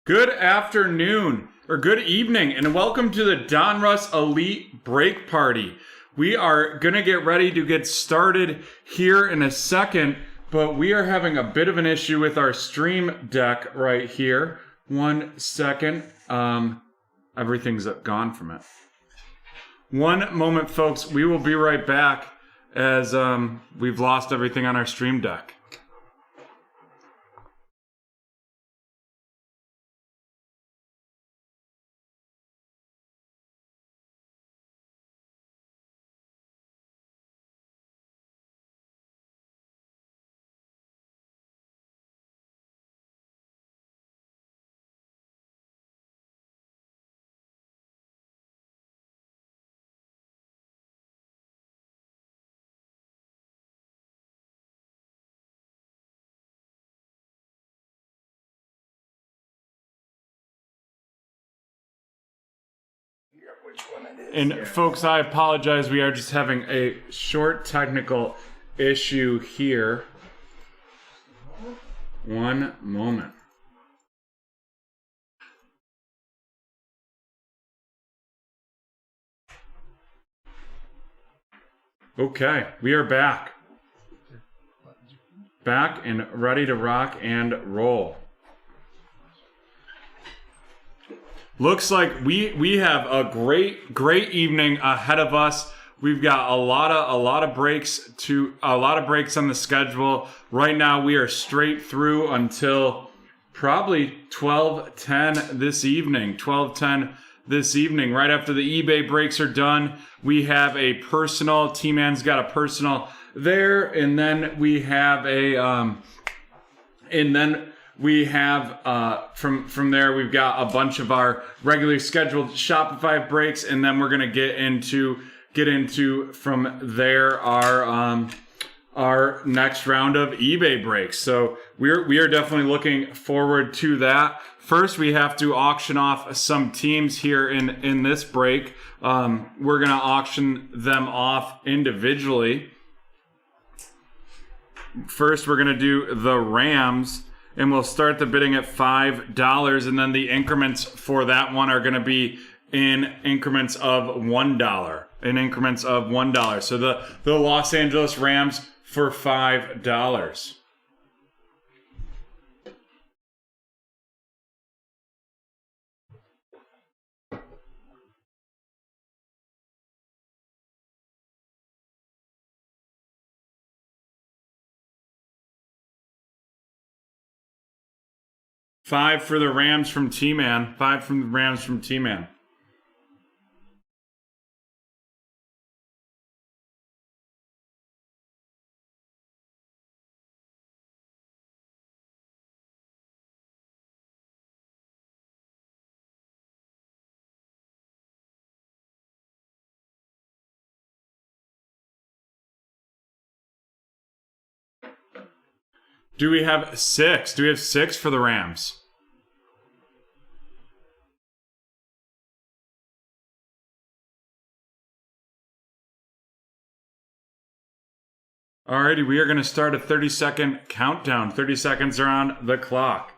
Good afternoon, or good evening, and welcome to the Don Russ Elite Break Party. We are going to get ready to get started here in a second, but we are having a bit of an issue with our stream deck right here. 1 second. Everything's gone from it. One moment, folks. We will be right back as we've lost everything on our stream deck. And folks, I apologize. We are just having a short technical issue here. One moment. Okay, we are back. Back and ready to rock and roll. Looks like we have a great evening ahead of us. We've got a lot of breaks on the schedule. Right now we are straight through until probably 12:10 this evening. 12:10 this evening. Right after the eBay breaks are done, we have a personal. T-Man's got a personal there, and then we have a from there we've got a bunch of our regularly scheduled Shopify breaks, and then we're gonna get into from there our next round of eBay breaks. So we are definitely looking forward to that. First, we have to auction off some teams here in this break. We're gonna auction them off individually. First, we're gonna do the Rams. And we'll start the bidding at $5, and then the increments for that one are going to be in increments of $1. So the Los Angeles Rams for $5. $5 for the Rams from T-Man. $5 from the Rams from T-Man. Do we have 6? Do we have 6 for the Rams? Alrighty, we are going to start a 30-second countdown. 30 seconds are on the clock.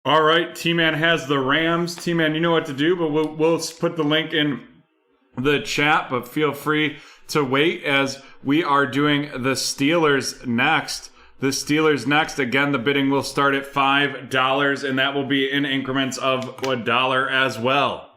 All right, T-Man has the Rams. T-Man, you know what to do, but we'll put the link in the chat, but feel free to wait as we are doing the Steelers next. The Steelers next. Again, the bidding will start at $5, and that will be in increments of $1 as well.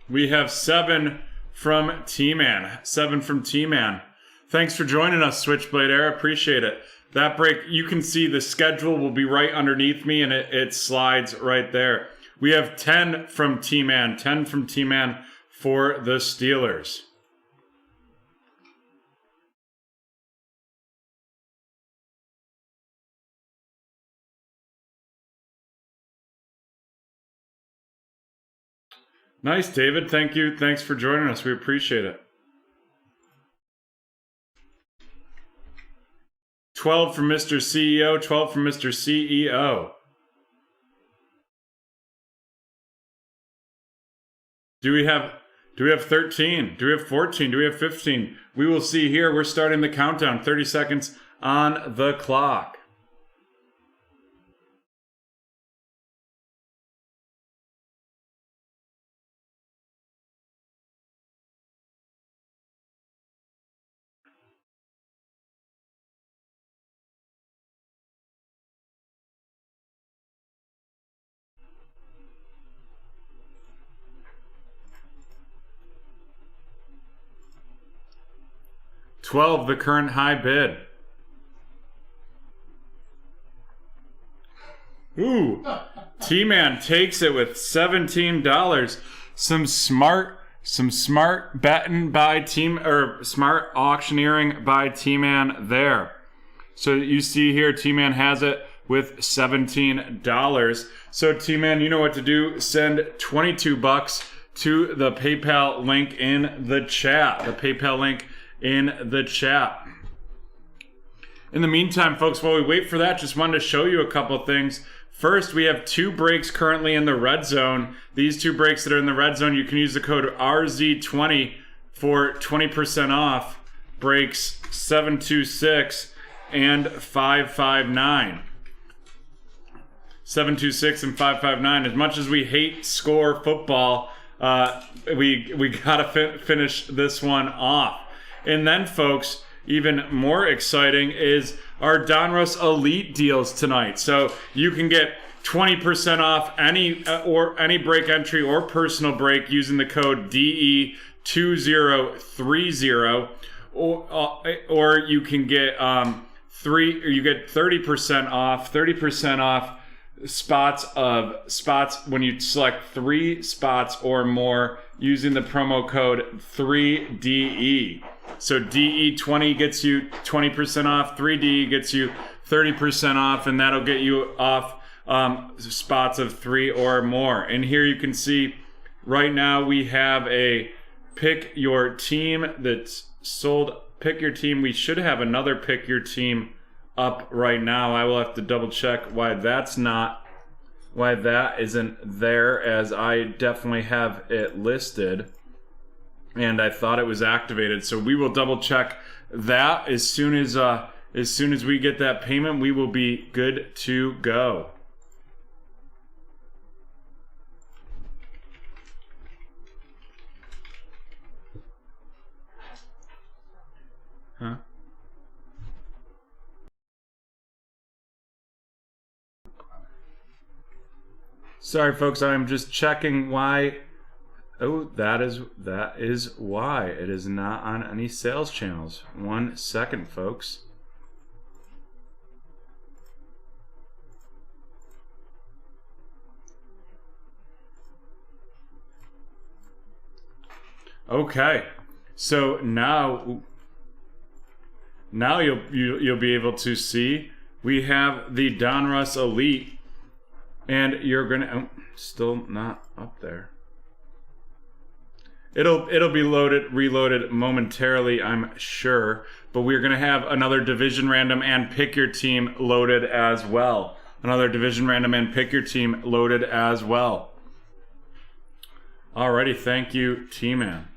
We have 7 from T-Man. 7 from T-Man. Thanks for joining us, Switchblade Air. Appreciate it. That break, you can see the schedule will be right underneath me, and it slides right there. We have 10 from T-Man, 10 from T-Man for the Steelers. Nice, David. Thank you. Thanks for joining us. We appreciate it. 12 from Mr. CEO, 12 from Mr. CEO. Do we have 13? Do we have 14? Do we have 15? We will see here. We're starting the countdown. 30 seconds on the clock. $12, the current high bid. Ooh, T-Man takes it with $17. Some smart betting by smart auctioneering by T-Man there. So you see here, T-Man has it with $17. So T-Man, you know what to do. Send $22 to the PayPal link in the chat. The PayPal link in the chat. In the meantime, folks, while we wait for that, just wanted to show you a couple things. First, we have 2 breaks currently in the red zone. These 2 breaks that are in the red zone, you can use the code RZ20 for 20% off. Breaks 726 and 559. 726 and 559. As much as we hate score football, we gotta finish this one off. And then, folks, even more exciting is our Donruss Elite deals tonight. So you can get 20% off any break entry or personal break using the code DE2030, or you can get 30% off spots when you select 3 spots or more using the promo code 3DE. So DE20 gets you 20% off, 3D gets you 30% off, and that'll get you off spots of 3 or more. And here you can see right now we have a pick your team that's sold. Pick your team. We should have another pick your team up right now. I will have to double check why that isn't there, as I definitely have it listed. And I thought it was activated, so we will double check that as soon as we get that payment. We will be good to go. Huh? Sorry, folks. I'm just checking why. Oh, that is why it is not on any sales channels. 1 second, folks. Okay, so now you'll be able to see we have the Donruss Elite, and you're gonna still not up there. It'll be reloaded momentarily, I'm sure. But we're going to have another division random and pick your team loaded as well. Another division random and pick your team loaded as well. Alrighty, thank you, T-Man.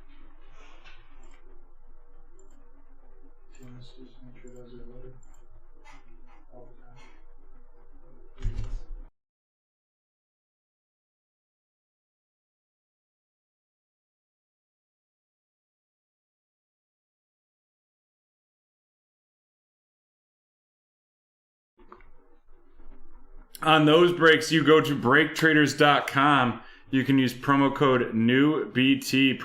On those breaks, you go to BreakTraders.com. You can use promo code NEWBT,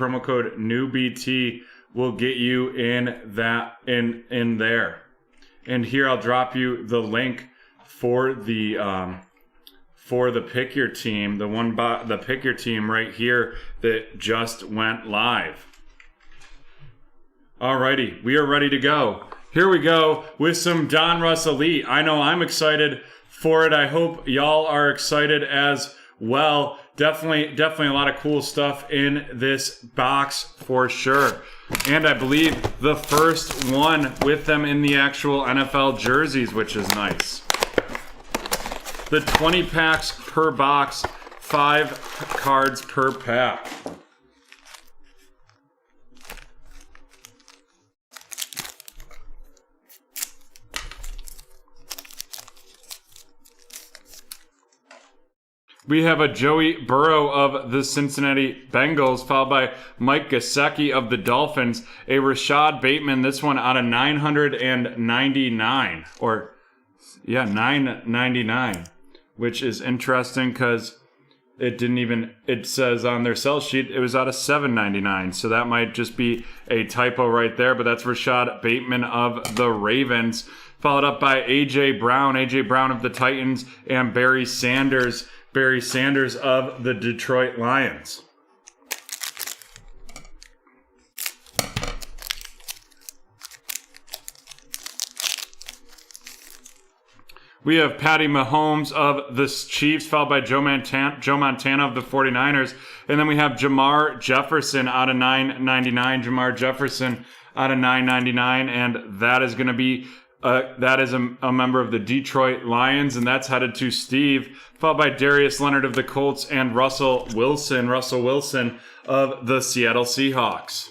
will get you in that in there. And here I'll drop you the link for the pick your team, the pick your team right here that just went live. Alrighty, we are ready to go. Here we go with some Donruss Elite. I know I'm excited for it. I hope y'all are excited as well. Definitely a lot of cool stuff in this box for sure. And I believe the first one with them in the actual NFL jerseys, which is nice. The 20 packs per box, 5 cards per pack. We have a Joey Burrow of the Cincinnati Bengals, followed by Mike Gesicki of the Dolphins. A Rashad Bateman, this one out of 999. Or, yeah, 999. Which is interesting because it says on their sell sheet it was out of 799. So that might just be a typo right there. But that's Rashad Bateman of the Ravens, followed up by A.J. Brown of the Titans, and Barry Sanders of the Detroit Lions. We have Patty Mahomes of the Chiefs, followed by Joe Montana of the 49ers. And then we have Jamar Jefferson out of 999. Jamar Jefferson out of 999. And that is going to be a member of the Detroit Lions, and that's headed to Steve, followed by Darius Leonard of the Colts and Russell Wilson of the Seattle Seahawks.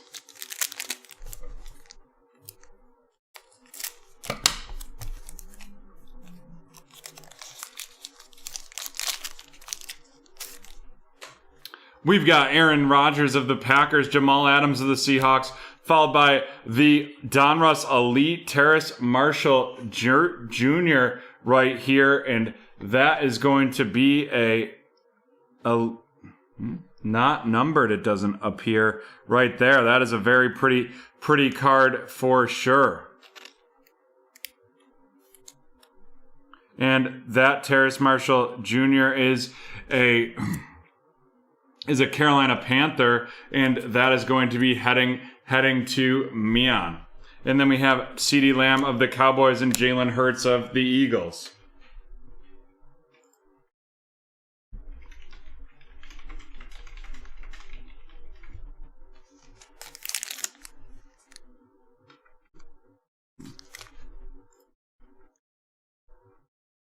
We've got Aaron Rodgers of the Packers, Jamal Adams of the Seahawks, followed by the Donruss Elite Terrace Marshall Jr. right here, and that is going to be a not numbered. It doesn't appear right there. That is a very pretty card for sure. And that Terrace Marshall Jr. is a Carolina Panther, and that is going to be heading to Mian. And then we have CeeDee Lamb of the Cowboys and Jalen Hurts of the Eagles.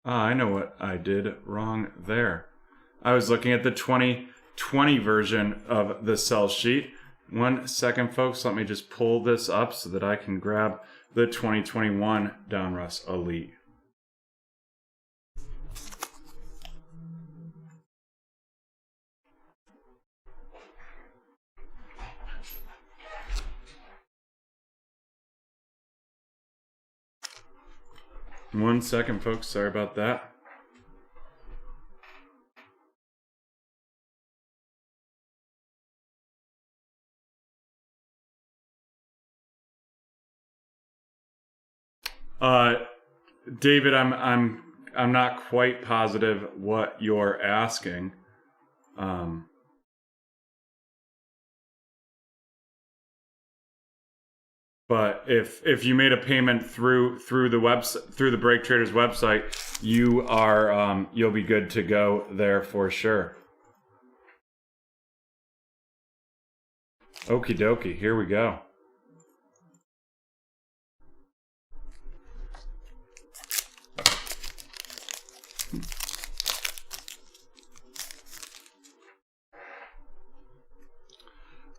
I know what I did wrong there. I was looking at the 2020 version of the sell sheet. 1 second, folks. Let me just pull this up so that I can grab the 2021 Donruss Elite. One second, folks. Sorry about that. David, I'm not quite positive what you're asking. But if you made a payment through the BreakTraders website, you are you'll be good to go there for sure. Okie dokie, here we go.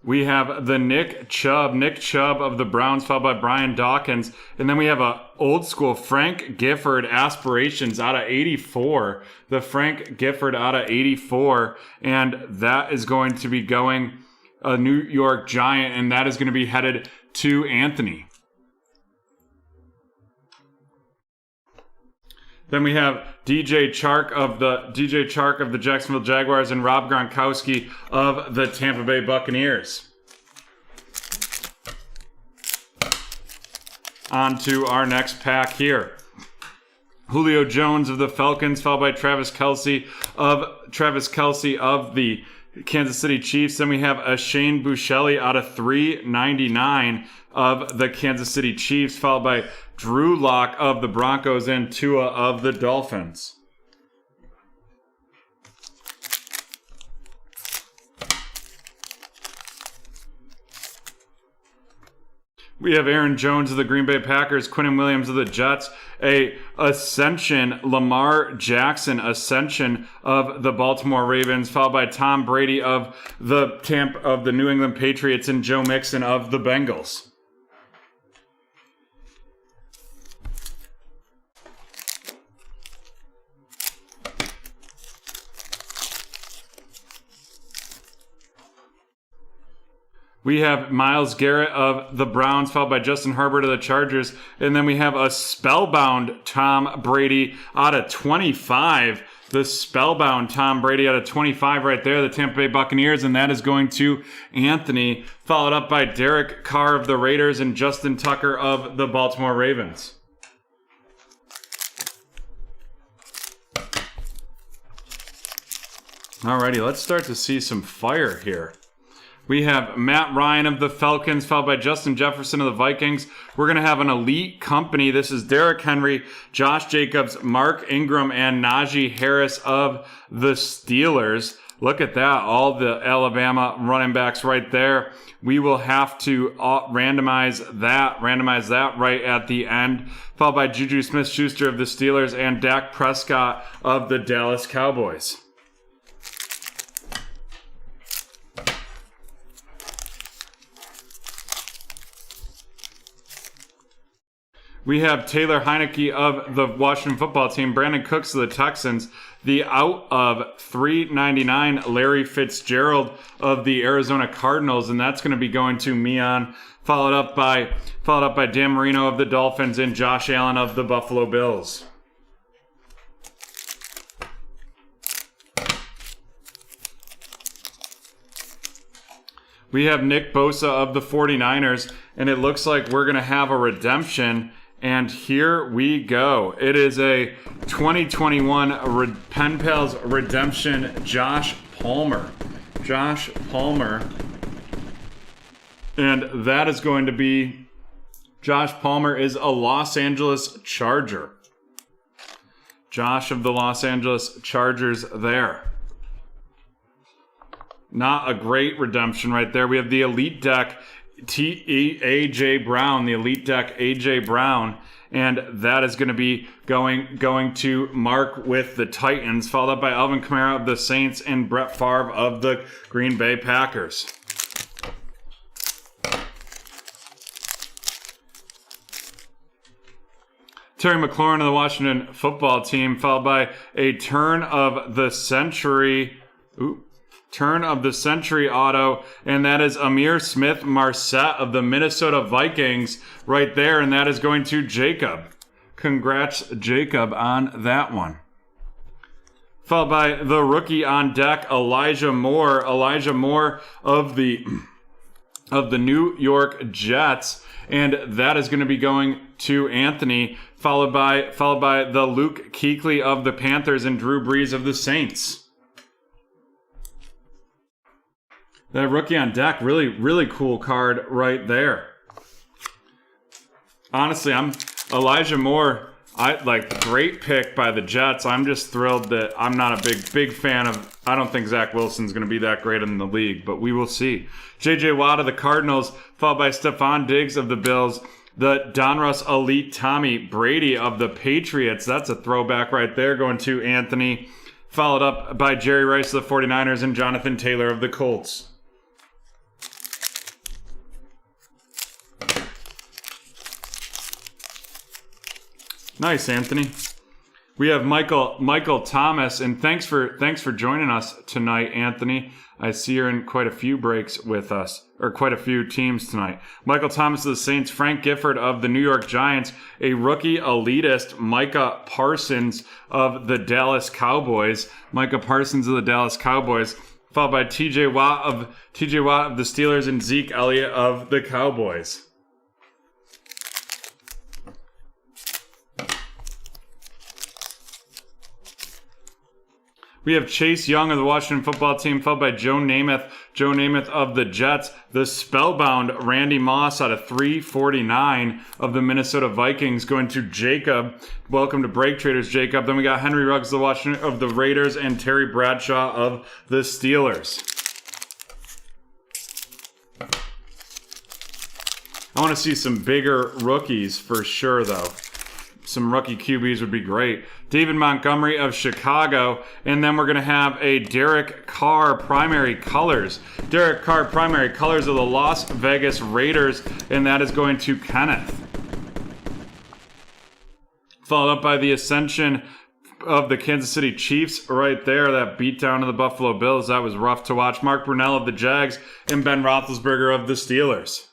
We have the Nick Chubb of the Browns, followed by Brian Dawkins. And then we have a old school Frank Gifford Aspirations out of 84. The Frank Gifford out of 84. And that is going to be going a New York Giant, and that is going to be headed to Anthony. Then we have DJ Chark of the Jacksonville Jaguars and Rob Gronkowski of the Tampa Bay Buccaneers. on to our next pack here. Julio Jones of the Falcons, followed by Travis Kelce of the Kansas City Chiefs. Then we have a Shane Buechele out of 399 of the Kansas City Chiefs, followed by Drew Lock of the Broncos and Tua of the Dolphins. We have Aaron Jones of the Green Bay Packers, Quinnen Williams of the Jets, a Ascension, Lamar Jackson Ascension of the Baltimore Ravens, followed by Tom Brady of the New England Patriots and Joe Mixon of the Bengals. We have Myles Garrett of the Browns, followed by Justin Herbert of the Chargers. And then we have a spellbound Tom Brady out of 25. The spellbound Tom Brady out of 25 right there, the Tampa Bay Buccaneers. And that is going to Anthony, followed up by Derek Carr of the Raiders and Justin Tucker of the Baltimore Ravens. Alrighty, let's start to see some fire here. We have Matt Ryan of the Falcons, followed by Justin Jefferson of the Vikings. We're going to have an elite company. This is Derrick Henry, Josh Jacobs, Mark Ingram, and Najee Harris of the Steelers. Look at that. All the Alabama running backs right there. We will have to randomize that right at the end. Followed by Juju Smith-Schuster of the Steelers and Dak Prescott of the Dallas Cowboys. We have Taylor Heineke of the Washington Football Team, Brandon Cooks of the Texans, the out of 399 Larry Fitzgerald of the Arizona Cardinals, and that's going to be going to Mian, followed up by Dan Marino of the Dolphins and Josh Allen of the Buffalo Bills. We have Nick Bosa of the 49ers, and it looks like we're going to have a redemption. And here we go. It is a 2021 Pen Pals redemption, Josh Palmer. And that is going to be, Josh Palmer is a Los Angeles Charger. Josh of the Los Angeles Chargers there. Not a great redemption right there. We have the Elite Deck, A.J. Brown, the Elite Deck A.J. Brown, and that is going to be going to Mark with the Titans, followed up by Alvin Kamara of the Saints and Brett Favre of the Green Bay Packers. Terry McLaurin of the Washington Football Team, followed by a turn of the century auto, and that is Amir Smith-Marset of the Minnesota Vikings right there, and that is going to Jacob. Congrats, Jacob, on that one. Followed by the rookie on deck, Elijah Moore of the New York Jets, and that is going to be going to Anthony, followed by the Luke Kuechly of the Panthers and Drew Brees of the Saints. That rookie on deck, really, really cool card right there. Honestly, Elijah Moore. Great pick by the Jets. I'm just thrilled that I'm not a big fan of. I don't think Zach Wilson's going to be that great in the league, but we will see. J.J. Watt of the Cardinals, followed by Stephon Diggs of the Bills. The Donruss Elite Tommy Brady of the Patriots. That's a throwback right there, going to Anthony. Followed up by Jerry Rice of the 49ers and Jonathan Taylor of the Colts. Nice, Anthony. We have Michael Thomas, and thanks for joining us tonight, Anthony. I see you're in quite a few breaks with us, or quite a few teams tonight. Michael Thomas of the Saints, Frank Gifford of the New York Giants, a rookie elitist, Micah Parsons of the Dallas Cowboys. Micah Parsons of the Dallas Cowboys, followed by T.J. Watt of the Steelers and Zeke Elliott of the Cowboys. We have Chase Young of the Washington football team, followed by Joe Namath. Joe Namath of the Jets. The spellbound Randy Moss out of 349 of the Minnesota Vikings going to Jacob. Welcome to BreakTraders, Jacob. Then we got Henry Ruggs of the Raiders and Terry Bradshaw of the Steelers. I want to see some bigger rookies for sure, though. Some rookie QBs would be great. David Montgomery of Chicago. And then we're going to have a Derek Carr primary colors. Derek Carr primary colors of the Las Vegas Raiders. And that is going to Kenneth. Followed up by the Ascension of the Kansas City Chiefs right there. That beat down to the Buffalo Bills. That was rough to watch. Mark Brunell of the Jags. And Ben Roethlisberger of the Steelers.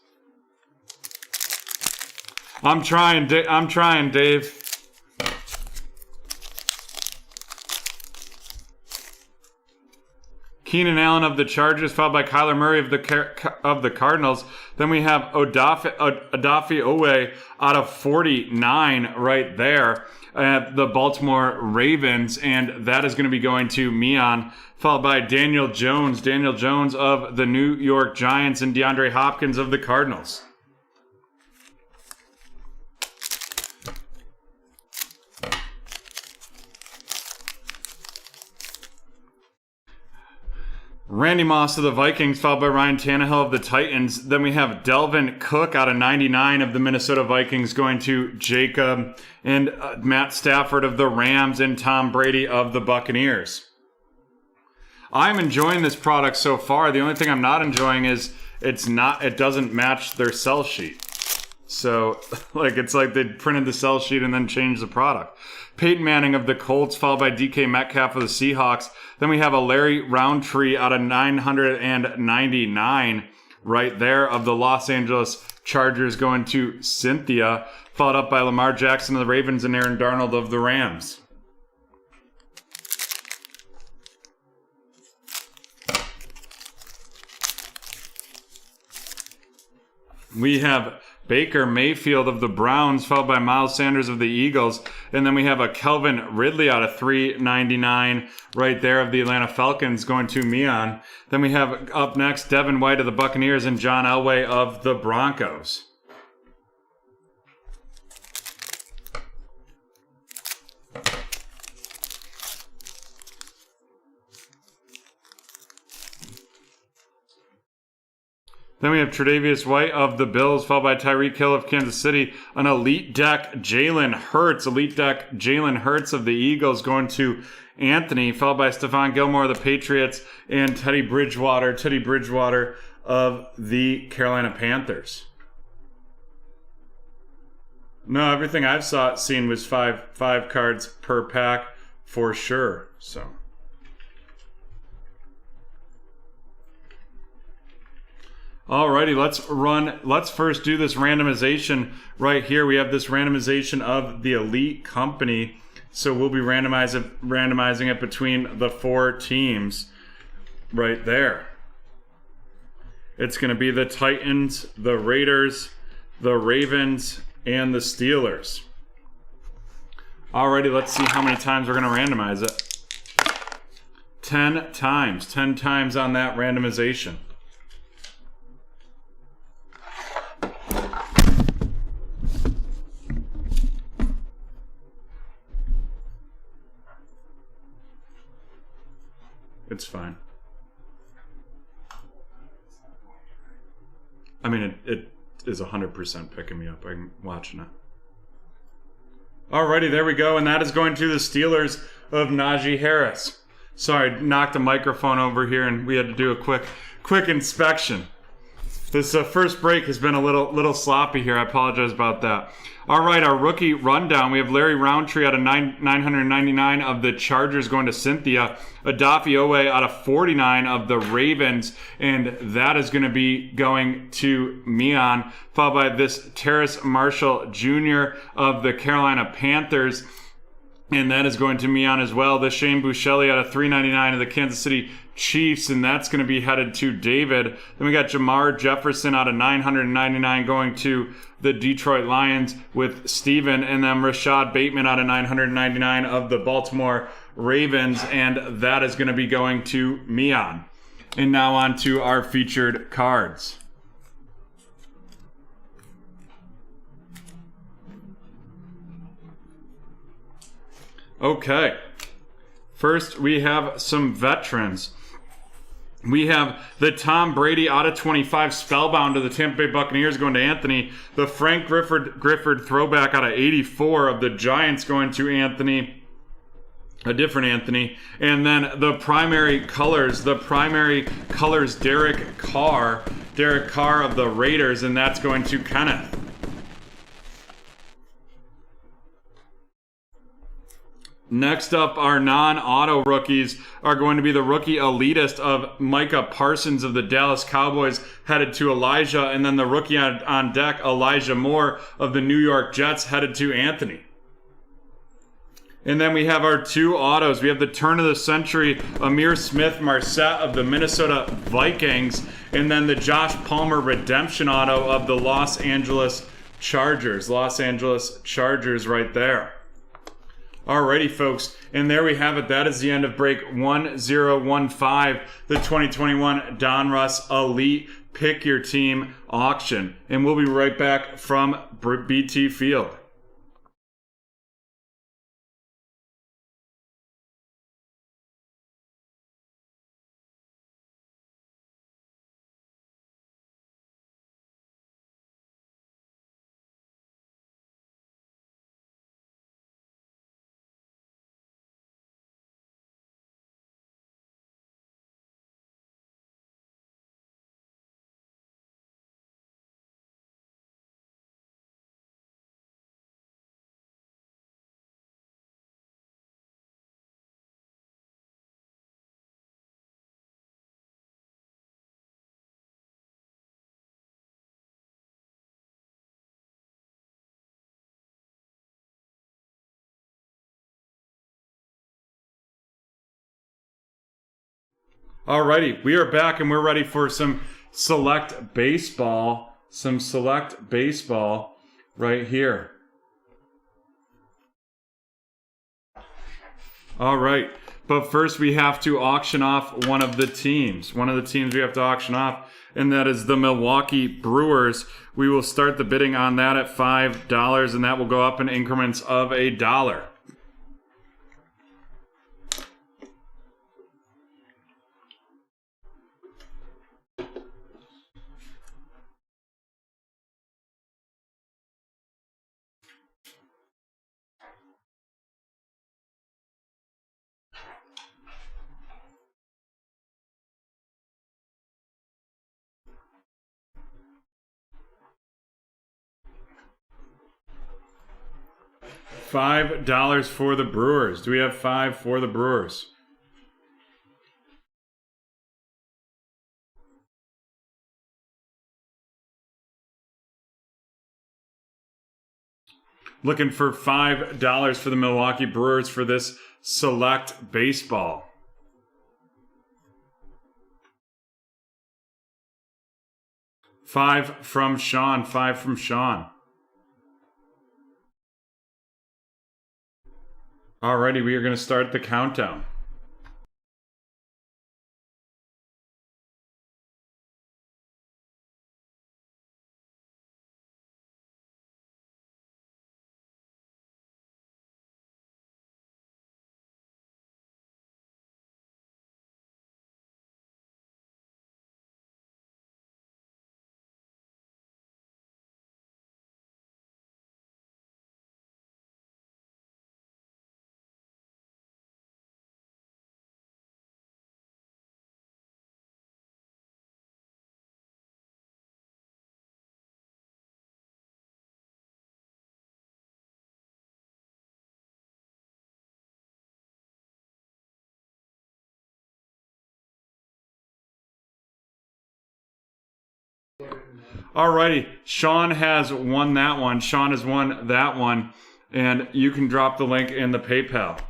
I'm trying, Dave. Keenan Allen of the Chargers, followed by Kyler Murray of the Cardinals. Then we have Odafe Owe out of 49 right there at the Baltimore Ravens, and that is going to be going to Mian, followed by Daniel Jones of the New York Giants, and DeAndre Hopkins of the Cardinals. Randy Moss of the Vikings, followed by Ryan Tannehill of the Titans. Then we have Delvin Cook out of 99 of the Minnesota Vikings going to Jacob. And Matt Stafford of the Rams and Tom Brady of the Buccaneers. I'm enjoying this product so far. The only thing I'm not enjoying is it doesn't match their sell sheet. So, it's like they printed the sell sheet and then changed the product. Peyton Manning of the Colts, followed by DK Metcalf of the Seahawks. Then we have a Larry Roundtree out of 999 right there of the Los Angeles Chargers going to Cynthia, followed up by Lamar Jackson of the Ravens and Aaron Darnold of the Rams. We have Baker Mayfield of the Browns, followed by Miles Sanders of the Eagles. And then we have a Kelvin Ridley out of 399 right there of the Atlanta Falcons going to Mian. Then we have up next Devin White of the Buccaneers and John Elway of the Broncos. Then we have Tre'Davious White of the Bills, followed by Tyreek Hill of Kansas City. An Elite Deck Jalen Hurts of the Eagles going to Anthony, followed by Stephon Gilmore of the Patriots and Teddy Bridgewater of the Carolina Panthers. No, everything I've seen was five cards per pack for sure. So. Alrighty, let's first do this randomization right here. We have this randomization of the Elite Company. So we'll be randomizing it between the 4 teams right there. It's going to be the Titans, the Raiders, the Ravens, and the Steelers. Alrighty, let's see how many times we're going to randomize it. 10 times. 10 times on that randomization. It's fine. I mean, it is 100% picking me up. I'm watching it. Alrighty, there we go. And that is going to the Steelers of Najee Harris. Sorry, knocked the microphone over here and we had to do a quick inspection. This first break has been a little sloppy here. I apologize about that. All right, our rookie rundown. We have Larry Roundtree out of 999 of the Chargers going to Cynthia. Odafe Owe out of 49 of the Ravens. And that is going to be going to Mian. Followed by this Terrace Marshall Jr. of the Carolina Panthers. And that is going to Mian as well. The Shane Buechele out of 399 of the Kansas City Chiefs, and that's going to be headed to David. Then we got Jamar Jefferson out of 999 going to the Detroit Lions with Steven, and then Rashad Bateman out of 999 of the Baltimore Ravens, and that is going to be going to Mian. And now on to our featured cards. Okay. First, we have some veterans. We have the Tom Brady out of 25 spellbound to the Tampa Bay Buccaneers going to Anthony. The Frank Grifford throwback out of 84 of the Giants going to Anthony. A different Anthony. And then the primary colors Derek Carr of the Raiders, and that's going to Kenneth. Next up, our non-auto rookies are going to be the rookie elitist of Micah Parsons of the Dallas Cowboys, headed to Elijah, and then the rookie on deck, Elijah Moore of the New York Jets, headed to Anthony. And then we have our two autos. We have the turn of the century, Amir Smith-Marset of the Minnesota Vikings, and then the Josh Palmer redemption auto of the Los Angeles Chargers. Los Angeles Chargers right there. Alrighty, folks, and there we have it. That is the end of break 1015, the 2021 Donruss Elite Pick Your Team auction. And we'll be right back from BT Field. Alrighty, we are back and we're ready for some select baseball. Some select baseball right here. Alright, but first we have to auction off one of the teams. One of the teams we have to auction off, and that is the Milwaukee Brewers. We will start the bidding on that at $5, and that will go up in increments of $1. $5 for the Brewers. Do we have 5 for the Brewers? Looking for $5 for the Milwaukee Brewers for this select baseball. $5 from Sean. $5 from Sean. Alrighty, we are going to start the countdown. Alrighty, Sean has won that one. Sean has won that one. And you can drop the link in the PayPal.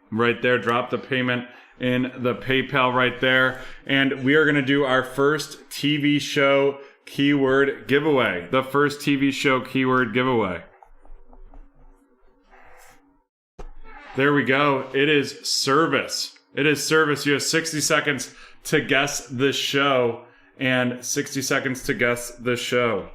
Right there, drop the payment in the PayPal right there. And we are going to do our first TV show keyword giveaway. The first TV show keyword giveaway. There we go. It is service. It is service. You have 60 seconds to guess the show and 60 seconds to guess the show.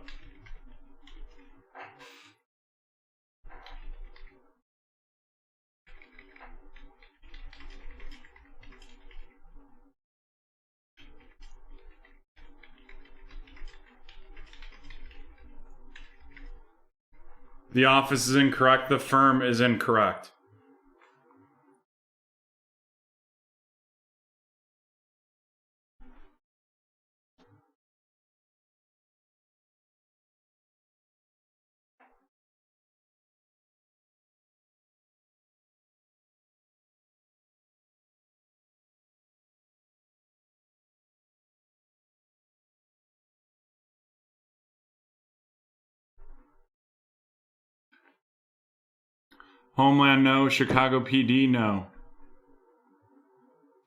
The office is incorrect. The firm is incorrect. Homeland, no. Chicago PD, no.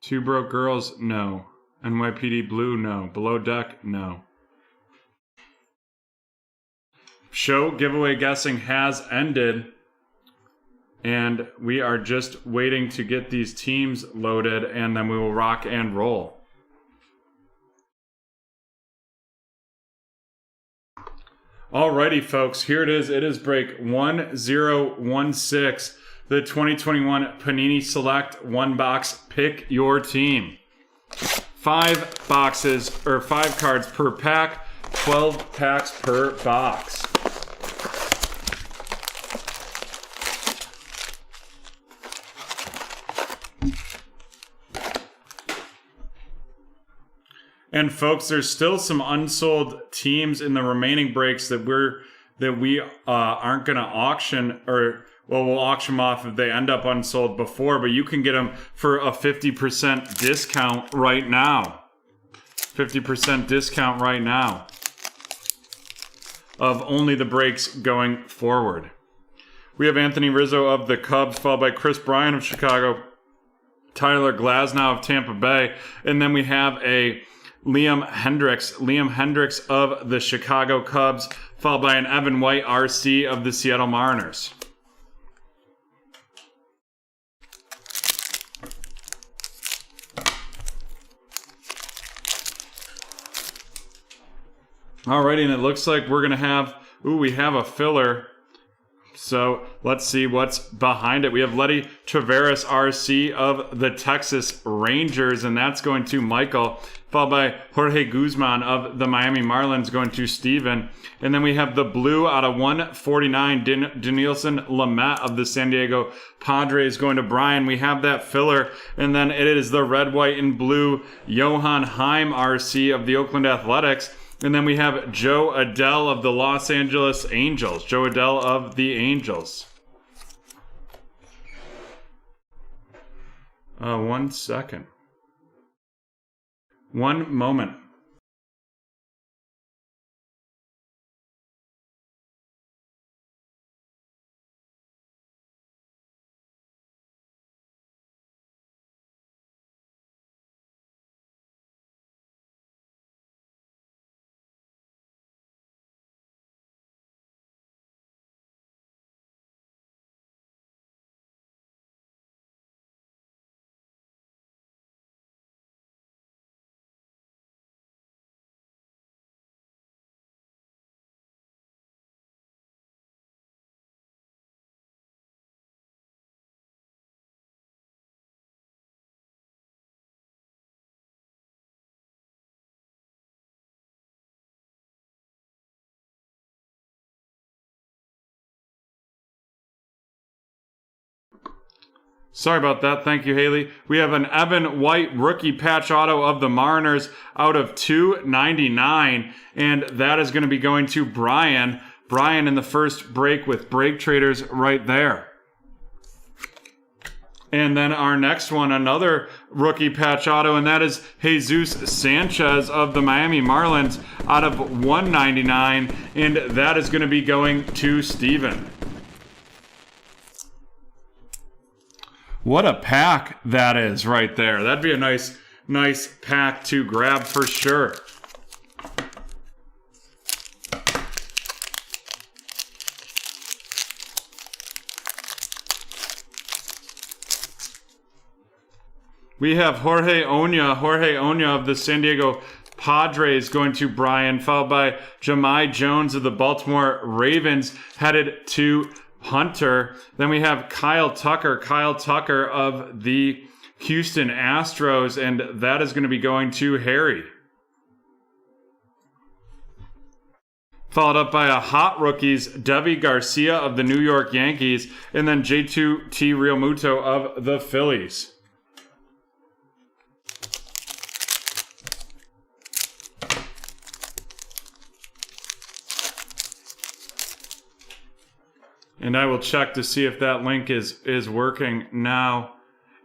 Two Broke Girls, no. NYPD Blue, no. Below Deck, no. Show giveaway guessing has ended. And we are just waiting to get these teams loaded, and then we will rock and roll. Alrighty, folks, here it is. It is break 1016, the 2021 Panini Select one box. Pick your team. 5 boxes, or 5 cards per pack, 12 packs per box. And folks, there's still some unsold teams in the remaining breaks that we aren't going to auction, or well, we'll auction them off if they end up unsold before, but you can get them for a 50% discount right now. 50% discount right now of only the breaks going forward. We have Anthony Rizzo of the Cubs, followed by Chris Bryant of Chicago, Tyler Glasnow of Tampa Bay, and then we have a Liam Hendricks of the Chicago Cubs, followed by an Evan White RC of the Seattle Mariners. Alrighty, and it looks like we're going to have, we have a filler. So let's see what's behind it. We have Letty Taveras RC of the Texas Rangers, and that's going to Michael, followed by Jorge Guzman of the Miami Marlins, going to Steven. And then we have the blue out of 149, Denilson Lamet of the San Diego Padres, going to Brian. We have that filler. And then it is the red, white, and blue Johan Heim RC of the Oakland Athletics. And then we have Joe Adele of the Los Angeles Angels. Joe Adele of the Angels. 1 second. 1 moment. Sorry about that. Thank you, Haley. We have an Evan White rookie patch auto of the Mariners out of 299, and that is going to be going to Brian. Brian in the first break with BreakTraders right there. And then our next one, another rookie patch auto, and that is Jesus Sanchez of the Miami Marlins out of 199, and that is going to be going to Steven. What a pack that is right there. That'd be a nice pack to grab for sure. We have Jorge Oña of the San Diego Padres going to Brian, followed by Jahmai Jones of the Baltimore Ravens headed to Hunter. Then we have Kyle Tucker of the Houston Astros, and that is going to be going to Harry. Followed up by a hot rookies, Deivi Garcia of the New York Yankees, and then J2T Realmuto of the Phillies. And I will check to see if that link is working now.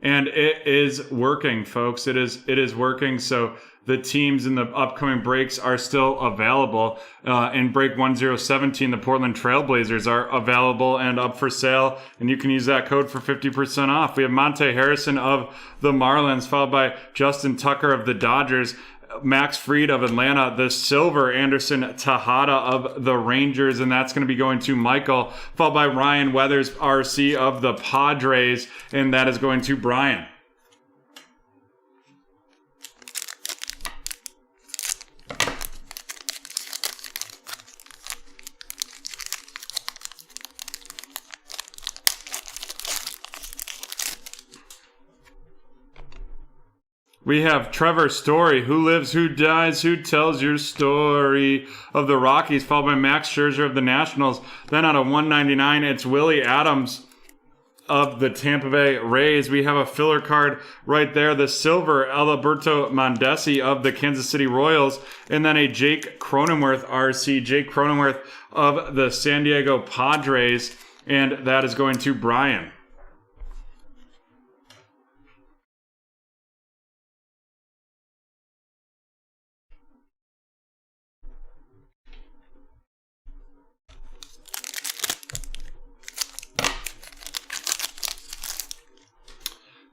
And it is working, folks. It is working. So the teams in the upcoming breaks are still available. In break 1017, the Portland Trailblazers are available and up for sale. And you can use that code for 50% off. We have Monte Harrison of the Marlins, followed by Justin Tucker of the Dodgers. Max Fried of Atlanta, the silver Anderson Tejada of the Rangers, and that's going to be going to Michael, followed by Ryan Weathers, RC of the Padres, and that is going to Brian. We have Trevor Story, Who Lives, Who Dies, Who Tells Your Story of the Rockies, followed by Max Scherzer of the Nationals. Then out of 199, it's Willie Adams of the Tampa Bay Rays. We have a filler card right there, the silver Alberto Mondesi of the Kansas City Royals, and then a Jake Cronenworth RC, Jake Cronenworth of the San Diego Padres, and that is going to Brian.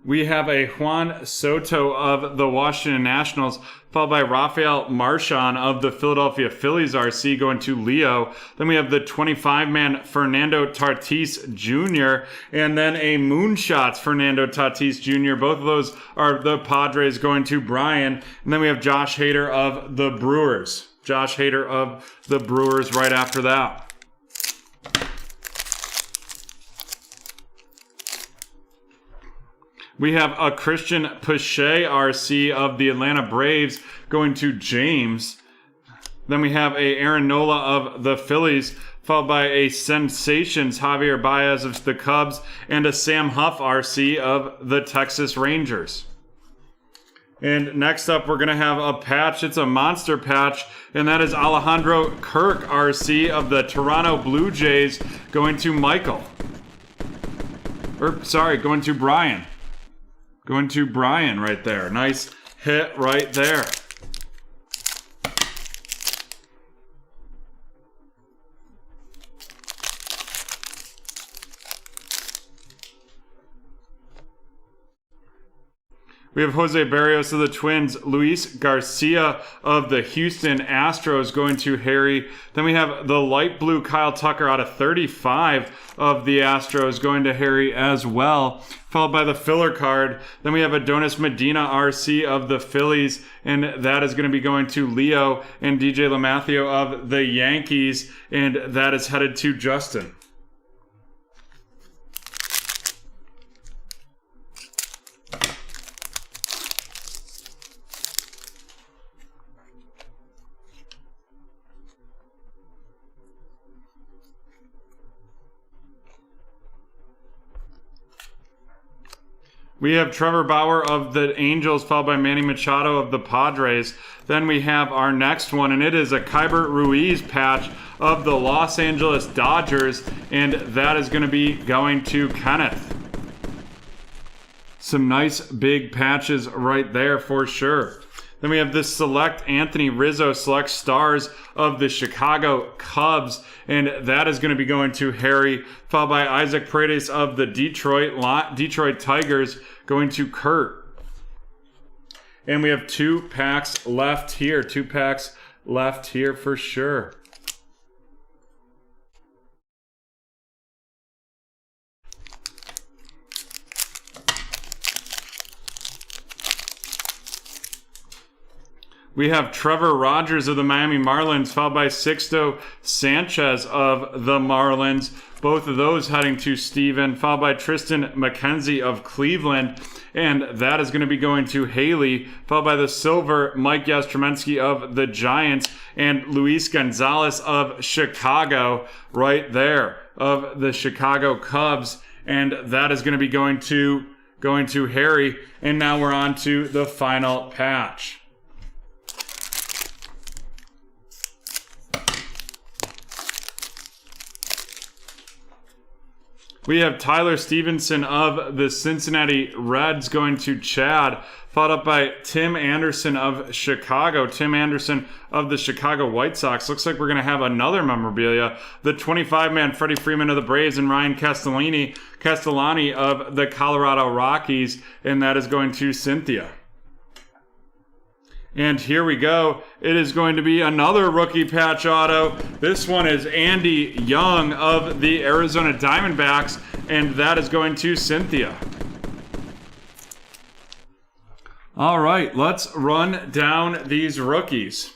We have a Juan Soto of the Washington Nationals, followed by Rafael Marchand of the Philadelphia Phillies RC going to Leo. Then we have the 25-man Fernando Tatis Jr. and then a Moonshots Fernando Tatis Jr. Both of those are the Padres going to Brian. And then we have Josh Hader of the Brewers. Josh Hader of the Brewers right after that. We have a Christian Pache RC of the Atlanta Braves going to James. Then we have a Aaron Nola of the Phillies, followed by a Sensations Javier Baez of the Cubs, and a Sam Huff RC of the Texas Rangers. And next up, we're going to have a patch. It's a monster patch, and that is Alejandro Kirk RC of the Toronto Blue Jays going to Michael. Going to Brian. Going to Brian right there. Nice hit right there. We have Jose Barrios of the Twins, Luis Garcia of the Houston Astros going to Harry. Then we have the light blue Kyle Tucker out of 35 of the Astros going to Harry as well, followed by the filler card. Then we have Adonis Medina RC of the Phillies, and that is going to be going to Leo, and DJ LeMahieu of the Yankees, and that is headed to Justin. We have Trevor Bauer of the Angels, followed by Manny Machado of the Padres. Then we have our next one, and it is a Keibert Ruiz patch of the Los Angeles Dodgers, and that is going to be going to Kenneth. Some nice big patches right there for sure. Then we have this select Anthony Rizzo select stars of the Chicago Cubs, and that is going to be going to Harry, followed by Isaac Paredes of the Detroit Tigers going to Kurt. And we have 2 packs left here. 2 packs left here for sure. We have Trevor Rogers of the Miami Marlins, followed by Sixto Sanchez of the Marlins. Both of those heading to Steven, followed by Tristan McKenzie of Cleveland. And that is going to be going to Haley, followed by the silver, Mike Yastrzemski of the Giants, and Luis Gonzalez of Chicago, right there, of the Chicago Cubs. And that is going to be going to Harry. And now we're on to the final patch. We have Tyler Stevenson of the Cincinnati Reds going to Chad, followed up by Tim Anderson of Chicago. Tim Anderson of the Chicago White Sox. Looks like we're going to have another memorabilia. The 25-man Freddie Freeman of the Braves and Ryan Castellani of the Colorado Rockies, and that is going to Cynthia. And here we go. It is going to be another rookie patch auto. This one is Andy Young of the Arizona Diamondbacks, and that is going to Cynthia. All right, let's run down these rookies.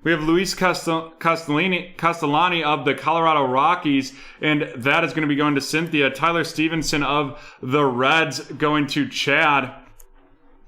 We have Luis Castellani of the Colorado Rockies, and that is going to be going to Cynthia. Tyler Stevenson of the Reds going to Chad.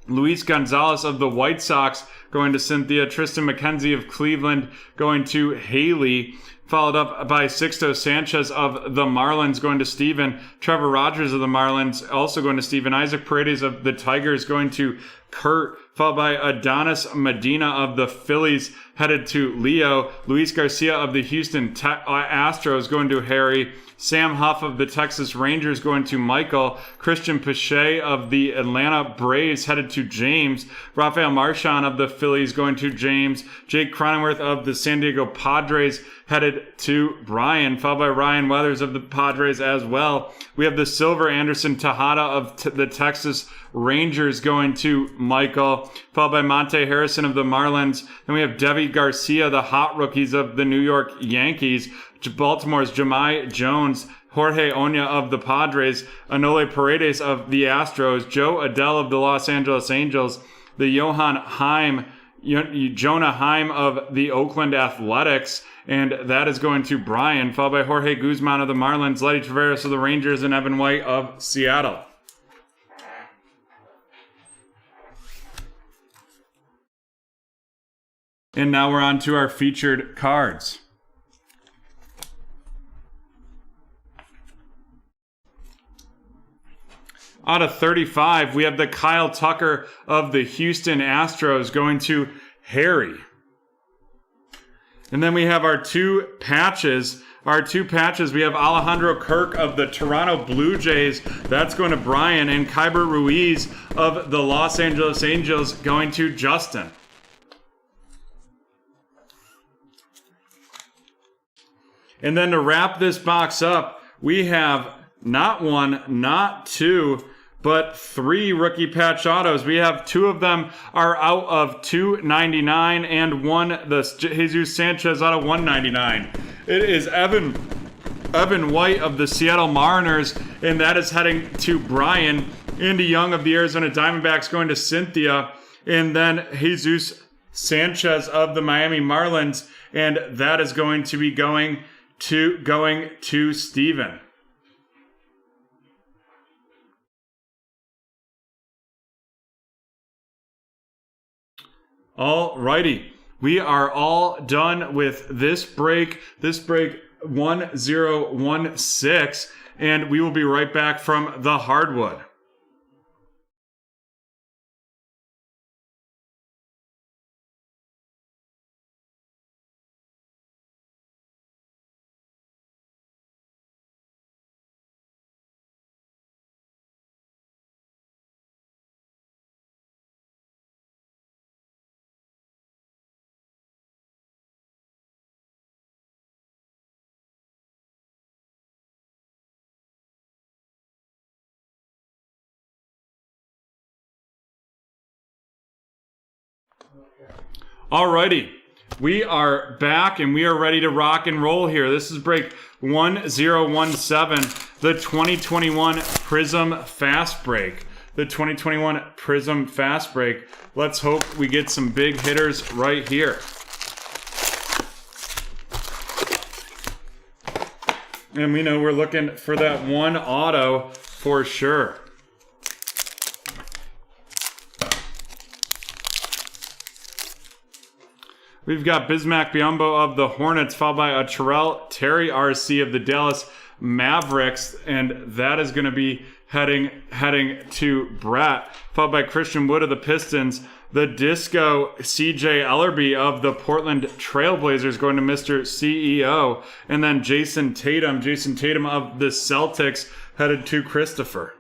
Luis Gonzalez of the White Sox going to Cynthia. Tristan McKenzie of Cleveland going to Haley. Followed up by Sixto Sanchez of the Marlins going to Steven. Trevor Rogers of the Marlins also going to Steven. Isaac Paredes of the Tigers going to Kurt. Followed by Adonis Medina of the Phillies headed to Leo. Luis Garcia of the Houston Astros going to Harry. Sam Huff of the Texas Rangers going to Michael. Christian Pache of the Atlanta Braves headed to James. Rafael Marchand of the Phillies going to James. Jake Cronenworth of the San Diego Padres headed to Brian, followed by Ryan Weathers of the Padres as well. We have the silver Anderson Tejada of the Texas Rangers going to Michael, followed by Monte Harrison of the Marlins. Then we have Devi Garcia, the hot rookies of the New York Yankees. Baltimore's Jahmai Jones, Jorge Oña of the Padres, Anole Paredes of the Astros, Joe Adell of the Los Angeles Angels, the Jonah Heim of the Oakland Athletics, and that is going to Brian, followed by Jorge Guzman of the Marlins, Letty Traveris of the Rangers, and Evan White of Seattle. And now we're on to our featured cards. Out of 35, we have the Kyle Tucker of the Houston Astros going to Harry. And then we have our two patches. We have Alejandro Kirk of the Toronto Blue Jays. That's going to Brian. And Kyber Ruiz of the Los Angeles Angels going to Justin. And then to wrap this box up, we have not one, not two, but three rookie patch autos. We have two of them are out of $299 and one, the Jesus Sanchez, out of $199. It is Evan White of the Seattle Mariners, and that is heading to Brian. Andy Young of the Arizona Diamondbacks going to Cynthia, and then Jesus Sanchez of the Miami Marlins, and that is going to be going to Steven. Alrighty, we are all done with this break 1016, and we will be right back from the hardwood. Alrighty, we are back and we are ready to rock and roll here. This is break 1017, the 2021 Prism Fast Break. the 2021 Prism Fast Break. Let's hope we get some big hitters right here. And we know we're looking for that one auto for sure. We've got Bismack Biyombo of the Hornets, followed by a Terry RC of the Dallas Mavericks, and that is going to be heading to Brett, followed by Christian Wood of the Pistons, the Disco CJ Ellerby of the Portland Trailblazers going to Mr. CEO, and then Jason Tatum of the Celtics headed to Christopher.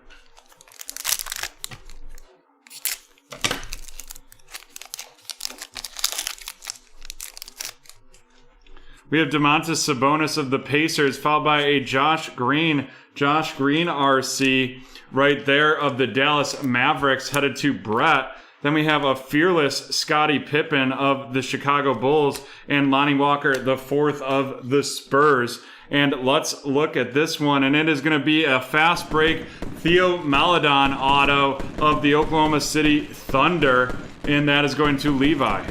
We have Domantas Sabonis of the Pacers, followed by a Josh Green RC right there of the Dallas Mavericks headed to Brett. Then we have a fearless Scottie Pippen of the Chicago Bulls and Lonnie Walker, the fourth of the Spurs. And let's look at this one, and it is going to be a fast break Theo Maledon auto of the Oklahoma City Thunder, and that is going to Levi.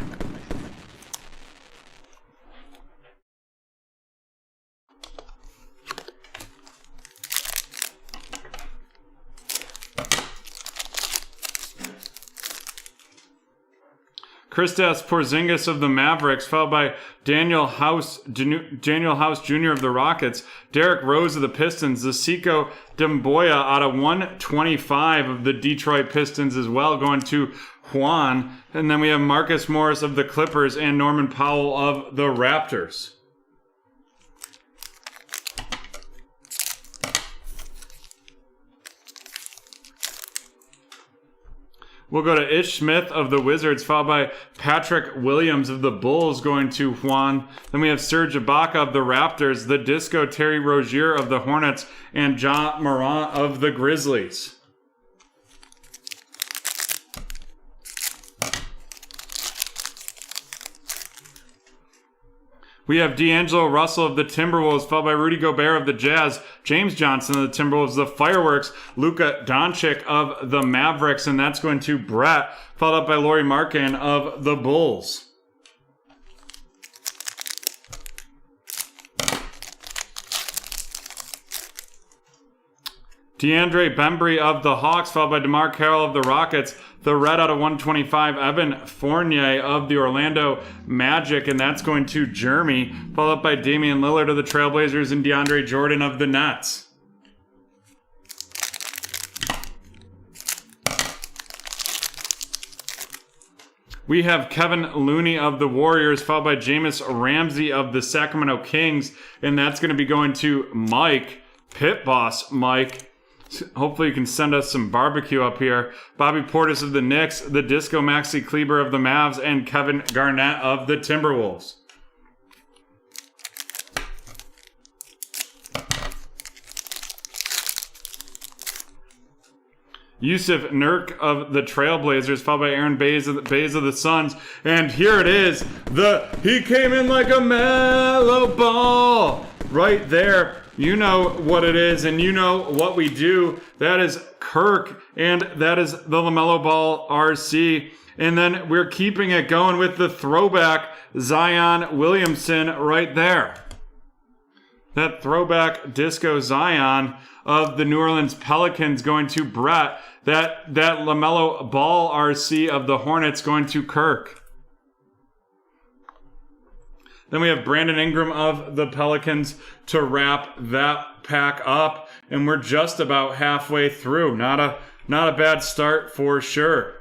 Kristaps Porzingis of the Mavericks, followed by Daniel House Jr. of the Rockets, Derrick Rose of the Pistons, Zasiko Demboya out of 125 of the Detroit Pistons as well, going to Juan. And then we have Marcus Morris of the Clippers and Norman Powell of the Raptors. We'll go to Ish Smith of the Wizards, followed by Patrick Williams of the Bulls going to Juan. Then we have Serge Ibaka of the Raptors, the Disco Terry Rozier of the Hornets, and Ja Morant of the Grizzlies. We have D'Angelo Russell of the Timberwolves, followed by Rudy Gobert of the Jazz, James Johnson of the Timberwolves, the Fireworks, Luka Doncic of the Mavericks, and that's going to Brett, followed up by Lauri Markkanen of the Bulls. DeAndre Bembry of the Hawks, followed by DeMar Carroll of the Rockets, the red out of 125, Evan Fournier of the Orlando Magic, and that's going to Jeremy, followed up by Damian Lillard of the Trailblazers and DeAndre Jordan of the Nets. We have Kevin Looney of the Warriors, followed by Jameis Ramsey of the Sacramento Kings, and that's going to be going to Mike, Pit Boss Mike. Hopefully you can send us some barbecue up here. Bobby Portis of the Knicks, the Disco Maxi Kleber of the Mavs, and Kevin Garnett of the Timberwolves. Yusuf Nurk of the Trailblazers, followed by Aaron Bays of the Suns. And here it is. He came in like a mellow ball. Right there. You know what it is, and you know what we do. That is Kirk, and that is the LaMelo Ball RC. And then we're keeping it going with the throwback Zion Williamson right there. That throwback Disco Zion of the New Orleans Pelicans going to Brett. That LaMelo Ball RC of the Hornets going to Kirk. Then we have Brandon Ingram of the Pelicans to wrap that pack up. And we're just about halfway through. Not a bad start for sure.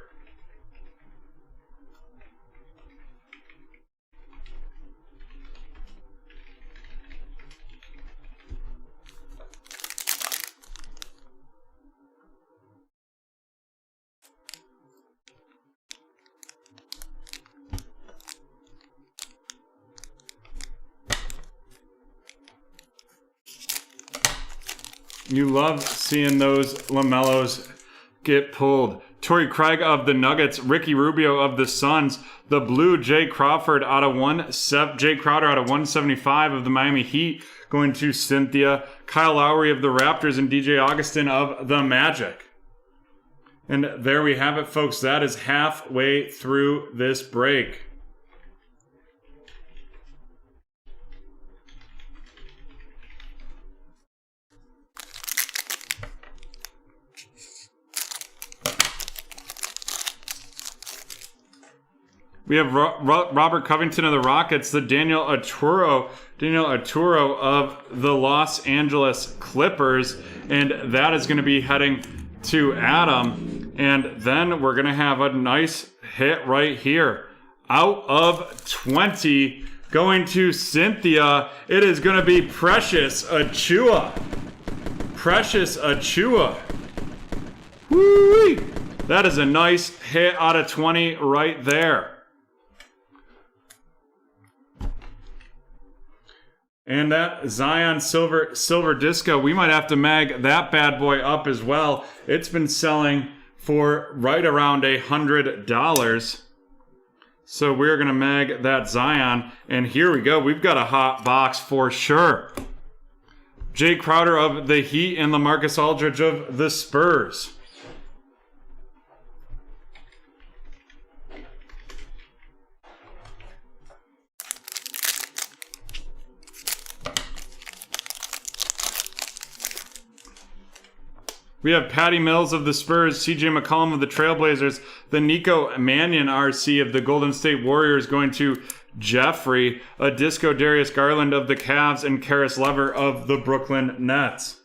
You love seeing those LaMelos get pulled. Torrey Craig of the Nuggets, Ricky Rubio of the Suns, the blue Jay Crowder out of 175 of the Miami Heat going to Cynthia, Kyle Lowry of the Raptors, and DJ Augustin of the Magic. And there we have it, folks. That is halfway through this break. We have Robert Covington of the Rockets, the Daniel Arturo of the Los Angeles Clippers, and that is going to be heading to Adam. And then we're going to have a nice hit right here. Out of 20, going to Cynthia, it is going to be Precious Achiuwa. Precious Achiuwa. Woo-wee! That is a nice hit out of 20 right there. And that Zion Silver Disco, we might have to mag that bad boy up as well. It's been selling for right around $100. So we're going to mag that Zion. And here we go. We've got a hot box for sure. Jay Crowder of the Heat and LaMarcus Aldridge of the Spurs. We have Patty Mills of the Spurs, CJ McCollum of the Trailblazers, the Nico Mannion RC of the Golden State Warriors going to Jeffrey, a Disco Darius Garland of the Cavs, and Karis Lever of the Brooklyn Nets.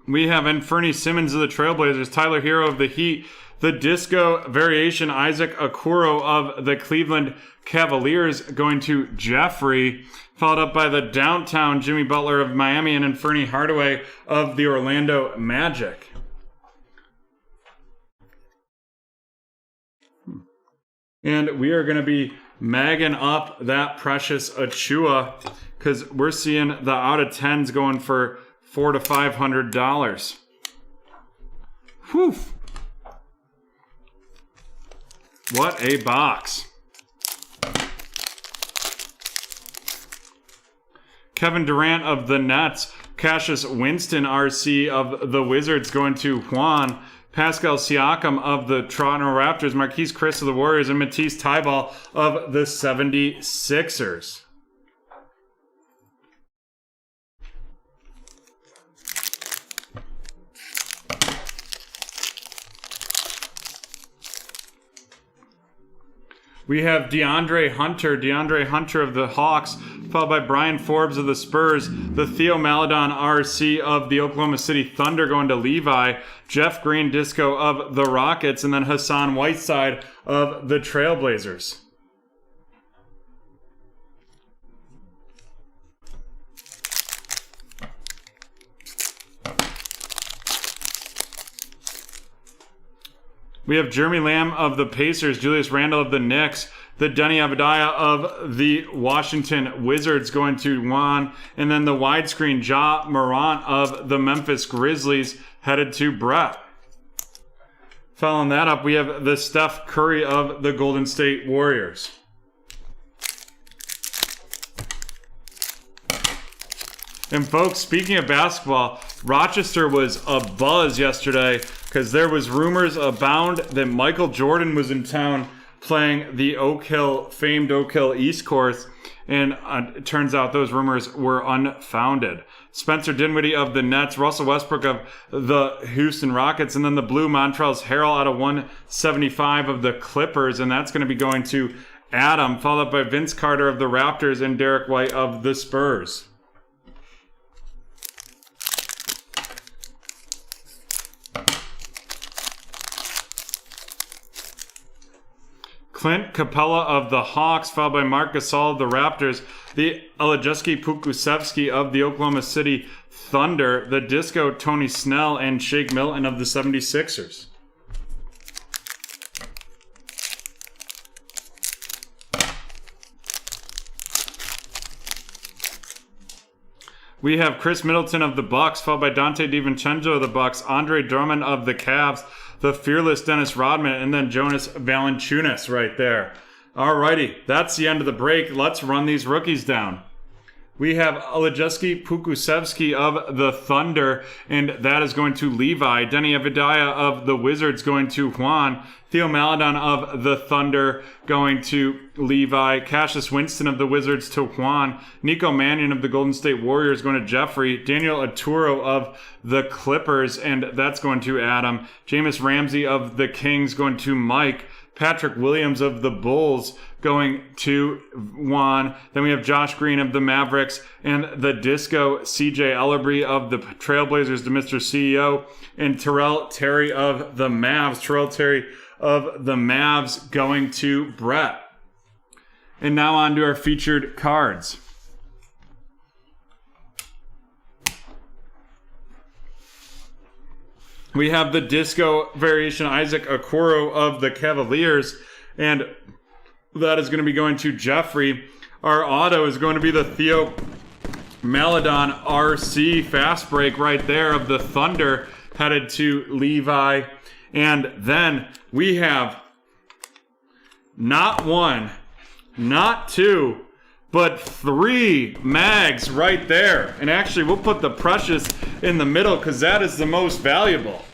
We have Anfernee Simmons of the Trailblazers, Tyler Hero of the Heat, the Disco Variation Isaac Okoro of the Cleveland Cavaliers going to Jeffrey, followed up by the Downtown Jimmy Butler of Miami and Anfernee Hardaway of the Orlando Magic. And we are going to be magging up that Precious Achiuwa because we're seeing the out of 10s going for $400 to $500. Whew. What a box. Kevin Durant of the Nets, Cassius Winston RC of the Wizards going to Juan, Pascal Siakam of the Toronto Raptors, Marquise Chris of the Warriors, and Matisse Thybulle of the 76ers. We have DeAndre Hunter of the Hawks, followed by Brian Forbes of the Spurs, the Theo Maledon RC of the Oklahoma City Thunder going to Levi, Jeff Green Disco of the Rockets, and then Hassan Whiteside of the Trailblazers. We have Jeremy Lamb of the Pacers, Julius Randle of the Knicks, the Denny Abadiah of the Washington Wizards going to Juan, and then the widescreen Ja Morant of the Memphis Grizzlies headed to Brett. Following that up, we have the Steph Curry of the Golden State Warriors. And folks, speaking of basketball, Rochester was abuzz yesterday because there was rumors abound that Michael Jordan was in town playing the famed Oak Hill East Course, and it turns out those rumors were unfounded. Spencer Dinwiddie of the Nets, Russell Westbrook of the Houston Rockets, and then the Blue Montrezl Harrell out of 175 of the Clippers, and that's going to be going to Adam, followed up by Vince Carter of the Raptors and Derek White of the Spurs. Clint Capella of the Hawks, followed by Marc Gasol of the Raptors, the Olszewski Pukusevski of the Oklahoma City Thunder, the Disco Tony Snell and Shake Milton of the 76ers. We have Chris Middleton of the Bucks, followed by Dante DiVincenzo of the Bucks, Andre Drummond of the Cavs, the fearless Dennis Rodman, and then Jonas Valanciunas right there. Alrighty, that's the end of the break. Let's run these rookies down. We have Oleksiy Pukusevsky of the Thunder, and that is going to Levi. Denny Avdija of the Wizards going to Juan. Theo Maledon of the Thunder going to Levi. Cassius Winston of the Wizards to Juan. Nico Mannion of the Golden State Warriors going to Jeffrey. Daniel Arturo of the Clippers, and that's going to Adam. Jameis Ramsey of the Kings going to Mike. Patrick Williams of the Bulls going to Juan. Then we have Josh Green of the Mavericks and the Disco CJ Ellerby of the Trailblazers to Mr. CEO, and Terrell Terry of the Mavs. Terrell Terry of the Mavs going to Brett. And now on to our featured cards. We have the Disco variation Isaac Okoro of the Cavaliers, and that is going to be going to Jeffrey. Our auto is going to be the Theo Maledon RC fast break right there of the Thunder, headed to Levi. And then we have not one, not two, but 3 mags right there. And actually, we'll put the Precious in the middle because that is the most valuable.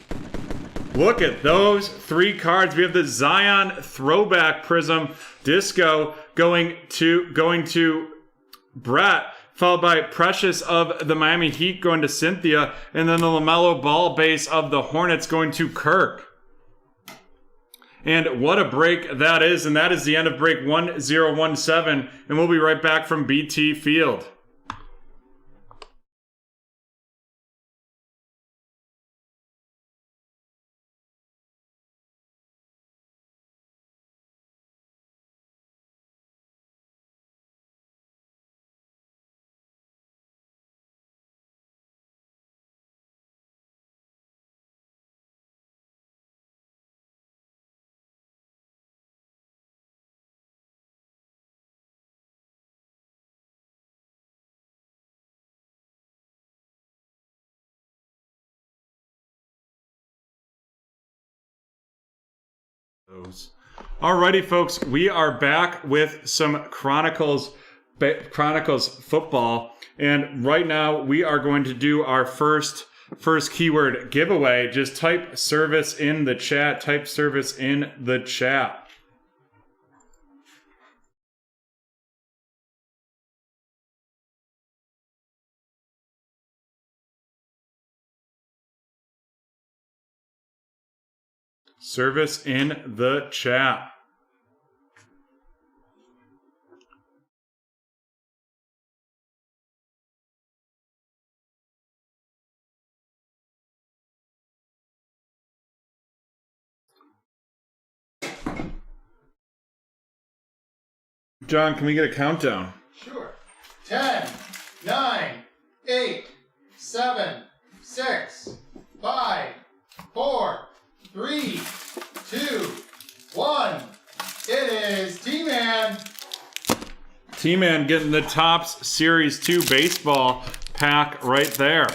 Look at those 3 cards. We have the Zion Throwback Prism Disco going to Brett, followed by Precious of the Miami Heat going to Cynthia, and then the LaMelo Ball base of the Hornets going to Kirk. And what a break that is, and that is the end of break 1017, and we'll be right back from BT Field. Alrighty, folks, we are back with some Chronicles football, and right now we are going to do our first keyword giveaway. Just type service in the chat. Type service in the chat. Service in the chat. John, can we get a countdown? Sure. 10, 9, 8, 7, 6, 5, 4, 3, 2, 1. It is T-Man. T-Man getting the Topps Series 2 baseball pack right there.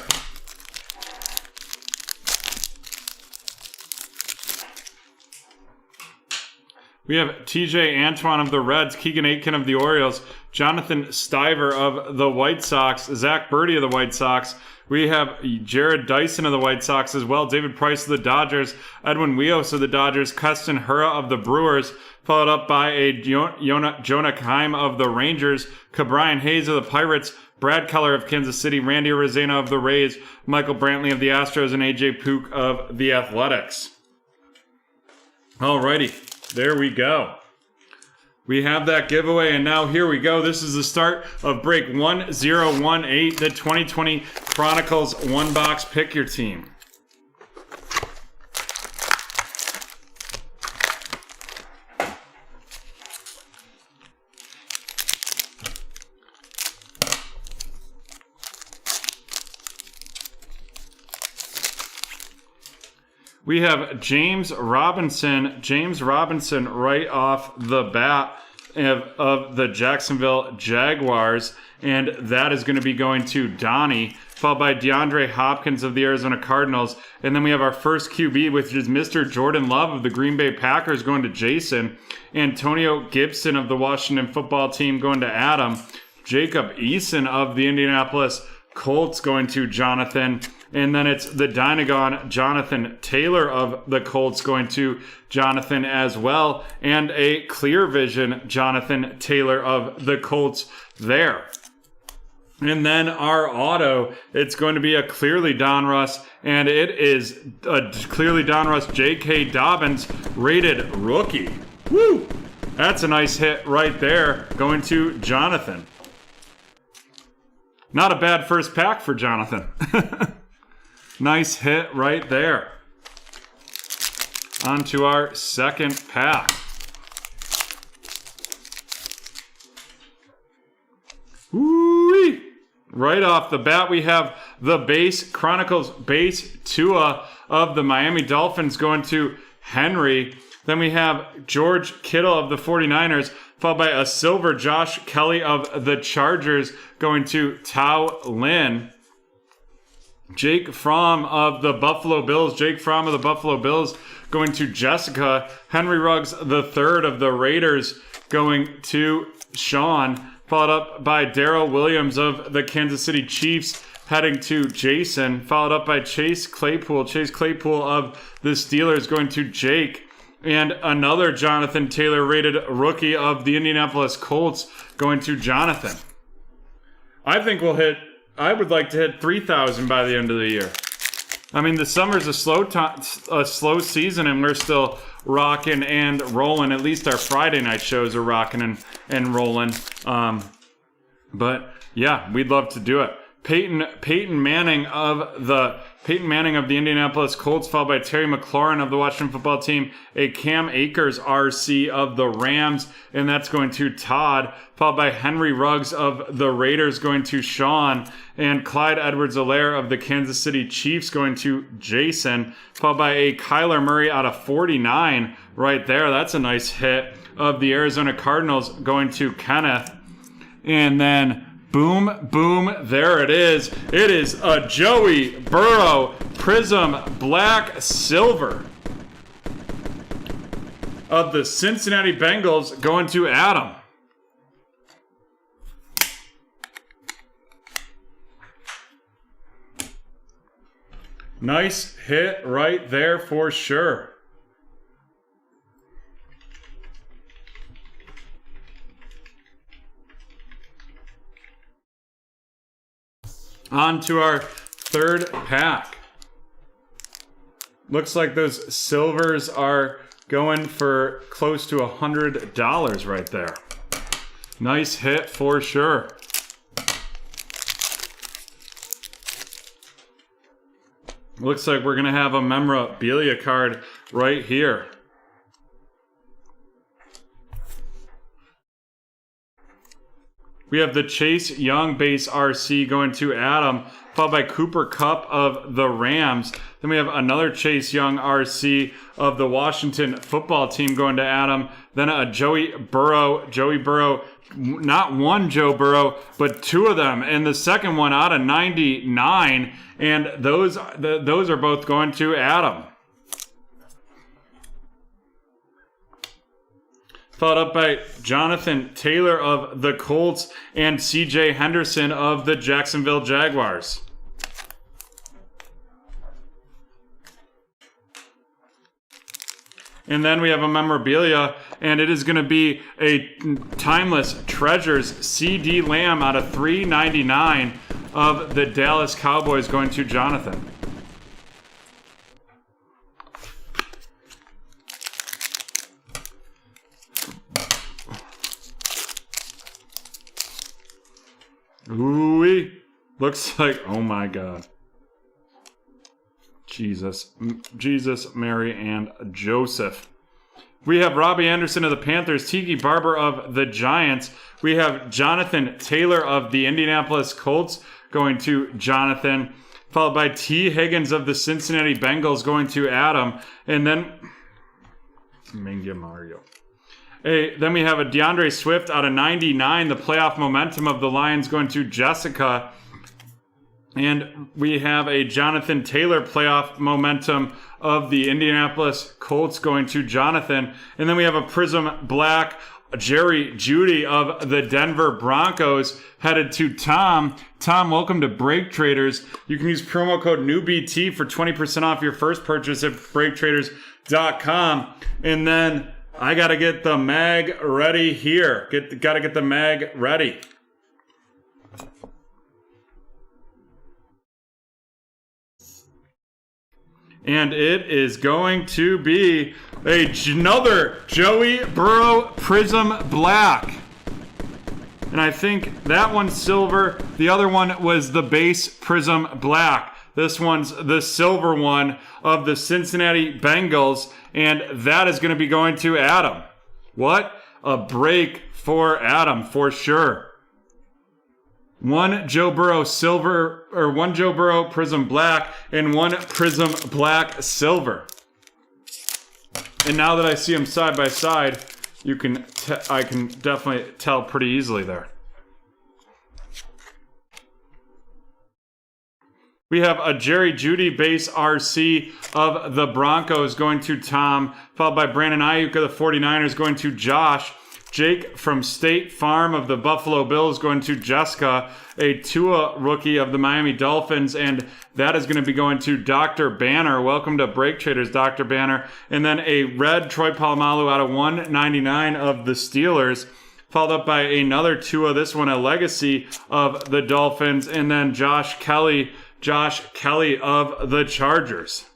We have TJ Antoine of the Reds, Keegan Aitken of the Orioles, Jonathan Stiver of the White Sox, Zach Birdie of the White Sox. We have Jared Dyson of the White Sox as well, David Price of the Dodgers, Edwin Wios of the Dodgers, Keston Hura of the Brewers, followed up by a Jonah Keim of the Rangers, Cabrian Hayes of the Pirates, Brad Keller of Kansas City, Randy Arozarena of the Rays, Michael Brantley of the Astros, and AJ Puk of the Athletics. Alrighty, there we go. We have that giveaway, and now here we go. This is the start of break 1018, the 2020 Chronicles One Box Pick Your Team. We have James Robinson right off the bat of the Jacksonville Jaguars, and that is going to be going to Donnie, followed by DeAndre Hopkins of the Arizona Cardinals. And then we have our first QB, which is Mr. Jordan Love of the Green Bay Packers, going to Jason. Antonio Gibson of the Washington Football Team going to Adam. Jacob Eason of the Indianapolis Colts going to Jonathan. And then it's the Dynagon Jonathan Taylor of the Colts going to Jonathan as well. And a Clear Vision Jonathan Taylor of the Colts there. And then our auto, it's going to be a Clearly Donruss, and it is a Clearly Donruss J.K. Dobbins rated rookie. Woo! That's a nice hit right there going to Jonathan. Not a bad first pack for Jonathan. Nice hit right there. On to our second pack. Woo-wee! Right off the bat, we have the base Chronicles base Tua of the Miami Dolphins going to Henry. Then we have George Kittle of the 49ers, followed by a silver Josh Kelly of the Chargers going to Tao Lin. Jake Fromm of the Buffalo Bills. Going to Jessica. Henry Ruggs III of the Raiders going to Sean. Followed up by Darrell Williams of the Kansas City Chiefs heading to Jason. Followed up by Chase Claypool. Of the Steelers going to Jake. And another Jonathan Taylor rated rookie of the Indianapolis Colts going to Jonathan. I would like to hit 3,000 by the end of the year. I mean, the summer's a slow season, and we're still rocking and rolling. At least our Friday night shows are rocking and rolling. But yeah, we'd love to do it. Peyton Manning of the Indianapolis Colts, followed by Terry McLaurin of the Washington Football Team, a Cam Akers RC of the Rams, and that's going to Todd, followed by Henry Ruggs of the Raiders going to Sean, and Clyde Edwards-Helaire of the Kansas City Chiefs going to Jason, followed by a Kyler Murray out of 49 right there. That's a nice hit of the Arizona Cardinals going to Kenneth. And then boom, boom, there it is. It is a Joey Burrow Prism Black Silver of the Cincinnati Bengals going to Adam. Nice hit right there for sure. On to our third pack. Looks like those silvers are going for close to $100 right there. Nice hit for sure. Looks like we're going to have a memorabilia card right here. We have the Chase Young base RC going to Adam, followed by Cooper Kupp of the Rams. Then we have another Chase Young RC of the Washington Football Team going to Adam. Then a Joey Burrow, not one Joe Burrow, but two of them. And the second one out of 99. And those are both going to Adam. Followed up by Jonathan Taylor of the Colts and CJ Henderson of the Jacksonville Jaguars. And then we have a memorabilia, and it is going to be a Timeless Treasures CD Lamb out of $3.99 of the Dallas Cowboys going to Jonathan. Ooh-wee. Looks like, oh my God. Jesus, Mary, and Joseph. We have Robbie Anderson of the Panthers, Tiki Barber of the Giants. We have Jonathan Taylor of the Indianapolis Colts going to Jonathan, followed by T. Higgins of the Cincinnati Bengals going to Adam, and then Minga Mario. Then we have a DeAndre Swift out of 99. The playoff momentum of the Lions going to Jessica. And we have a Jonathan Taylor playoff momentum of the Indianapolis Colts going to Jonathan. And then we have a Prism Black Jerry Jeudy of the Denver Broncos headed to Tom. Tom, welcome to BreakTraders. You can use promo code NEWBT for 20% off your first purchase at BreakTraders.com. And then I got to get the mag ready here. Got to get the mag ready. And it is going to be another Joey Burrow Prism Black. And I think that one's silver. The other one was the base Prism Black. This one's the silver one of the Cincinnati Bengals. And that is going to be going to Adam. What a break for Adam, for sure. One Joe Burrow silver, or one Joe Burrow Prism Black, and one Prism Black silver. And now that I see them side by side, I can definitely tell pretty easily there. We have a Jerry Jeudy base RC of the Broncos going to Tom, followed by Brandon Ayuk of the 49ers going to Josh. Jake from State Farm of the Buffalo Bills going to Jessica. A Tua rookie of the Miami Dolphins, and that is going to be going to Dr. Banner. Welcome to BreakTraders, Dr. Banner. And then a red Troy Polamalu out of 199 of the Steelers, followed up by another Tua, this one a legacy of the Dolphins, and then Josh Kelly of the Chargers.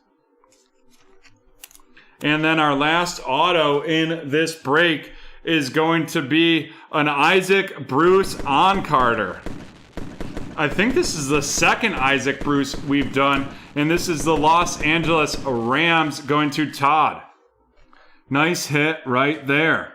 And then our last auto in this break is going to be an Isaac Bruce on-carder. I think this is the second Isaac Bruce we've done, and this is the Los Angeles Rams going to Todd. Nice hit right there.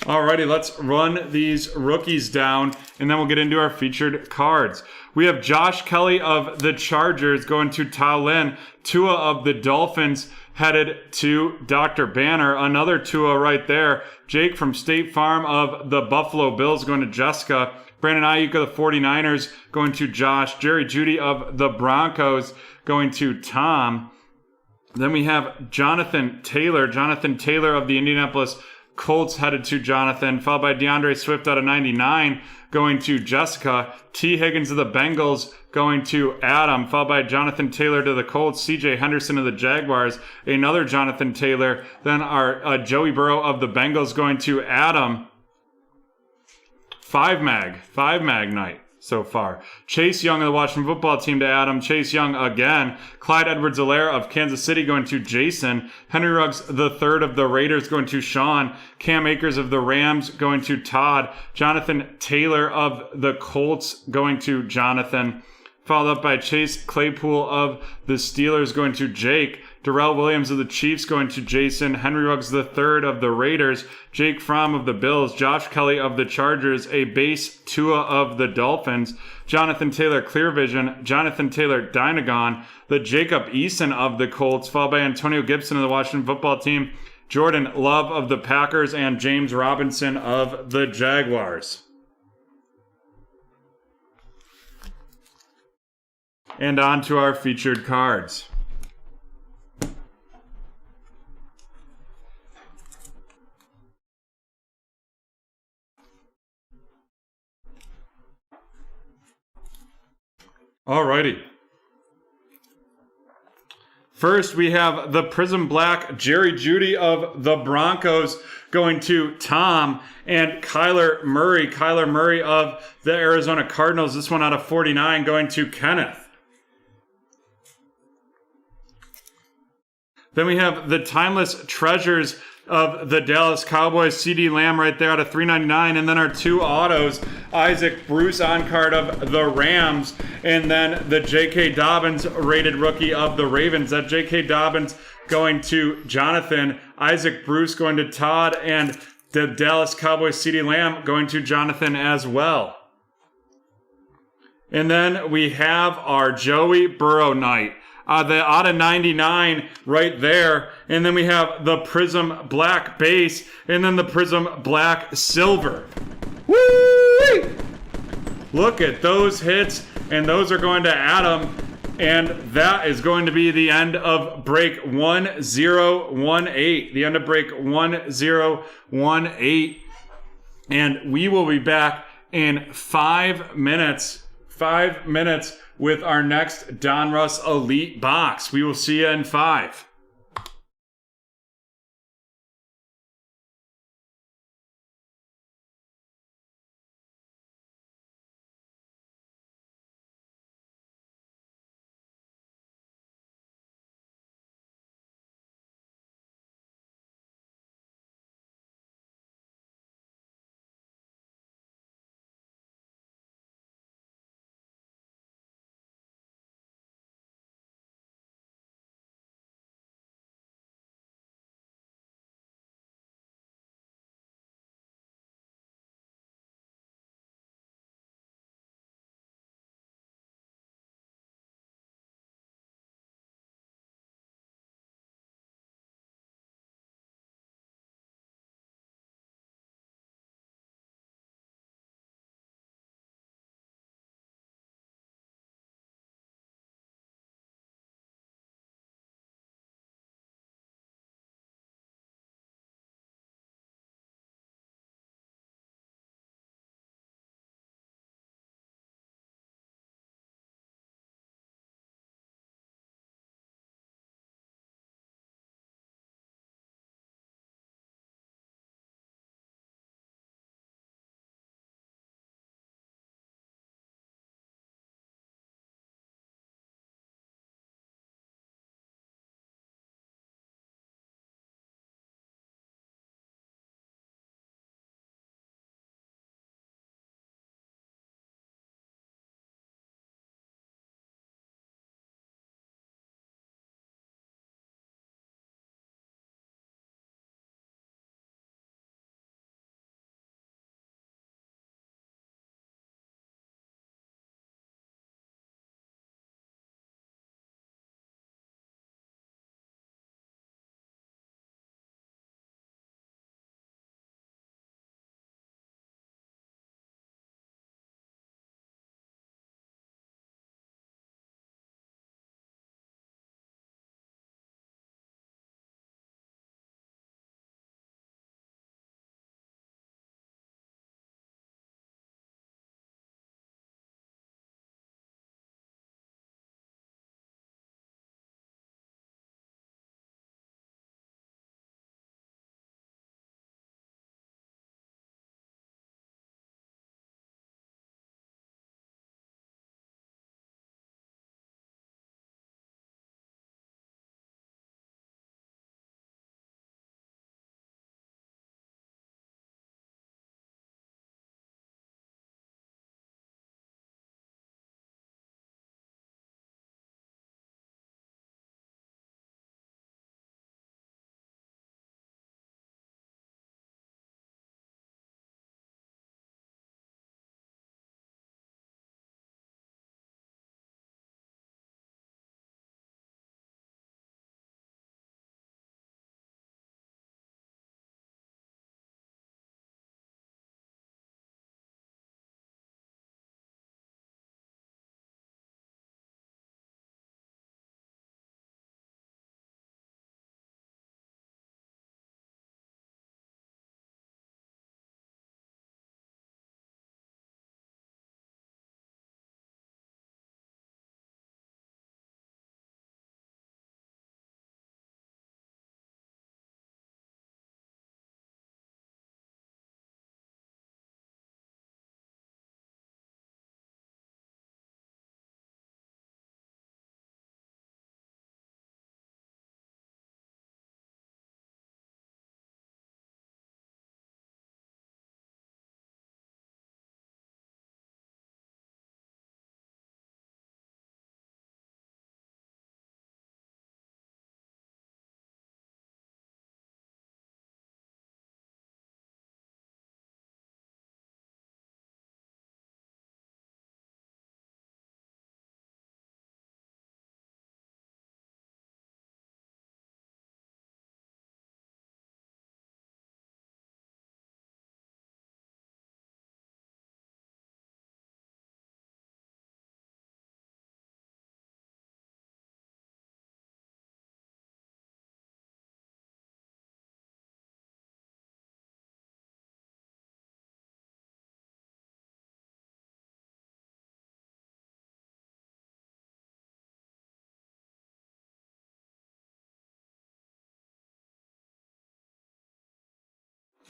Alrighty, let's run these rookies down, and then we'll get into our featured cards. We have Josh Kelly of the Chargers going to Tao Lin. Tua of the Dolphins headed to Dr. Banner. Another Tua right there. Jake from State Farm of the Buffalo Bills going to Jessica. Brandon Ayuk of the 49ers going to Josh. Jerry Jeudy of the Broncos going to Tom. Then we have Jonathan Taylor of the Indianapolis Colts headed to Jonathan, followed by DeAndre Swift out of 99 going to Jessica. T. Higgins of the Bengals going to Adam, followed by Jonathan Taylor to the Colts. C.J. Henderson of the Jaguars, another Jonathan Taylor. Then our Joey Burrow of the Bengals going to Adam. Five mag night so far. Chase Young of the Washington Football Team to Adam. Chase Young again. Clyde Edwards-Helaire of Kansas City going to Jason. Henry Ruggs III of the Raiders going to Sean. Cam Akers of the Rams going to Todd. Jonathan Taylor of the Colts going to Jonathan. Followed up by Chase Claypool of the Steelers going to Jake. Darrell Williams of the Chiefs going to Jason. Henry Ruggs III of the Raiders. Jake Fromm of the Bills. Josh Kelly of the Chargers. A base Tua of the Dolphins. Jonathan Taylor Clear Vision. Jonathan Taylor Dynagon. The Jacob Eason of the Colts. Followed by Antonio Gibson of the Washington Football Team. Jordan Love of the Packers. And James Robinson of the Jaguars. And on to our featured cards. Alrighty. First, we have the Prism Black Jerry Jeudy of the Broncos going to Tom, and Kyler Murray of the Arizona Cardinals, this one out of 49, going to Kenneth. Then we have the Timeless Treasures of the Dallas Cowboys, CD Lamb right there out of 399, and then our two autos, Isaac Bruce on card of the Rams, and then the J.K. Dobbins rated rookie of the Ravens. That J.K. Dobbins going to Jonathan, Isaac Bruce going to Todd, and the Dallas Cowboys CD Lamb going to Jonathan as well. And then we have our Joey Burrow night the out of 99 right there. And then we have the Prism Black base, and then the Prism Black Silver. Woo! Look at those hits, and those are going to Adam. And that is going to be the end of break 1018. The end of break 1018. And we will be back in 5 minutes. 5 minutes with our next Donruss Elite box. We will see you in 5.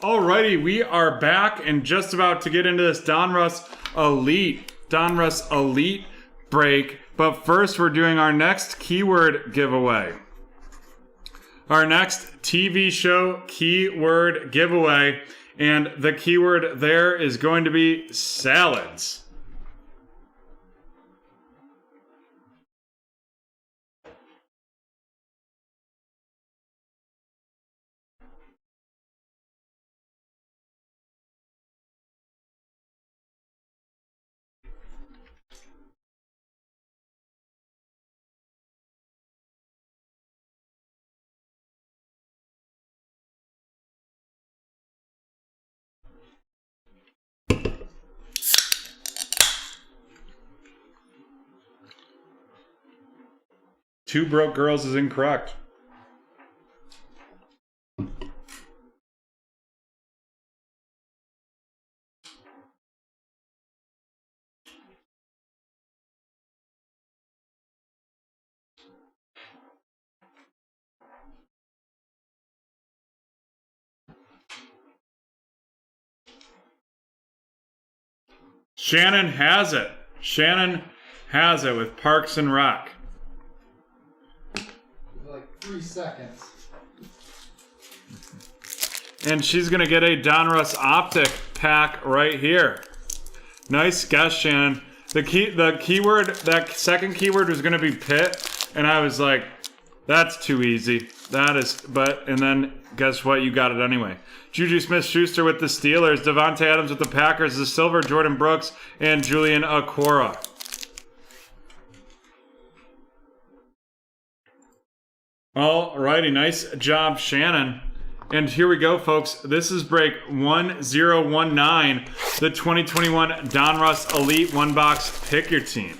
Alrighty, we are back and just about to get into this Donruss Elite break. But first, we're doing our next keyword giveaway. Our next TV show keyword giveaway. And the keyword there is going to be salads. Two broke girls is incorrect. Shannon has it. Shannon has it with Parks and Rec. Like 3 seconds. And she's going to get a Donruss Optic pack right here. Nice guess, Shannon. The keyword, that second keyword was going to be pit. And I was like, that's too easy. And then guess what? You got it anyway. Juju Smith-Schuster with the Steelers. Devontae Adams with the Packers. The Silver, Jordan Brooks, and Julian Okwara. Alrighty, nice job, Shannon. And here we go, folks. This is break 1019, the 2021 Donruss Elite One Box Pick Your Team.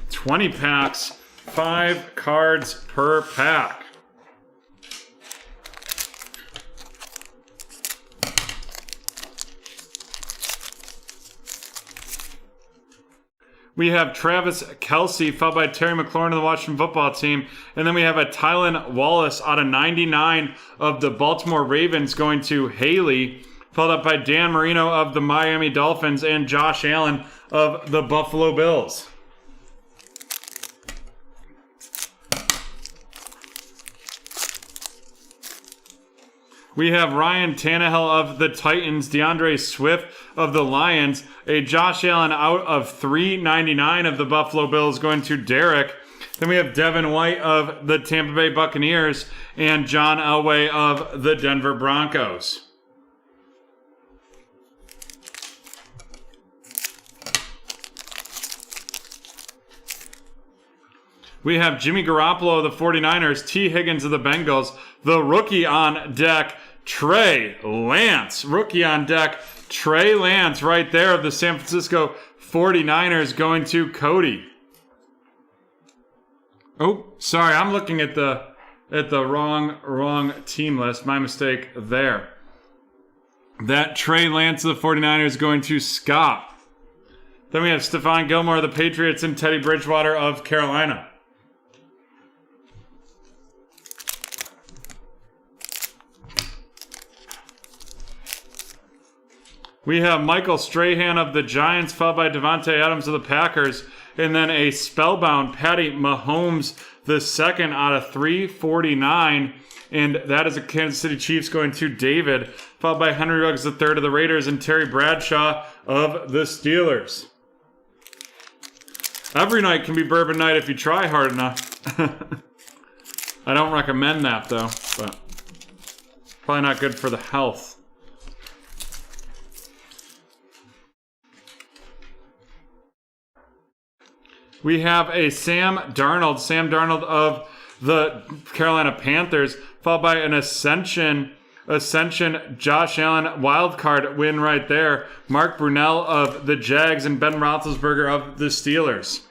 $20 packs, 5 cards per pack. We have Travis Kelce, followed by Terry McLaurin of the Washington Football Team. And then we have a Tylan Wallace out of 99 of the Baltimore Ravens going to Haley, followed up by Dan Marino of the Miami Dolphins and Josh Allen of the Buffalo Bills. We have Ryan Tannehill of the Titans, DeAndre Swift of the Lions, a Josh Allen out of 399 of the Buffalo Bills going to Derek. Then we have Devin White of the Tampa Bay Buccaneers and John Elway of the Denver Broncos. We have Jimmy Garoppolo of the 49ers, T. Higgins of the Bengals, the rookie on deck, Trey Lance. Rookie on deck, Trey Lance right there of the San Francisco 49ers going to Cody. Oh, sorry, I'm looking at the wrong team list. My mistake there. That Trey Lance of the 49ers going to Scott. Then we have Stephon Gilmore of the Patriots and Teddy Bridgewater of Carolina. We have Michael Strahan of the Giants, followed by Devontae Adams of the Packers, and then a spellbound Patty Mahomes the second out of 349, and that is a Kansas City Chiefs going to David, followed by Henry Ruggs the third of the Raiders and Terry Bradshaw of the Steelers. Every night can be bourbon night if you try hard enough. I don't recommend that though, but probably not good for the health. We have a Sam Darnold of the Carolina Panthers, followed by an Ascension Josh Allen wildcard win right there. Mark Brunell of the Jags and Ben Roethlisberger of the Steelers.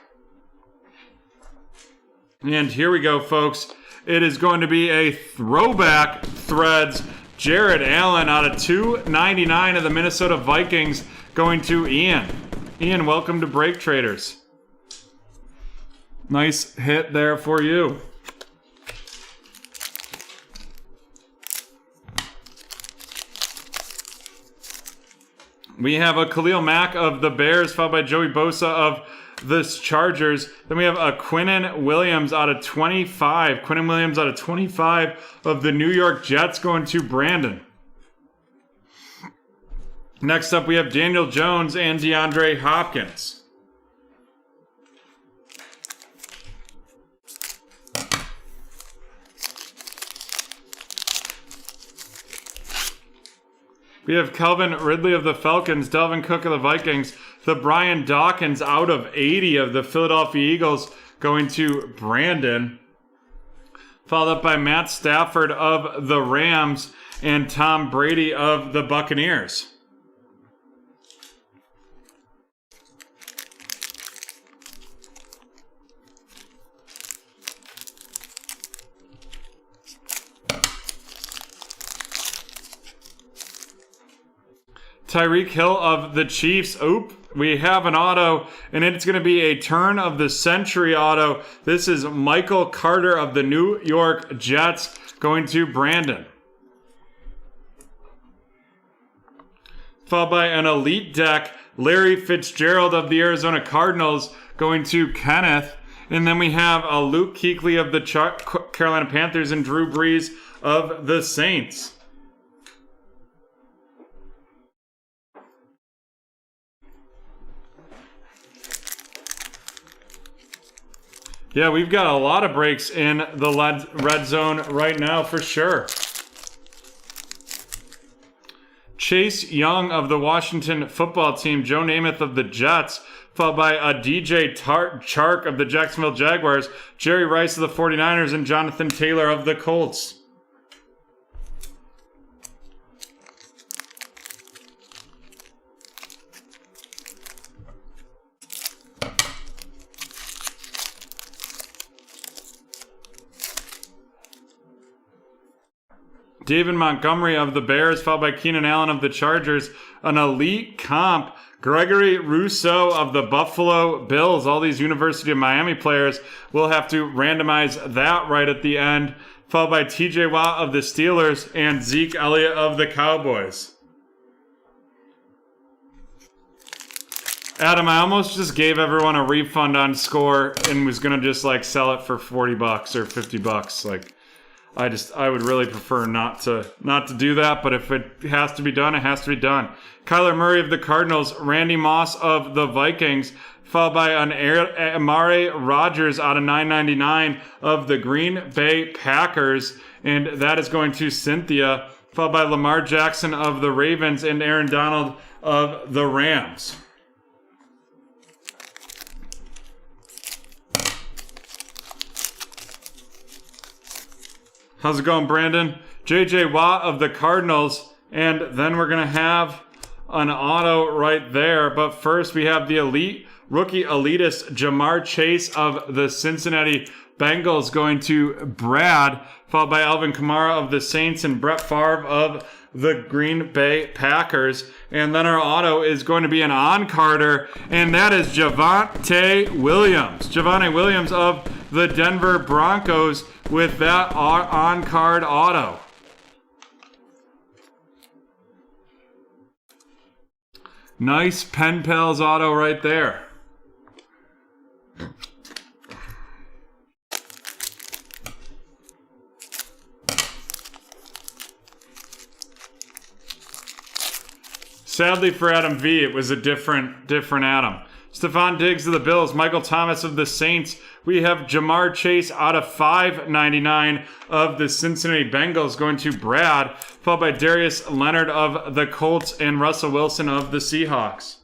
And here we go, folks. It is going to be a throwback Threads. Jared Allen out of 299 of the Minnesota Vikings going to Ian. Ian, welcome to BreakTraders. Nice hit there for you. We have a Khalil Mack of the Bears, followed by Joey Bosa of the Chargers. Then we have a Quinnen Williams out of 25. Quinnen Williams out of 25 of the New York Jets going to Brandon. Next up, we have Daniel Jones and DeAndre Hopkins. We have Calvin Ridley of the Falcons, Delvin Cook of the Vikings, the Brian Dawkins out of 80 of the Philadelphia Eagles going to Brandon. Followed up by Matt Stafford of the Rams and Tom Brady of the Buccaneers. Tyreek Hill of the Chiefs. We have an auto, and it's going to be a turn of the century auto. This is Michael Carter of the New York Jets going to Brandon. Followed by an elite deck, Larry Fitzgerald of the Arizona Cardinals going to Kenneth. And then we have a Luke Kuechly of the Carolina Panthers and Drew Brees of the Saints. Yeah, we've got a lot of breaks in the red zone right now for sure. Chase Young of the Washington football team, Joe Namath of the Jets, followed by a DJ Chark of the Jacksonville Jaguars, Jerry Rice of the 49ers, and Jonathan Taylor of the Colts. David Montgomery of the Bears, followed by Keenan Allen of the Chargers. An elite comp, Gregory Rousseau of the Buffalo Bills. All these University of Miami players will have to randomize that right at the end. Followed by TJ Watt of the Steelers and Zeke Elliott of the Cowboys. Adam, I almost just gave everyone a refund on score and was going to just like sell it for $40 or $50. Like, I would really prefer not to do that, but if it has to be done, it has to be done. Kyler Murray of the Cardinals, Randy Moss of the Vikings, followed by an Amari Rodgers out of 999 of the Green Bay Packers, and that is going to Cynthia, followed by Lamar Jackson of the Ravens and Aaron Donald of the Rams. How's it going, Brandon? JJ Watt of the Cardinals, and then we're going to have an auto right there. But first, we have the elite rookie elitist Jamar Chase of the Cincinnati Bengals going to Brad, followed by Alvin Kamara of the Saints and Brett Favre of the Green Bay Packers. And then our auto is going to be an on-carder, and that is Javonte Williams. Javonte Williams of the Denver Broncos with that on-card auto. Nice Pen Pals auto right there. Sadly for Adam V, it was a different Adam. Stephon Diggs of the Bills, Michael Thomas of the Saints. We have Jamar Chase out of 599 of the Cincinnati Bengals going to Brad, followed by Darius Leonard of the Colts and Russell Wilson of the Seahawks.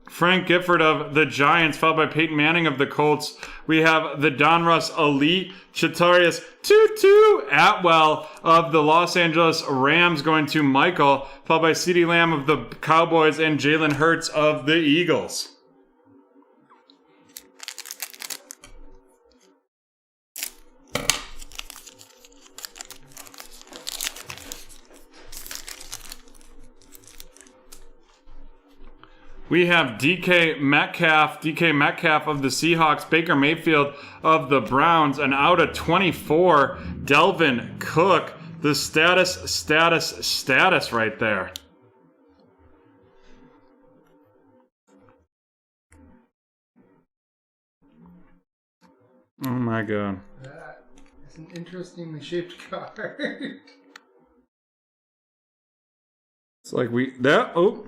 Frank Gifford of the Giants, followed by Peyton Manning of the Colts. We have the Donruss Elite, Chatarius Tutu Atwell of the Los Angeles Rams going to Michael, followed by CeeDee Lamb of the Cowboys and Jalen Hurts of the Eagles. We have DK Metcalf of the Seahawks, Baker Mayfield of the Browns, and out of 24, Delvin Cook. The status right there. Oh my god. That is an interestingly shaped card. It's like oh.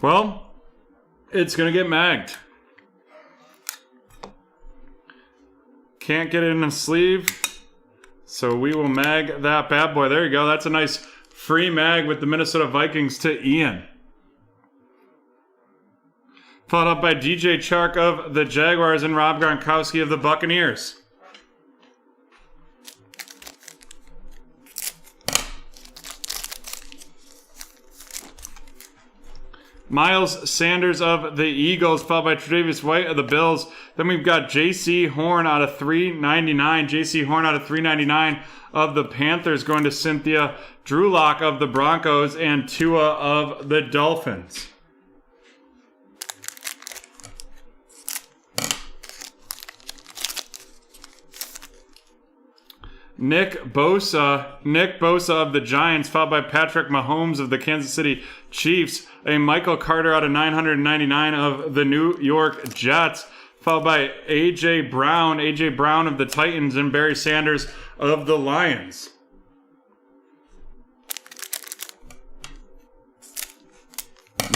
Well, it's gonna get magged. Can't get it in a sleeve, so we will mag that bad boy. There you go. That's a nice free mag with the Minnesota Vikings to Ian. Followed up by DJ Chark of the Jaguars and Rob Gronkowski of the Buccaneers. Miles Sanders of the Eagles, followed by Tre'Davious White of the Bills. Then we've got J.C. Horn out of 399. J.C. Horn out of 399 of the Panthers going to Cynthia. Drew Lock of the Broncos and Tua of the Dolphins. Nick Bosa of the Giants, followed by Patrick Mahomes of the Kansas City Chiefs. A Michael Carter out of 999 of the New York Jets, followed by AJ Brown of the Titans, and Barry Sanders of the Lions.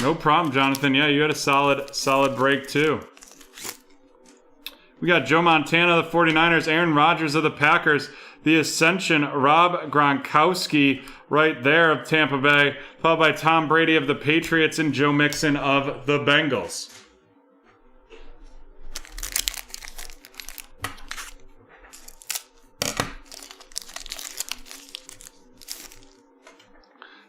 No problem, Jonathan. Yeah, you had a solid break too. We got Joe Montana of the 49ers, Aaron Rodgers of the Packers, the Ascension, Rob Gronkowski right there of Tampa Bay, followed by Tom Brady of the Patriots and Joe Mixon of the Bengals.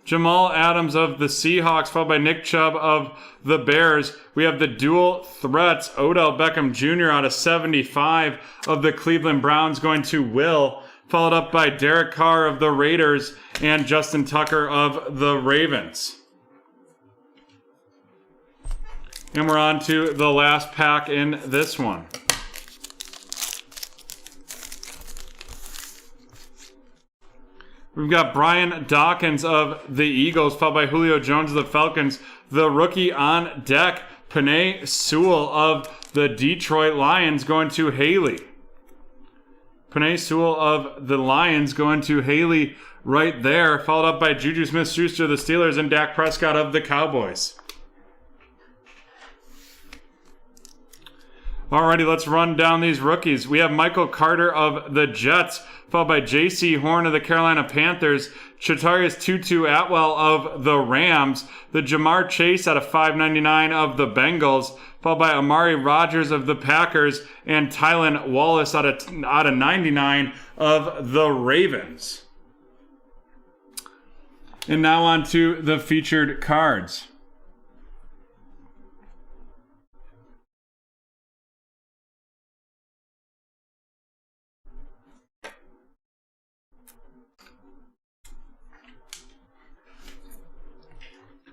Jamal Adams of the Seahawks, followed by Nick Chubb of the Bears. We have the dual threats, Odell Beckham Jr. out of 75 of the Cleveland Browns going to Will, followed up by Derek Carr of the Raiders and Justin Tucker of the Ravens. And we're on to the last pack in this one. We've got Brian Dawkins of the Eagles, followed by Julio Jones of the Falcons. The rookie on deck, Penei Sewell of the Detroit Lions going to Haley. Penei Sewell of the Lions going to Haley right there, followed up by Juju Smith-Schuster of the Steelers and Dak Prescott of the Cowboys. Alrighty, let's run down these rookies. We have Michael Carter of the Jets, followed by J.C. Horn of the Carolina Panthers, Chatarius Tutu Atwell of the Rams, the Jamar Chase out of 599 of the Bengals, followed by Amari Rodgers of the Packers, and Tylan Wallace out of 99 of the Ravens. And now on to the featured cards.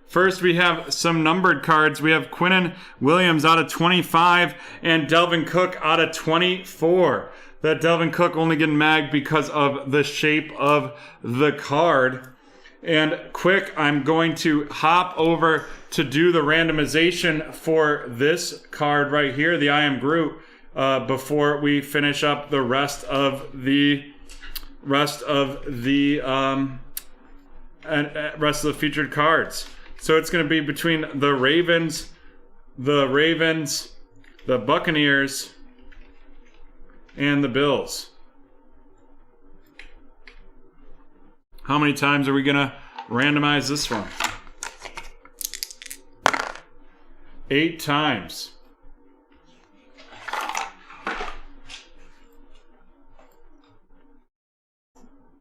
First, we have some numbered cards. We have Quinnen Williams out of 25 and Delvin Cook out of 24. That Delvin Cook only getting magged because of the shape of the card. And quick, I'm going to hop over to do the randomization for this card right here, the I Am Groot, before we finish up the rest of the featured cards. So it's going to be between the Ravens, the Buccaneers, and the Bills. How many times are we going to randomize this one? 8 times.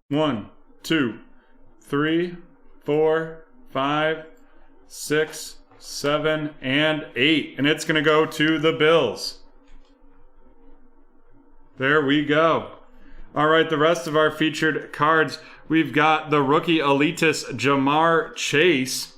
One, 2, 3, 4, 5, 6, 7, and 8. And it's going to go to the Bills. There we go. All right, the rest of our featured cards, we've got the rookie elitist Jamar Chase.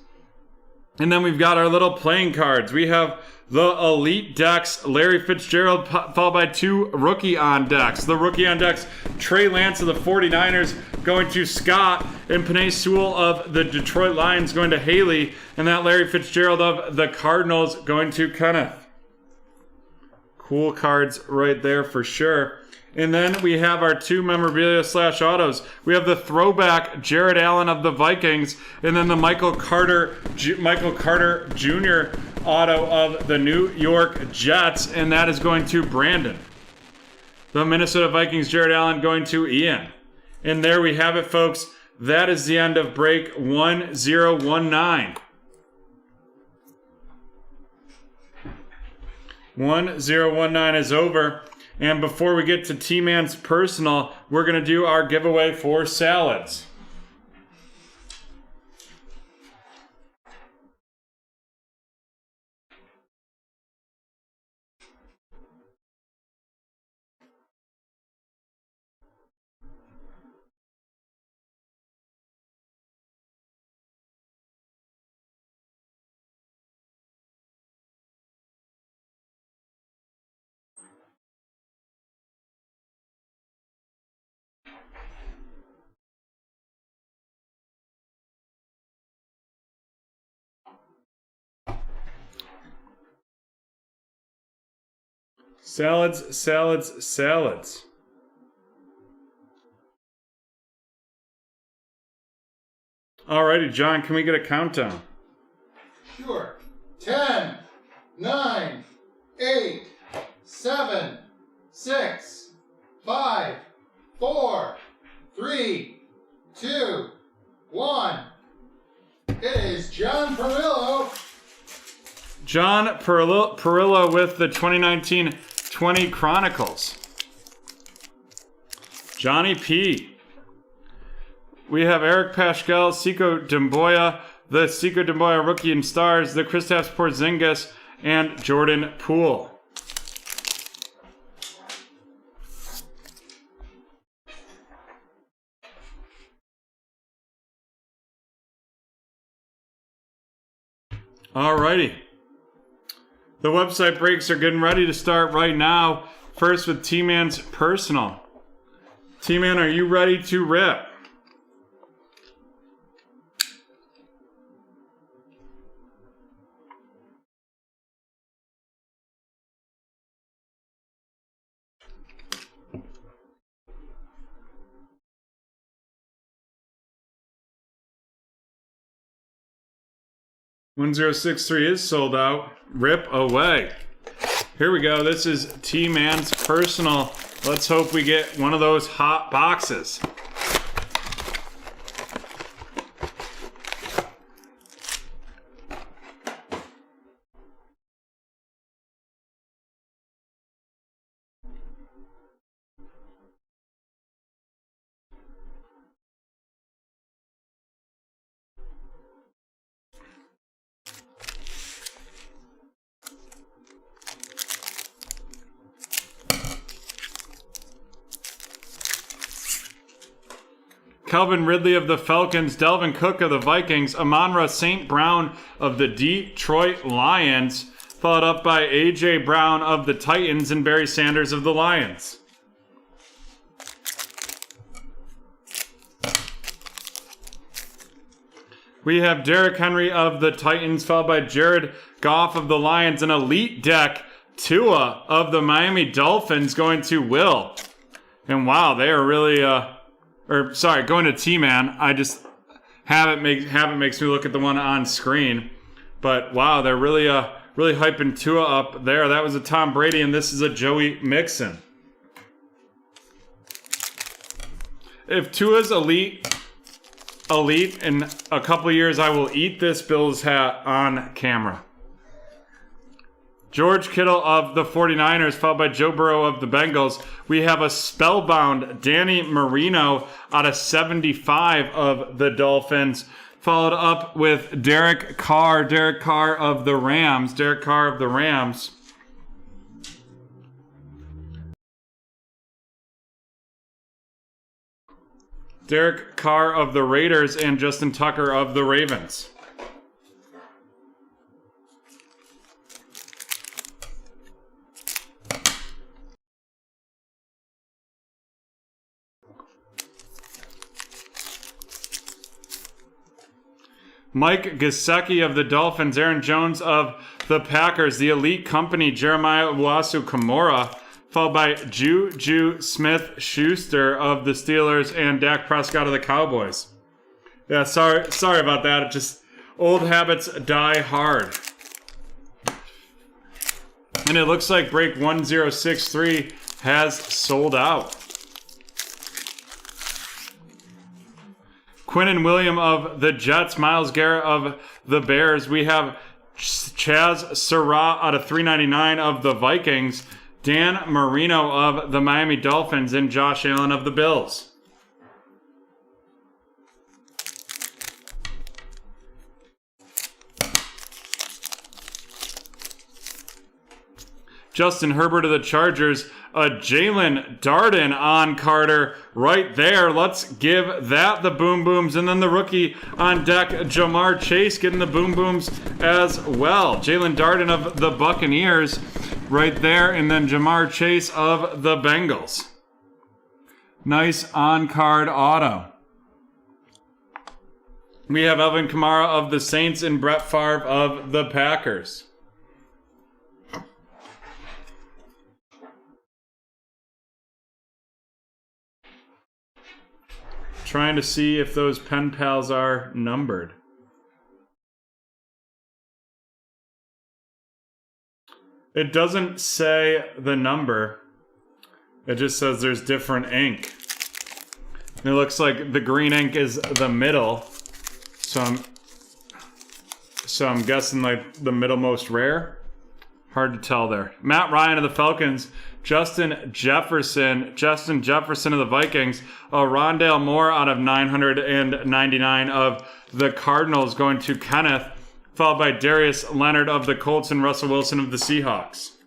And then we've got our little playing cards. We have the Elite decks, Larry Fitzgerald, followed by 2 rookie on decks. The rookie on decks, Trey Lance of the 49ers, going to Scott, and Penei Sewell of the Detroit Lions going to Haley, and that Larry Fitzgerald of the Cardinals going to Kenneth. Cool cards right there for sure. And then we have our 2 memorabilia / autos. We have the throwback Jared Allen of the Vikings, and then the Michael Carter Jr. auto of the New York Jets, and that is going to Brandon. The Minnesota Vikings Jared Allen going to Ian. And there we have it, folks. That is the end of break 1019. 1019 is over. And before we get to T-Man's personal, we're going to do our giveaway for salads. Salads, salads, salads. Alrighty, John, can we get a countdown? Sure. 10, 9, 8, 7, 6, 5, 4, 3, 2, 1. It is John Perillo. John Perillo with the 2019-20 Chronicles. Johnny P. We have Eric Paschal, Seiko Demboya, the Seiko Demboya Rookie and Stars, the Kristaps Porzingis, and Jordan Poole. Alrighty. The website breaks are getting ready to start right now. First with T-Man's personal. T-Man, are you ready to rip? $1063 is sold out. Rip away. Here we go. This is T-Man's personal. Let's hope we get one of those hot boxes. Calvin Ridley of the Falcons, Delvin Cook of the Vikings, Amon-Ra St. Brown of the Detroit Lions, followed up by A.J. Brown of the Titans and Barry Sanders of the Lions. We have Derrick Henry of the Titans, followed by Jared Goff of the Lions, and Elite Deck Tua of the Miami Dolphins going to Will. And wow, they are really... going to T-Man. I just habit makes me look at the one on screen. But wow, they're really hyping Tua up there. That was a Tom Brady, and this is a Joey Mixon. If Tua's elite in a couple of years, I will eat this Bills hat on camera. George Kittle of the 49ers, followed by Joe Burrow of the Bengals. We have a spellbound Danny Marino out of 75 of the Dolphins, followed up with Derek Carr of the Rams. Derek Carr of the Raiders, and Justin Tucker of the Ravens. Mike Gesicki of the Dolphins, Aaron Jones of the Packers, the Elite Company, Jeremiah Owusu-Koramoah, followed by Juju Smith-Schuster of the Steelers, and Dak Prescott of the Cowboys. Yeah, sorry about that. It just, old habits die hard. And it looks like break 1063 has sold out. Quinnen Williams of the Jets, Myles Garrett of the Bears. We have Chaz Surratt out of 399 of the Vikings, Dan Marino of the Miami Dolphins, and Josh Allen of the Bills. Justin Herbert of the Chargers, Jalen Darden on Carter right there. Let's give that the boom booms. And then the rookie on deck, Jamar Chase, getting the boom booms as well. Jalen Darden of the Buccaneers right there. And then Jamar Chase of the Bengals. Nice on-card auto. We have Alvin Kamara of the Saints and Brett Favre of the Packers. Trying to see if those pen pals are numbered. It doesn't say the number. It just says there's different ink. And it looks like the green ink is the middle. So I'm guessing like the middlemost rare. Hard to tell there. Matt Ryan of the Falcons, Justin Jefferson of the Vikings, Rondale Moore out of 999 of the Cardinals going to Kenneth, followed by Darius Leonard of the Colts and Russell Wilson of the Seahawks.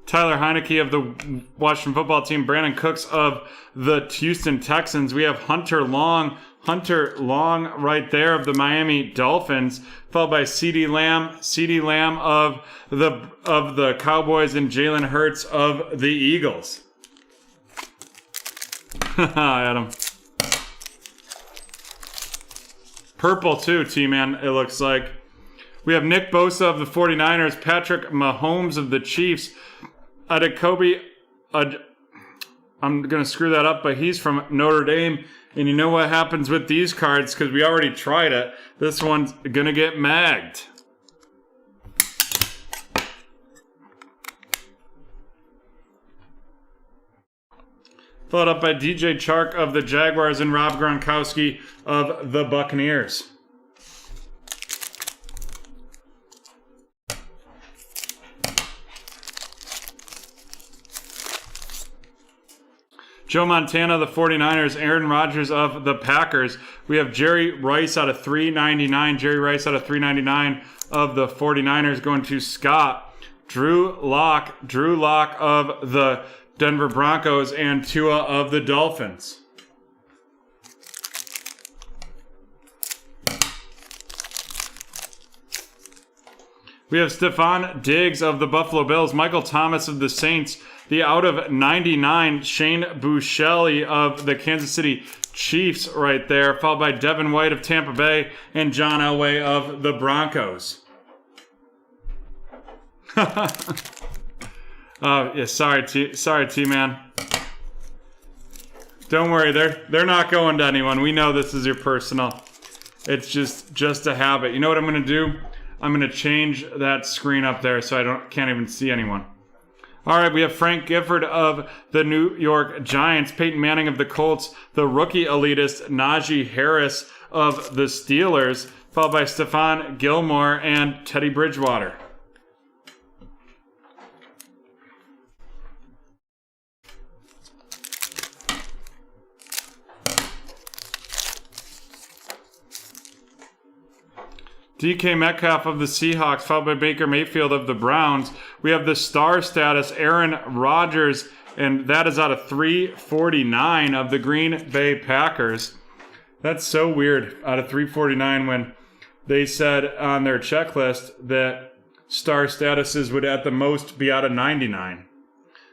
Tyler Heineke of the Washington Football Team, Brandon Cooks of the Houston Texans. We have Hunter Long right there of the Miami Dolphins, followed by CeeDee Lamb of the Cowboys, and Jalen Hurts of the Eagles. Adam. Purple too, T-Man, it looks like. We have Nick Bosa of the 49ers, Patrick Mahomes of the Chiefs, Adekobi, I'm going to screw that up, but he's from Notre Dame. And you know what happens with these cards, because we already tried it. This one's going to get magged. Followed up by DJ Chark of the Jaguars and Rob Gronkowski of the Buccaneers. Joe Montana of the 49ers, Aaron Rodgers of the Packers. We have Jerry Rice out of 399. Jerry Rice out of 399 of the 49ers going to Scott. Drew Lock of the Denver Broncos, and Tua of the Dolphins. We have Stephon Diggs of the Buffalo Bills, Michael Thomas of the Saints, the out of 99, Shane Buechele of the Kansas City Chiefs right there, followed by Devin White of Tampa Bay and John Elway of the Broncos. Oh, yeah, sorry, T-Man. Don't worry, they're not going to anyone. We know this is your personal. It's just a habit. You know what I'm going to do? I'm going to change that screen up there so I can't even see anyone. All right, we have Frank Gifford of the New York Giants, Peyton Manning of the Colts, the rookie elitist Najee Harris of the Steelers, followed by Stephon Gilmore and Teddy Bridgewater. DK Metcalf of the Seahawks, followed by Baker Mayfield of the Browns. We have the star status, Aaron Rodgers, and that is out of 349 of the Green Bay Packers. That's so weird, out of 349 when they said on their checklist that star statuses would at the most be out of 99.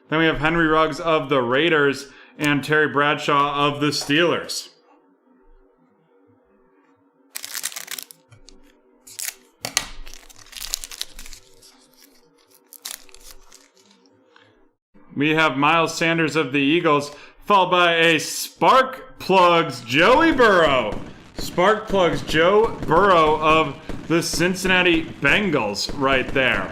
Then we have Henry Ruggs of the Raiders and Terry Bradshaw of the Steelers. We have Miles Sanders of the Eagles, followed by a Spark Plugs Joey Burrow. Spark Plugs Joe Burrow of the Cincinnati Bengals right there.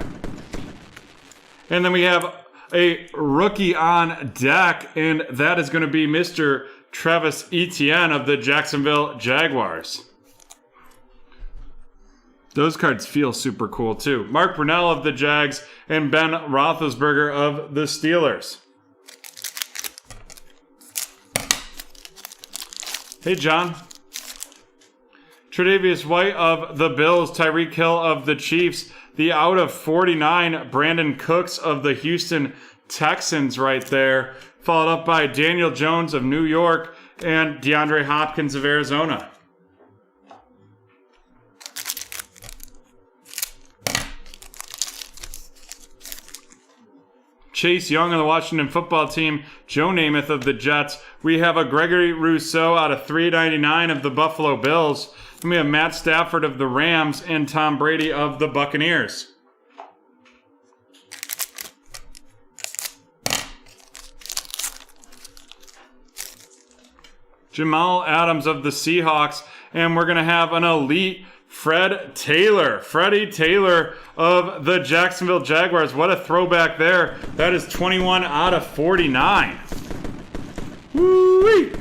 And then we have a rookie on deck, and that is going to be Mr. Travis Etienne of the Jacksonville Jaguars. Those cards feel super cool too. Mark Brunell of the Jags and Ben Roethlisberger of the Steelers. Hey, John. Tre'Davious White of the Bills, Tyreek Hill of the Chiefs, the out of 49, Brandon Cooks of the Houston Texans right there, followed up by Daniel Jones of New York and DeAndre Hopkins of Arizona. Chase Young of the Washington football team, Joe Namath of the Jets. We have a Gregory Rousseau out of 399 of the Buffalo Bills. And we have Matt Stafford of the Rams and Tom Brady of the Buccaneers. Jamal Adams of the Seahawks. And we're going to have an elite Freddie Taylor of the Jacksonville Jaguars. What a throwback there. That is 21 out of 49. Woo-wee!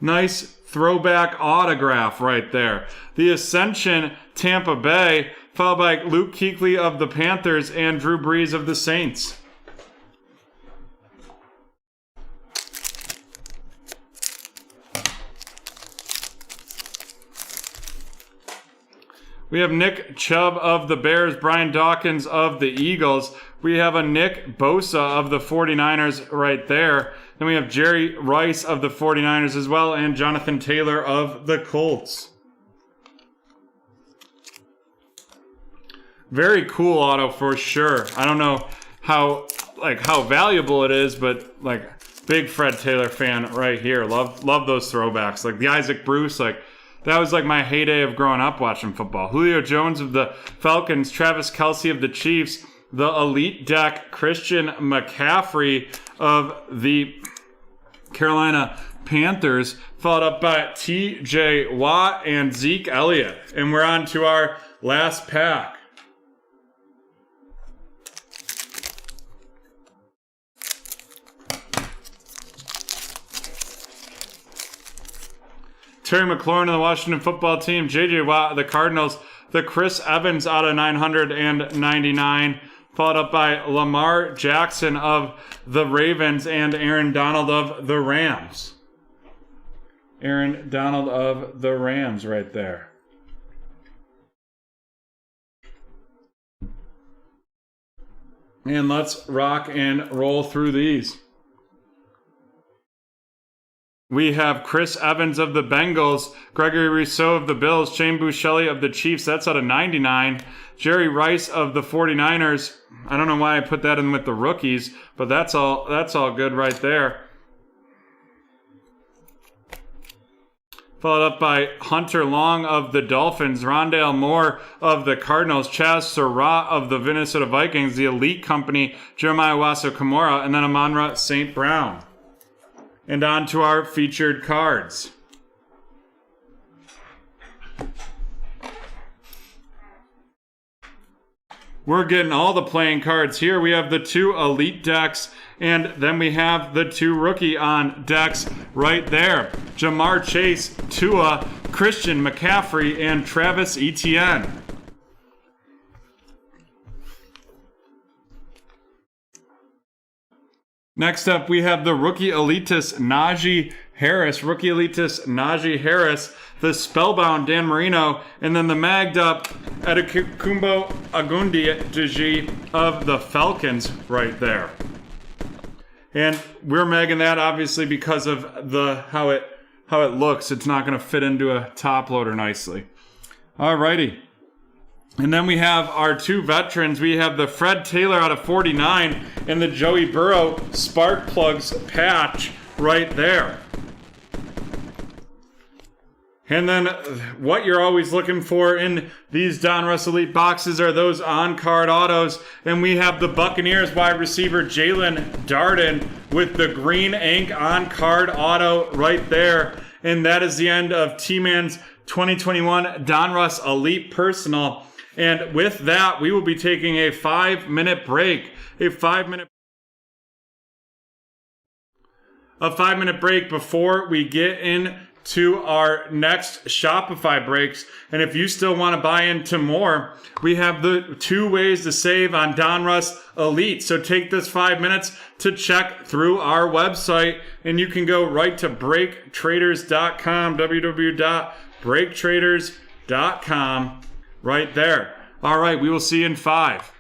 Nice throwback autograph right there. The Ascension, Tampa Bay, followed by Luke Kuechly of the Panthers and Drew Brees of the Saints. We have Nick Chubb of the Bears, Brian Dawkins of the Eagles. We have a Nick Bosa of the 49ers right there. Then we have Jerry Rice of the 49ers as well, and Jonathan Taylor of the Colts. Very cool auto for sure. I don't know how valuable it is, but big Fred Taylor fan right here. Love those throwbacks. Like the Isaac Bruce, that was my heyday of growing up watching football. Julio Jones of the Falcons, Travis Kelce of the Chiefs, the Elite Deck, Christian McCaffrey of the Carolina Panthers, followed up by TJ Watt and Zeke Elliott. And we're on to our last pack. Terry McLaurin of the Washington football team, J.J. Watt of the Cardinals, the Chris Evans out of 999, followed up by Lamar Jackson of the Ravens and Aaron Donald of the Rams. Aaron Donald of the Rams right there. And let's rock and roll through these. We have Chris Evans of the Bengals, Gregory Rousseau of the Bills, Shane Buechele of the Chiefs, that's out of 99. Jerry Rice of the 49ers. I don't know why I put that in with the rookies, but that's all good right there. Followed up by Hunter Long of the Dolphins, Rondale Moore of the Cardinals, Chaz Surratt of the Minnesota Vikings, the Elite Company, Jeremiah Wasso-Kamara, and then Amon-Ra St. Brown. And on to our featured cards. We're getting all the playing cards here. We have the 2 Elite decks, and then we have the 2 rookie on decks right there. Jamar Chase, Tua, Christian McCaffrey, and Travis Etienne. Next up, we have the rookie elitist Najee Harris, rookie elitis Najee Harris, the spellbound Dan Marino, and then the magged up Adetokunbo Ogundeji of the Falcons right there. And we're magging that obviously because of the how it looks. It's not going to fit into a top loader nicely. Alrighty. And then we have our two veterans. We have the Fred Taylor out of 49 and the Joey Burrow Spark Plugs patch right there. And then what you're always looking for in these Donruss Elite boxes are those on-card autos. And we have the Buccaneers wide receiver Jalen Darden with the green ink on-card auto right there. And that is the end of T-Man's 2021 Donruss Elite Personal. And with that, we will be taking a 5-minute break. A 5-minute break before we get into our next Shopify breaks. And if you still want to buy into more, we have the 2 ways to save on Donruss Elite. So take this 5 minutes to check through our website, and you can go right to BreakTraders.com, www.BreakTraders.com, right there. All right, we will see you in 5.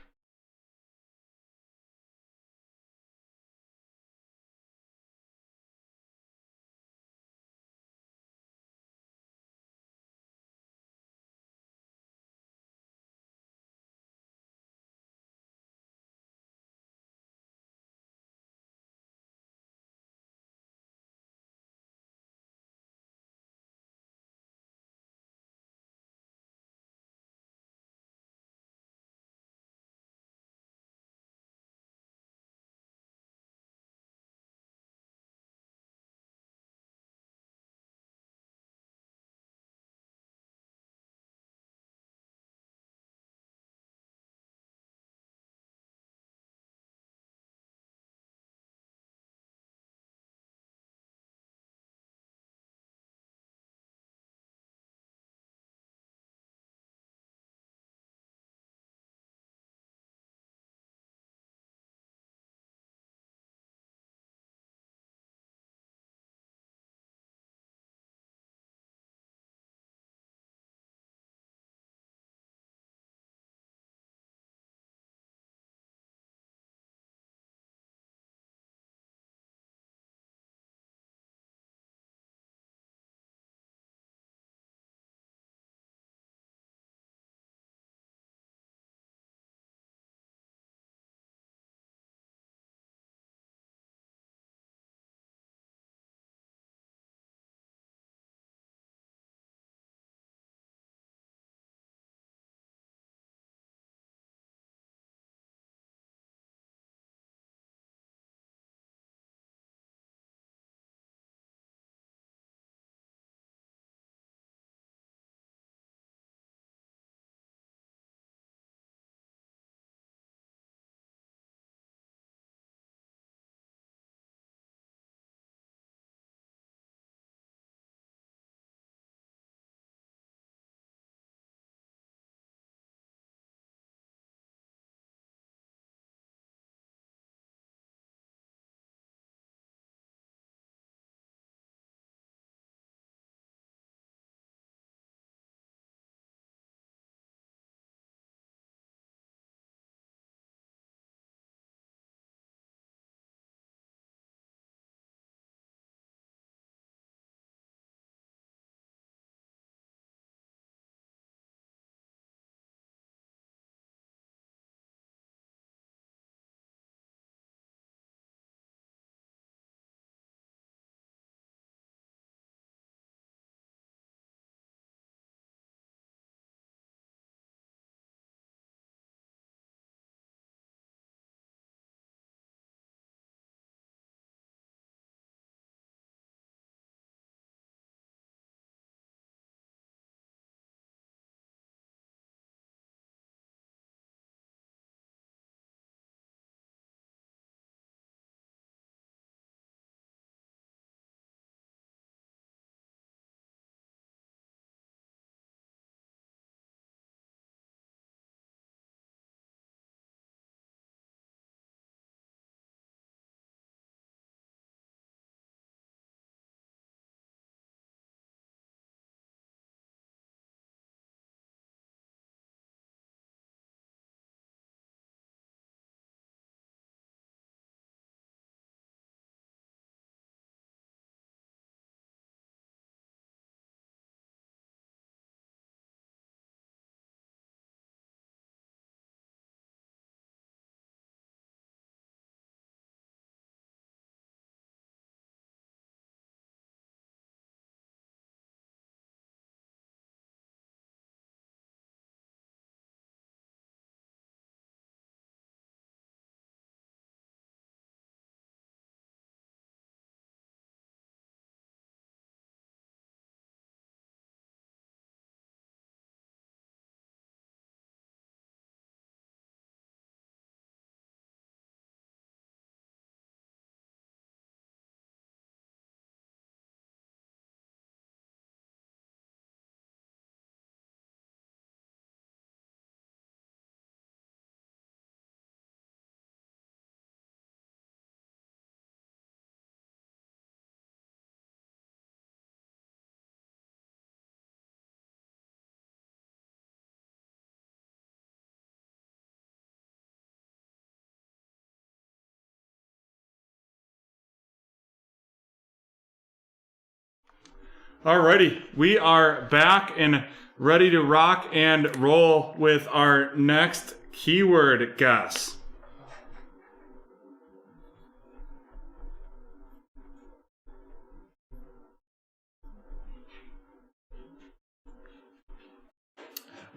Alrighty, we are back and ready to rock and roll with our next keyword guess.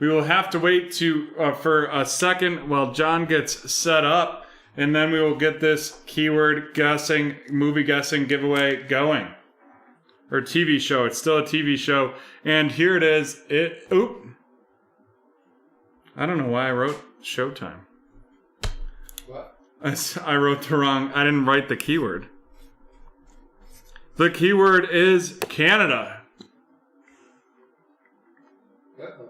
We will have to wait for a second while John gets set up, and then we will get this keyword guessing, movie guessing giveaway going. Or TV show. It's still a TV show. And here it is. I don't know why I wrote Showtime. What? I wrote the wrong. I didn't write the keyword. The keyword is Canada. Uh-oh.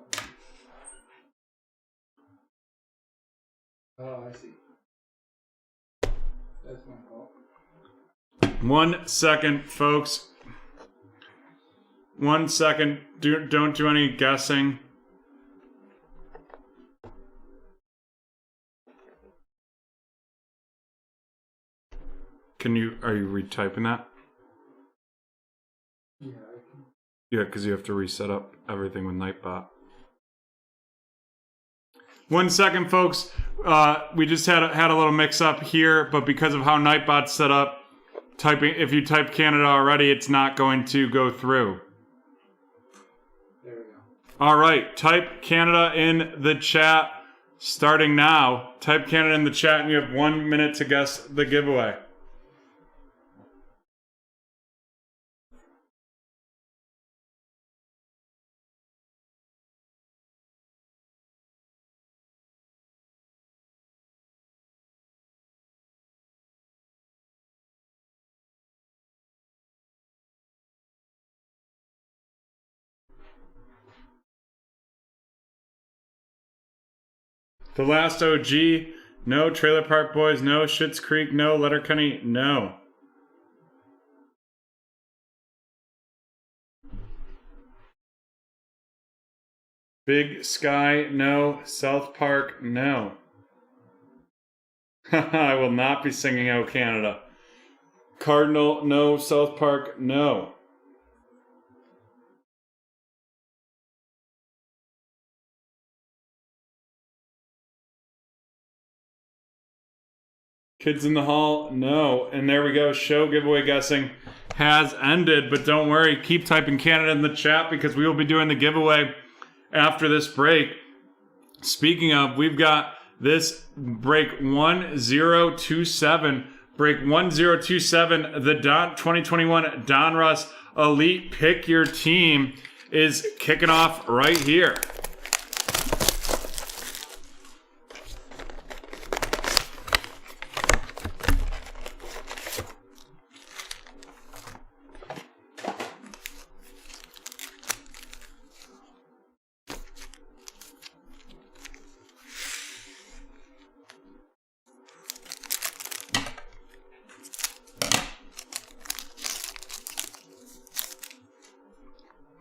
Oh, I see. That's my fault. 1 second, folks. 1 second. Don't do any guessing. Are you retyping that? Yeah, I can. Yeah, because you have to reset up everything with Nitebot. 1 second, folks. We just had a little mix up here, but because of how Nitebot's set up, if you type Canada already, it's not going to go through. There we go. All right, type Canada in the chat starting now. Type Canada in the chat, and you have 1 minute to guess the giveaway. The Last OG, no. Trailer Park Boys, no. Schitt's Creek, no. Letterkenny, no. Big Sky, no. South Park, no. I will not be singing "Oh Canada." Cardinal, no. South Park, no. Kids in the Hall, no. And there we go. Show giveaway guessing has ended. But don't worry. Keep typing Canada in the chat because we will be doing the giveaway after this break. Speaking of, we've got this break 1027. Break 1027. The 2021 Donruss Elite Pick Your Team is kicking off right here.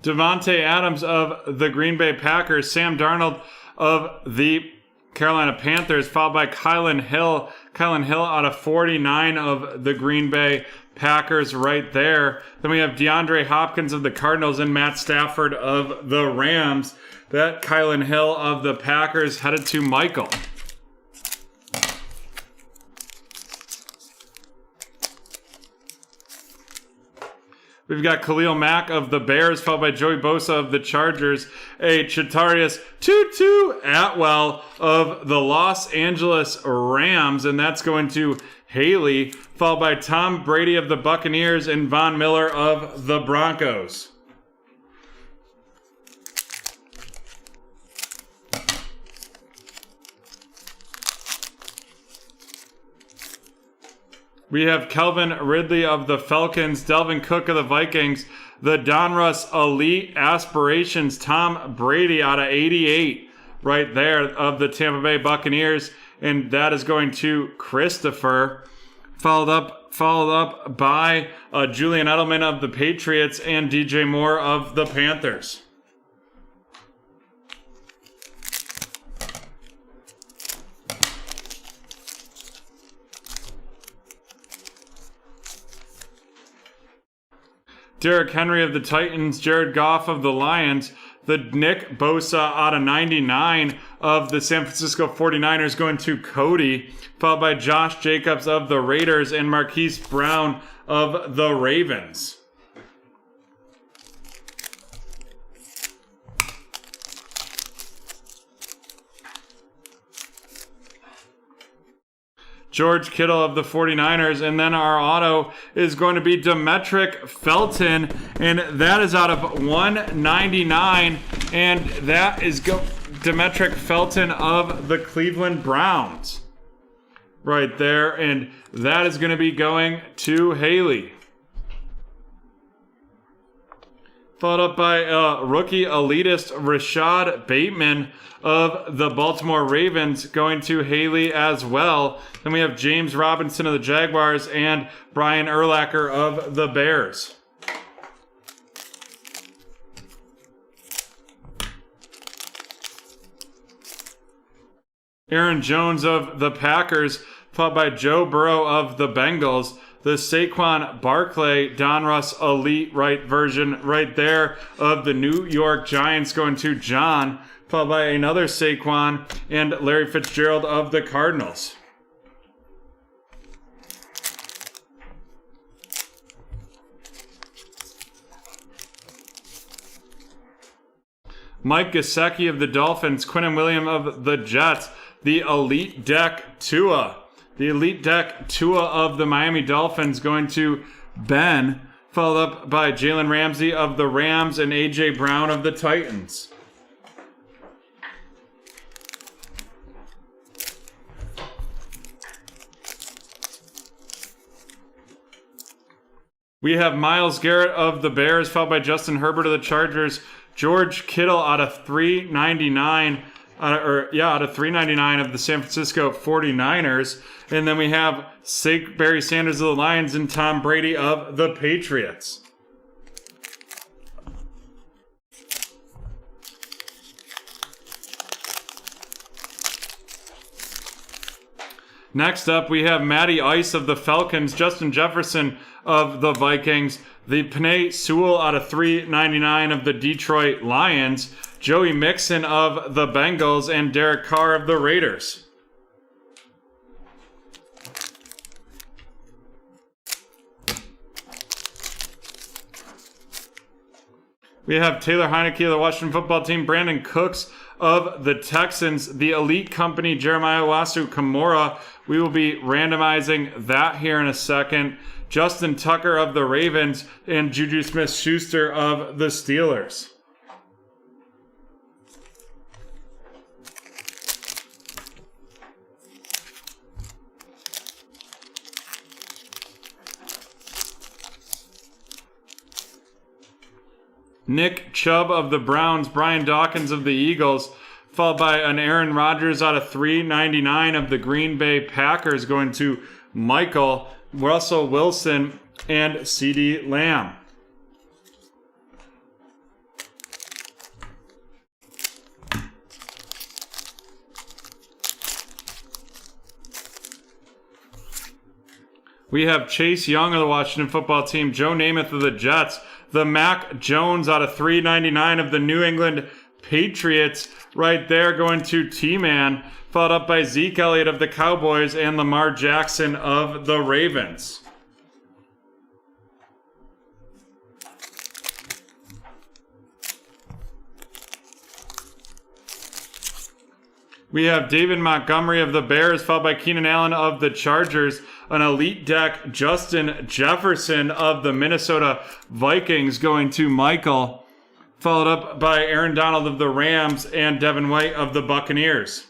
Devontae Adams of the Green Bay Packers, Sam Darnold of the Carolina Panthers, followed by Kylan Hill. Kylan Hill out of 49 of the Green Bay Packers right there. Then we have DeAndre Hopkins of the Cardinals and Matt Stafford of the Rams. That Kylan Hill of the Packers headed to Michael. We've got Khalil Mack of the Bears, followed by Joey Bosa of the Chargers, a Chatarius Tutu Atwell of the Los Angeles Rams, and that's going to Haley, followed by Tom Brady of the Buccaneers and Von Miller of the Broncos. We have Kelvin Ridley of the Falcons, Delvin Cook of the Vikings, the Donruss Elite Aspirations, Tom Brady out of 88 right there of the Tampa Bay Buccaneers, and that is going to Christopher, followed up by Julian Edelman of the Patriots and DJ Moore of the Panthers. Derrick Henry of the Titans, Jared Goff of the Lions, the Nick Bosa out of 99 of the San Francisco 49ers going to Cody, followed by Josh Jacobs of the Raiders and Marquise Brown of the Ravens. George Kittle of the 49ers, and then our auto is going to be Demetric Felton, and that is out of 199, and that is Demetric Felton of the Cleveland Browns right there, and that is going to be going to Haley. Followed up by rookie elitist Rashad Bateman of the Baltimore Ravens going to Haley as well. Then we have James Robinson of the Jaguars and Brian Urlacher of the Bears. Aaron Jones of the Packers, followed by Joe Burrow of the Bengals. The Saquon Barkley Donruss Elite right version right there of the New York Giants going to John, followed by another Saquon and Larry Fitzgerald of the Cardinals. Mike Gesicki of the Dolphins, Quinnen Williams of the Jets, the Elite Deck Tua. The Elite Deck Tua of the Miami Dolphins going to Ben, followed up by Jalen Ramsey of the Rams and A.J. Brown of the Titans. We have Myles Garrett of the Bears, followed by Justin Herbert of the Chargers, George Kittle out of 399. Out of 399 of the San Francisco 49ers. And then we have Barry Sanders of the Lions and Tom Brady of the Patriots. Next up, we have Matty Ice of the Falcons, Justin Jefferson of the Vikings, the Penei Sewell out of 399 of the Detroit Lions, Joey Mixon of the Bengals, and Derek Carr of the Raiders. We have Taylor Heineke of the Washington Football Team, Brandon Cooks of the Texans, the Elite Company, Jeremiah Owusu-Koramoah. We will be randomizing that here in a second. Justin Tucker of the Ravens and Juju Smith-Schuster of the Steelers. Nick Chubb of the Browns, Brian Dawkins of the Eagles, followed by an Aaron Rodgers out of 399 of the Green Bay Packers going to Michael, Russell Wilson, and CeeDee Lamb. We have Chase Young of the Washington Football Team, Joe Namath of the Jets, the Mac Jones out of 399 of the New England Patriots right there going to T-Man, followed up by Zeke Elliott of the Cowboys and Lamar Jackson of the Ravens. We have David Montgomery of the Bears, followed by Keenan Allen of the Chargers, an Elite Deck Justin Jefferson of the Minnesota Vikings going to Michael, followed up by Aaron Donald of the Rams and Devin White of the Buccaneers.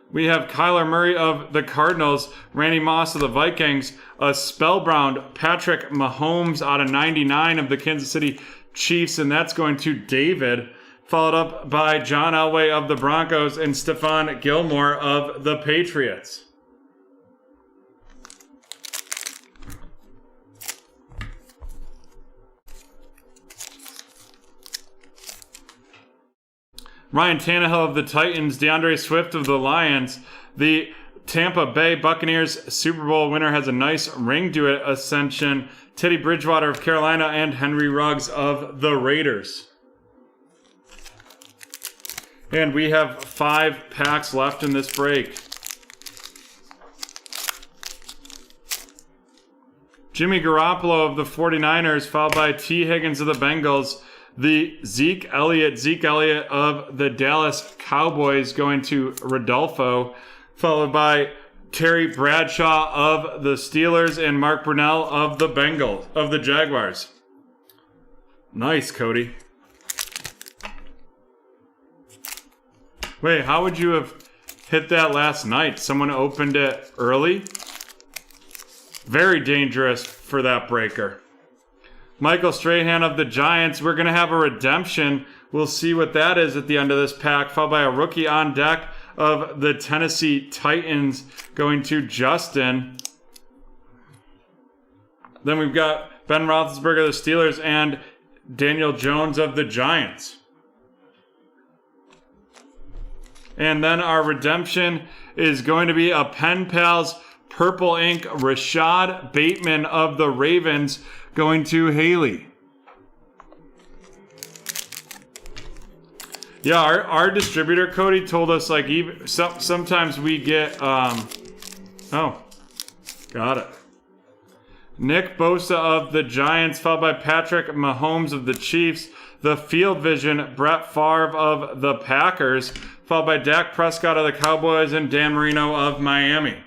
We have Kyler Murray of the Cardinals, Randy Moss of the Vikings, a spellbound Patrick Mahomes out of 99 of the Kansas City Chiefs, and that's going to David, followed up by John Elway of the Broncos and Stephon Gilmore of the Patriots. Ryan Tannehill of the Titans, DeAndre Swift of the Lions. The Tampa Bay Buccaneers Super Bowl winner has a nice ring to it ascension. Teddy Bridgewater of Carolina and Henry Ruggs of the Raiders. And we have 5 packs left in this break. Jimmy Garoppolo of the 49ers, followed by T. Higgins of the Bengals. The Zeke Elliott of the Dallas Cowboys going to Rodolfo, followed by Terry Bradshaw of the Steelers and Mark Brunell of the Bengals, of the Jaguars. Nice, Cody. Wait, how would you have hit that last night? Someone opened it early? Very dangerous for that breaker. Michael Strahan of the Giants. We're going to have a redemption. We'll see what that is at the end of this pack, followed by a rookie on deck of the Tennessee Titans going to Justin. Then we've got Ben Roethlisberger of the Steelers and Daniel Jones of the Giants. And then our redemption is going to be a Pen Pals Purple Ink Rashad Bateman of the Ravens going to Haley. Yeah, our distributor Cody told us like even sometimes we get oh, got it. Nick Bosa of the Giants, followed by Patrick Mahomes of the Chiefs. The Field Vision Brett Favre of the Packers, followed by Dak Prescott of the Cowboys and Dan Marino of Miami.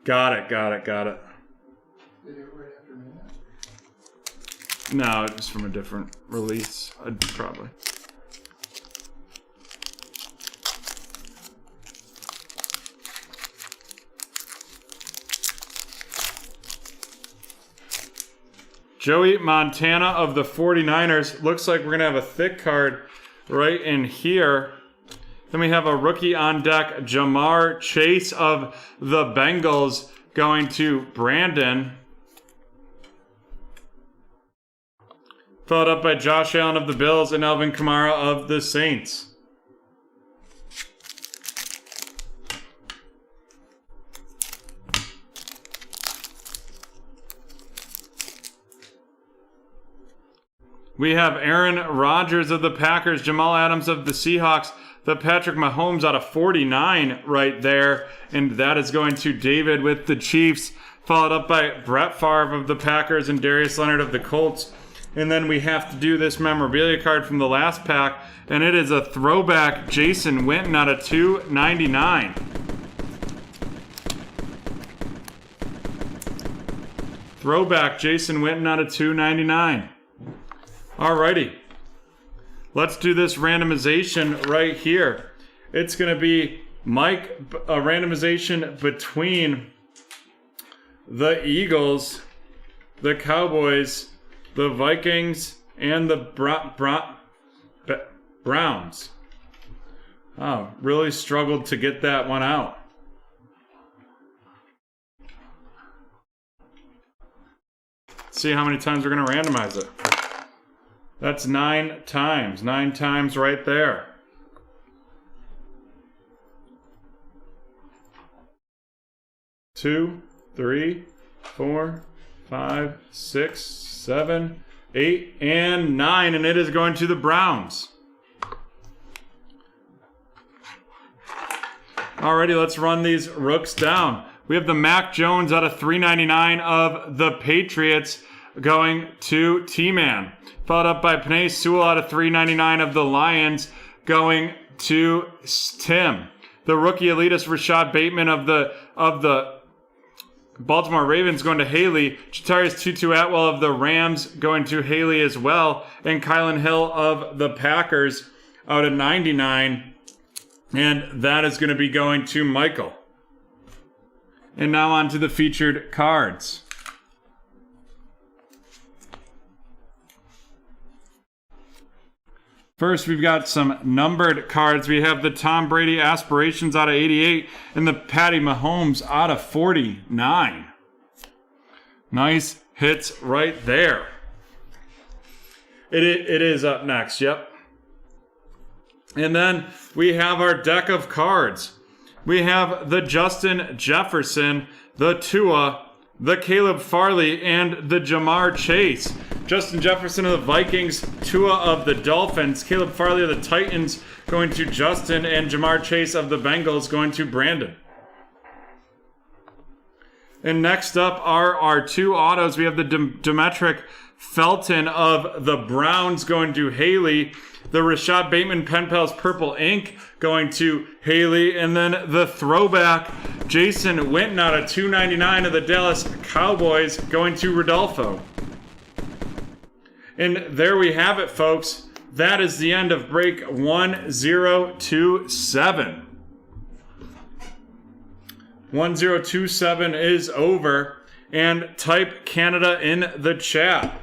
Got it. They do it right after midnight. No, it was from a different release, probably. Joey Montana of the 49ers. Looks like we're going to have a thick card right in here. Then we have a rookie on deck, Jamar Chase of the Bengals going to Brandon. Followed up by Josh Allen of the Bills and Alvin Kamara of the Saints. We have Aaron Rodgers of the Packers, Jamal Adams of the Seahawks, the Patrick Mahomes out of 49 right there, and that is going to David with the Chiefs, followed up by Brett Favre of the Packers and Darius Leonard of the Colts. And then we have to do this memorabilia card from the last pack, and it is a throwback Jason Witten out of $2.99. Throwback Jason Witten out of $2.99. Alrighty. Let's do this randomization right here. It's going to be a randomization between the Eagles, the Cowboys, the Vikings, and the Browns. Oh, really struggled to get that one out. Let's see how many times we're going to randomize it. That's 9 times. 9 times right there. Two, 3, 4, 5, 6, 7, 8, and 9. And it is going to the Browns. Alrighty, let's run these rooks down. We have the Mac Jones out of $3.99 of the Patriots going to T-Man. Followed up by Penei Sewell out of $3.99 of the Lions going to Tim. The rookie elitist Rashad Bateman of the Baltimore Ravens going to Haley. Jatarius Tutu Atwell of the Rams going to Haley as well. And Kylan Hill of the Packers out of $99. And that is going to be going to Michael. And now on to the featured cards. First, we've got some numbered cards. We have the Tom Brady Aspirations out of 88 and the Patty Mahomes out of 49. Nice hits right there. It is up next, yep. And then we have our deck of cards. We have the Justin Jefferson, the Tua, the Caleb Farley, and the Jamar Chase. Justin Jefferson of the Vikings, Tua of the Dolphins, Caleb Farley of the Titans going to Justin, and Jamar Chase of the Bengals going to Brandon. And next up are our 2 autos. We have the Demetric Felton of the Browns going to Haley, the Rashad Bateman Pen Pals Purple Ink going to Haley, and then the throwback Jason Witten out of 299 of the Dallas Cowboys going to Rodolfo. And there we have it, folks. That is the end of break 1027. 1027 is over, and type Canada in the chat.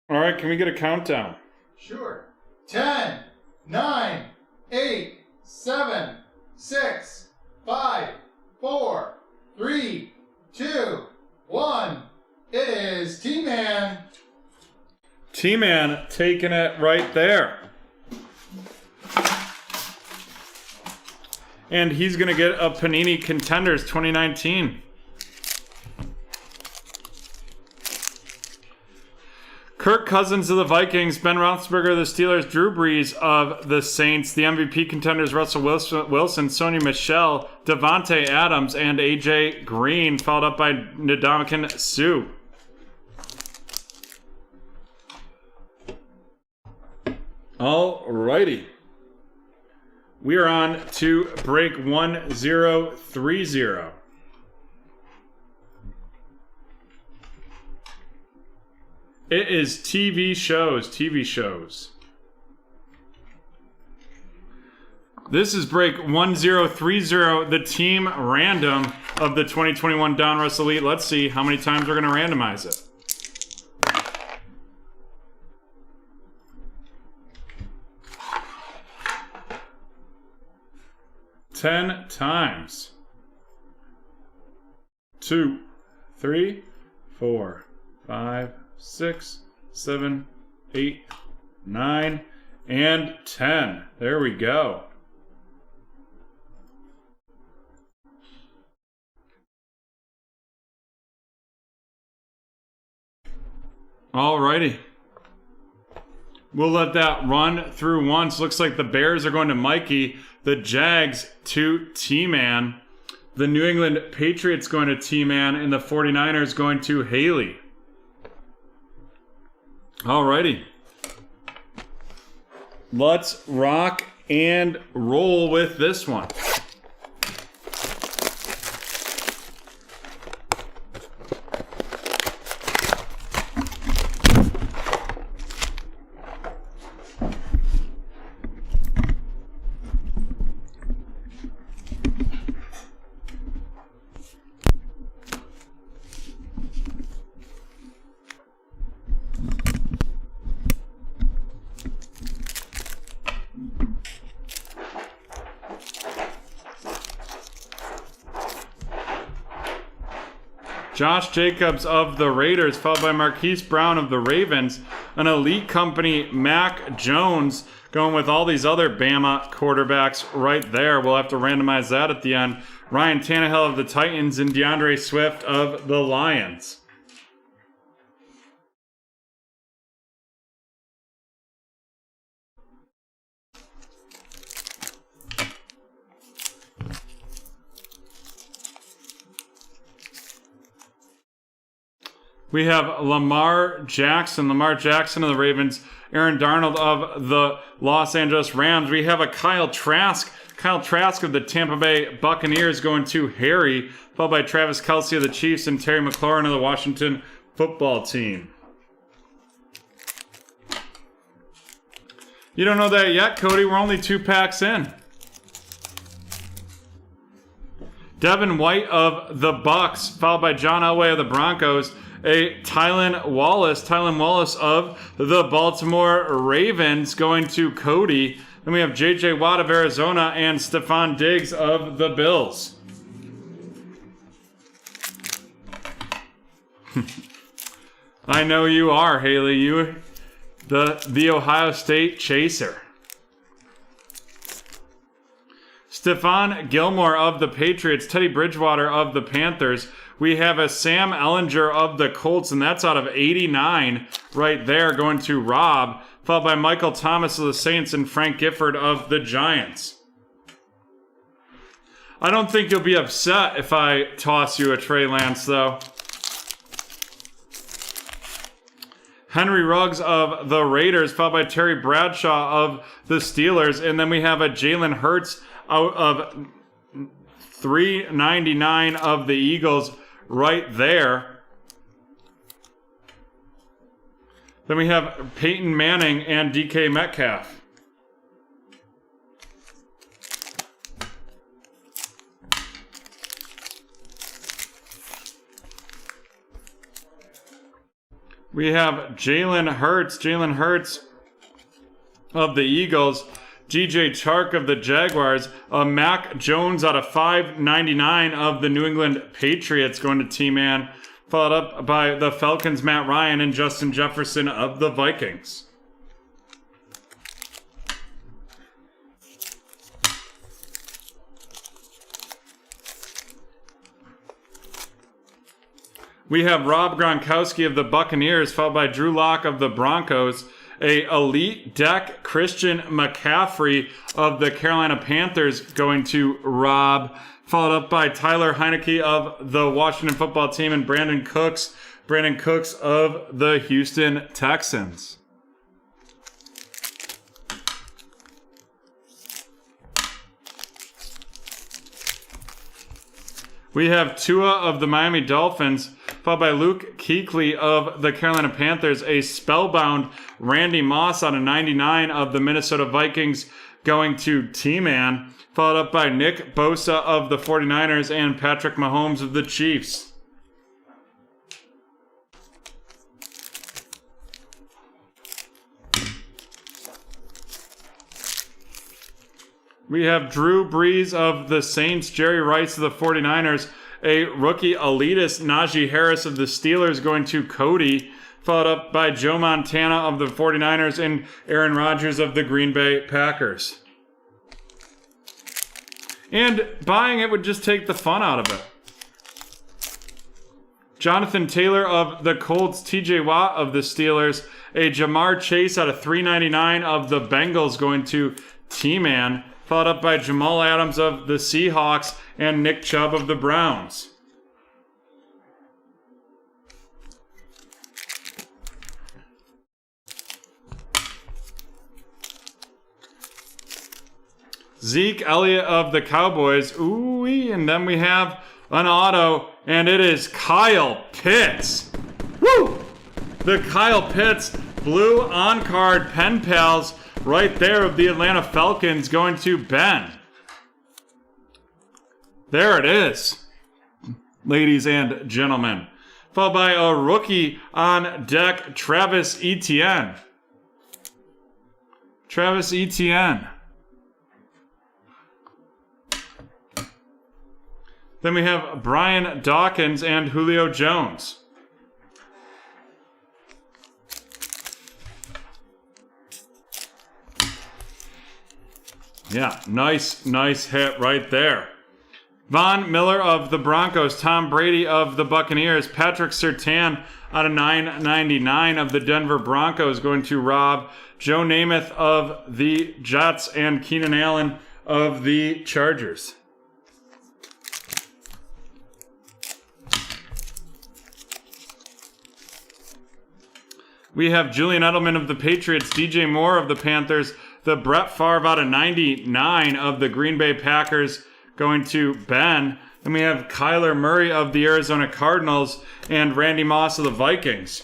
All right, can we get a countdown? Sure. 10, 9, 8, 7, 6, 5, 4, 3, 2, 1. It is T-Man. T-Man taking it right there. And he's going to get a Panini Contenders 2019. Kirk Cousins of the Vikings, Ben Roethlisberger of the Steelers, Drew Brees of the Saints, the MVP contenders Russell Wilson, Sony Michel, Devontae Adams, and AJ Green, followed up by Ndamukong Suh. Alrighty. We are on to break 1030. It is TV shows. This is break 1030, the team random of the 2021 Donruss Elite. Let's see how many times we're going to randomize it. Ten times. 2, 3, 4, 5, 6, 7, 8, 9, and 10. There we go. Alrighty. We'll let that run through once. Looks like the Bears are going to Mikey, the Jags to T-Man, the New England Patriots going to T-Man, and the 49ers going to Haley. Alrighty. Let's rock and roll with this one. Josh Jacobs of the Raiders, followed by Marquise Brown of the Ravens. An elite company, Mac Jones, going with all these other Bama quarterbacks right there. We'll have to randomize that at the end. Ryan Tannehill of the Titans and DeAndre Swift of the Lions. We have Lamar Jackson of the Ravens, Aaron Darnold of the Los Angeles Rams. We have a Kyle Trask of the Tampa Bay Buccaneers going to Harry, followed by Travis Kelce of the Chiefs and Terry McLaurin of the Washington Football Team. You don't know that yet, Cody? We're only 2 packs in. Devin White of the Bucks, followed by John Elway of the Broncos. A Tylan Wallace of the Baltimore Ravens going to Cody. Then we have J.J. Watt of Arizona and Stephon Diggs of the Bills. I know you are, Haley. You, the Ohio State chaser. Stephon Gilmore of the Patriots, Teddy Bridgewater of the Panthers. We have a Sam Ehlinger of the Colts, and that's out of 89 right there, going to Rob, followed by Michael Thomas of the Saints and Frank Gifford of the Giants. I don't think you'll be upset if I toss you a Trey Lance, though. Henry Ruggs of the Raiders, followed by Terry Bradshaw of the Steelers, and then we have a Jalen Hurts out of 399 of the Eagles right there. Then we have Peyton Manning and DK Metcalf. We have Jalen Hurts of the Eagles, DJ Chark of the Jaguars, Mac Jones out of 599 of the New England Patriots going to T-Man, followed up by the Falcons, Matt Ryan, and Justin Jefferson of the Vikings. We have Rob Gronkowski of the Buccaneers, followed by Drew Lock of the Broncos, a elite deck Christian McCaffrey of the Carolina Panthers going to Rob, followed up by Tyler Heineke of the Washington Football Team and Brandon Cooks of the Houston Texans. We have Tua of the Miami Dolphins, followed by Luke Kuechly of the Carolina Panthers, a spellbound Randy Moss out of 99 of the Minnesota Vikings going to T-Man, followed up by Nick Bosa of the 49ers and Patrick Mahomes of the Chiefs. We have Drew Brees of the Saints, Jerry Rice of the 49ers, a rookie elitist Najee Harris of the Steelers going to Cody, followed up by Joe Montana of the 49ers and Aaron Rodgers of the Green Bay Packers. And buying it would just take the fun out of it. Jonathan Taylor of the Colts, TJ Watt of the Steelers, a Jamar Chase out of 399 of the Bengals going to T-Man, followed up by Jamal Adams of the Seahawks and Nick Chubb of the Browns. Zeke Elliott of the Cowboys. Ooh-wee. And then we have an auto, and it is Kyle Pitts. Woo! The Kyle Pitts blue on-card pen pals right there of the Atlanta Falcons going to Ben. There it is, ladies and gentlemen. Followed by a rookie on deck, Travis Etienne. Travis Etienne. Then we have Brian Dawkins and Julio Jones. Yeah, nice hit right there. Von Miller of the Broncos, Tom Brady of the Buccaneers, Patrick Surtain out of 999 of the Denver Broncos going to Rob, Joe Namath of the Jets, and Keenan Allen of the Chargers. We have Julian Edelman of the Patriots, DJ Moore of the Panthers, the Brett Favre out of 99 of the Green Bay Packers going to Ben. Then we have Kyler Murray of the Arizona Cardinals and Randy Moss of the Vikings.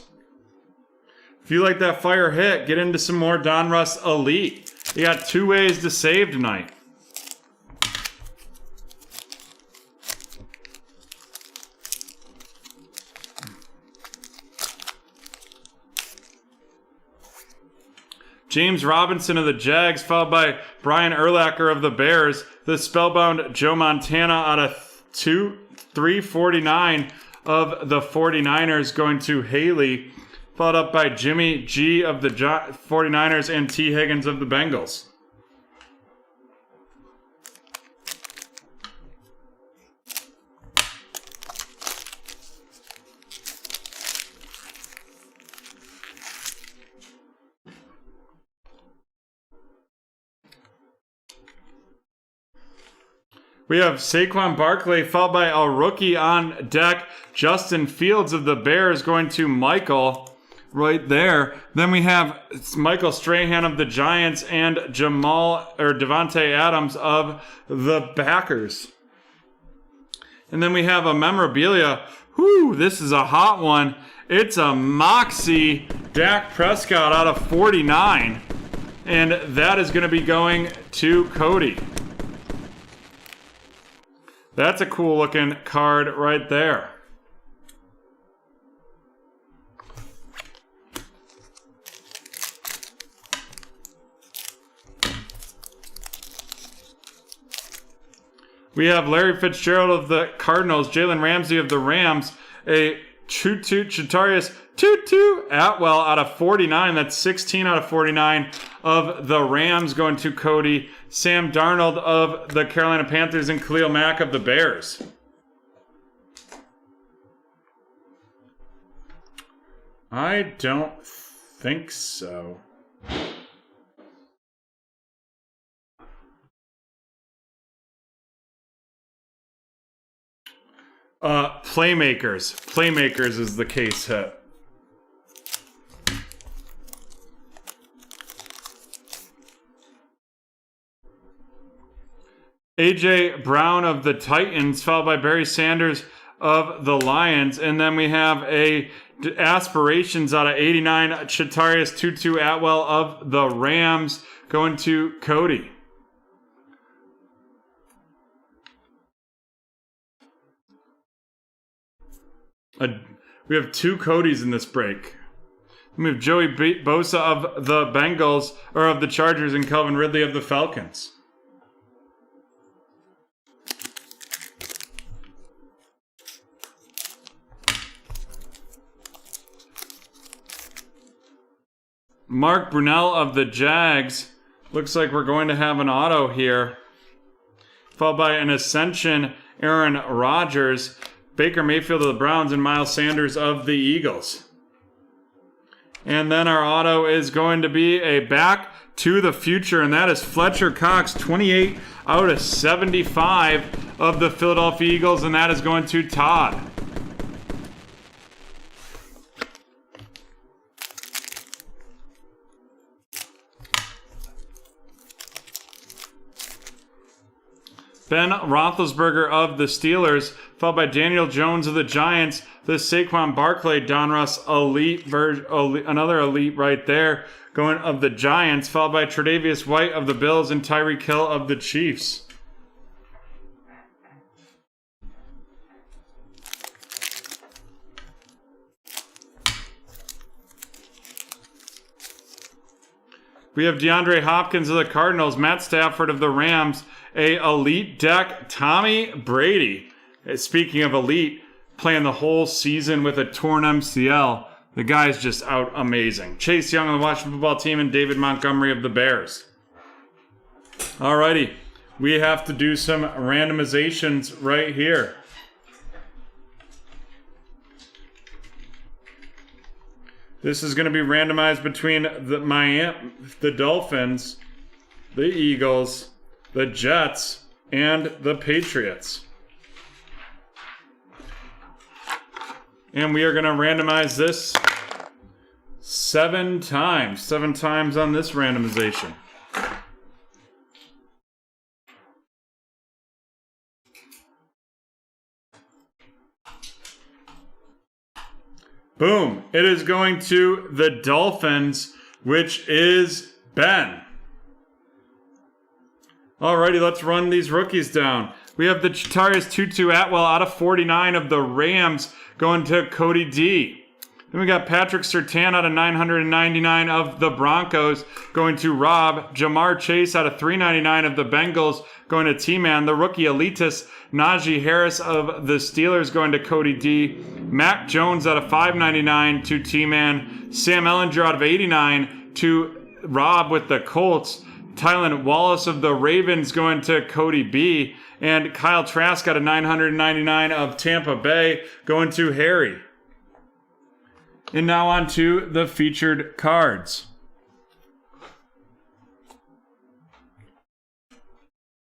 If you like that fire hit, get into some more Donruss Elite. You got 2 ways to save tonight. James Robinson of the Jags, followed by Brian Urlacher of the Bears. The spellbound Joe Montana out of 349 of the 49ers going to Haley, followed up by Jimmy G of the 49ers and T. Higgins of the Bengals. We have Saquon Barkley, followed by a rookie on deck, Justin Fields of the Bears going to Michael right there. Then we have Michael Strahan of the Giants and Devontae Adams of the Packers. And then we have a memorabilia. Whoo, this is a hot one. It's a Moxie Dak Prescott out of 49. And that is going to be going to Cody. That's a cool looking card right there. We have Larry Fitzgerald of the Cardinals, Jalen Ramsey of the Rams, a Chatarius Tutu Atwell out of 49. That's 16 out of 49 of the Rams going to Cody. Sam Darnold of the Carolina Panthers and Khalil Mack of the Bears. I don't think so. Playmakers. Playmakers is the case hit. AJ Brown of the Titans, followed by Barry Sanders of the Lions. And then we have a aspirations out of 89, Chatarius Tutu Atwell of the Rams going to Cody. We have 2 Codys in this break. We have Joey Bosa of the Bengals, or of the Chargers, and Calvin Ridley of the Falcons. Mark Brunell of the Jags. Looks like we're going to have an auto here. Followed by an Ascension, Aaron Rodgers, Baker Mayfield of the Browns, and Miles Sanders of the Eagles. And then our auto is going to be a Back to the Future, and that is Fletcher Cox, 28 out of 75 of the Philadelphia Eagles, and that is going to Todd. Ben Roethlisberger of the Steelers, followed by Daniel Jones of the Giants, the Saquon Barkley Donruss Elite version, another Elite right there, going of the Giants, followed by Tre'Davious White of the Bills and Tyreek Hill of the Chiefs. We have DeAndre Hopkins of the Cardinals, Matt Stafford of the Rams, a Elite deck, Tommy Brady. Speaking of Elite, playing the whole season with a torn MCL. The guy's just out amazing. Chase Young of the Washington Football Team and David Montgomery of the Bears. Alrighty, we have to do some randomizations right here. This is going to be randomized between the Dolphins, the Eagles, the Jets, and the Patriots. And we are going to randomize this 7 times. 7 times on this randomization. Boom. It is going to the Dolphins, which is Ben. Alrighty, let's run these rookies down. We have the Chatarius Tutu Atwell out of 49 of the Rams going to Cody D. Then we got Patrick Surtain out of 999 of the Broncos going to Rob. Jamar Chase out of 399 of the Bengals going to T-Man. The rookie Elitis Najee Harris of the Steelers going to Cody D. Mac Jones out of 599 to T-Man. Sam Ehlinger out of 89 to Rob with the Colts. Tylan Wallace of the Ravens going to Cody B. And Kyle Trask out of 999 of Tampa Bay going to Harry. And now on to the featured cards.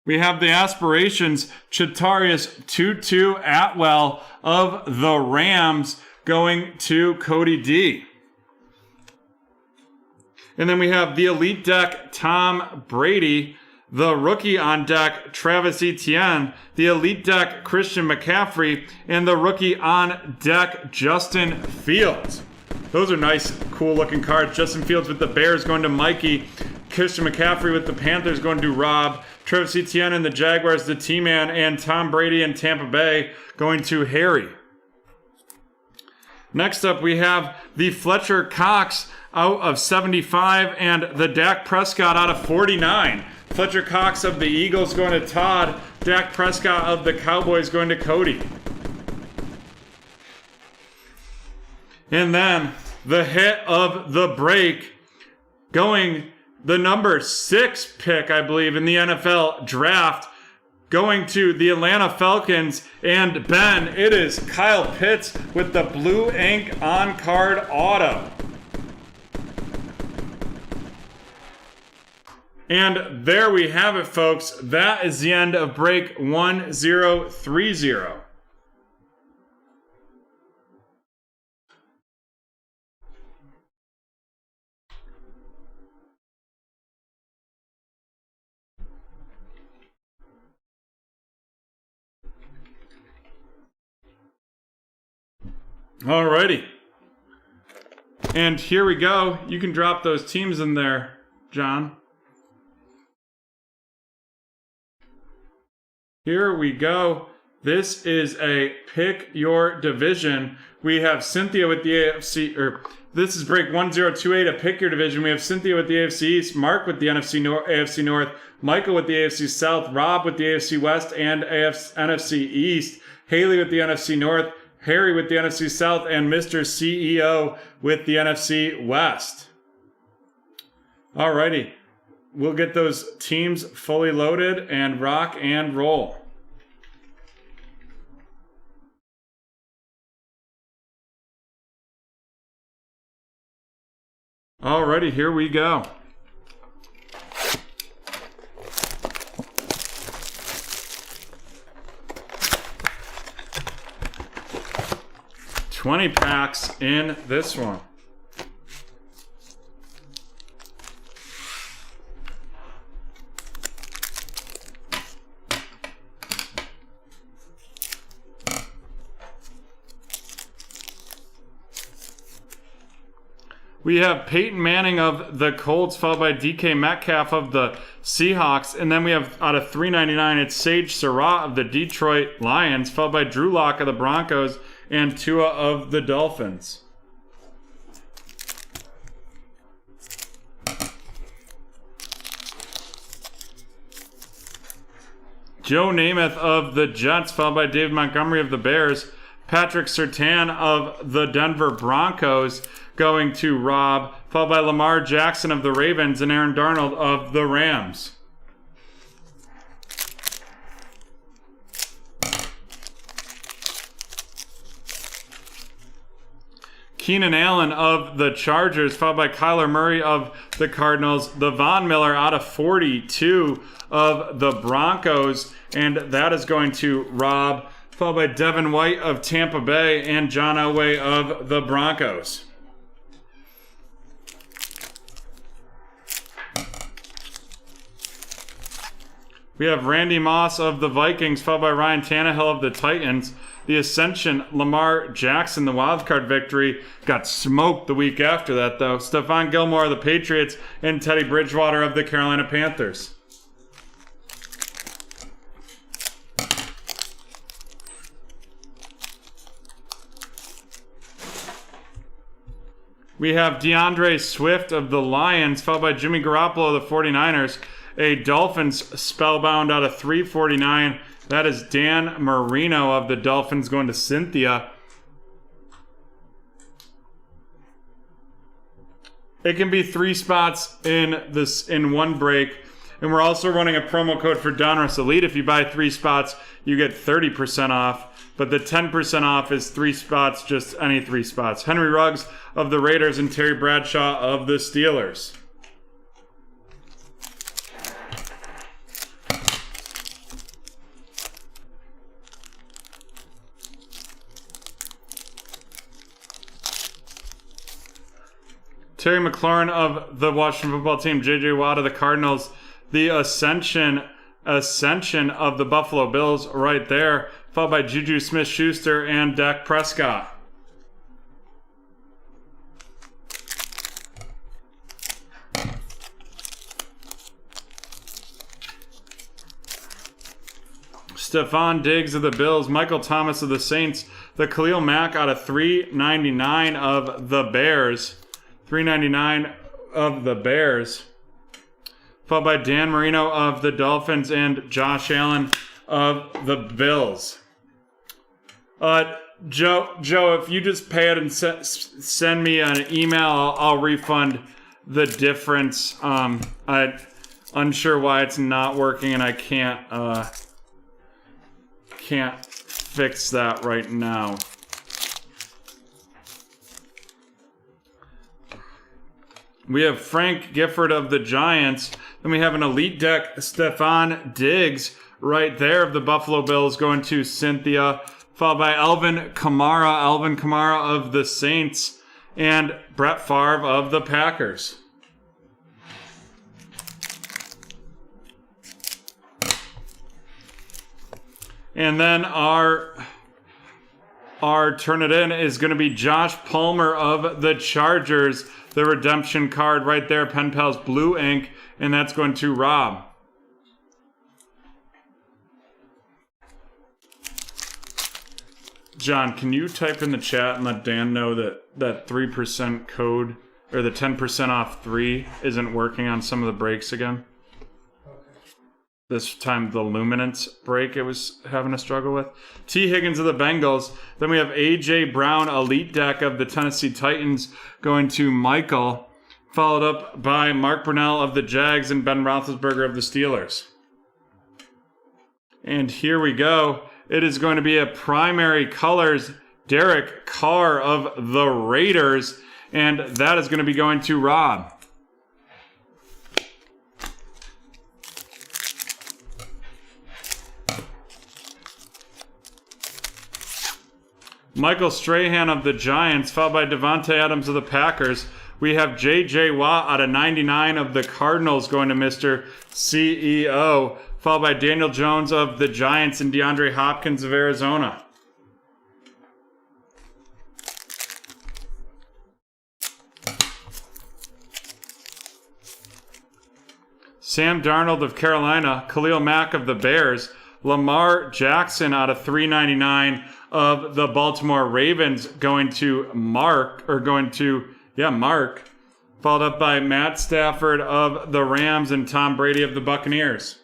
We have the Aspirations Chatarius Tutu Atwell of the Rams going to Cody D. And then we have the Elite Deck Tom Brady, the rookie on deck Travis Etienne, the Elite Deck Christian McCaffrey, and the rookie on deck Justin Fields. Those are nice, cool looking cards. Justin Fields with the Bears going to Mikey, Christian McCaffrey with the Panthers going to Rob, Travis Etienne and the Jaguars to T-Man, and Tom Brady and Tampa Bay going to Harry. Next up, we have the Fletcher Cox out of 75 and the Dak Prescott out of 49. Fletcher Cox of the Eagles going to Todd. Dak Prescott of the Cowboys going to Cody. And then the hit of the break going the number 6 pick, I believe, in the NFL draft, going to the Atlanta Falcons. And Ben, it is Kyle Pitts with the blue ink on-card auto. And there we have it, folks. That is the end of break 1030. Alrighty. And here we go. You can drop those teams in there, John. Here we go. This is a pick your division. We have Cynthia with the AFC, this is break 1028, a pick your division. We have Cynthia with the AFC East, Mark with the AFC North, Michael with the AFC South, Rob with the AFC West and NFC East, Haley with the NFC North, Harry with the NFC South, and Mr. CEO with the NFC West. Alrighty. We'll get those teams fully loaded and rock and roll. Alrighty, here we go. $20 packs in this one. We have Peyton Manning of the Colts, followed by DK Metcalf of the Seahawks. And then we have, out of $3.99, it's Sage Surratt of the Detroit Lions, followed by Drew Lock of the Broncos, and Tua of the Dolphins. Joe Namath of the Jets, followed by David Montgomery of the Bears. Patrick Surtain of the Denver Broncos going to Rob, followed by Lamar Jackson of the Ravens and Aaron Darnold of the Rams. Keenan Allen of the Chargers, followed by Kyler Murray of the Cardinals. The Von Miller out of 42 of the Broncos, and that is going to Rob, followed by Devin White of Tampa Bay and John Elway of the Broncos. We have Randy Moss of the Vikings, followed by Ryan Tannehill of the Titans. The Ascension, Lamar Jackson, the wildcard victory, got smoked the week after that, though. Stephon Gilmore of the Patriots, and Teddy Bridgewater of the Carolina Panthers. We have DeAndre Swift of the Lions, followed by Jimmy Garoppolo of the 49ers. A Dolphins spellbound out of 349. That is Dan Marino of the Dolphins going to Cynthia. It can be 3 spots in one break. And we're also running a promo code for Donruss Elite. If you buy 3 spots, you get 30% off. But the 10% off is 3 spots, just any 3 spots. Henry Ruggs of the Raiders and Terry Bradshaw of the Steelers. Terry McLaurin of the Washington football team, J.J. Watt of the Cardinals, the Ascension of the Buffalo Bills right there, followed by Juju Smith-Schuster and Dak Prescott. Stephon Diggs of the Bills, Michael Thomas of the Saints, the Khalil Mack out of 399 of the Bears. 399 of the Bears. Followed by Dan Marino of the Dolphins and Josh Allen of the Bills. Joe, if you just pay it and send me an email, I'll refund the difference. I'm unsure why it's not working, and I can't fix that right now. We have Frank Gifford of the Giants. Then we have an Elite Deck, Stephon Diggs, right there of the Buffalo Bills going to Cynthia. Followed by Alvin Kamara of the Saints, and Brett Favre of the Packers. And then our turn-it-in is going to be Josh Palmer of the Chargers. The redemption card right there, Pen Pals Blue Ink, and that's going to Rob. John, can you type in the chat and let Dan know that 3% code, or the 10% off 3 isn't working on some of the breaks again? This time the Luminance break it was having a struggle with. T. Higgins of the Bengals. Then we have A.J. Brown, Elite Deck of the Tennessee Titans, going to Michael. Followed up by Mark Brunell of the Jags and Ben Roethlisberger of the Steelers. And here we go. It is going to be a primary colors Derek Carr of the Raiders. And that is going to be going to Rob. Michael Strahan of the Giants, followed by Devontae Adams of the Packers. We have J.J. Watt out of 99 of the Cardinals going to Mr. CEO, followed by Daniel Jones of the Giants and DeAndre Hopkins of Arizona. Sam Darnold of Carolina, Khalil Mack of the Bears, Lamar Jackson out of 399 of the Baltimore Ravens going to Mark, followed up by Matt Stafford of the Rams and Tom Brady of the Buccaneers.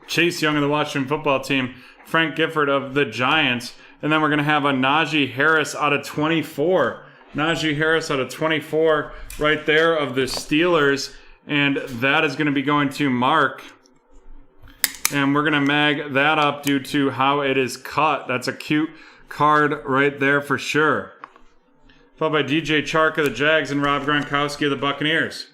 Chase Young of the Washington football team, Frank Gifford of the Giants, and then we're going to have a Najee Harris out of 24. Najee Harris out of 24 right there of the Steelers, and that is going to be going to Mark. And we're going to mag that up due to how it is cut. That's a cute card right there for sure. Followed by DJ Chark of the Jags and Rob Gronkowski of the Buccaneers.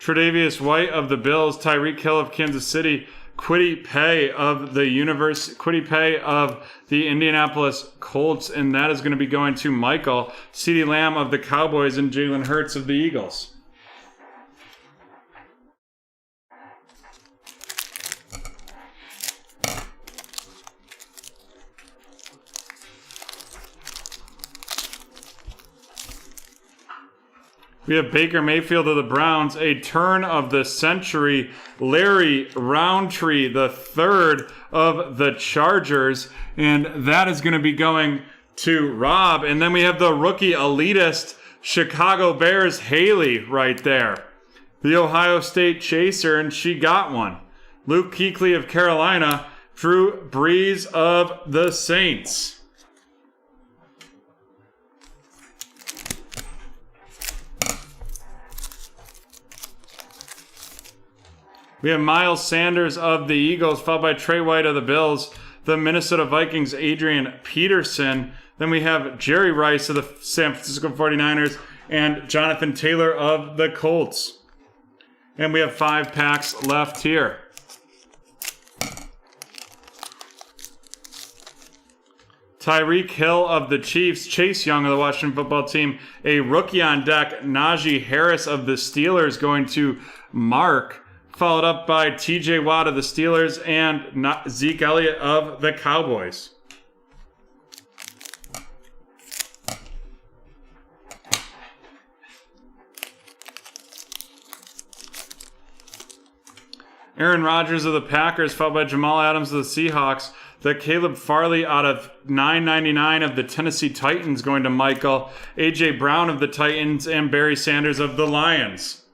Tre'Davious White of the Bills, Tyreek Hill of Kansas City, Kwity Paye of the Indianapolis Colts, and that is going to be going to Michael. CeeDee Lamb of the Cowboys and Jalen Hurts of the Eagles. We have Baker Mayfield of the Browns, a turn of the century, Larry Roundtree, the third of the Chargers, and that is going to be going to Rob. And then we have the rookie elitist, Chicago Bears, Haley, right there. The Ohio State chaser, and she got one. Luke Kuechly of Carolina, Drew Brees of the Saints. We have Miles Sanders of the Eagles, followed by Trey White of the Bills, the Minnesota Vikings, Adrian Peterson. Then we have Jerry Rice of the San Francisco 49ers and Jonathan Taylor of the Colts. And we have 5 packs left here. Tyreek Hill of the Chiefs, Chase Young of the Washington Football Team, a rookie on deck, Najee Harris of the Steelers going to Mark, followed up by TJ Watt of the Steelers and Zeke Elliott of the Cowboys. Aaron Rodgers of the Packers, followed by Jamal Adams of the Seahawks. The Caleb Farley out of $9.99 of the Tennessee Titans going to Michael. A.J. Brown of the Titans and Barry Sanders of the Lions.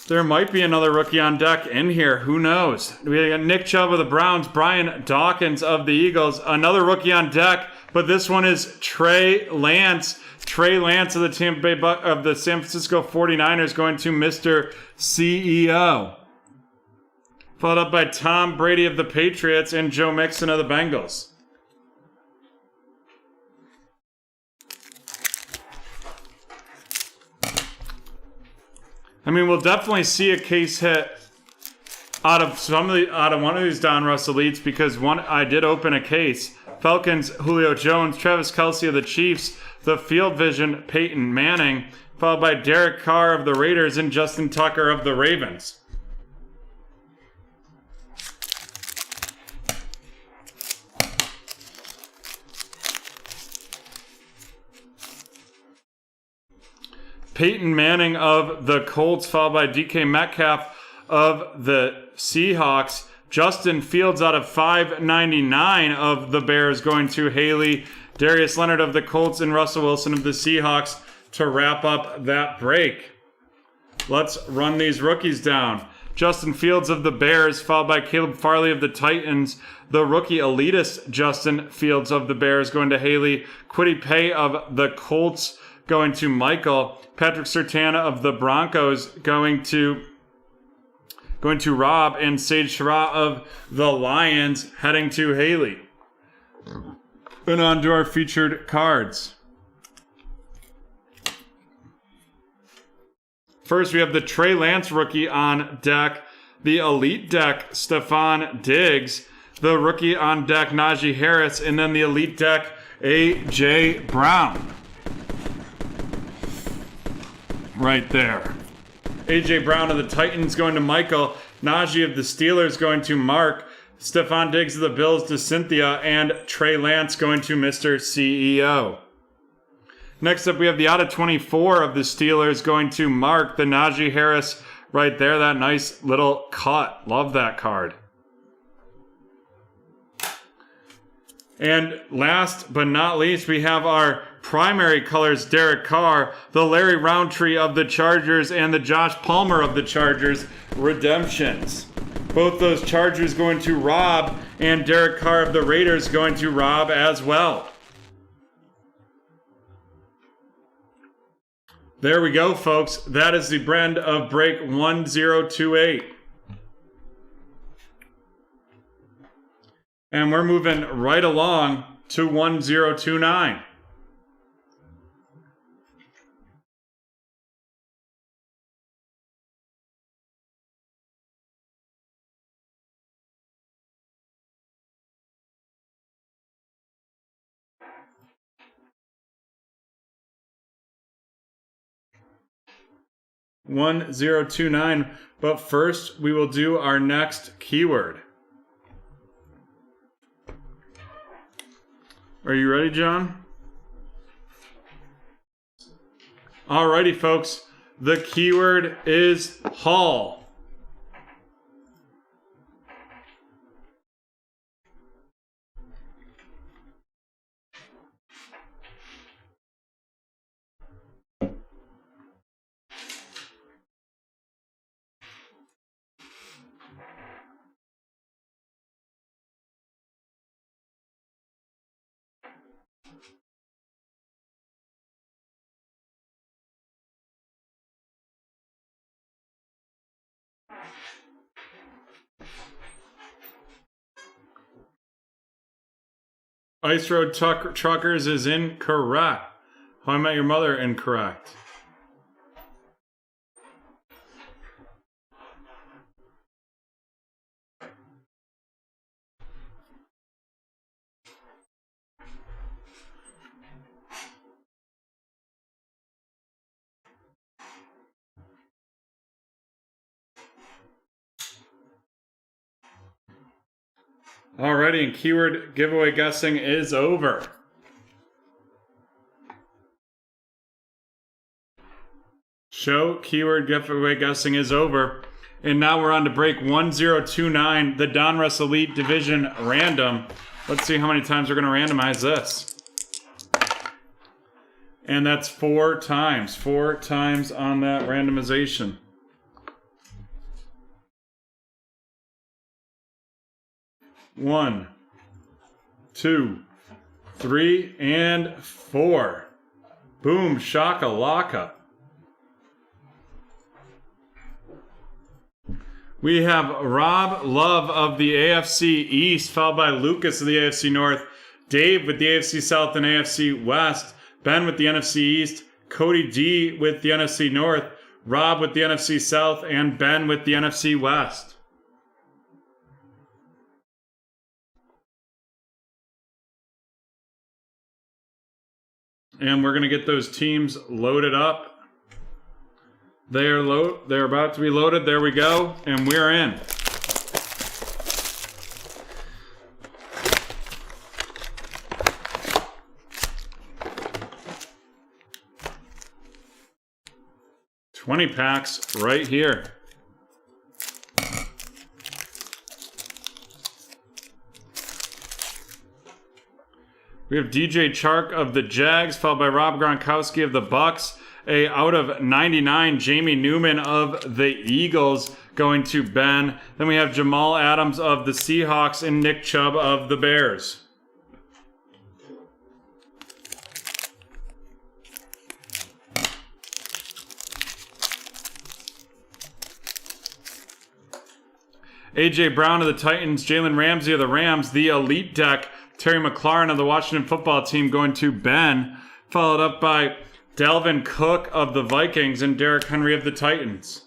There might be another rookie on deck in here. Who knows? We got Nick Chubb of the Browns, Brian Dawkins of the Eagles, another rookie on deck, but this one is Trey Lance. Trey Lance of the Tampa Bay of the San Francisco 49ers going to Mr. CEO. Followed up by Tom Brady of the Patriots and Joe Mixon of the Bengals. I mean, we'll definitely see a case hit out of one of these Donruss elites because I did open a case. Falcons, Julio Jones, Travis Kelce of the Chiefs, the Field Vision, Peyton Manning, followed by Derek Carr of the Raiders and Justin Tucker of the Ravens. Peyton Manning of the Colts, followed by DK Metcalf of the Seahawks. Justin Fields out of $5.99 of the Bears going to Haley. Darius Leonard of the Colts and Russell Wilson of the Seahawks to wrap up that break. Let's run these rookies down. Justin Fields of the Bears, followed by Caleb Farley of the Titans. The rookie elitist Justin Fields of the Bears going to Haley. Kwity Paye of the Colts going to Michael. Patrick Surtain of the Broncos going to Rob, and Sage Surratt of the Lions heading to Haley. And on to our featured cards. First, we have the Trey Lance rookie on deck, the Elite deck, Stephon Diggs, the rookie on deck, Najee Harris, and then the Elite deck, A.J. Brown. Right there. A.J. Brown of the Titans going to Michael. Najee of the Steelers going to Mark. Stephon Diggs of the Bills to Cynthia. And Trey Lance going to Mr. CEO. Next up, we have the out of 24 of the Steelers going to Mark. The Najee Harris right there. That nice little cut. Love that card. And last but not least, we have our primary colors, Derek Carr, the Larry Roundtree of the Chargers, and the Josh Palmer of the Chargers redemptions. Both those Chargers going to Rob, and Derek Carr of the Raiders going to Rob as well. There we go, folks. That is the brand of break 1028. And we're moving right along to 1029. But first, we will do our next keyword. Are you ready, John? Alrighty, folks. The keyword is Hall. Ice Road Truckers is incorrect. How I Met Your Mother, incorrect. Alrighty, and keyword giveaway guessing is over. Show keyword giveaway guessing is over. And now we're on to break 1029, the Donruss Elite Division Random. Let's see how many times we're going to randomize this. And that's 4 times. 4 times on that randomization. One, 2, 3, and 4. Boom, shakalaka. We have Rob Love of the AFC East, followed by Lucas of the AFC North, Dave with the AFC South and AFC West, Ben with the NFC East, Cody D with the NFC North, Rob with the NFC South, and Ben with the NFC West. And we're going to get those teams loaded up. They're about to be loaded. There we go. And we're in. $20 packs right here. We have DJ Chark of the Jags, followed by Rob Gronkowski of the Bucks. A out of 99, Jamie Newman of the Eagles going to Ben. Then we have Jamal Adams of the Seahawks and Nick Chubb of the Bears. AJ Brown of the Titans, Jalen Ramsey of the Rams, the Elite Deck, Terry McLaurin of the Washington Football Team going to Ben, followed up by Dalvin Cook of the Vikings and Derrick Henry of the Titans.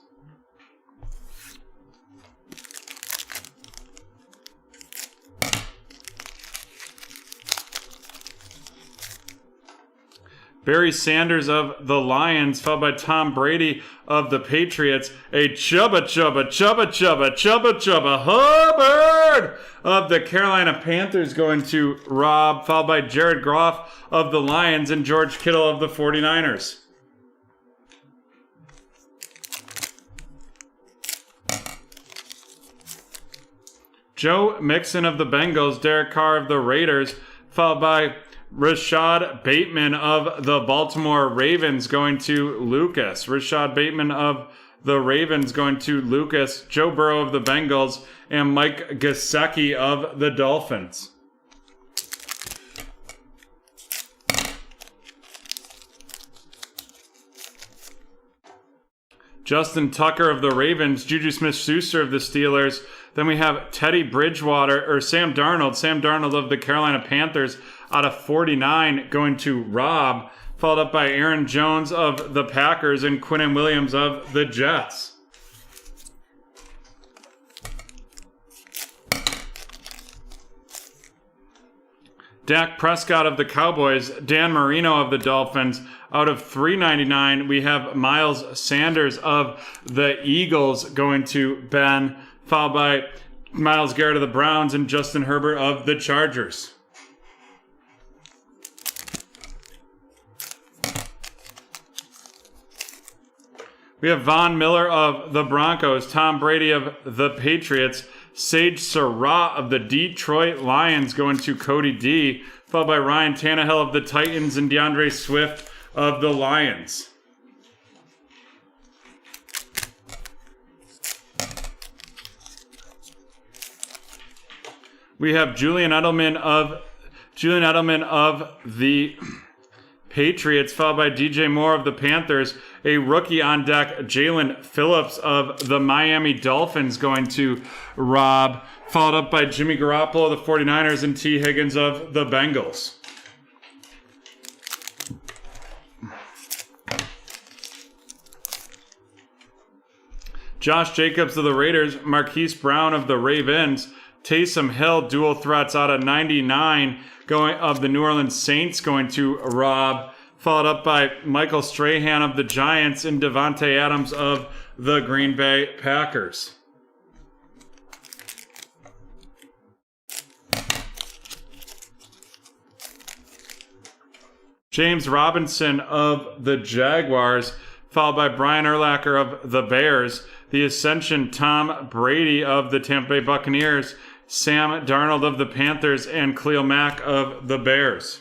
Barry Sanders of the Lions, followed by Tom Brady of the Patriots. A Chubba Hubbard of the Carolina Panthers going to Rob, followed by Jared Goff of the Lions and George Kittle of the 49ers. Joe Mixon of the Bengals, Derek Carr of the Raiders, followed by Rashad Bateman of the Baltimore Ravens going to Lucas. Rashad Bateman of the Ravens going to Lucas. Joe Burrow of the Bengals and Mike Gesicki of the Dolphins. Justin Tucker of the Ravens. Juju Smith-Schuster of the Steelers. Then we have Teddy Bridgewater, or Sam Darnold of the Carolina Panthers out of 49 going to Rob, followed up by Aaron Jones of the Packers and Quinnen Williams of the Jets. Dak Prescott of the Cowboys, Dan Marino of the Dolphins. Out of 399, we have Miles Sanders of the Eagles going to Ben, followed by Myles Garrett of the Browns and Justin Herbert of the Chargers. We have Von Miller of the Broncos, Tom Brady of the Patriots, Sage Surratt of the Detroit Lions going to Cody D, followed by Ryan Tannehill of the Titans and DeAndre Swift of the Lions. We have Julian Edelman of the Patriots, followed by DJ Moore of the Panthers. A rookie on deck, Jalen Phillips of the Miami Dolphins going to Rob, followed up by Jimmy Garoppolo of the 49ers and T. Higgins of the Bengals. Josh Jacobs of the Raiders, Marquise Brown of the Ravens, Taysom Hill, dual threats out of 99 of the New Orleans Saints going to Rob, followed up by Michael Strahan of the Giants and Devontae Adams of the Green Bay Packers. James Robinson of the Jaguars, followed by Brian Urlacher of the Bears. The Ascension, Tom Brady of the Tampa Bay Buccaneers, Sam Darnold of the Panthers, and Khalil Mack of the Bears.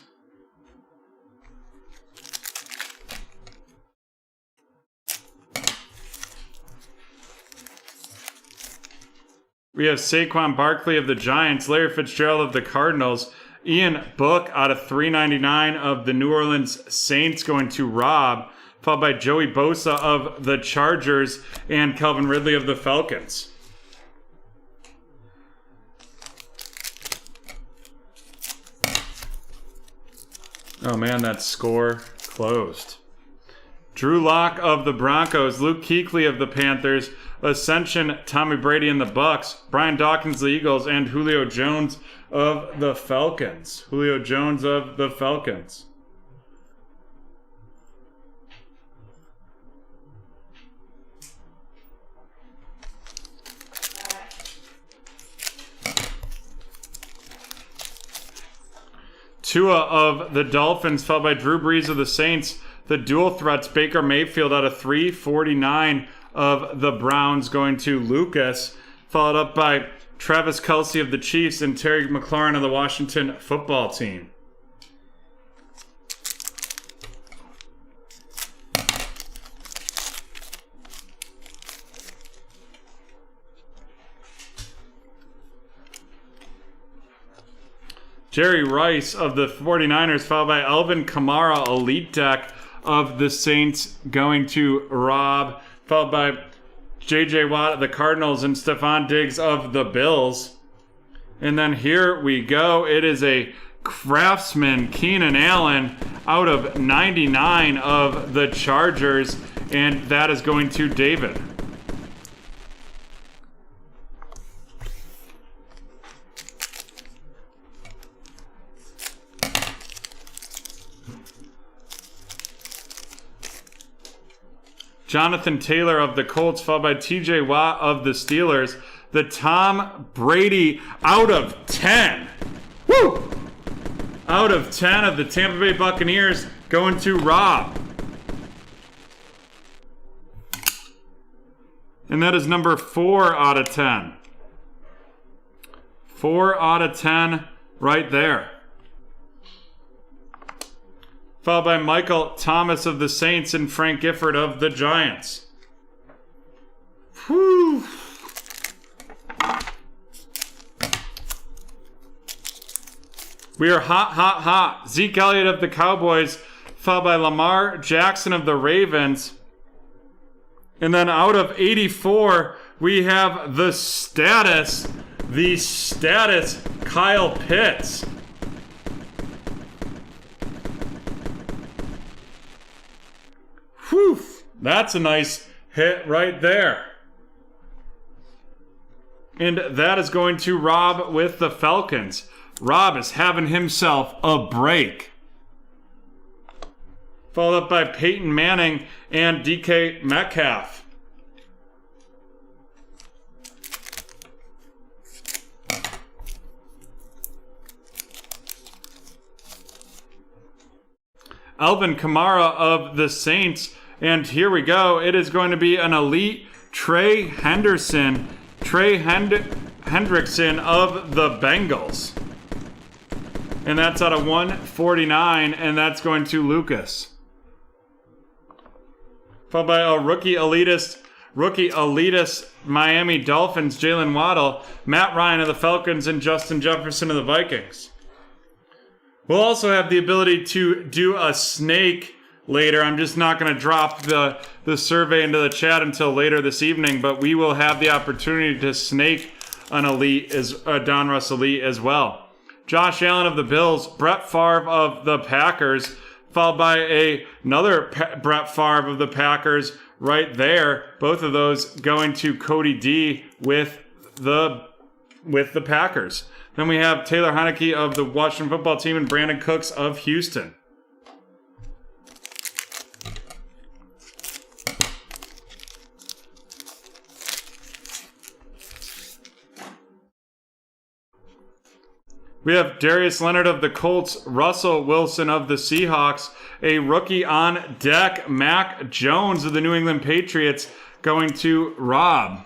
We have Saquon Barkley of the Giants, Larry Fitzgerald of the Cardinals, Ian Book out of 399 of the New Orleans Saints going to Rob, followed by Joey Bosa of the Chargers and Calvin Ridley of the Falcons. Oh man, that score closed. Drew Lock of the Broncos, Luke Kuechly of the Panthers, Ascension, Tommy Brady and the Bucks, Brian Dawkins of the Eagles, and Julio Jones of the Falcons. Julio Jones of the Falcons. Tua of the Dolphins, followed by Drew Brees of the Saints. The dual threats, Baker Mayfield out of 349 of the Browns going to Lucas, followed up by Travis Kelce of the Chiefs and Terry McLaurin of the Washington Football Team. Jerry Rice of the 49ers, followed by Alvin Kamara, Elite Deck of the Saints going to Rob, followed by J.J. Watt of the Cardinals and Stephon Diggs of the Bills. And then here we go. It is a Craftsman Keenan Allen out of 99 of the Chargers, and that is going to David. Jonathan Taylor of the Colts, followed by T.J. Watt of the Steelers. The Tom Brady out of 10. Woo! Out of 10 of the Tampa Bay Buccaneers going to Rob. And that is number 4 out of 10. 4 out of 10 right there. Followed by Michael Thomas of the Saints and Frank Gifford of the Giants. Whew. We are hot, hot, hot. Zeke Elliott of the Cowboys, followed by Lamar Jackson of the Ravens. And then out of 84, we have the status Kyle Pitts. Whew, that's a nice hit right there. And that is going to Rob with the Falcons. Rob is having himself a break. Followed up by Peyton Manning and DK Metcalf. Alvin Kamara of the Saints. And here we go. It is going to be an elite Trey Hendrickson of the Bengals. And that's out of 149, and that's going to Lucas. Followed by a rookie elitist Miami Dolphins, Jalen Waddle, Matt Ryan of the Falcons, and Justin Jefferson of the Vikings. We'll also have the ability to do a snake later. I'm just not going to drop the survey into the chat until later this evening, but we will have the opportunity to snake an elite, a Donruss elite as well. Josh Allen of the Bills, Brett Favre of the Packers, followed by another Brett Favre of the Packers right there. Both of those going to Cody D with the Packers. Then we have Taylor Heineke of the Washington Football Team and Brandon Cooks of Houston. We have Darius Leonard of the Colts, Russell Wilson of the Seahawks, a rookie on deck, Mac Jones of the New England Patriots, going to Rob.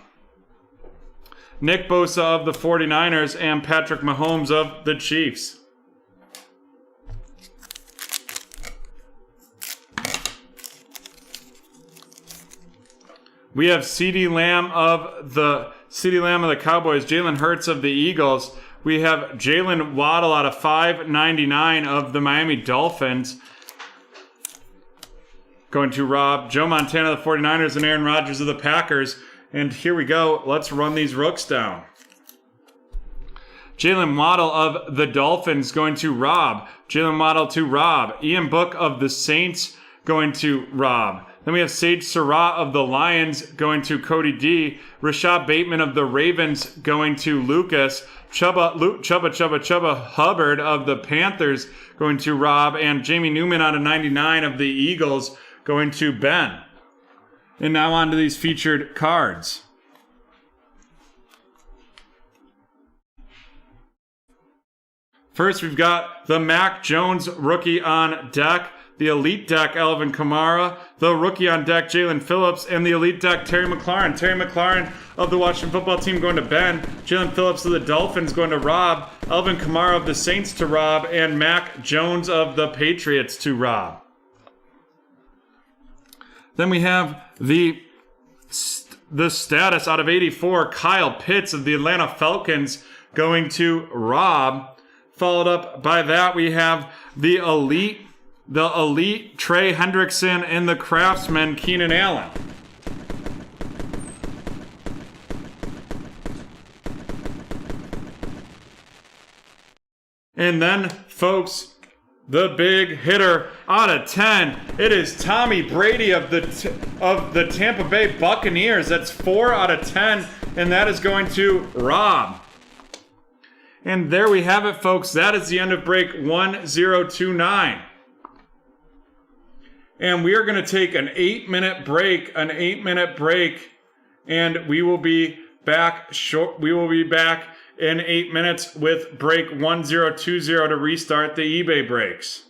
Nick Bosa of the 49ers and Patrick Mahomes of the Chiefs. We have CeeDee Lamb of the Cowboys, Jalen Hurts of the Eagles. We have Jalen Waddle out of 599 of the Miami Dolphins. Going to Rob. Joe Montana of the 49ers and Aaron Rodgers of the Packers. And here we go. Let's run these rooks down. Jalen Waddle of the Dolphins going to Rob. Jalen Waddle to Rob. Ian Book of the Saints going to Rob. Then we have Sage Surratt of the Lions going to Cody D. Rashad Bateman of the Ravens going to Lucas. Chubba Hubbard of the Panthers going to Rob. And Jamie Newman out of 99 of the Eagles going to Ben. And now on to these featured cards. First, we've got the Mac Jones rookie on deck. The Elite deck, Alvin Kamara. The rookie on deck, Jalen Phillips. And the Elite deck, Terry McLaurin. Terry McLaurin of the Washington Football Team going to Ben. Jalen Phillips of the Dolphins going to Rob. Alvin Kamara of the Saints to Rob. And Mac Jones of the Patriots to Rob. Then we have the status out of 84, Kyle Pitts of the Atlanta Falcons going to Rob. Followed up by that, we have the elite Trey Hendrickson and the Craftsman, Keenan Allen. And then, folks, the big hitter out of 10. It is Tommy Brady of the Tampa Bay Buccaneers. That's 4 out of 10, and that is going to Rob. And there we have it, folks. That is the end of break 1029. And we are going to take an 8-minute break, and we will be back in 8 minutes with break 1020 to restart the eBay breaks.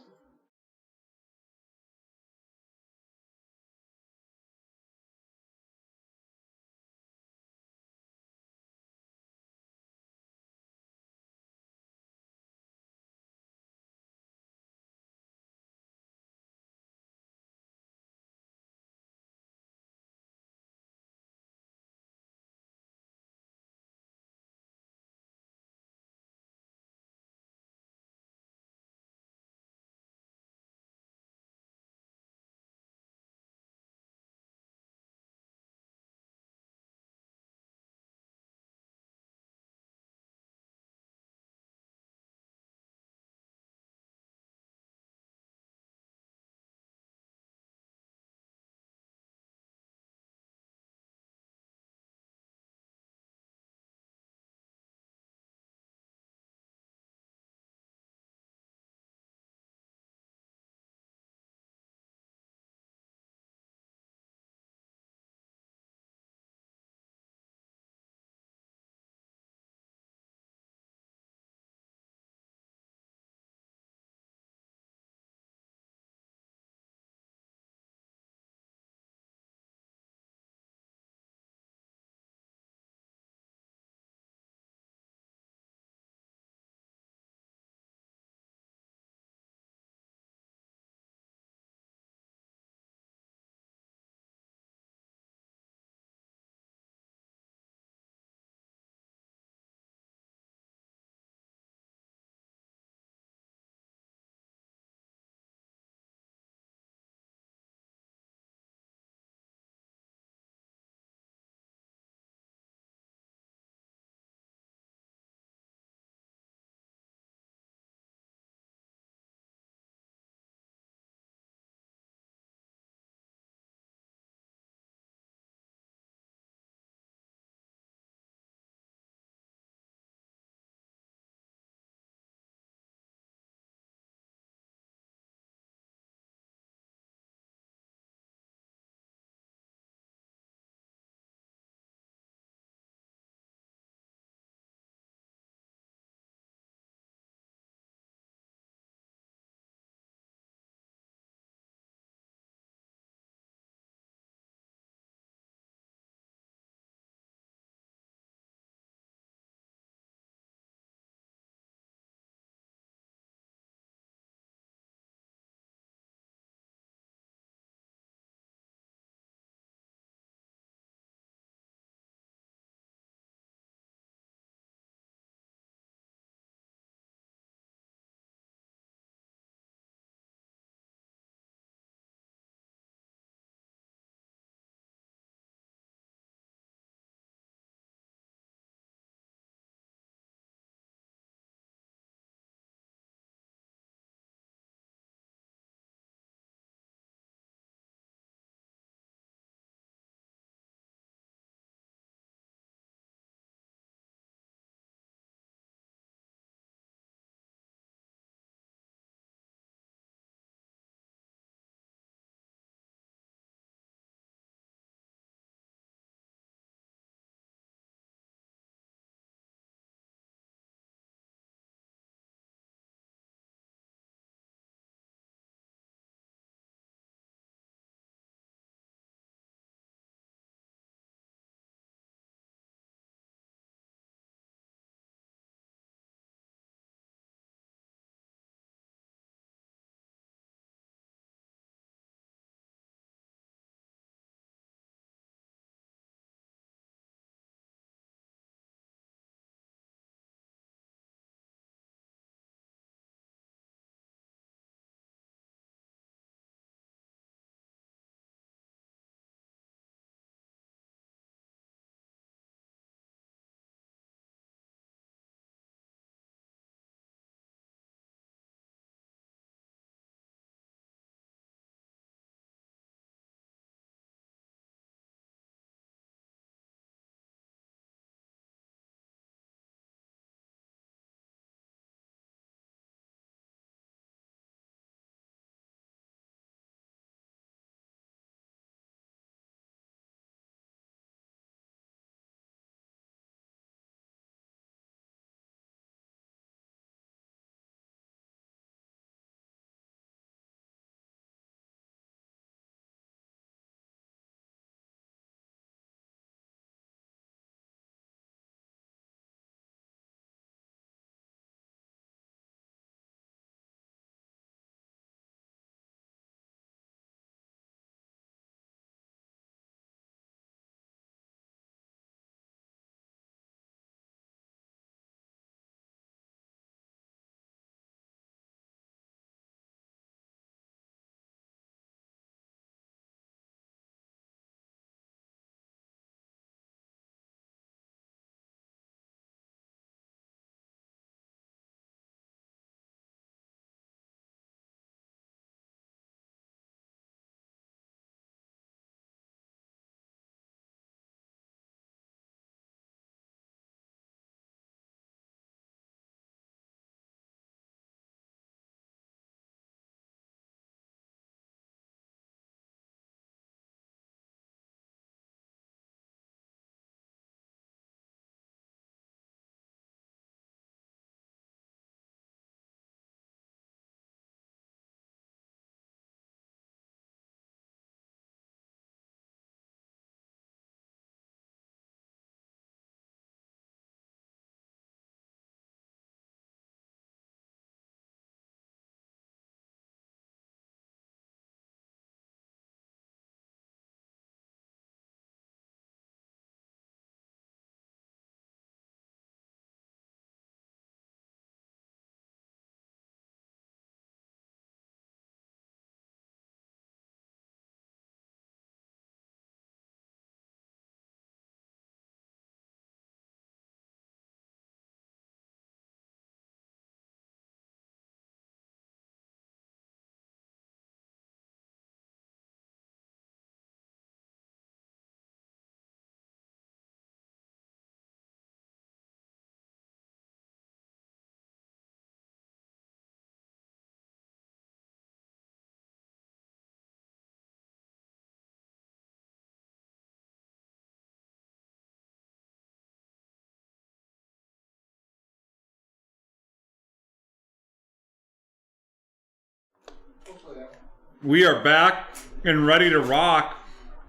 We are back and ready to rock.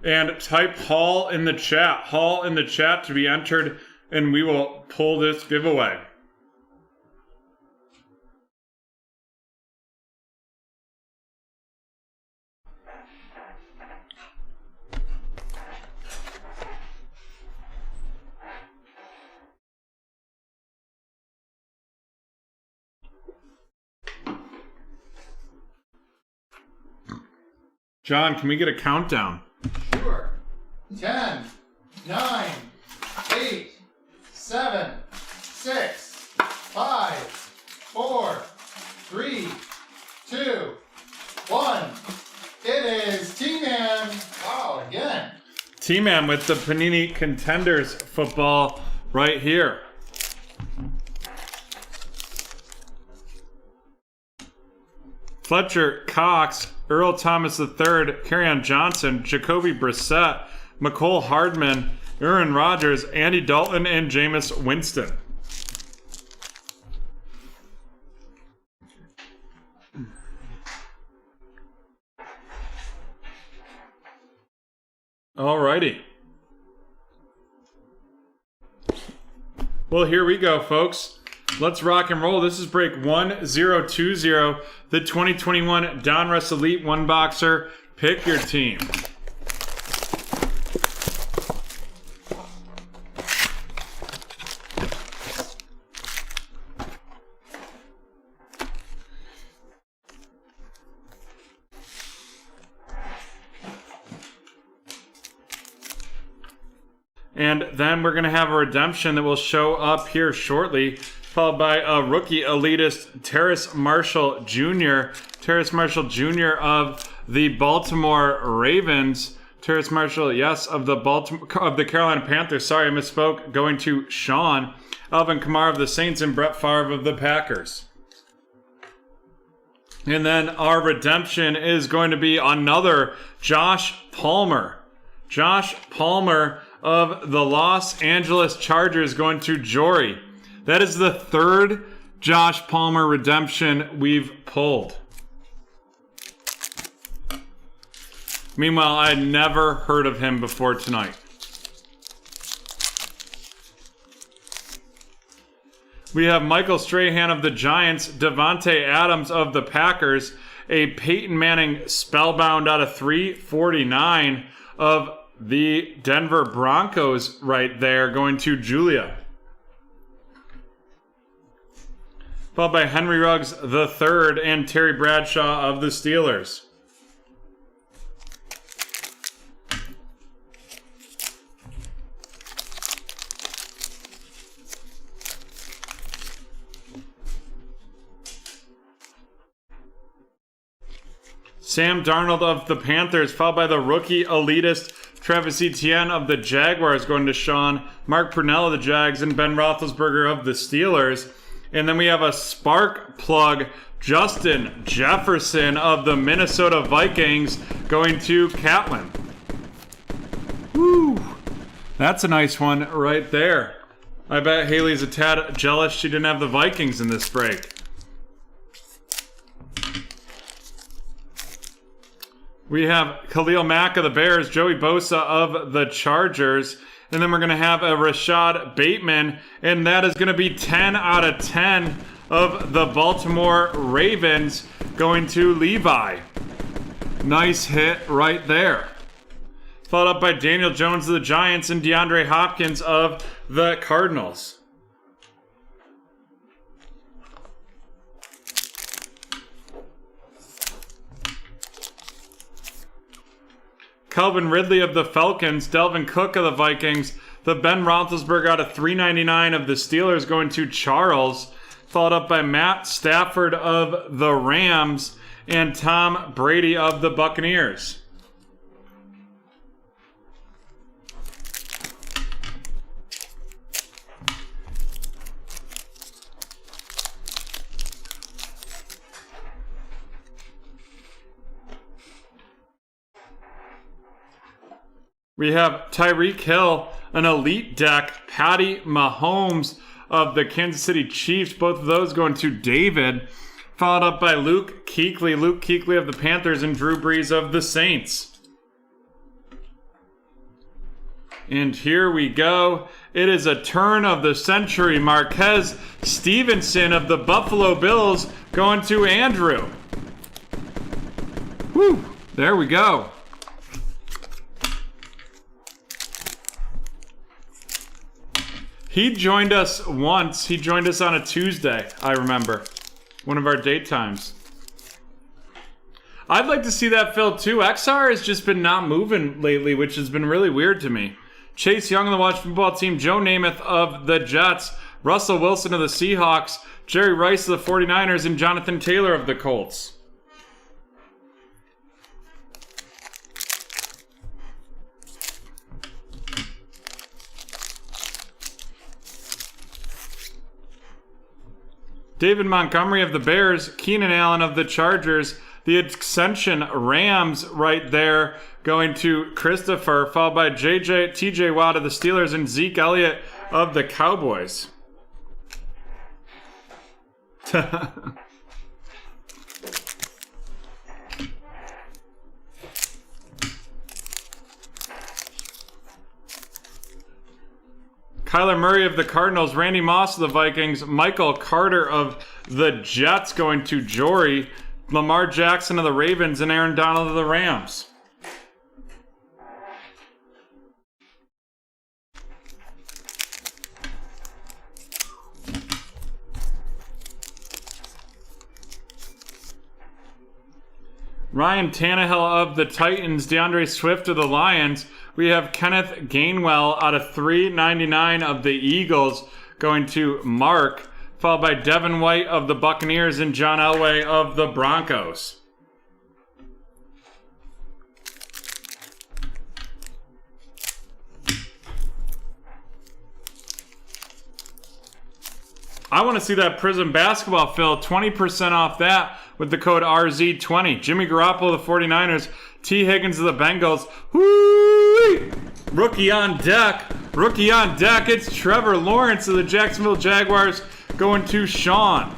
And type Hall in the chat. Hall in the chat to be entered, and we will pull this giveaway. John, can we get a countdown? Sure. 10, 9, 8, 7, 6, 5, 4, 3, 2, 1. It is T-Man. Wow, again. T-Man with the Panini Contenders football right here. Fletcher Cox, Earl Thomas III, Kerryon Johnson, Jacoby Brissett, McCole Hardman, Aaron Rodgers, Andy Dalton, and Jameis Winston. Alrighty. Well, here we go, folks. Let's rock and roll. This is break 1020, the 2021 Donruss Elite One Boxer. Pick your team. And then we're going to have a redemption that will show up here shortly, followed by a rookie elitist, Terrace Marshall Jr. Terrace Marshall Jr. of the Baltimore Ravens. Terrace Marshall, yes, of the Carolina Panthers. Sorry, I misspoke. Going to Sean. Alvin Kamara of the Saints and Brett Favre of the Packers. And then our redemption is going to be another Josh Palmer. Josh Palmer of the Los Angeles Chargers going to Jory. That is the third Josh Palmer redemption we've pulled. Meanwhile, I had never heard of him before tonight. We have Michael Strahan of the Giants, Devontae Adams of the Packers, a Peyton Manning spellbound out of 349 of the Denver Broncos right there, going to Julia. Followed by Henry Ruggs III and Terry Bradshaw of the Steelers. Sam Darnold of the Panthers, followed by the rookie elitist Travis Etienne of the Jaguars going to Sean, Mark Purnell of the Jags, and Ben Roethlisberger of the Steelers. And then we have a spark plug, Justin Jefferson of the Minnesota Vikings going to Catlin. Woo! That's a nice one right there. I bet Haley's a tad jealous she didn't have the Vikings in this break. We have Khalil Mack of the Bears, Joey Bosa of the Chargers, and then we're going to have a Rashad Bateman, and that is going to be 10 out of 10 of the Baltimore Ravens going to Levi. Nice hit right there. Followed up by Daniel Jones of the Giants and DeAndre Hopkins of the Cardinals. Calvin Ridley of the Falcons, Delvin Cook of the Vikings, the Ben Roethlisberger out of 399 of the Steelers going to Charles, followed up by Matt Stafford of the Rams and Tom Brady of the Buccaneers. We have Tyreek Hill, an elite deck, Patty Mahomes of the Kansas City Chiefs, both of those going to David, followed up by Luke Kuechly, Luke Kuechly of the Panthers, and Drew Brees of the Saints. And here we go. It is a turn of the century. Marquez Stevenson of the Buffalo Bills going to Andrew. Woo! There we go. He joined us once. He joined us on a Tuesday, I remember. One of our date times. I'd like to see that filled too. XR has just been not moving lately, which has been really weird to me. Chase Young of the Washington Football Team, Joe Namath of the Jets, Russell Wilson of the Seahawks, Jerry Rice of the 49ers, and Jonathan Taylor of the Colts. David Montgomery of the Bears, Keenan Allen of the Chargers, the Ascension Rams right there going to Christopher, followed by TJ Watt of the Steelers and Zeke Elliott of the Cowboys. Kyler Murray of the Cardinals, Randy Moss of the Vikings, Michael Carter of the Jets going to Jory, Lamar Jackson of the Ravens, and Aaron Donald of the Rams. Ryan Tannehill of the Titans, DeAndre Swift of the Lions. We have Kenneth Gainwell out of $3.99 of the Eagles going to Mark, followed by Devin White of the Buccaneers and John Elway of the Broncos. I want to see that Prism basketball fill. 20% off that with the code RZ20. Jimmy Garoppolo of the 49ers. T. Higgins of the Bengals. Whoo! Rookie on deck. Rookie on deck. It's Trevor Lawrence of the Jacksonville Jaguars going to Sean.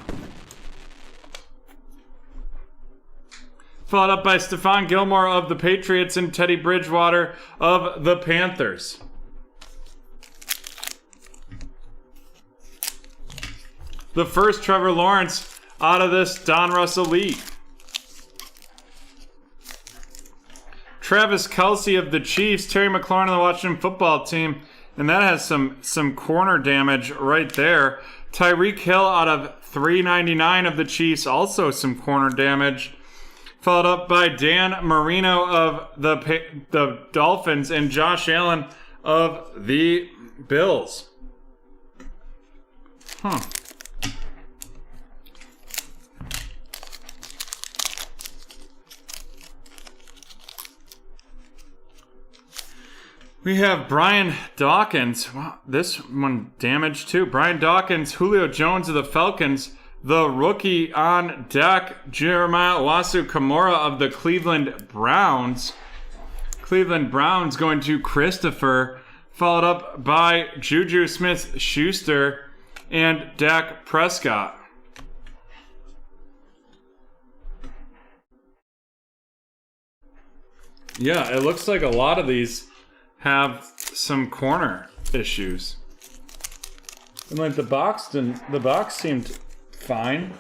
Followed up by Stephon Gilmore of the Patriots and Teddy Bridgewater of the Panthers. The first Trevor Lawrence out of this Don Russell League. Travis Kelce of the Chiefs, Terry McLaurin of the Washington Football Team, and that has some corner damage right there. Tyreek Hill out of $3.99 of the Chiefs, also some corner damage. Followed up by Dan Marino of the Dolphins and Josh Allen of the Bills. We have Brian Dawkins. Wow, this one damaged too. Brian Dawkins, Julio Jones of the Falcons, the rookie on deck, Jeremiah Owusu-Koramoah of the Cleveland Browns. Cleveland Browns going to Christopher, followed up by Juju Smith-Schuster and Dak Prescott. Yeah, it looks like a lot of these have some corner issues. And like the box seemed fine.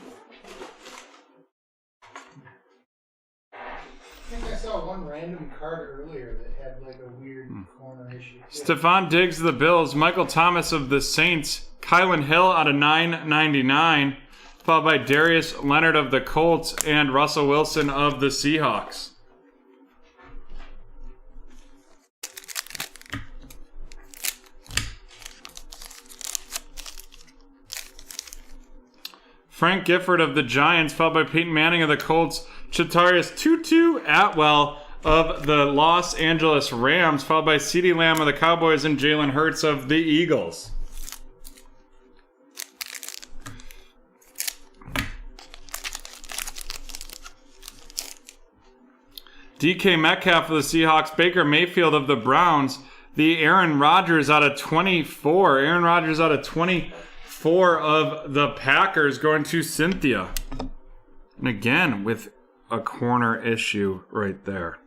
I think I saw one random card earlier that had like a weird corner issue. Stephon Diggs of the Bills, Michael Thomas of the Saints, Kylan Hill out of $9.99, followed by Darius Leonard of the Colts and Russell Wilson of the Seahawks. Frank Gifford of the Giants, followed by Peyton Manning of the Colts, Chatarius Tutu Atwell of the Los Angeles Rams, followed by CeeDee Lamb of the Cowboys and Jalen Hurts of the Eagles. DK Metcalf of the Seahawks, Baker Mayfield of the Browns, the Aaron Rodgers out of 24. Aaron Rodgers out of 24 of the Packers going to Cynthia. And again, with a corner issue right there.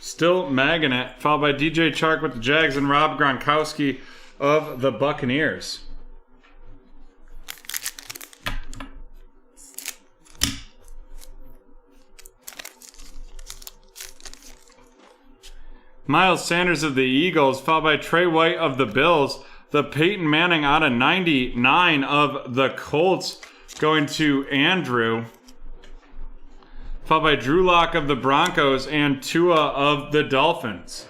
Still magging it, followed by DJ Chark with the Jags and Rob Gronkowski of the Buccaneers. Miles Sanders of the Eagles, followed by Trey White of the Bills. The Peyton Manning out of 99 of the Colts going to Andrew. Followed by Drew Lock of the Broncos and Tua of the Dolphins.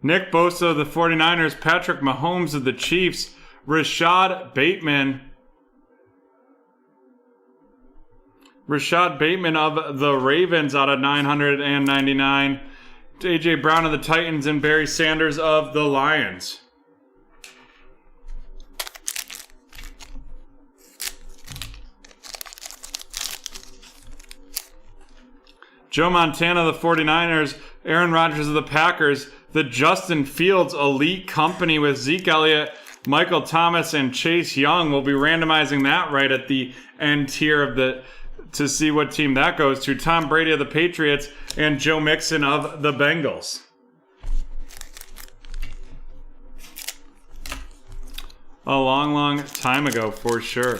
Nick Bosa of the 49ers, Patrick Mahomes of the Chiefs, Rashad Bateman of the Ravens out of 999, A.J. Brown of the Titans, and Barry Sanders of the Lions. Joe Montana of the 49ers, Aaron Rodgers of the Packers, the Justin Fields Elite Company with Zeke Elliott, Michael Thomas, and Chase Young. We'll be randomizing that right at the end here of the to see what team that goes to. Tom Brady of the Patriots and Joe Mixon of the Bengals. A long, long time ago for sure.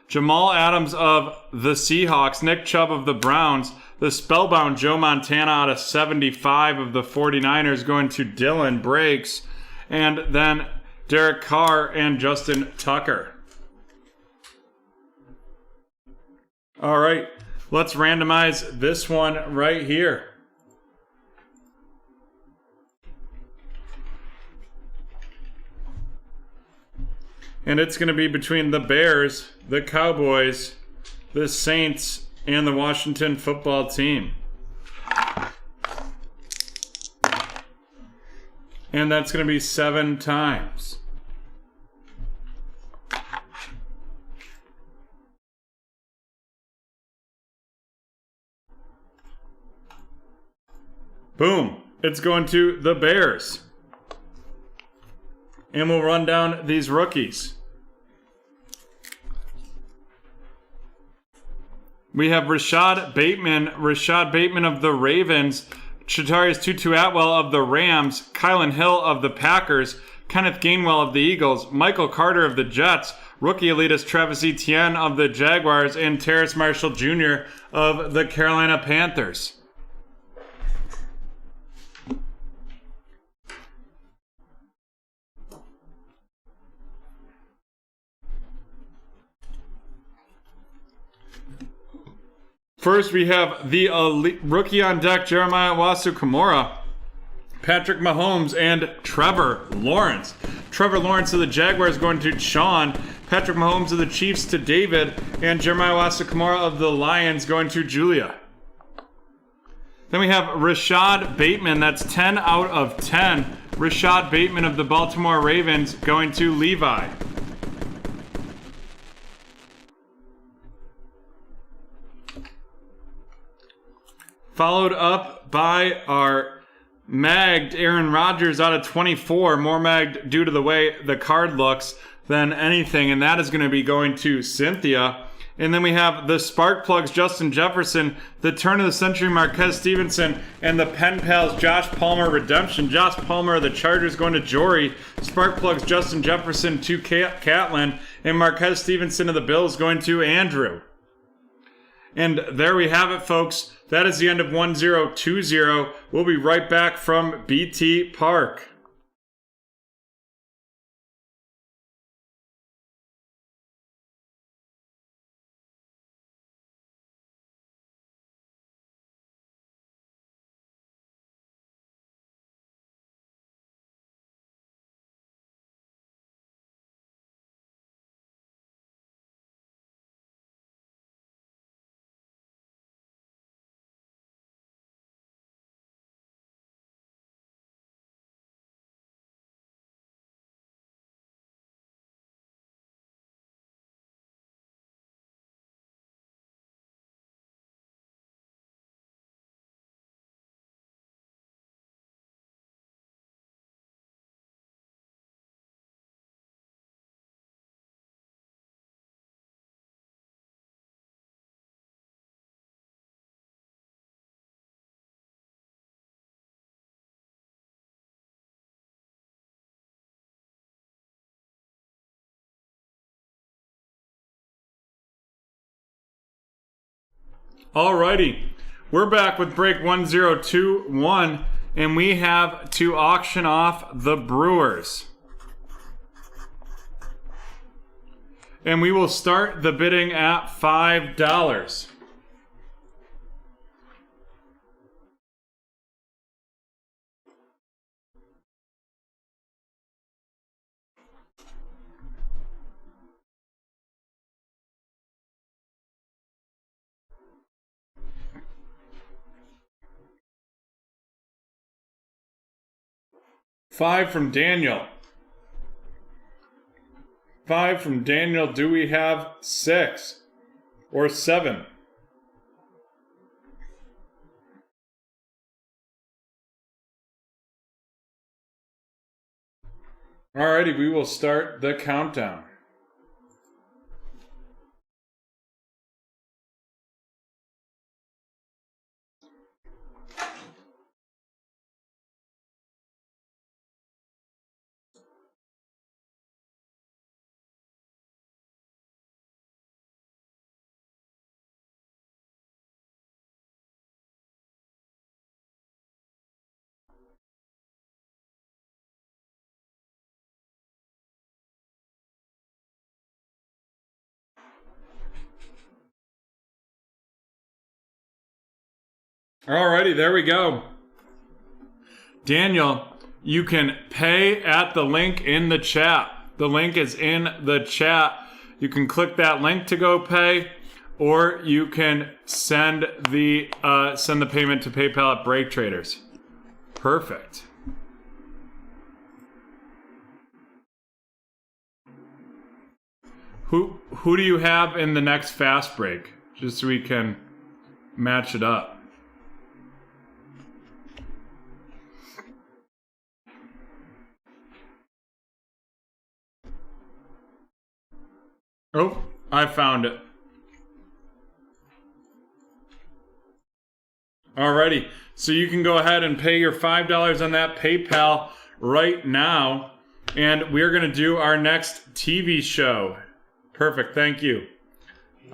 Jamal Adams of the Seahawks, Nick Chubb of the Browns, the spellbound Joe Montana out of 75 of the 49ers going to Dylan Breaks, and then Derek Carr and Justin Tucker. All right, let's randomize this one right here. And it's going to be between the Bears, the Cowboys, the Saints, and the Washington football team. And that's going to be 7 times. Boom. It's going to the Bears. And we'll run down these rookies. We have Rashad Bateman of the Ravens, Shatarius Tutu Atwell of the Rams, Kylan Hill of the Packers, Kenneth Gainwell of the Eagles, Michael Carter of the Jets, rookie elitist Travis Etienne of the Jaguars, and Terrace Marshall Jr. of the Carolina Panthers. First, we have the rookie on deck, Jeremiah Owusu-Koramoah, Patrick Mahomes, and Trevor Lawrence. Trevor Lawrence of the Jaguars going to Sean, Patrick Mahomes of the Chiefs to David, and Jeremiah Owusu-Koramoah of the Lions going to Julia. Then we have Rashad Bateman, that's 10 out of 10. Rashad Bateman of the Baltimore Ravens going to Levi. Followed up by our magged Aaron Rodgers out of 24. More magged due to the way the card looks than anything. And that is going to be going to Cynthia. And then we have the Spark Plugs Justin Jefferson, the Turn of the Century Marquez Stevenson, and the Pen Pals Josh Palmer Redemption. Josh Palmer of the Chargers going to Jory. Spark Plugs Justin Jefferson to Catlin. And Marquez Stevenson of the Bills going to Andrew. And there we have it, folks. That is the end of 1020. We'll be right back from BT Park. Alrighty, we're back with break 1021, and we have to auction off the Brewers. And we will start the bidding at $5. Five from Daniel. 5 from Daniel. Do we have 6 or 7? Alrighty, we will start the countdown. Alrighty, there we go. Daniel, you can pay at the link in the chat. The link is in the chat. You can click that link to go pay, or you can send the payment to PayPal at BreakTraders. Perfect. Who do you have in the next fast break? Just so we can match it up. Oh, I found it. Alrighty, so you can go ahead and pay your $5 on that PayPal right now, and we're gonna do our next TV show. Perfect, thank you.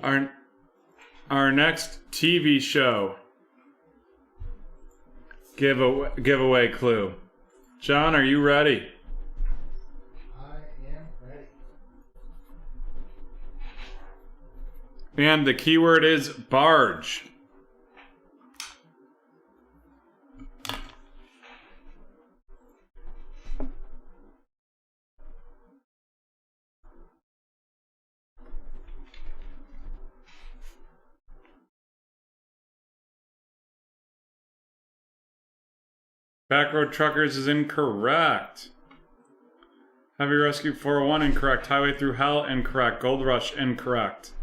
Our next TV show giveaway clue. John, are you ready? And the keyword is barge. Backroad Truckers is incorrect. Heavy Rescue 401 incorrect. Highway Through Hell incorrect. Gold Rush incorrect.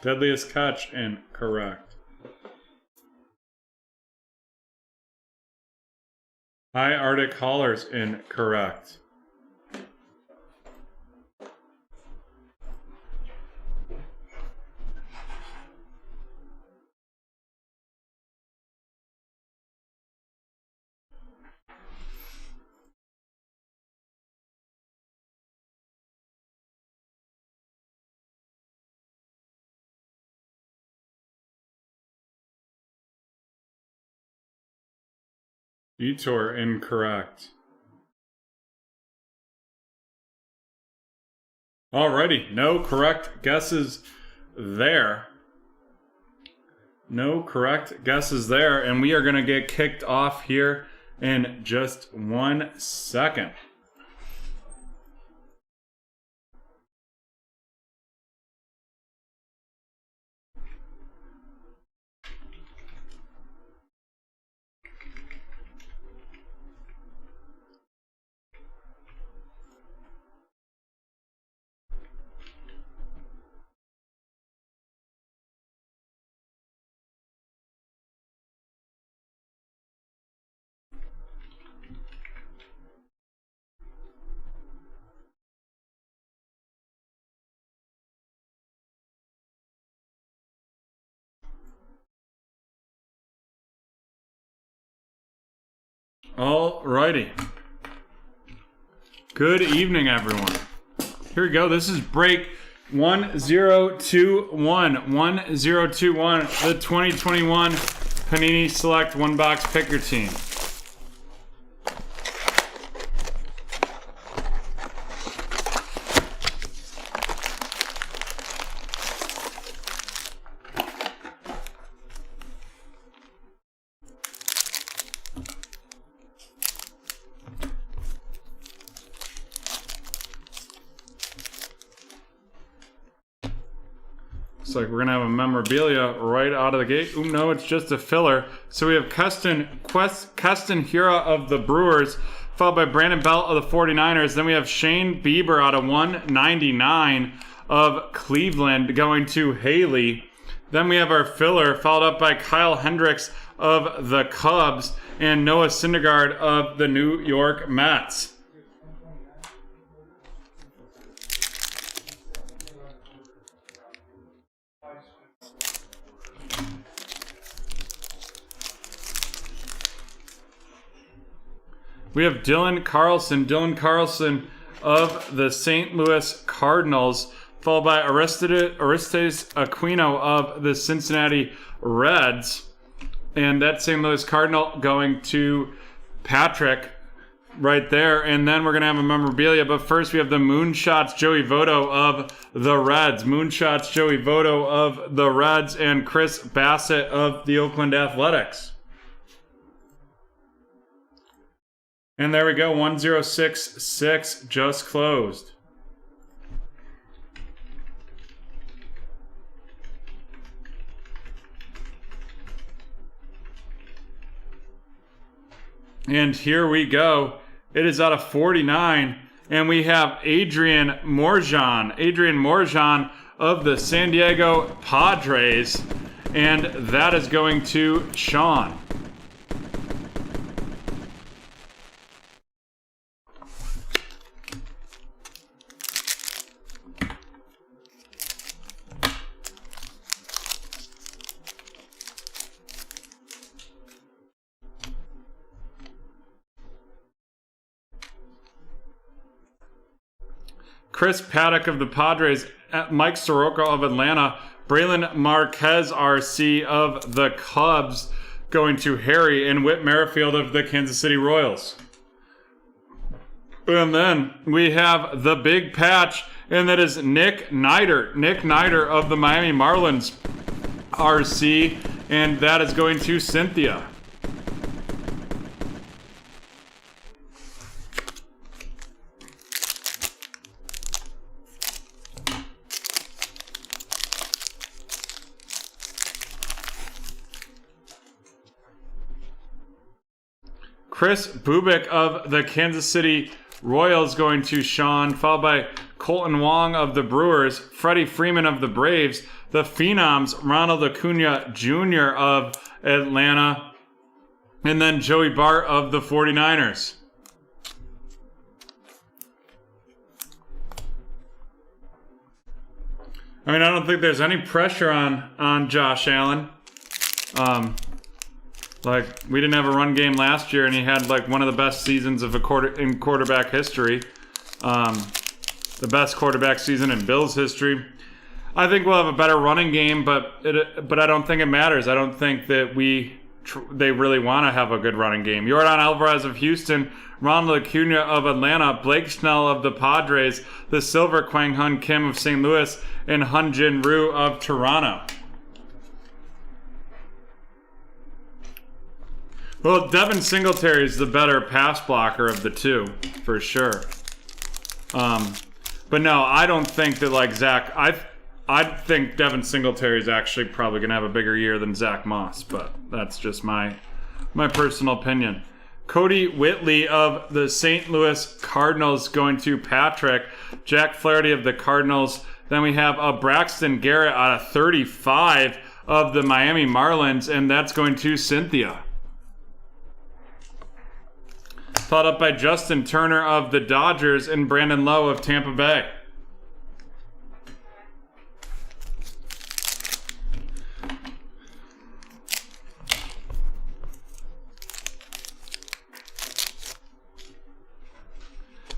Deadliest Catch incorrect. High Arctic Haulers incorrect. Detour incorrect. Alrighty, no correct guesses there. No correct guesses there, and we are going to get kicked off here in just 1 second. Alrighty. Good evening, everyone. Here we go. This is break 1021. 1021. The 2021 Panini Select One Box Pick Your Team. Looks like we're going to have a memorabilia right out of the gate. Ooh, no, it's just a filler. So we have Keston Hiura of the Brewers, followed by Brandon Belt of the 49ers. Then we have Shane Bieber out of 199 of Cleveland going to Haley. Then we have our filler, followed up by Kyle Hendricks of the Cubs and Noah Syndergaard of the New York Mets. We have Dylan Carlson of the St. Louis Cardinals, followed by Aristes Aquino of the Cincinnati Reds. And that St. Louis Cardinal going to Patrick right there. And then we're going to have a memorabilia. But first we have the Moonshots Joey Votto of the Reds. Moonshots Joey Votto of the Reds and Chris Bassett of the Oakland Athletics. And there we go, 1066 just closed. And here we go. It is out of 49. And we have Adrian Morejon of the San Diego Padres. And that is going to Sean. Chris Paddock of the Padres, Mike Soroka of Atlanta, Braylon Marquez RC of the Cubs going to Harry, and Whit Merrifield of the Kansas City Royals. And then we have the big patch, and that is Nick Niter. Nick Niter of the Miami Marlins RC, and that is going to Cynthia. Chris Bubik of the Kansas City Royals going to Sean, followed by Colton Wong of the Brewers, Freddie Freeman of the Braves, the Phenoms, Ronald Acuna Jr. of Atlanta, and then Joey Bart of the 49ers. I mean, I don't think there's any pressure on Josh Allen. Like, we didn't have a run game last year, and he had, like, one of the best seasons of in quarterback history. The best quarterback season in Bills history. I think we'll have a better running game, but I don't think it matters. I don't think that they really want to have a good running game. Yordan Alvarez of Houston, Ronald Acuna of Atlanta, Blake Snell of the Padres, the Silver Kwang Hun Kim of St. Louis, and Hyun Jin Ryu of Toronto. Well, Devin Singletary is the better pass blocker of the two, for sure. But no, I don't think that, like, I think Devin Singletary is actually probably going to have a bigger year than Zach Moss, but that's just my personal opinion. Cody Whitley of the St. Louis Cardinals going to Patrick. Jack Flaherty of the Cardinals. Then we have Braxton Garrett out of 35 of the Miami Marlins, and that's going to Cynthia. Followed up by Justin Turner of the Dodgers and Brandon Lowe of Tampa Bay.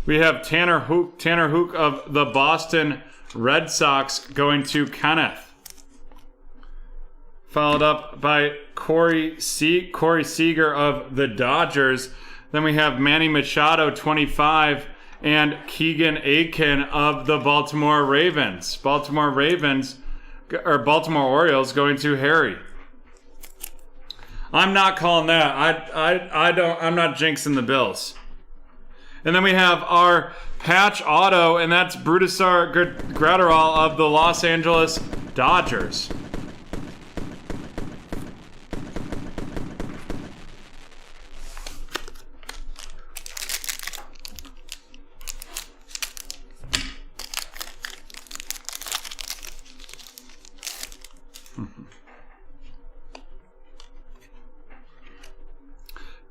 We have Tanner Hook of the Boston Red Sox going to Kenneth. Followed up by Corey Seager of the Dodgers. Then we have Manny Machado, 25, and Keegan Akin of the Baltimore Ravens. Baltimore Orioles going to Harry. I'm not calling that. I'm not jinxing the Bills. And then we have our patch auto, and that's Brudisar Gratterall of the Los Angeles Dodgers.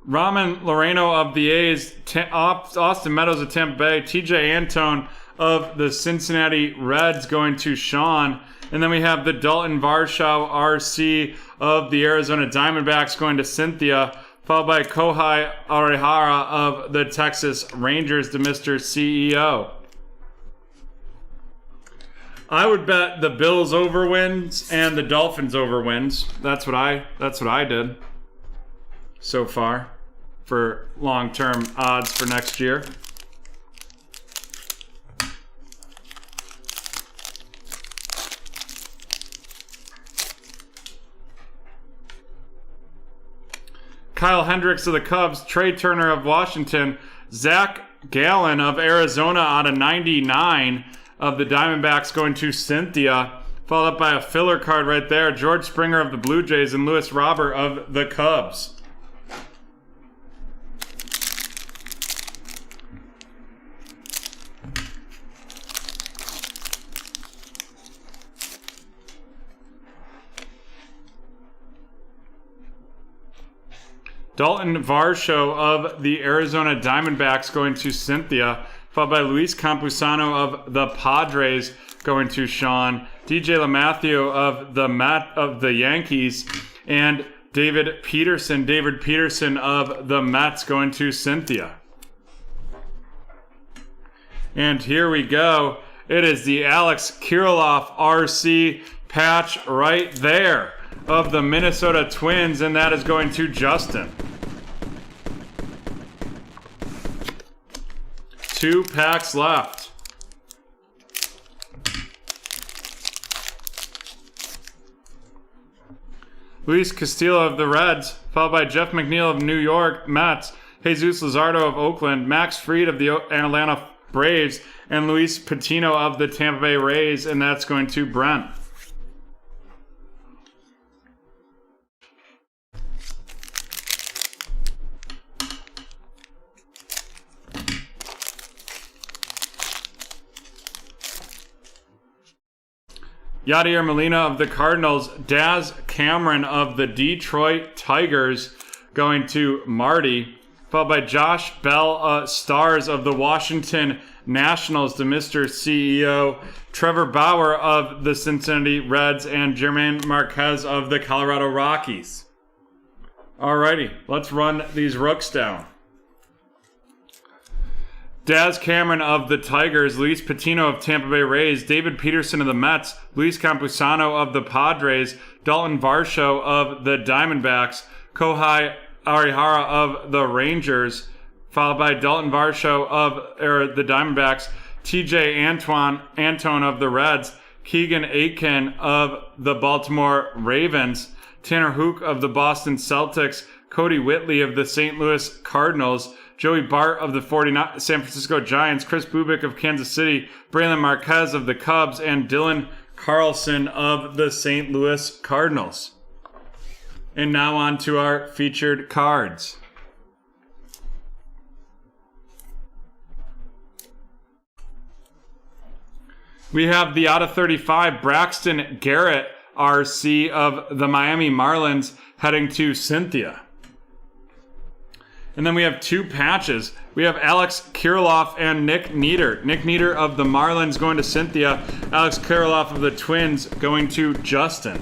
Ramen Loreno of the A's, Austin Meadows of Tampa Bay, TJ Antone of the Cincinnati Reds going to Sean. And then we have the Dalton Varsho RC of the Arizona Diamondbacks going to Cynthia, followed by Kohei Arihara of the Texas Rangers to Mr. CEO. I would bet the Bills over wins and the Dolphins over wins. That's what I did so far for long-term odds for next year. Kyle Hendricks of the Cubs, Trey Turner of Washington, Zach Gallen of Arizona out of 99 of the Diamondbacks going to Cynthia, followed up by a filler card right there, George Springer of the Blue Jays and Lewis Robert of the Cubs. Dalton Varsho of the Arizona Diamondbacks going to Cynthia, followed by Luis Campusano of the Padres going to Sean, DJ LeMahieu of the Yankees, and David Peterson of the Mets going to Cynthia. And here we go. It is the Alex Kirilloff RC patch right there of the Minnesota Twins, and that is going to Justin. 2 packs left. Luis Castillo of the Reds, followed by Jeff McNeil of New York Mets, Jesus Luzardo of Oakland, Max Fried of the Atlanta Braves, and Luis Patino of the Tampa Bay Rays, and that's going to Brent. Yadier Molina of the Cardinals, Daz Cameron of the Detroit Tigers going to Marty, followed by Josh Bell Stars of the Washington Nationals to Mr. CEO, Trevor Bauer of the Cincinnati Reds, and Jermaine Marquez of the Colorado Rockies. Alrighty, let's run these rooks down. Daz Cameron of the Tigers, Luis Patino of Tampa Bay Rays, David Peterson of the Mets, Luis Campusano of the Padres, Dalton Varsho of the Diamondbacks, Kohei Arihara of the Rangers, followed by Dalton Varsho of the Diamondbacks, TJ Antone of the Reds, Keegan Akin of the Baltimore Ravens, Tanner Hook of the Boston Celtics, Cody Whitley of the St. Louis Cardinals, Joey Bart of the San Francisco Giants, Chris Bubik of Kansas City, Braylon Marquez of the Cubs, and Dylan Carlson of the St. Louis Cardinals. And now on to our featured cards. We have the out of 35 Braxton Garrett RC of the Miami Marlins heading to Cynthia. And then we have 2 patches. We have Alex Kirilloff and Nick Nieder. Nick Nieder of the Marlins going to Cynthia. Alex Kirilloff of the Twins going to Justin.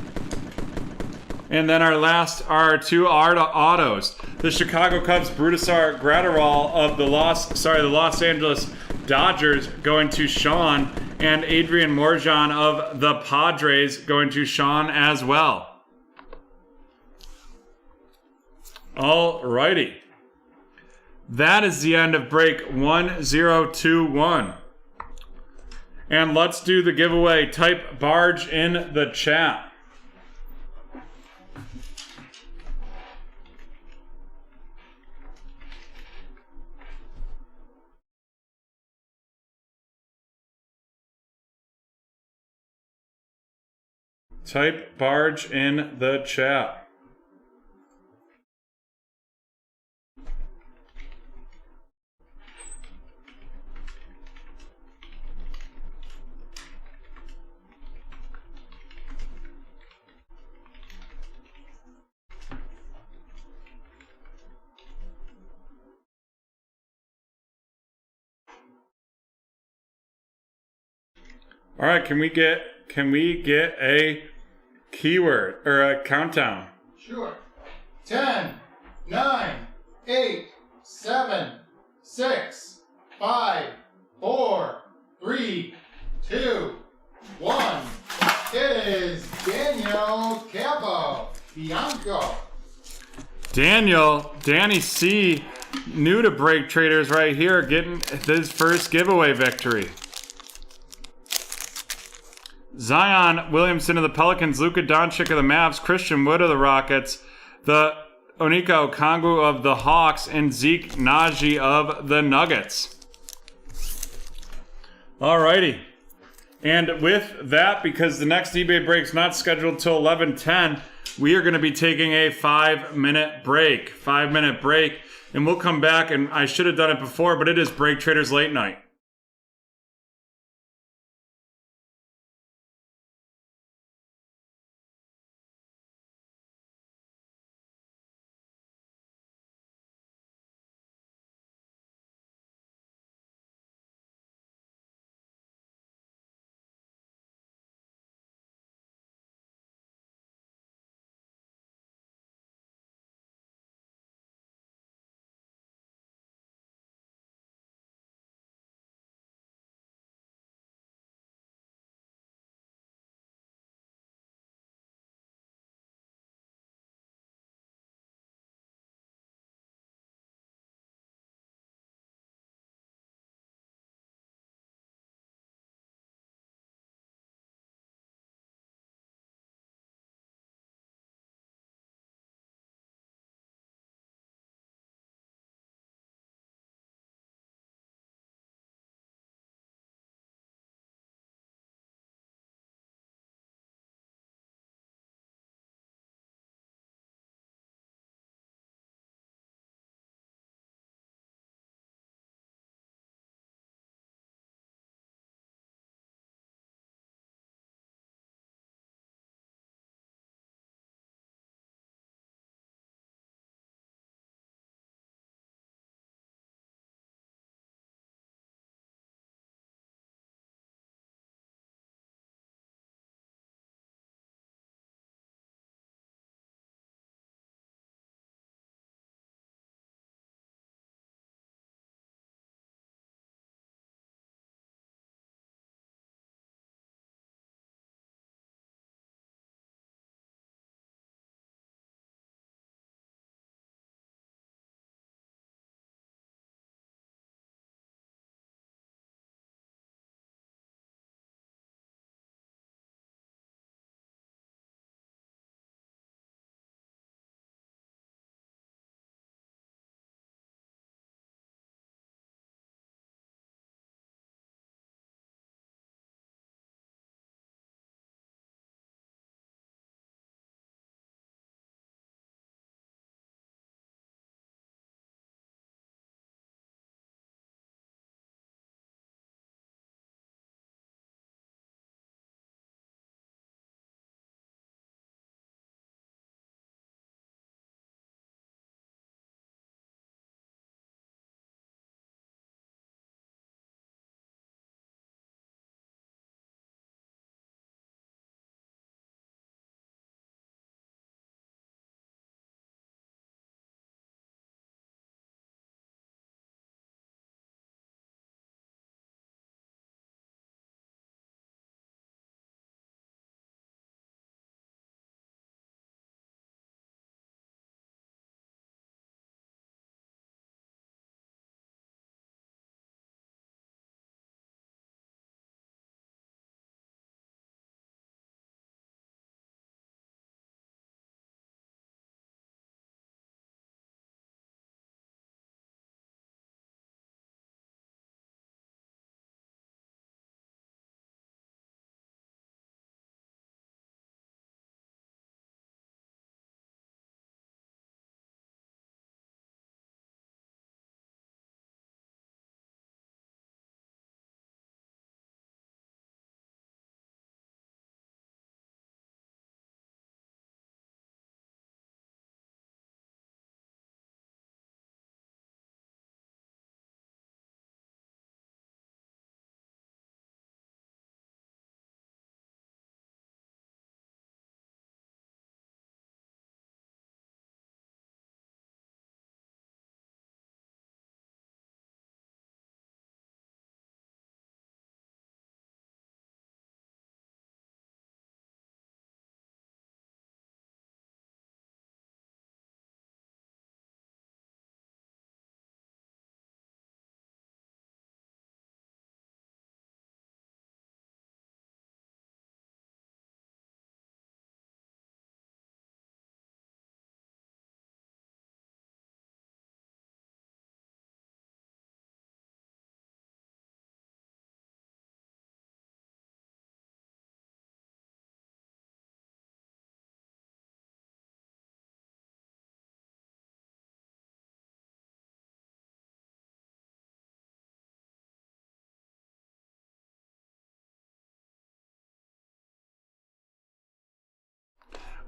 And then our last are 2 autos. The Chicago Cubs Brudisar Gratterall of the Los Angeles Dodgers going to Sean. And Adrian Morjan of the Padres going to Sean as well. All righty. That is the end of break 1021. And let's do the giveaway. Type barge in the chat. Type barge in the chat. All right, can we get a keyword or a countdown? Sure. 10, 9, 8, 7, 6, 5, 4, 3, 2, 1. It is Daniel Capo Bianco. Danny C, new to BreakTraders right here, getting his first giveaway victory. Zion Williamson of the Pelicans, Luka Doncic of the Mavs, Christian Wood of the Rockets, the Onika Okongwu of the Hawks, and Zeke Naji of the Nuggets. Alrighty. And with that, because the next eBay break's not scheduled till 11:10, we are going to be taking a 5-minute break. 5-minute break. And we'll come back, and I should have done it before, but it is BreakTraders Late Night.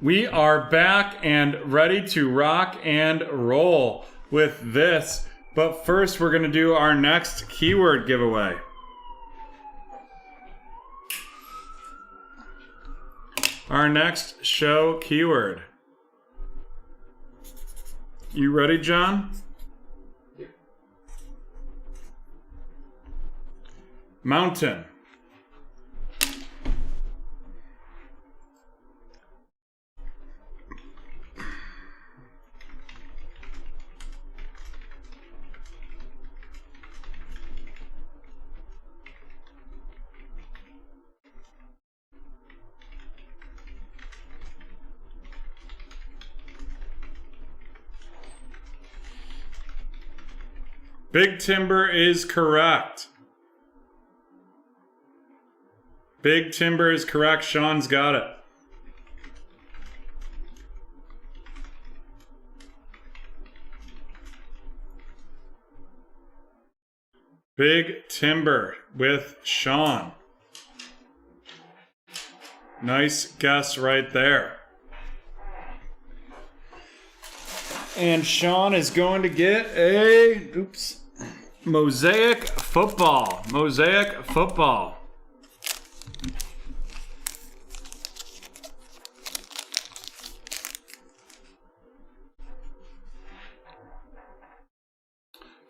We are back and ready to rock and roll with this. But first, we're going to do our next keyword giveaway. Our next show keyword. You ready, John? Yep. Mountain. Big Timber is correct. Big Timber is correct. Sean's got it. Big Timber with Sean. Nice guess right there. And Sean is going to get a Mosaic football. Mosaic football.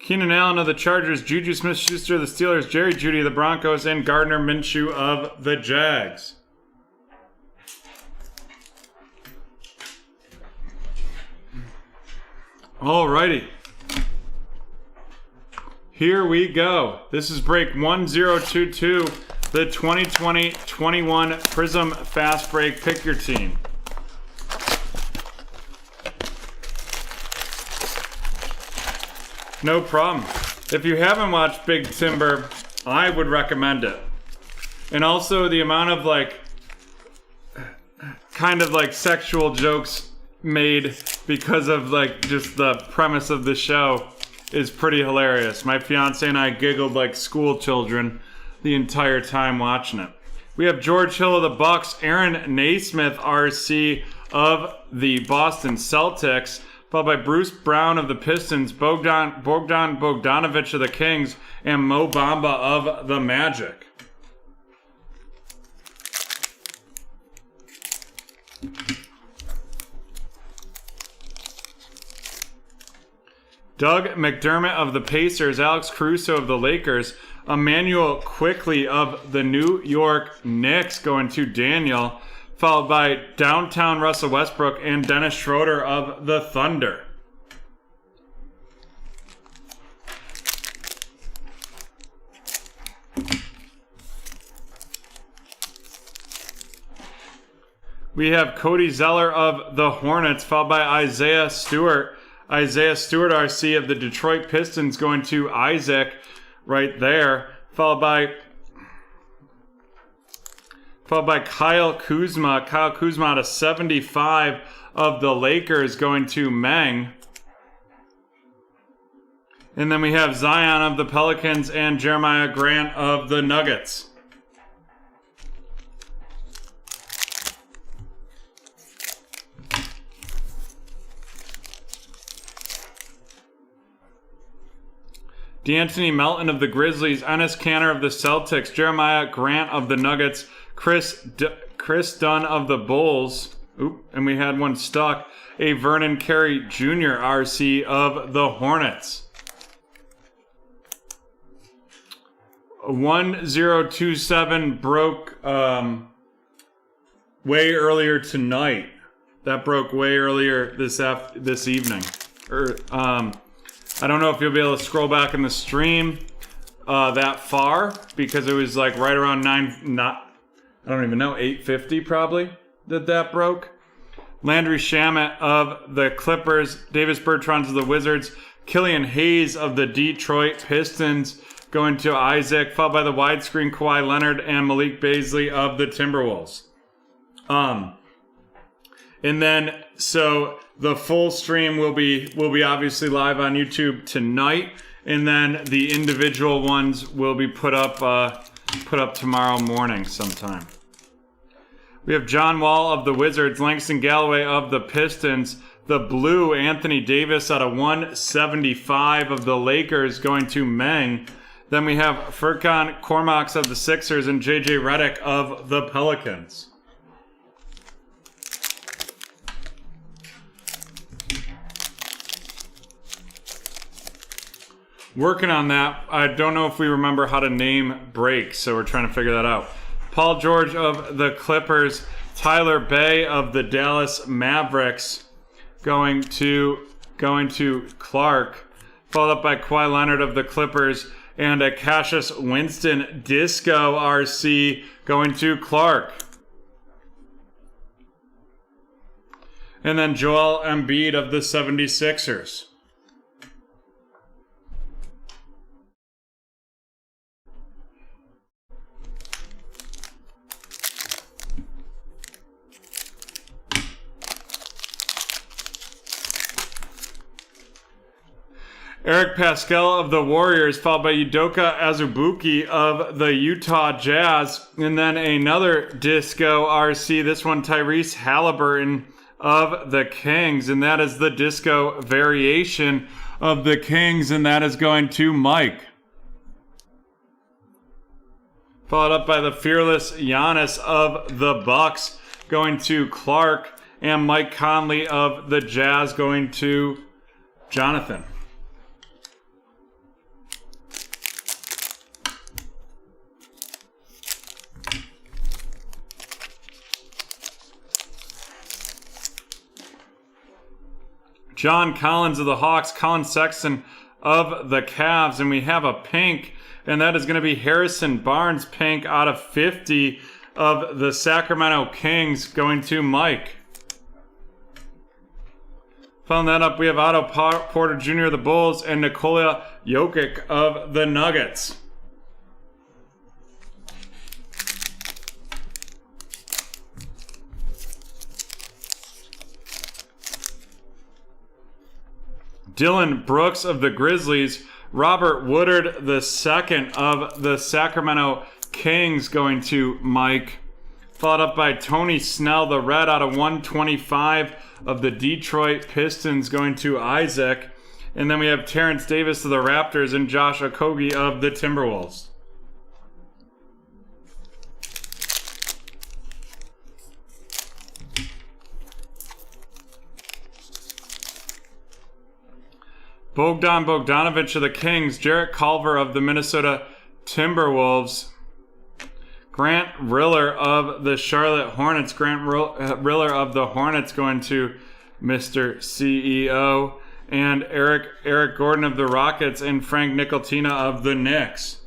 Keenan Allen of the Chargers, Juju Smith-Schuster of the Steelers, Jerry Jeudy of the Broncos, and Gardner Minshew of the Jags. Alrighty. Here we go. This is break 1022, the 2020-21 Prism Fast Break. Pick your team. No problem. If you haven't watched Big Timber, I would recommend it. And also the amount of kind of sexual jokes made because of just the premise of the show is pretty hilarious. My fiance and I giggled like school children the entire time watching it. We have George Hill of the Bucks, Aaron Naismith, RC of the Boston Celtics, followed by Bruce Brown of the Pistons, Bogdan Bogdanovic of the Kings, and Mo Bamba of the Magic. Doug McDermott of the Pacers, Alex Caruso of the Lakers, Emmanuel Quickley of the New York Knicks going to Daniel, followed by Downtown Russell Westbrook and Dennis Schroeder of the Thunder. We have Cody Zeller of the Hornets, followed by Isaiah Stewart. Isaiah Stewart, RC of the Detroit Pistons, going to Isaac right there, followed by Kyle Kuzma. Kyle Kuzma out of 75 of the Lakers going to Meng. And then we have Zion of the Pelicans and Jeremiah Grant of the Nuggets. D'Anthony Melton of the Grizzlies, Enes Kanter of the Celtics, Jeremiah Grant of the Nuggets, Chris Dunn of the Bulls, and we had one stuck, a Vernon Carey Jr. RC of the Hornets. 1027 broke way earlier tonight. That broke way earlier this evening. I don't know if you'll be able to scroll back in the stream that far because it was right around 8:50 probably that broke. Landry Shamet of the Clippers, Davis Bertans of the Wizards, Killian Hayes of the Detroit Pistons going to Isaac, followed by the widescreen Kawhi Leonard and Malik Beasley of the Timberwolves. And then, so the full stream will be obviously live on YouTube tonight, and then the individual ones will be put up tomorrow morning sometime. We have John Wall of the Wizards, Langston Galloway of the Pistons, the blue Anthony Davis out of 175 of the Lakers going to Meng. Then we have Furkan Korkmaz of the Sixers and JJ Redick of the Pelicans. Working on that. I don't know if we remember how to name breaks, so we're trying to figure that out. Paul George of the Clippers, Tyler Bay of the Dallas Mavericks going to Clark, followed up by Kawhi Leonard of the Clippers and a Cassius Winston Disco RC going to Clark. And then Joel Embiid of the 76ers. Eric Pascal of the Warriors, followed by Udoka Azubuike of the Utah Jazz. And then another Disco RC, this one Tyrese Halliburton of the Kings. And that is the Disco variation of the Kings, and that is going to Mike. Followed up by the Fearless Giannis of the Bucks going to Clark. And Mike Conley of the Jazz going to Jonathan. John Collins of the Hawks, Colin Sexton of the Cavs, and we have a pink, and that is going to be Harrison Barnes pink out of 50 of the Sacramento Kings going to Mike. Following that up, we have Otto Porter Jr. of the Bulls and Nikola Jokic of the Nuggets. Dylan Brooks of the Grizzlies, Robert Woodard II of the Sacramento Kings going to Mike. Followed up by Tony Snell, the red out of 125 of the Detroit Pistons going to Isaac. And then we have Terrence Davis of the Raptors and Josh Okogie of the Timberwolves. Bogdan Bogdanovic of the Kings, Jarrett Culver of the Minnesota Timberwolves, Grant Riller of the Charlotte Hornets, Riller of the Hornets going to Mr. CEO, and Eric Gordon of the Rockets and Frank Nicolatina of the Knicks.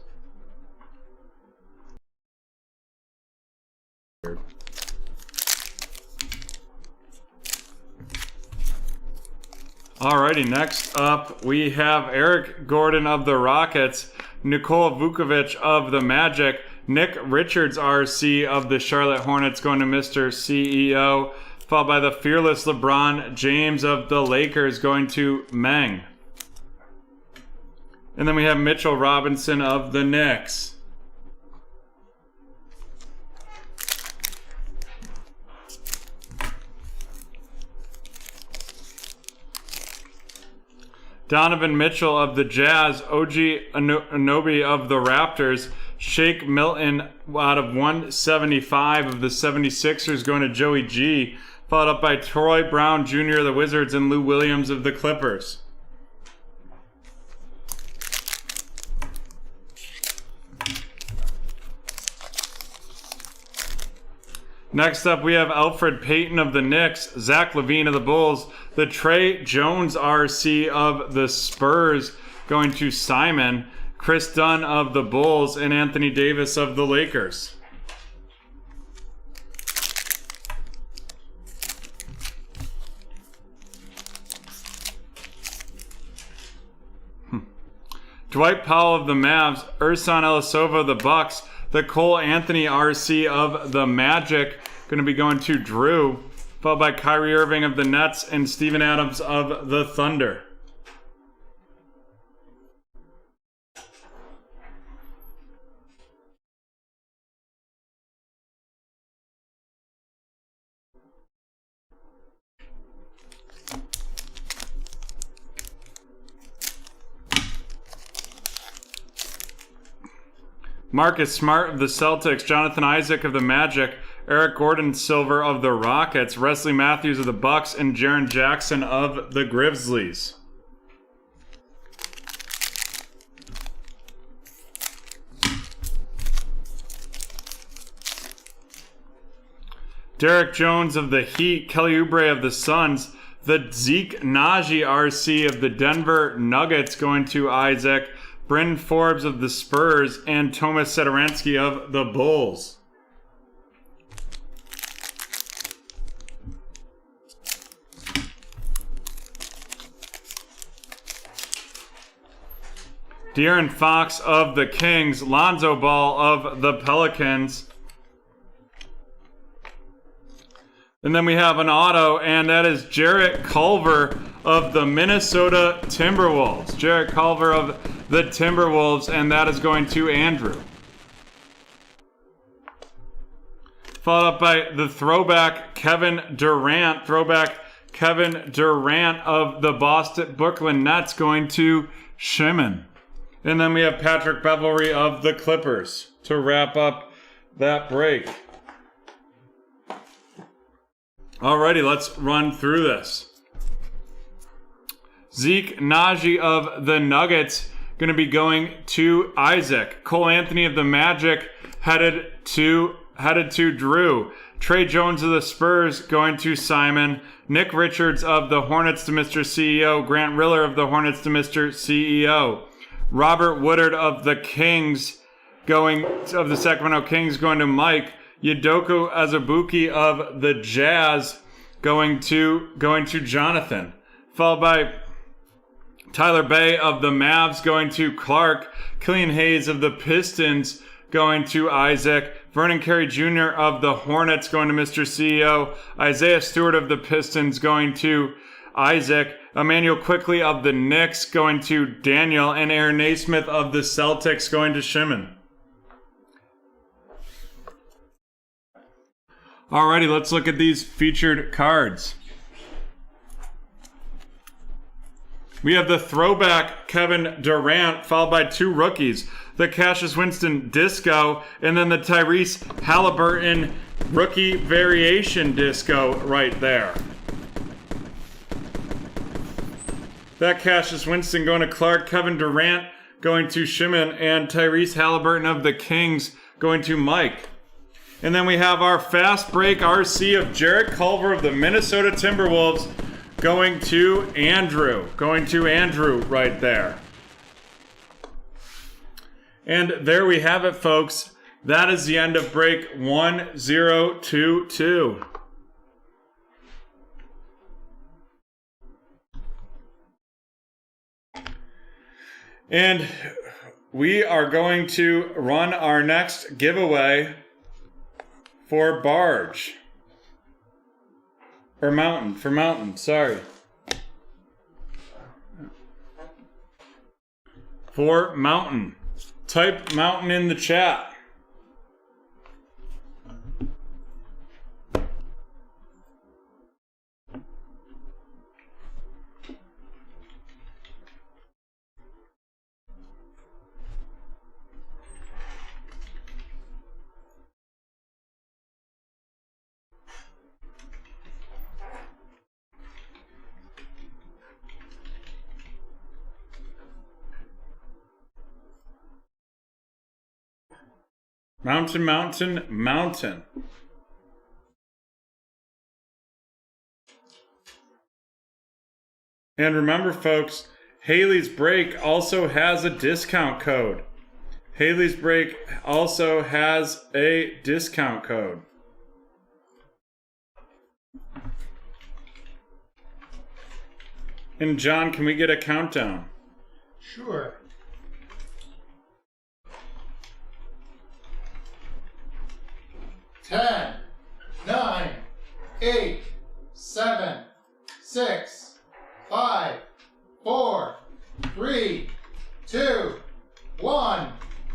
Alrighty, next up we have Eric Gordon of the Rockets, Nikola Vukovic of the Magic, Nick Richards RC of the Charlotte Hornets going to Mr. CEO, followed by the fearless LeBron James of the Lakers going to Meng. And then we have Mitchell Robinson of the Knicks. Donovan Mitchell of the Jazz, OG Anunoby of the Raptors, Shake Milton out of 175 of the 76ers going to Joey G, followed up by Troy Brown Jr. of the Wizards and Lou Williams of the Clippers. Next up, we have Alfred Payton of the Knicks, Zach LaVine of the Bulls, the Trey Jones RC of the Spurs going to Simon, Chris Dunn of the Bulls, and Anthony Davis of the Lakers. Dwight Powell of the Mavs, Ersan Ilyasova of the Bucks, the Cole Anthony RC of the Magic, going to be going to Drew, followed by Kyrie Irving of the Nets and Steven Adams of the Thunder. Marcus Smart of the Celtics, Jonathan Isaac of the Magic, Eric Gordon silver of the Rockets, Wesley Matthews of the Bucks, and Jaren Jackson of the Grizzlies. Derek Jones of the Heat, Kelly Oubre of the Suns, the Zeke Naji RC of the Denver Nuggets going to Isaac, Bryn Forbes of the Spurs, and Tomas Satoransky of the Bulls. De'Aaron Fox of the Kings, Lonzo Ball of the Pelicans. And then we have an auto, and that is Jarrett Culver of the Minnesota Timberwolves. Jarrett Culver of the Timberwolves, and that is going to Andrew. Followed up by the throwback Kevin Durant. Throwback Kevin Durant of the Brooklyn Nets going to Shimon. And then we have Patrick Beverley of the Clippers to wrap up that break. Alrighty, let's run through this. Zeke Naji of the Nuggets going to be going to Isaac. Cole Anthony of the Magic headed to Drew. Trey Jones of the Spurs going to Simon. Nick Richards of the Hornets to Mr. CEO. Grant Riller of the Hornets to Mr. CEO. Robert Woodard of the Sacramento Kings going to Mike. Udoka Azubuike of the Jazz going to Jonathan. Followed by Tyler Bay of the Mavs going to Clark. Killian Hayes of the Pistons going to Isaac. Vernon Carey Jr. of the Hornets going to Mr. CEO. Isaiah Stewart of the Pistons going to Isaac. Emmanuel Quickley of the Knicks going to Daniel. And Aaron Naismith of the Celtics going to Shimon. Alrighty, let's look at these featured cards. We have the throwback Kevin Durant, followed by two rookies. The Cassius Winston Disco, and then the Tyrese Halliburton rookie variation disco right there. That Cassius Winston going to Clark, Kevin Durant going to Shimon, and Tyrese Halliburton of the Kings going to Mike. And then we have our fast break RC of Jarrett Culver of the Minnesota Timberwolves going to Andrew. Going to Andrew right there. And there we have it, folks. That is the end of break 1022. And we are going to run our next giveaway for Barge. Or Mountain. For Mountain, sorry. For Mountain. Type Mountain in the chat. Mountain, mountain, mountain. And remember, folks, Haley's Break also has a discount code. Haley's Break also has a discount code. And John, can we get a countdown? Sure. 10, 9, 8, 7, 6, 5, 4, 3, 2, 1.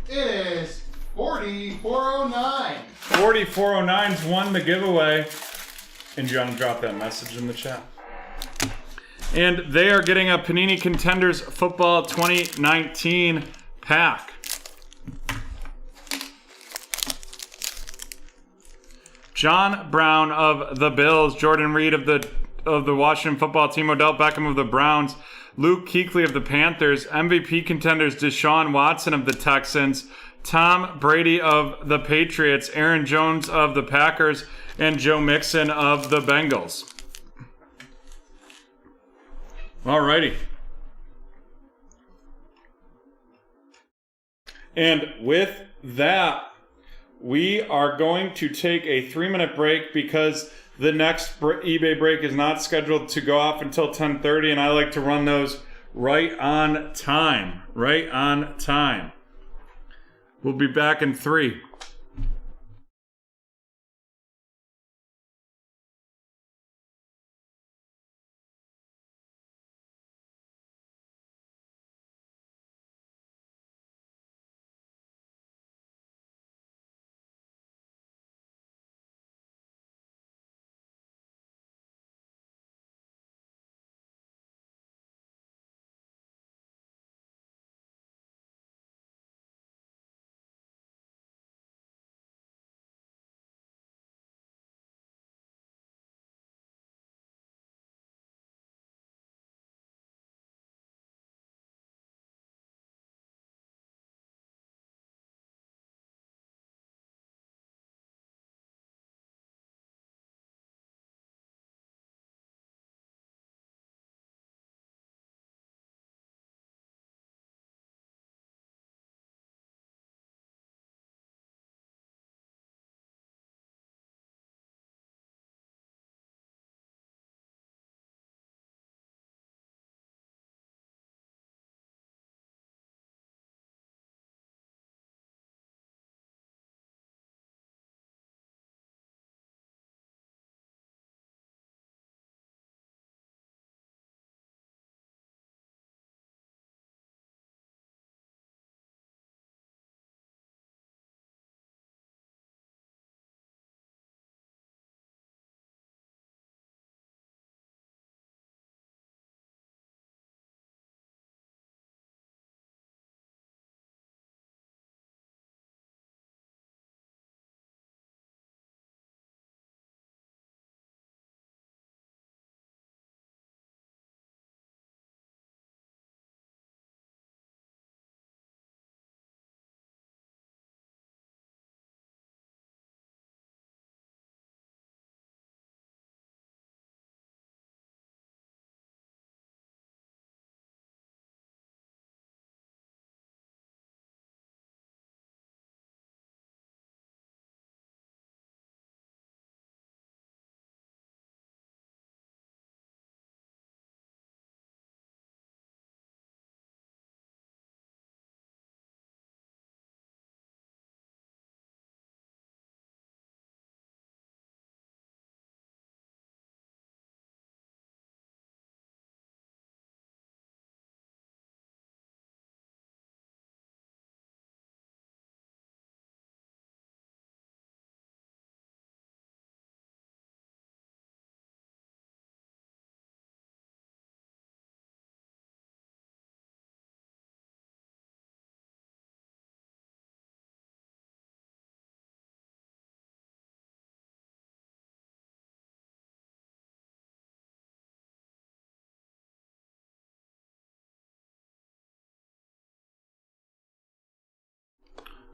It is 4409. 4409's won the giveaway. And John dropped that message in the chat. And they are getting a Panini Contenders Football 2019 pack. John Brown of the Bills, Jordan Reed of the Washington football team, Odell Beckham of the Browns, Luke Kuechly of the Panthers, MVP contenders Deshaun Watson of the Texans, Tom Brady of the Patriots, Aaron Jones of the Packers, and Joe Mixon of the Bengals. Alrighty. And with that, we are going to take a 3-minute break because the next eBay break is not scheduled to go off until 10:30, and I like to run those right on time. Right on time. We'll be back in 3.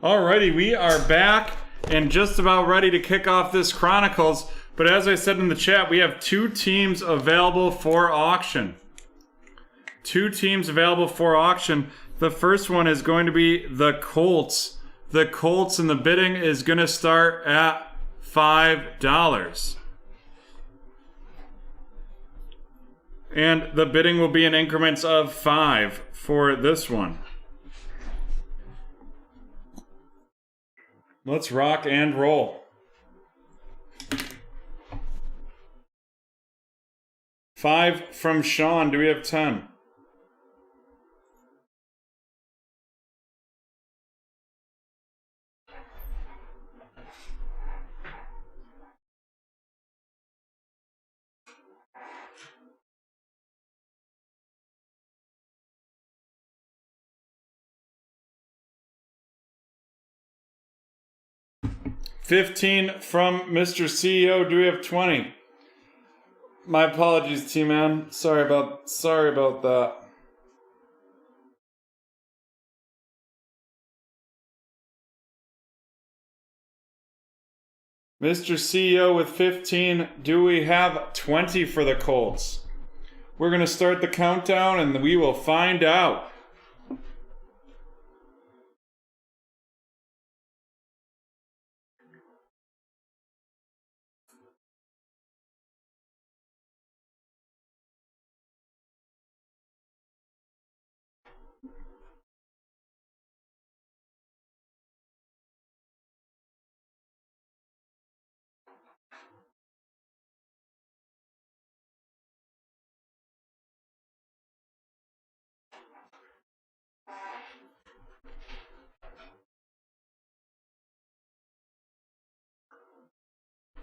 Alrighty, we are back and just about ready to kick off this Chronicles. But as I said in the chat, we have 2 teams available for auction. 2 teams available for auction. The first one is going to be the Colts. The Colts, and the bidding is going to start at $5. And the bidding will be in increments of 5 for this one. Let's rock and roll. 5 from Sean. Do we have 10? 15 from Mr. CEO. Do we have 20? My apologies, T-Man. Sorry about that. Mr. CEO with 15. Do we have 20 for the Colts? We're going to start the countdown and we will find out.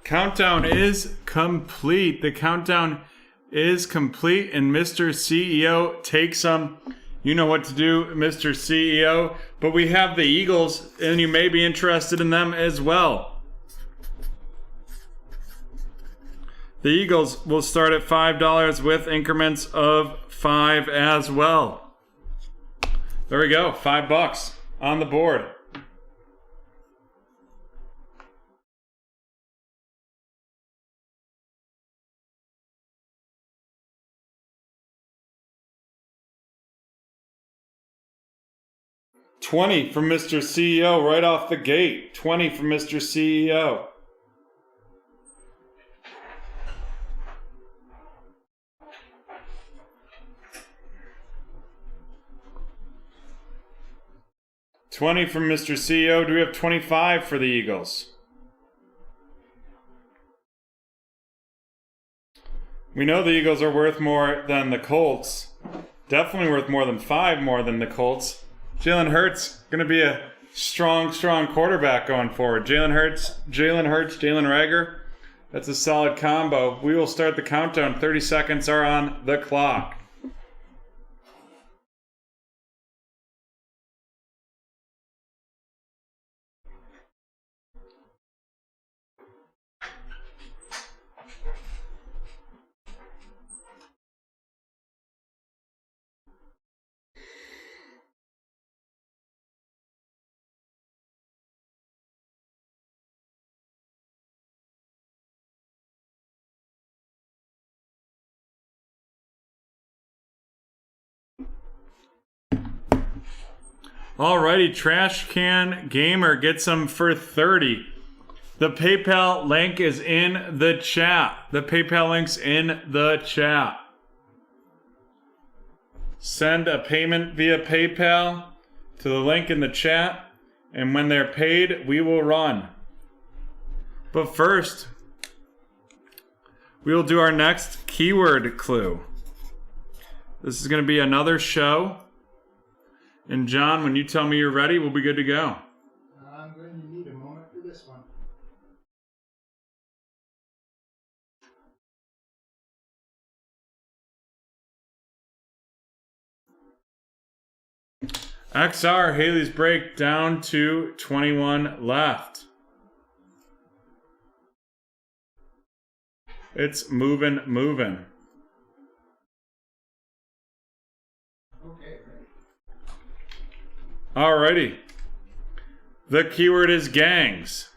Countdown is complete. The countdown is complete, and Mr. CEO takes some. You know what to do, Mr. CEO. But we have the Eagles, and you may be interested in them as well. The Eagles will start at $5 with increments of 5 as well. There we go, $5 on the board. $20 from Mr. CEO right off the gate. $20 from Mr. CEO. $20 from Mr. CEO. Do we have 25 for the Eagles? We know the Eagles are worth more than the Colts. Definitely worth more than 5 more than the Colts. Jalen Hurts going to be a strong quarterback going forward. Jalen Hurts, Jalen Reagor. That's a solid combo. We will start the countdown. 30 seconds are on the clock. Alrighty, Trash Can Gamer gets them for 30. The PayPal link is in the chat. The PayPal link's in the chat. Send a payment via PayPal to the link in the chat, and when they're paid, we will run. But first, we will do our next keyword clue. This is going to be another show. And John, when you tell me you're ready, we'll be good to go. I'm going to need a moment for this one. XR, Haley's break down to 21 left. It's moving. Okay, great. Alrighty. The keyword is gangs.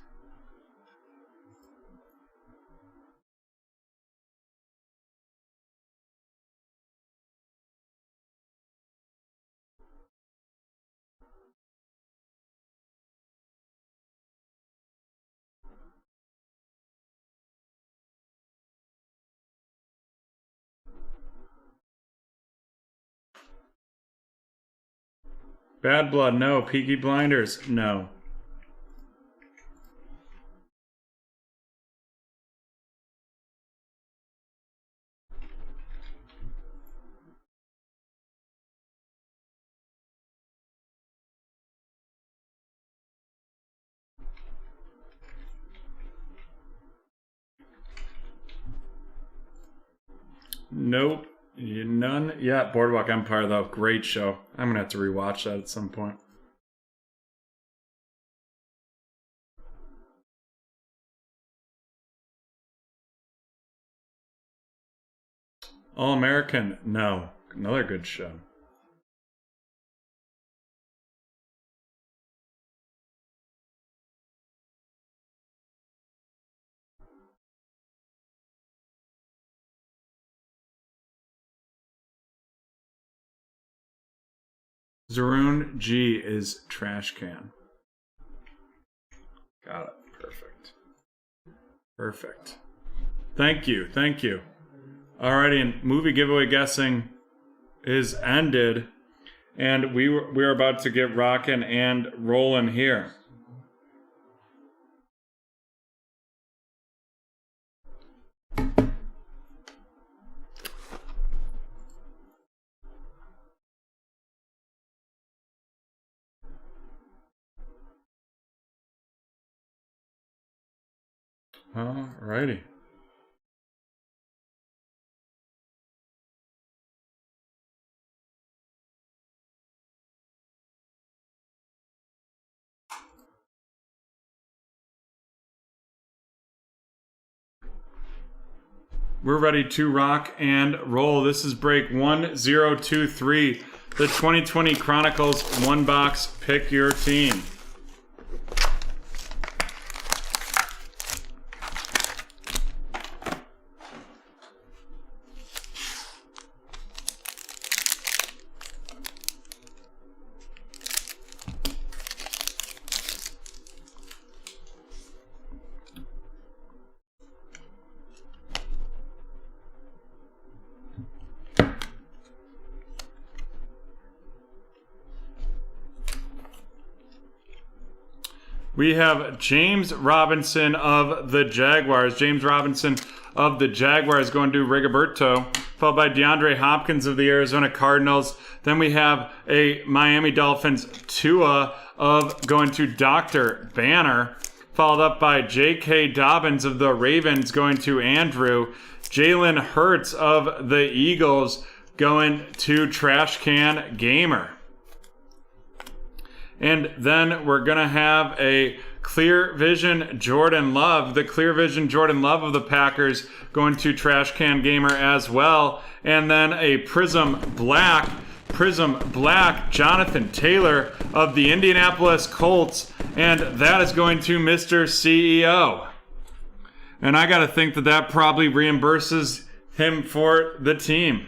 Bad Blood, no. Peaky Blinders, no. Nope. None yet. Boardwalk Empire, though. Great show. I'm going to have to rewatch that at some point. All American? No. Another good show. Zaroon G is trash can. Got it. Perfect. Perfect. Thank you. Thank you. Alrighty, and movie giveaway guessing is ended. And we're about to get rocking and rolling here. Alrighty. We're ready to rock and roll. This is break 1023, the 2020 Chronicles one box. Pick your team. We have James Robinson of the Jaguars. James Robinson of the Jaguars going to Rigoberto, followed by DeAndre Hopkins of the Arizona Cardinals. Then we have a Miami Dolphins Tua of going to Dr. Banner, followed up by J.K. Dobbins of the Ravens going to Andrew. Jalen Hurts of the Eagles going to Trash Can Gamer. And then we're going to have a Clear Vision Jordan Love, the Clear Vision Jordan Love of the Packers going to Trash Can Gamer as well. And then a Prism Black Jonathan Taylor of the Indianapolis Colts. And that is going to Mr. CEO. And I got to think that that probably reimburses him for the team.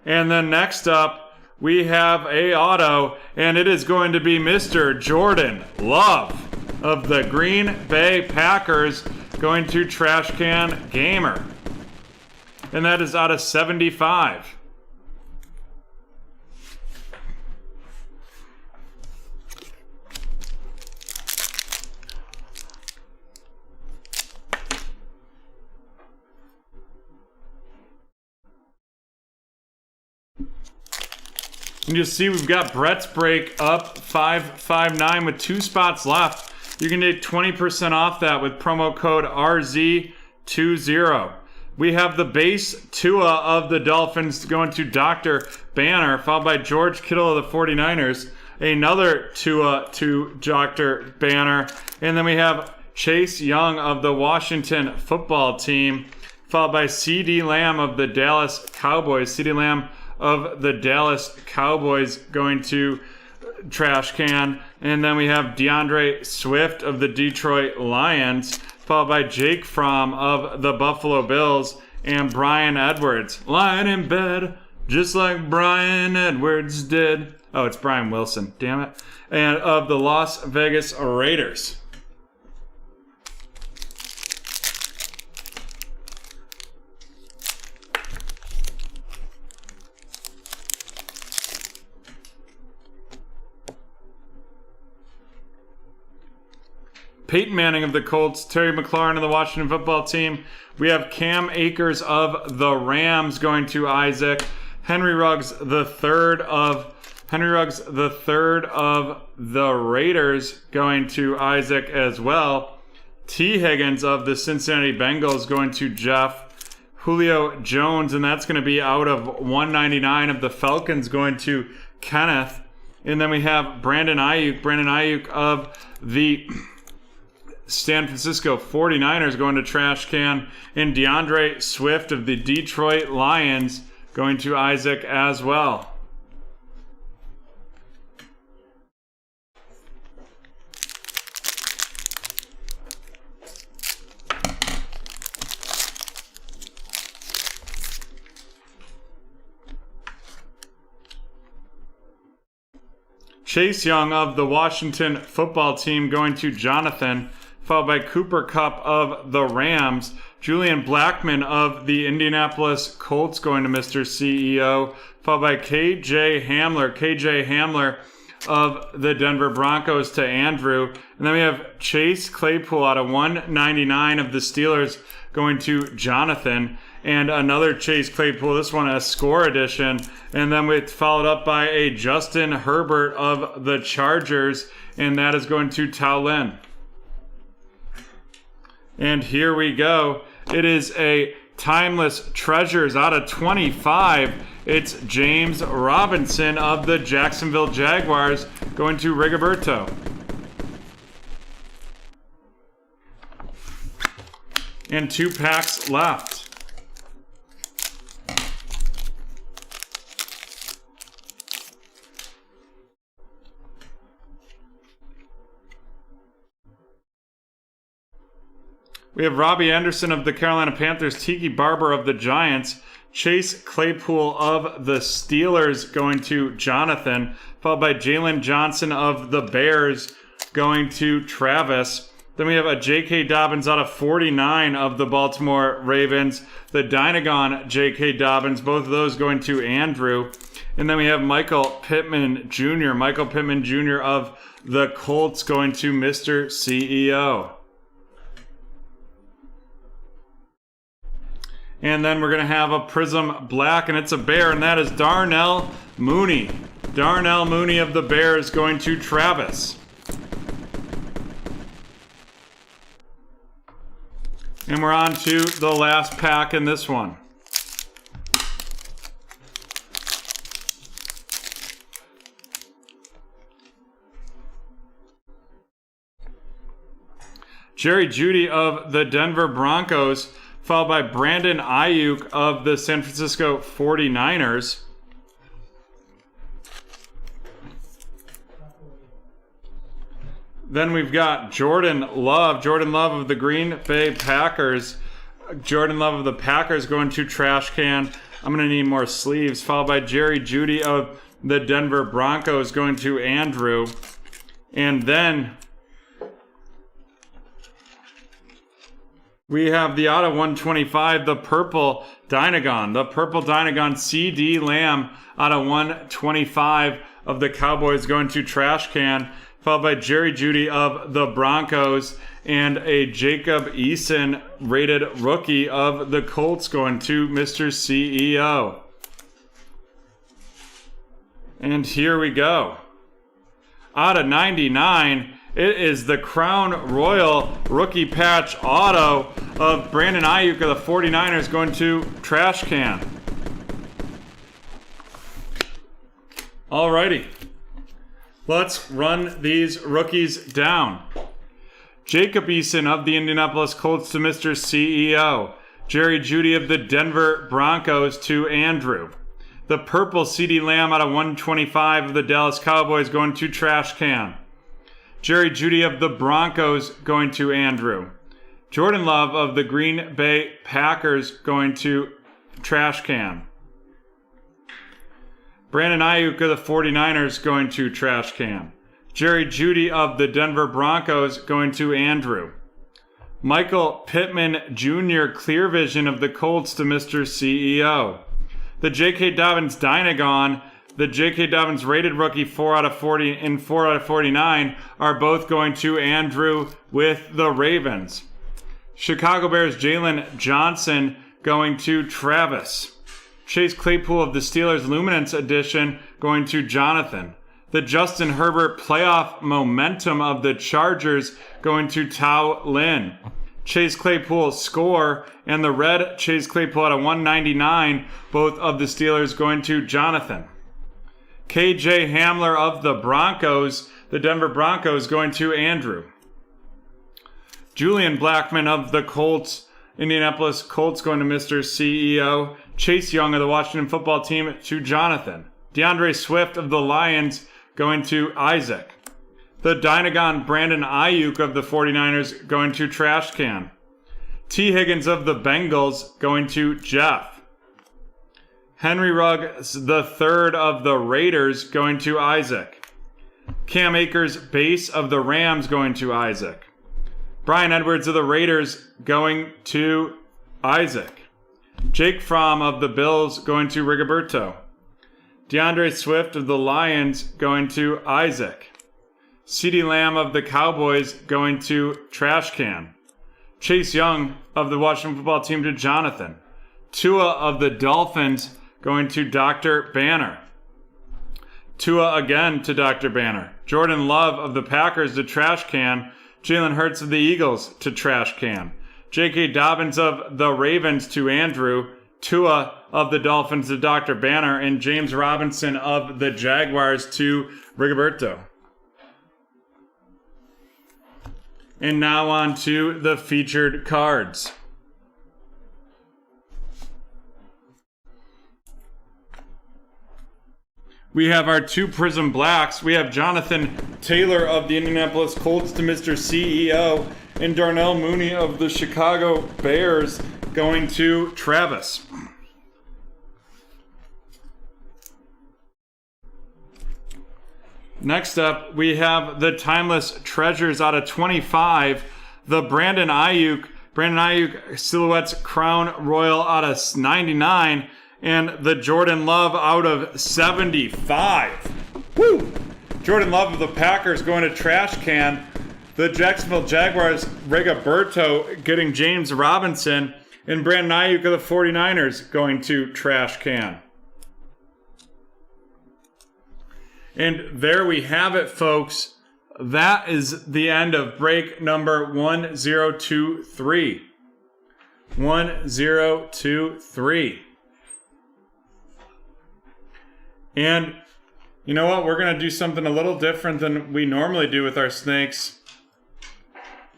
And then next up, we have a auto, and it is going to be Mr. Jordan Love of the Green Bay Packers going to Trash Can Gamer. And that is out of 75. You can just see we've got Brett's break up 559 with 2 spots left. You can get 20% off that with promo code RZ20. We have the base Tua of the Dolphins going to Dr. Banner, followed by George Kittle of the 49ers. Another Tua to Dr. Banner. And then we have Chase Young of the Washington football team, followed by C.D. Lamb of the Dallas Cowboys. C.D. Lamb of the Dallas Cowboys going to Trash Can. And then we have DeAndre Swift of the Detroit Lions, followed by Jake Fromm of the Buffalo Bills, and Brian Edwards. Lying in bed, just like Brian Edwards did. Oh, it's Brian Wilson, damn it. And of the Las Vegas Raiders. Peyton Manning of the Colts, Terry McLaurin of the Washington football team. We have Cam Akers of the Rams going to Isaac. Henry Ruggs the third of the Raiders going to Isaac as well. T. Higgins of the Cincinnati Bengals going to Jeff. Julio Jones, and that's going to be out of 199 of the Falcons going to Kenneth. And then we have Brandon Ayuk of the San Francisco 49ers going to trash can. And DeAndre Swift of the Detroit Lions going to Isaac as well. Chase Young of the Washington football team going to Jonathan, followed by Cooper Kupp of the Rams. Julian Blackmon of the Indianapolis Colts going to Mr. CEO, followed by KJ Hamler of the Denver Broncos to Andrew. And then we have Chase Claypool out of 199 of the Steelers going to Jonathan. And another Chase Claypool, this one a score edition. And then we followed up by a Justin Herbert of the Chargers, and that is going to Tao Lin. And here we go. It is a Timeless Treasures out of 25. It's James Robinson of the Jacksonville Jaguars going to Rigoberto. And 2 packs left. We have Robbie Anderson of the Carolina Panthers, Tiki Barber of the Giants, Chase Claypool of the Steelers going to Jonathan, followed by Jalen Johnson of the Bears going to Travis. Then we have a J.K. Dobbins out of 49 of the Baltimore Ravens, the Dynagon J.K. Dobbins, both of those going to Andrew. And then we have Michael Pittman Jr. Of the Colts going to Mr. CEO. And then we're going to have a Prism Black, and it's a Bear, and that is Darnell Mooney. Darnell Mooney of the Bears going to Travis. And we're on to the last pack in this one. Jerry Jeudy of the Denver Broncos, followed by Brandon Ayuk of the San Francisco 49ers. Then we've got Jordan Love of the Green Bay Packers. Jordan Love of the Packers going to trash can. I'm going to need more sleeves. Followed by Jerry Jeudy of the Denver Broncos going to Andrew. And then we have the out of 125, the purple Dynagon CD Lamb out of 125 of the Cowboys going to trash can, followed by Jerry Jeudy of the Broncos and a Jacob Eason rated rookie of the Colts going to Mr. CEO. And here we go. Out of 99, it is the Crown Royal rookie patch auto of Brandon Ayuk of the 49ers going to trash can. Alrighty. Let's run these rookies down. Jacob Eason of the Indianapolis Colts to Mr. CEO. Jerry Jeudy of the Denver Broncos to Andrew. The purple CD Lamb out of 125 of the Dallas Cowboys going to trash can. Jerry Jeudy of the Broncos going to Andrew. Jordan Love of the Green Bay Packers going to trash can. Brandon Ayuk of the 49ers going to trash can. Jerry Jeudy of the Denver Broncos going to Andrew. Michael Pittman Jr. Clear Vision of the Colts to Mr. CEO. The J.K. Dobbins Dynagon, the J.K. Dobbins rated rookie 4 out of 40 and 4 out of 49 are both going to Andrew with the Ravens. Chicago Bears Jalen Johnson going to Travis. Chase Claypool of the Steelers Luminance Edition going to Jonathan. The Justin Herbert Playoff Momentum of the Chargers going to Tao Lin. Chase Claypool Score and the red Chase Claypool out of 199, both of the Steelers going to Jonathan. KJ Hamler of the Broncos, the Denver Broncos going to Andrew. Julian Blackman of the Colts, Indianapolis Colts, going to Mr. CEO. Chase Young of the Washington football team to Jonathan. DeAndre Swift of the Lions going to Isaac. The Dynagon Brandon Ayuk of the 49ers going to Trash Can. T. Higgins of the Bengals going to Jeff. Henry Ruggs the third of the Raiders going to Isaac. Cam Akers base of the Rams going to Isaac. Brian Edwards of the Raiders going to Isaac. Jake Fromm of the Bills going to Rigoberto. DeAndre Swift of the Lions going to Isaac. CeeDee Lamb of the Cowboys going to Trash Can. Chase Young of the Washington football team to Jonathan. Tua of the Dolphins going to Dr. Banner. Tua again to Dr. Banner. Jordan Love of the Packers to Trash Can. Jalen Hurts of the Eagles to Trash Can. J.K. Dobbins of the Ravens to Andrew. Tua of the Dolphins to Dr. Banner. And James Robinson of the Jaguars to Rigoberto. And now on to the featured cards. We have our two Prism Blacks. We have Jonathan Taylor of the Indianapolis Colts to Mr. CEO, and Darnell Mooney of the Chicago Bears going to Travis. Next up, we have the Timeless Treasures out of 25. The Brandon Ayuk Silhouettes Crown Royal out of 99. And the Jordan Love out of 75. Woo! Jordan Love of the Packers going to Trash Can. The Jacksonville Jaguars, Rigoberto getting James Robinson. And Brandon Ayuk of the 49ers going to Trash Can. And there we have it, folks. That is the end of break number 1023. 1023. And you know what? We're going to do something a little different than we normally do with our snakes.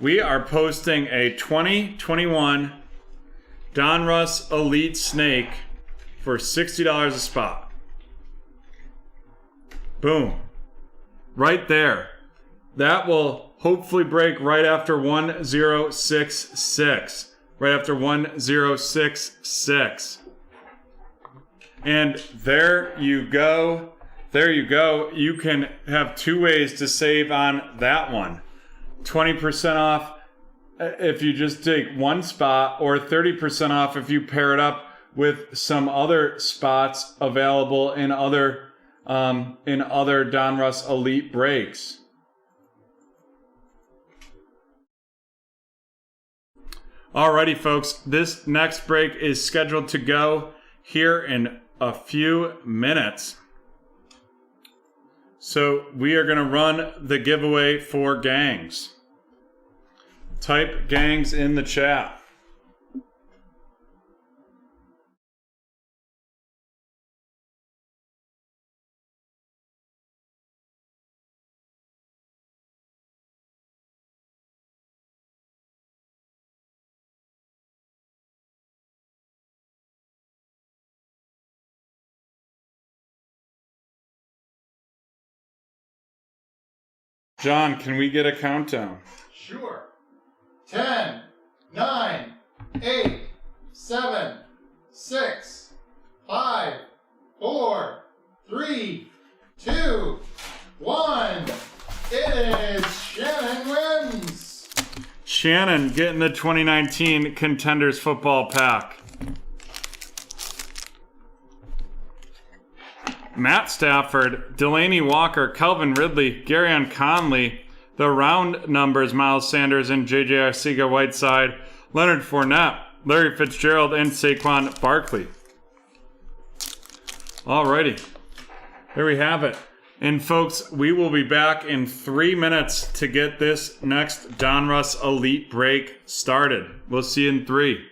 We are posting a 2021 Donruss Elite Snake for $60 a spot. Boom. Right there. That will hopefully break right after 1066. Right after 1066. And there you go. There you go. You can have two ways to save on that one. 20% off if you just take one spot, or 30% off if you pair it up with some other spots available in other Donruss Elite breaks. Alrighty, folks. This next break is scheduled to go here in a few minutes. So we are going to run the giveaway for gangs. Type gangs in the chat. John, can we get a countdown? Sure. 10, 9, 8, 7, 6, 5, 4, 3, 2, 1. It is Shannon wins. Shannon getting the 2019 Contenders Football Pack. Matt Stafford, Delaney Walker, Calvin Ridley, Garyon Conley, the round numbers, Miles Sanders and J.J. Arcega-Whiteside, Leonard Fournette, Larry Fitzgerald, and Saquon Barkley. Alrighty. There we have it. And folks, we will be back in 3 minutes to get this next Donruss Elite break started. We'll see you in 3.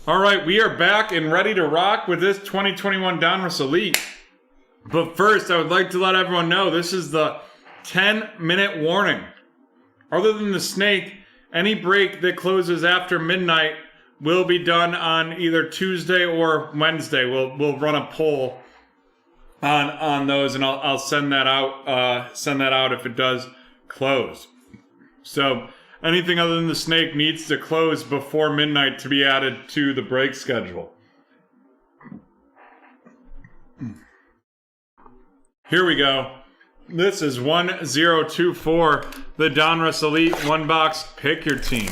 All right, we are back and ready to rock with this 2021 Donruss Elite. But first, I would like to let everyone know this is the 10-minute warning. Other than the snake, any break that closes after midnight will be done on either Tuesday or Wednesday. We'll run a poll on those, and I'll send that out. Send that out if it does close. So anything other than the snake needs to close before midnight to be added to the break schedule. Here we go. This is 1024, the Donruss Elite one box. Pick your team.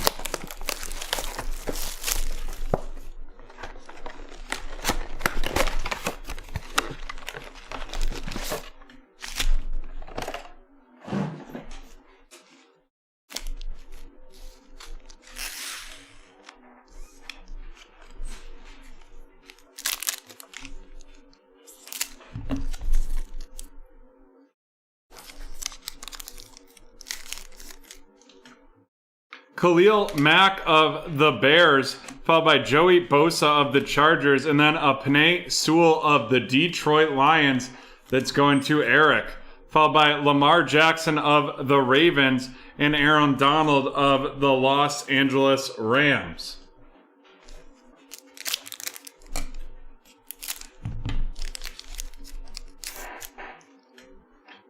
Khalil Mack of the Bears, followed by Joey Bosa of the Chargers, and then a Penei Sewell of the Detroit Lions that's going to Eric, followed by Lamar Jackson of the Ravens and Aaron Donald of the Los Angeles Rams.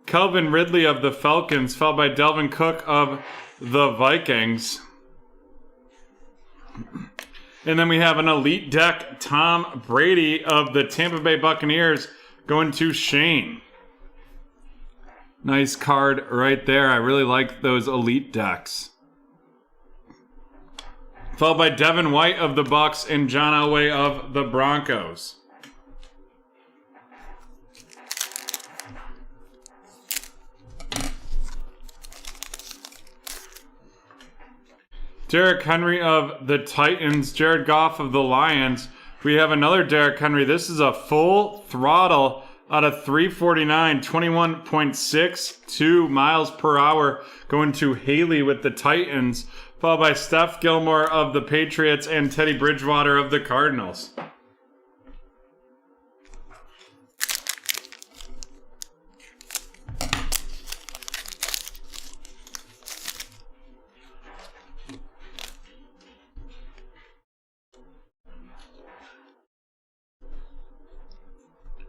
Calvin Ridley of the Falcons, followed by Delvin Cook of the Vikings. And then we have an Elite deck, Tom Brady of the Tampa Bay Buccaneers going to Shane. Nice card right there. I really like those Elite decks. Followed by Devin White of the Bucks and John Elway of the Broncos. Derrick Henry of the Titans, Jared Goff of the Lions. We have another Derrick Henry. This is a full throttle out of 349, 21.62 miles per hour going to Haley with the Titans, followed by Steph Gilmore of the Patriots and Teddy Bridgewater of the Cardinals.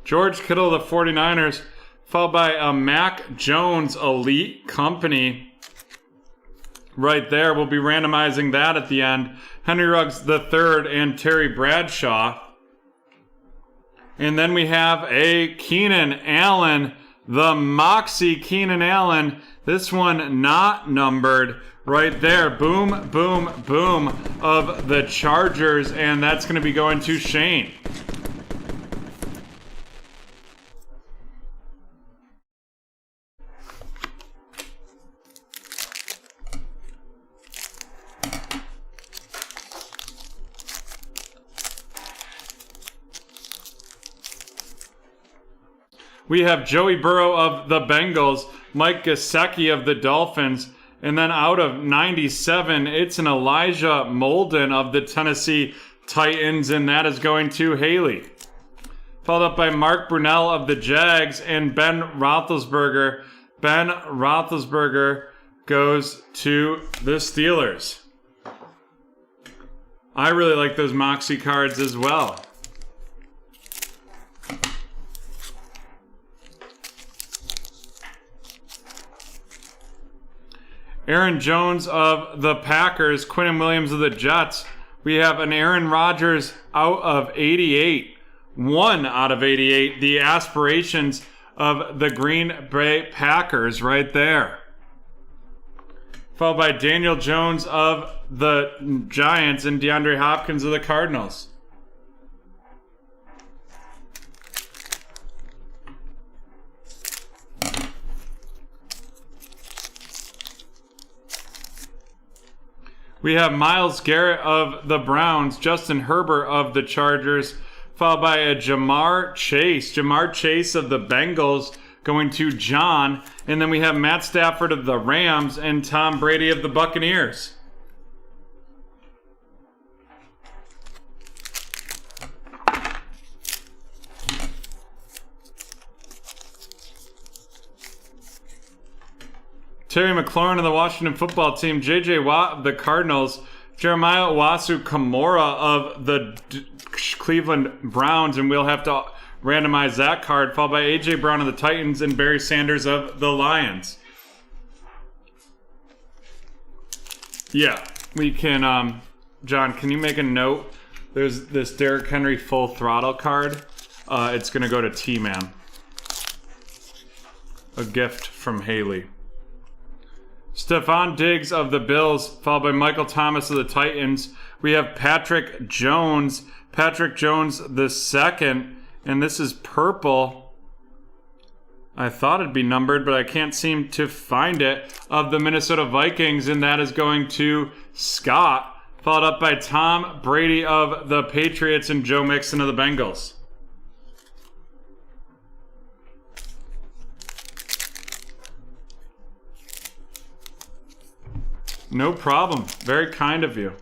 George Kittle of the 49ers, followed by a Mac Jones Elite Company. Right there, we'll be randomizing that at the end. Henry Ruggs III and Terry Bradshaw. And then we have a Keenan Allen, the Moxie Keenan Allen. This one not numbered. Right there, boom, boom, boom of the Chargers. And that's going to be going to Shane. We have Joey Burrow of the Bengals, Mike Gesicki of the Dolphins, and then out of 97, it's an Elijah Molden of the Tennessee Titans, and that is going to Haley. Followed up by Mark Brunell of the Jags and Ben Roethlisberger. Ben Roethlisberger goes to the Steelers. I really like those Moxie cards as well. Aaron Jones of the Packers, Quinnen Williams of the Jets. We have an Aaron Rodgers out of 88. 1 out of 88. The aspirations of the Green Bay Packers right there. Followed by Daniel Jones of the Giants and DeAndre Hopkins of the Cardinals. We have Myles Garrett of the Browns, Justin Herbert of the Chargers, followed by a Jamar Chase. Jamar Chase of the Bengals going to John. And then we have Matt Stafford of the Rams and Tom Brady of the Buccaneers. Terry McLaurin of the Washington football team, J.J. Watt of the Cardinals, Jeremiah Owasu Kamara of the Cleveland Browns, and we'll have to randomize that card, followed by A.J. Brown of the Titans and Barry Sanders of the Lions. Yeah, we can, John, can you make a note? There's this Derrick Henry full throttle card. It's going to go to T-Man. A gift from Haley. Stephon Diggs of the Bills, followed by Michael Thomas of the Titans. We have Patrick Jones the second, and this is purple. I thought it'd be numbered, but I can't seem to find it, of the Minnesota Vikings, and that is going to Scott, followed up by Tom Brady of the Patriots and Joe Mixon of the Bengals. No problem. Very kind of you.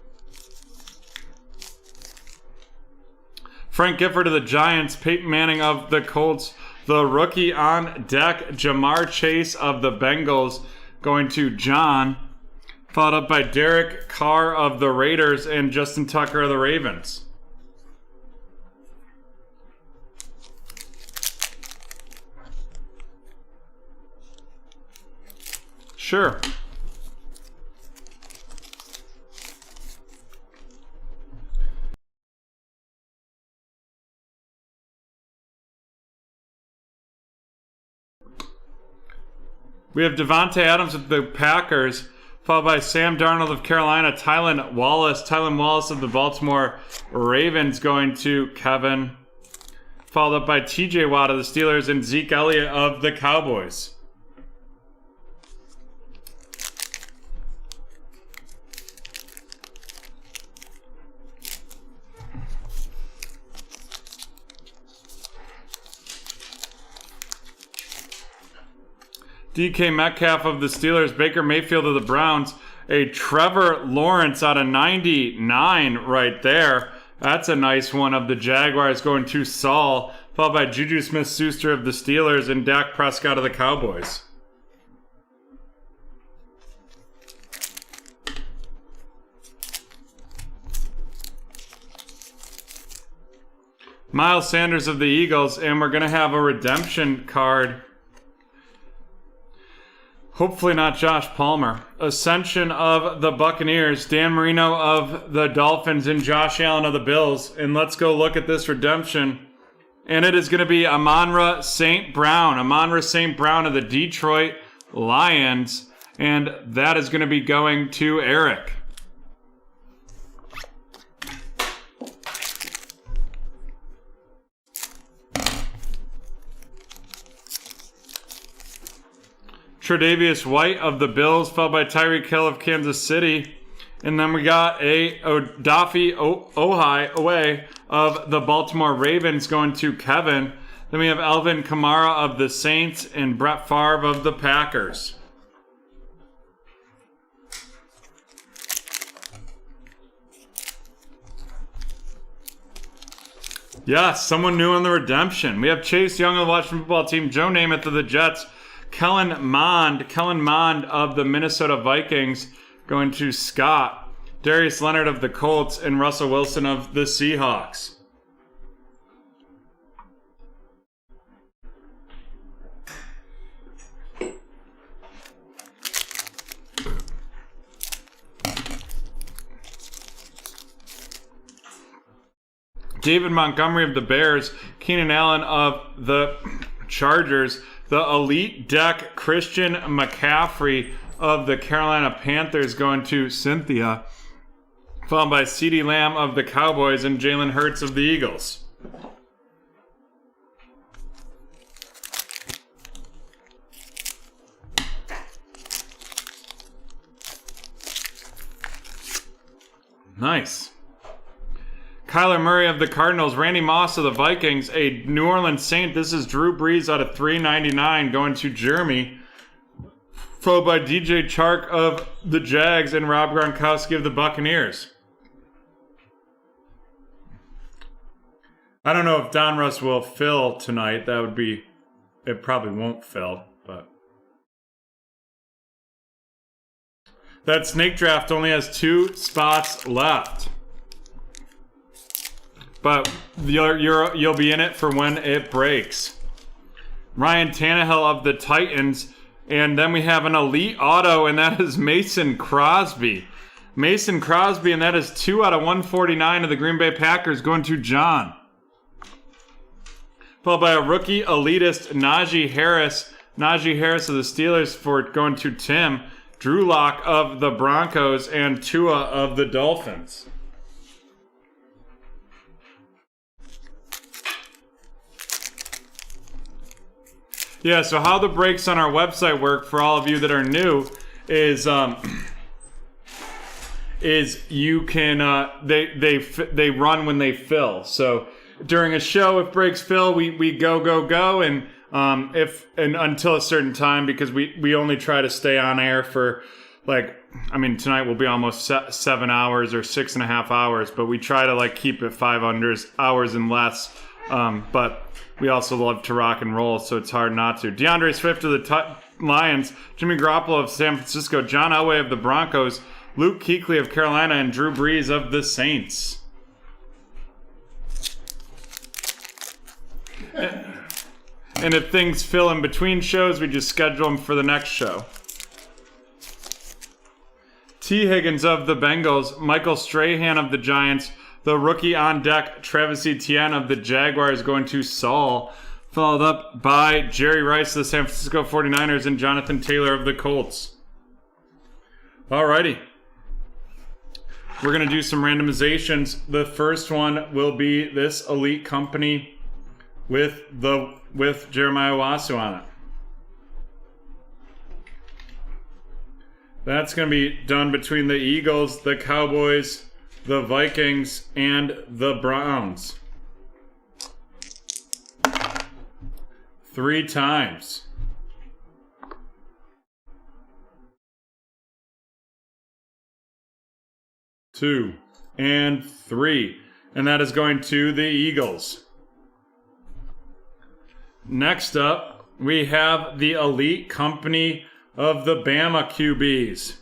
Frank Gifford of the Giants, Peyton Manning of the Colts, the rookie on deck, Jamar Chase of the Bengals, going to John, followed up by Derek Carr of the Raiders and Justin Tucker of the Ravens. Sure. We have Devontae Adams of the Packers, followed by Sam Darnold of Carolina, Tylan Wallace of the Baltimore Ravens going to Kevin, followed up by TJ Watt of the Steelers and Zeke Elliott of the Cowboys. DK Metcalf of the Steelers, Baker Mayfield of the Browns, a Trevor Lawrence out of 99 right there. That's a nice one of the Jaguars going to Saul, followed by Juju Smith-Schuster of the Steelers and Dak Prescott of the Cowboys. Miles Sanders of the Eagles, and we're going to have a redemption card. Hopefully not Josh Palmer. Ascension of the Buccaneers, Dan Marino of the Dolphins, and Josh Allen of the Bills. And let's go look at this redemption. And it is going to be Amon-Ra St. Brown. Amon-Ra St. Brown of the Detroit Lions. And that is going to be going to Eric. Tre'Davious White of the Bills, followed by Tyreek Hill of Kansas City. And then we got a Odafe Oweh of the Baltimore Ravens going to Kevin. Then we have Alvin Kamara of the Saints and Brett Favre of the Packers. Yes, someone new on the redemption. We have Chase Young of the Washington football team, Joe Namath of the Jets, Kellen Mond of the Minnesota Vikings going to Scott, Darius Leonard of the Colts, and Russell Wilson of the Seahawks. David Montgomery of the Bears, Keenan Allen of the Chargers, the Elite Deck Christian McCaffrey of the Carolina Panthers going to Cynthia, followed by CeeDee Lamb of the Cowboys and Jalen Hurts of the Eagles. Nice. Kyler Murray of the Cardinals, Randy Moss of the Vikings, a New Orleans Saint. This is Drew Brees out of 399 going to Jeremy, followed by DJ Chark of the Jags and Rob Gronkowski of the Buccaneers. I don't know if Donruss will fill tonight. It probably won't fill, but That snake draft only has 2 spots left. But you'll be in it for when it breaks. Ryan Tannehill of the Titans. And then we have an elite auto, and that is Mason Crosby. Mason Crosby, and that is 2 out of 149 of the Green Bay Packers going to John. Followed by a rookie elitist, Najee Harris. Najee Harris of the Steelers for going to Tim. Drew Lock of the Broncos, and Tua of the Dolphins. Yeah, so how the breaks on our website work for all of you that are new is you can they run when they fill. So during a show, if breaks fill, we go, and until a certain time, because we only try to stay on air for tonight will be almost 7 hours or 6.5 hours, but we try to keep it 5 hours and less. But we also love to rock and roll, so it's hard not to. DeAndre Swift of the Lions, Jimmy Garoppolo of San Francisco, John Elway of the Broncos, Luke Kuechly of Carolina, and Drew Brees of the Saints. And if things fill in between shows, we just schedule them for the next show. T. Higgins of the Bengals, Michael Strahan of the Giants, the rookie on deck, Travis Etienne of the Jaguars going to Saul, followed up by Jerry Rice of the San Francisco 49ers and Jonathan Taylor of the Colts. Alrighty. We're going to do some randomizations. The first one will be this elite company with Jeremiah Wasu on it. That's going to be done between the Eagles, the Cowboys, the Vikings, and the Browns. 3 times. Two and 3. And that is going to the Eagles. Next up, we have the elite company of the Bama QBs.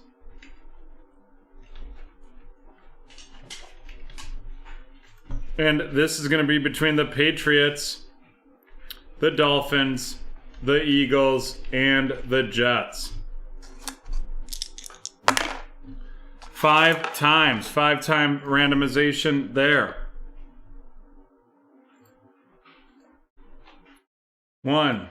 And this is going to be between the Patriots, the Dolphins, the Eagles, and the Jets. 5 times. 5-time randomization there. 1,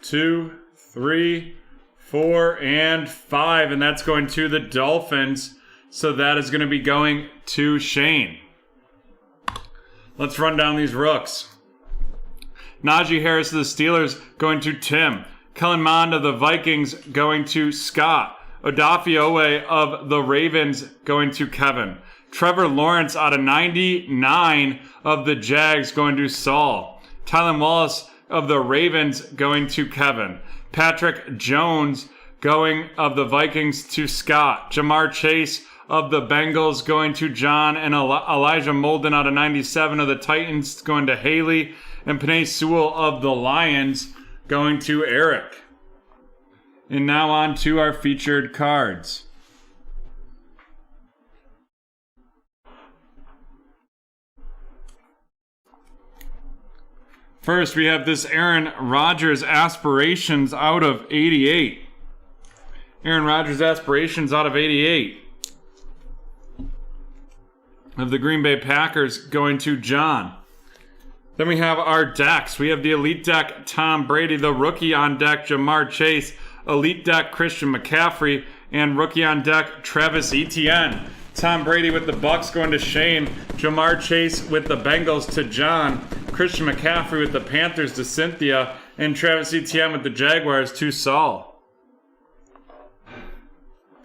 2, 3, 4, and 5. And that's going to the Dolphins. So that is going to be going to Shane. Let's run down these rooks. Najee Harris of the Steelers going to Tim. Kellen Mond of the Vikings going to Scott. Odafe Owe of the Ravens going to Kevin. Trevor Lawrence out of 99 of the Jags going to Saul. Tylan Wallace of the Ravens going to Kevin. Patrick Jones going of the Vikings to Scott. Jamar Chase of the Bengals going to John, and Elijah Molden out of 97 of the Titans going to Haley, and Penei Sewell of the Lions going to Eric. And now on to our featured cards. First, we have this Aaron Rodgers Aspirations out of 88. Aaron Rodgers Aspirations out of 88. Of the Green Bay Packers going to John. Then we have our decks. We have the Elite Deck, Tom Brady, the rookie on deck, Jamar Chase, Elite Deck, Christian McCaffrey, and rookie on deck, Travis Etienne. Tom Brady with the Bucs going to Shane, Jamar Chase with the Bengals to John, Christian McCaffrey with the Panthers to Cynthia, and Travis Etienne with the Jaguars to Saul.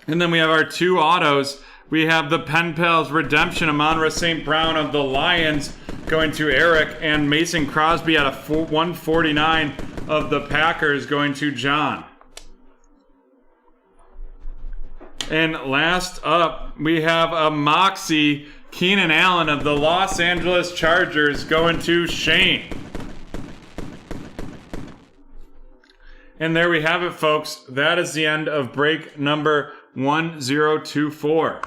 And then we have our 2 autos. We have the Pen Pals Redemption, Amon-Ra St. Brown of the Lions going to Eric, and Mason Crosby out of 149 of the Packers going to John. And last up, we have a Moxie Keenan Allen of the Los Angeles Chargers going to Shane. And there we have it, folks. That is the end of break number 1024.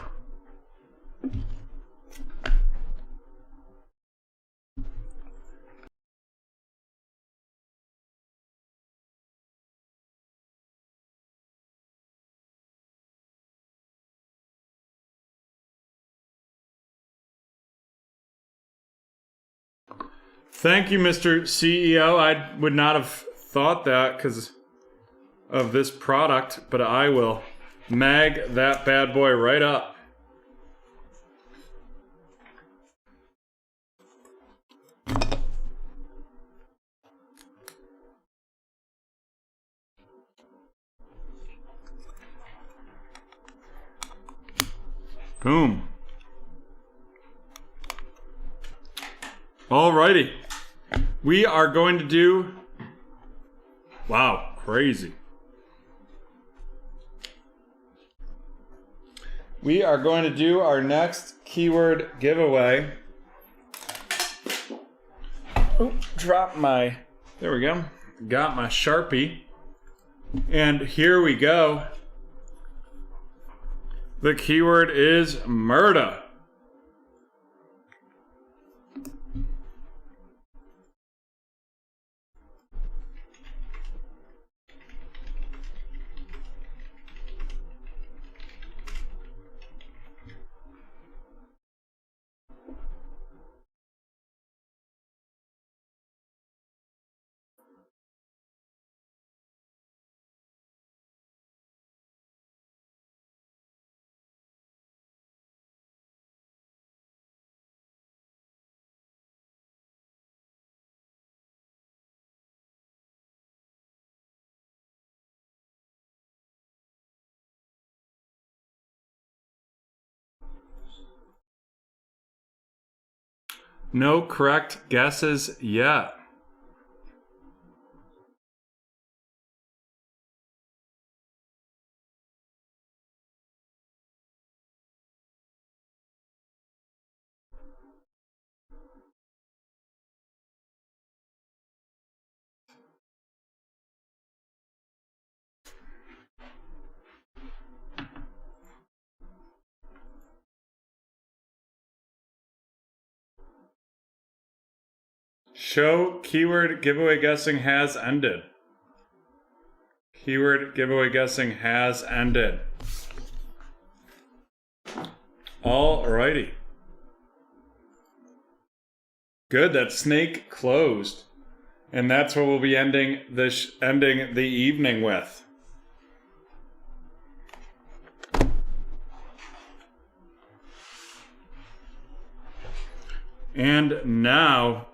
Thank you, Mr. CEO. I would not have thought that because of this product, but I will mag that bad boy right up. Boom. Alrighty. We are going to do... Wow, crazy. We are going to do our next keyword giveaway. Oh, drop my... There we go. Got my Sharpie. And here we go. The keyword is Murda. No correct guesses yet. Show keyword giveaway guessing has ended. Keyword giveaway guessing has ended. Alrighty. Good, that snake closed. And that's what we'll be ending the evening with. And now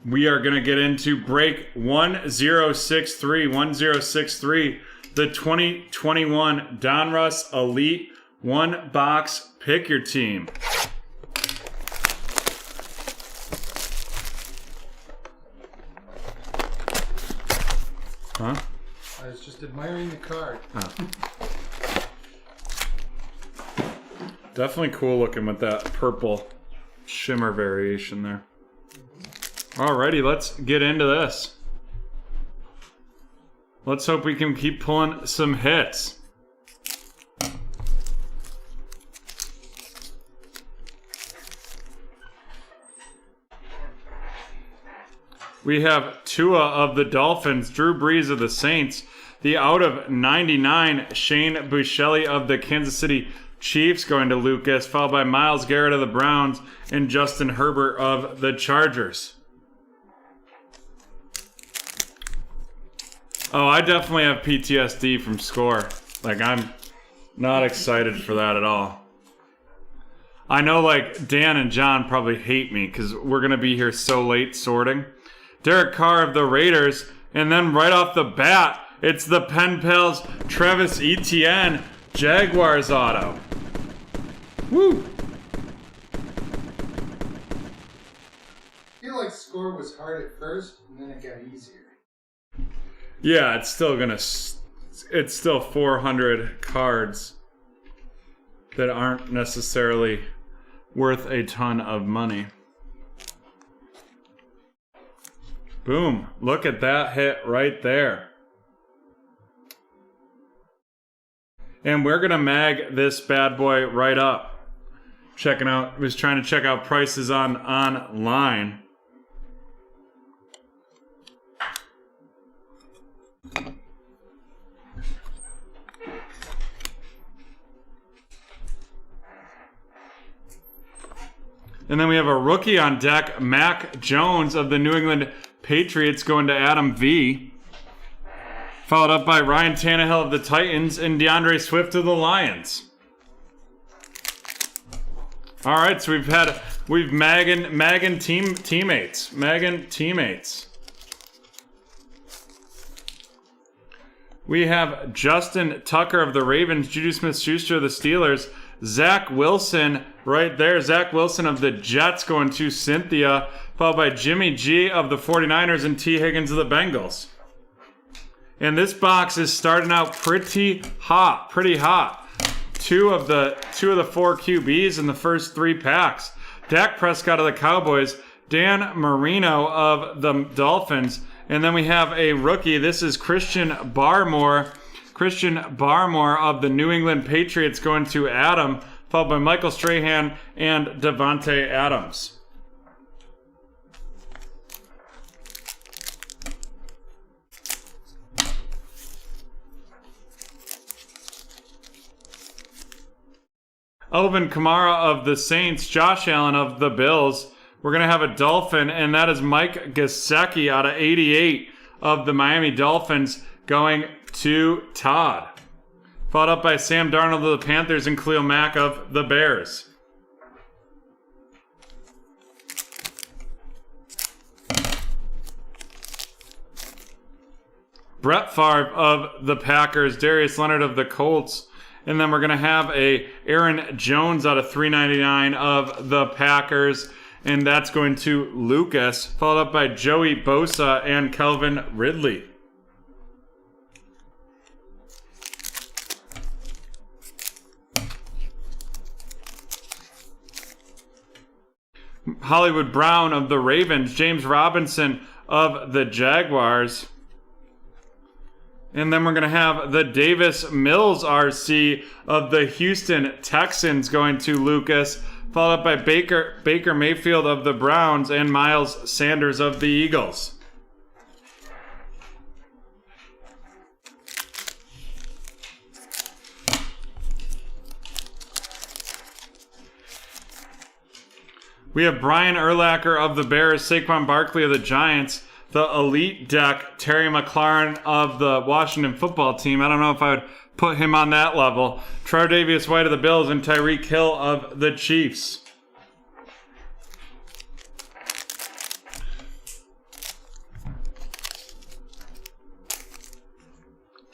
we are going to get into break 1063, the 2021 Donruss Elite One Box Pick Your Team. Huh? I was just admiring the card. Oh. Definitely cool looking with that purple shimmer variation there. Alrighty, let's get into this. Let's hope we can keep pulling some hits. We have Tua of the Dolphins, Drew Brees of the Saints, the out of 99, Shane Buechele of the Kansas City Chiefs going to Lucas, followed by Myles Garrett of the Browns and Justin Herbert of the Chargers. Oh, I definitely have PTSD from Score. Like, I'm not excited for that at all. I know, like, Dan and John probably hate me because we're going to be here so late sorting. Derek Carr of the Raiders, and then right off the bat, it's the Pen Pals Travis Etienne Jaguars auto. Woo! I feel like Score was hard at first, and then it got easier. Yeah, it's still 400 cards that aren't necessarily worth a ton of money. Boom, look at that hit right there. And we're going to mag this bad boy right up. Was trying to check out prices online. And then we have a rookie on deck, Mac Jones of the New England Patriots, going to Adam V. Followed up by Ryan Tannehill of the Titans and DeAndre Swift of the Lions. All right, so we've Magan teammates. We have Justin Tucker of the Ravens, Juju Smith-Schuster of the Steelers, Zach Wilson right there. Zach Wilson of the Jets going to Cynthia, followed by Jimmy G of the 49ers and T. Higgins of the Bengals. And this box is starting out pretty hot. Two of the 4 QBs in the first 3 packs. Dak Prescott of the Cowboys, Dan Marino of the Dolphins, and then we have a rookie. This is Christian Barmore of the New England Patriots going to Adam, followed by Michael Strahan and Devontae Adams. Alvin Kamara of the Saints, Josh Allen of the Bills. We're going to have a Dolphin, and that is Mike Gesicki out of 88 of the Miami Dolphins going to Todd. Followed up by Sam Darnold of the Panthers and Khalil Mack of the Bears. Brett Favre of the Packers, Darius Leonard of the Colts. And then we're going to have a Aaron Jones out of 399 of the Packers. And that's going to Lucas, followed up by Joey Bosa and Kelvin Ridley. Hollywood Brown of the Ravens, James Robinson of the Jaguars. And then we're going to have the Davis Mills RC of the Houston Texans going to Lucas, followed up by Baker Mayfield of the Browns and Miles Sanders of the Eagles. We have Brian Urlacher of the Bears, Saquon Barkley of the Giants, the Elite Deck, Terry McLaurin of the Washington Football Team. I don't know if I would put him on that level. Tre'Davious White of the Bills and Tyreek Hill of the Chiefs.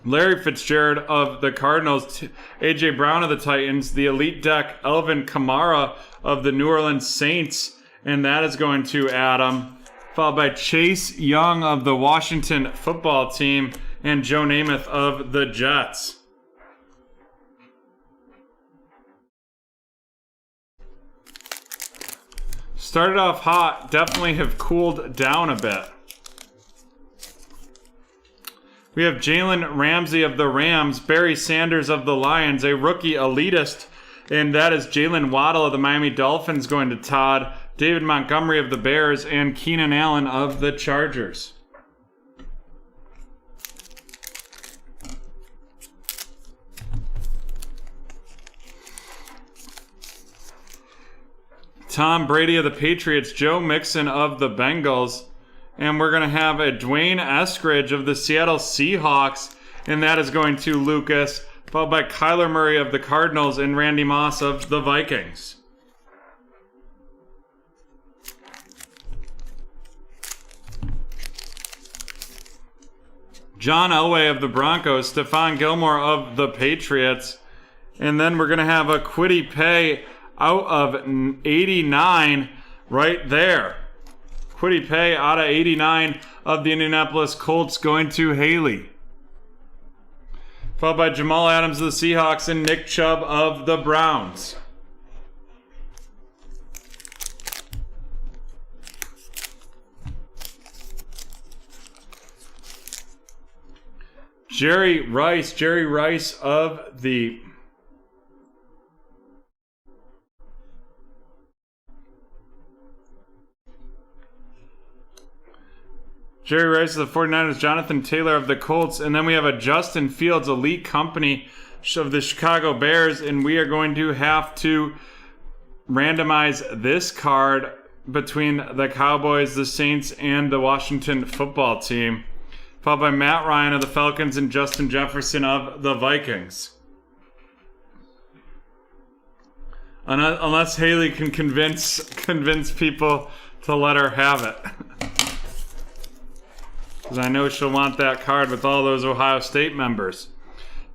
Larry Fitzgerald of the Cardinals, A.J. Brown of the Titans, the Elite Deck, Elvin Kamara of the New Orleans Saints, and that is going to Adam. Followed by Chase Young of the Washington Football Team and Joe Namath of the Jets. Started off hot, definitely have cooled down a bit. We have Jalen Ramsey of the Rams, Barry Sanders of the Lions, a rookie elitist, and that is Jalen Waddle of the Miami Dolphins going to Todd, David Montgomery of the Bears, and Keenan Allen of the Chargers. Tom Brady of the Patriots, Joe Mixon of the Bengals, and we're going to have a Dwayne Eskridge of the Seattle Seahawks, and that is going to Lucas, followed by Kyler Murray of the Cardinals and Randy Moss of the Vikings. John Elway of the Broncos, Stephon Gilmore of the Patriots, and then we're going to have a Kwity Paye out of 89 right there. Kwity Paye out of 89 of the Indianapolis Colts going to Haley. Followed by Jamal Adams of the Seahawks and Nick Chubb of the Browns. Jerry Rice of the Jerry Rice of the 49ers, Jonathan Taylor of the Colts, and then we have a Justin Fields Elite Company of the Chicago Bears, and we are going to have to randomize this card between the Cowboys, the Saints, and the Washington football team, followed by Matt Ryan of the Falcons and Justin Jefferson of the Vikings. Unless Haley can convince people to let her have it. Because I know she'll want that card with all those Ohio State members.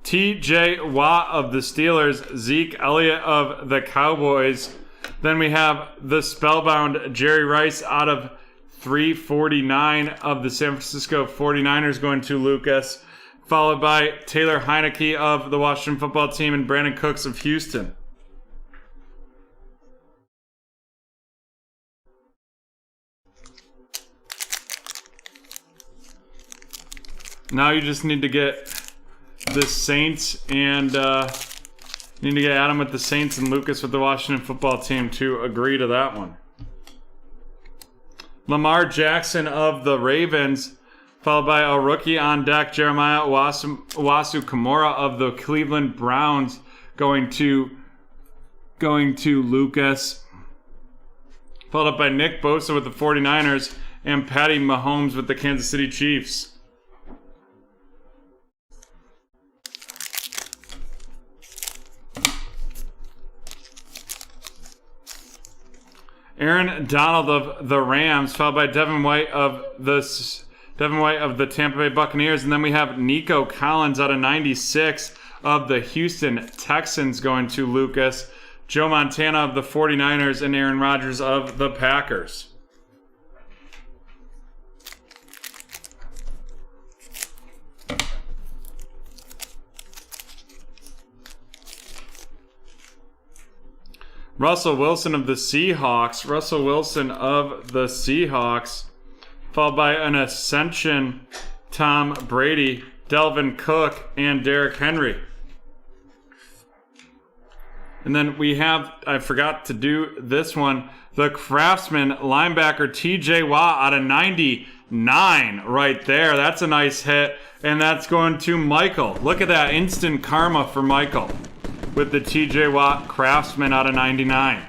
T.J. Watt of the Steelers, Zeke Elliott of the Cowboys. Then we have the spellbound Jerry Rice out of 349 of the San Francisco 49ers going to Lucas, followed by Taylor Heineke of the Washington football team and Brandon Cooks of Houston. Now you just need to get the Saints and need to get Adam with the Saints and Lucas with the Washington football team to agree to that one. Lamar Jackson of the Ravens, followed by a rookie on deck, Jeremiah Owasu Kamara of the Cleveland Browns going to Lucas, followed up by Nick Bosa with the 49ers and Patty Mahomes with the Kansas City Chiefs. Aaron Donald of the Rams, followed by Devin White of the Tampa Bay Buccaneers, and then we have Nico Collins out of 96 of the Houston Texans going to Lucas, Joe Montana of the 49ers, and Aaron Rodgers of the Packers. Russell Wilson of the Seahawks, followed by an Ascension, Tom Brady, Delvin Cook, and Derrick Henry. And then we have, I forgot to do this one, the Craftsman linebacker TJ Watt out of 99 right there. That's a nice hit. And that's going to Michael. Look at that instant karma for Michael with the TJ Watt Craftsman out of 99.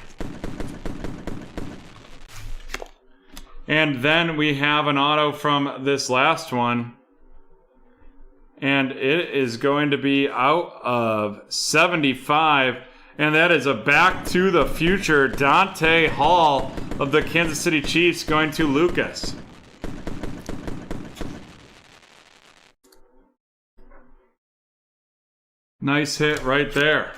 And then we have an auto from this last one. And it is going to be out of 75. And that is a Back to the Future Dante Hall of the Kansas City Chiefs going to Lucas. Nice hit right there.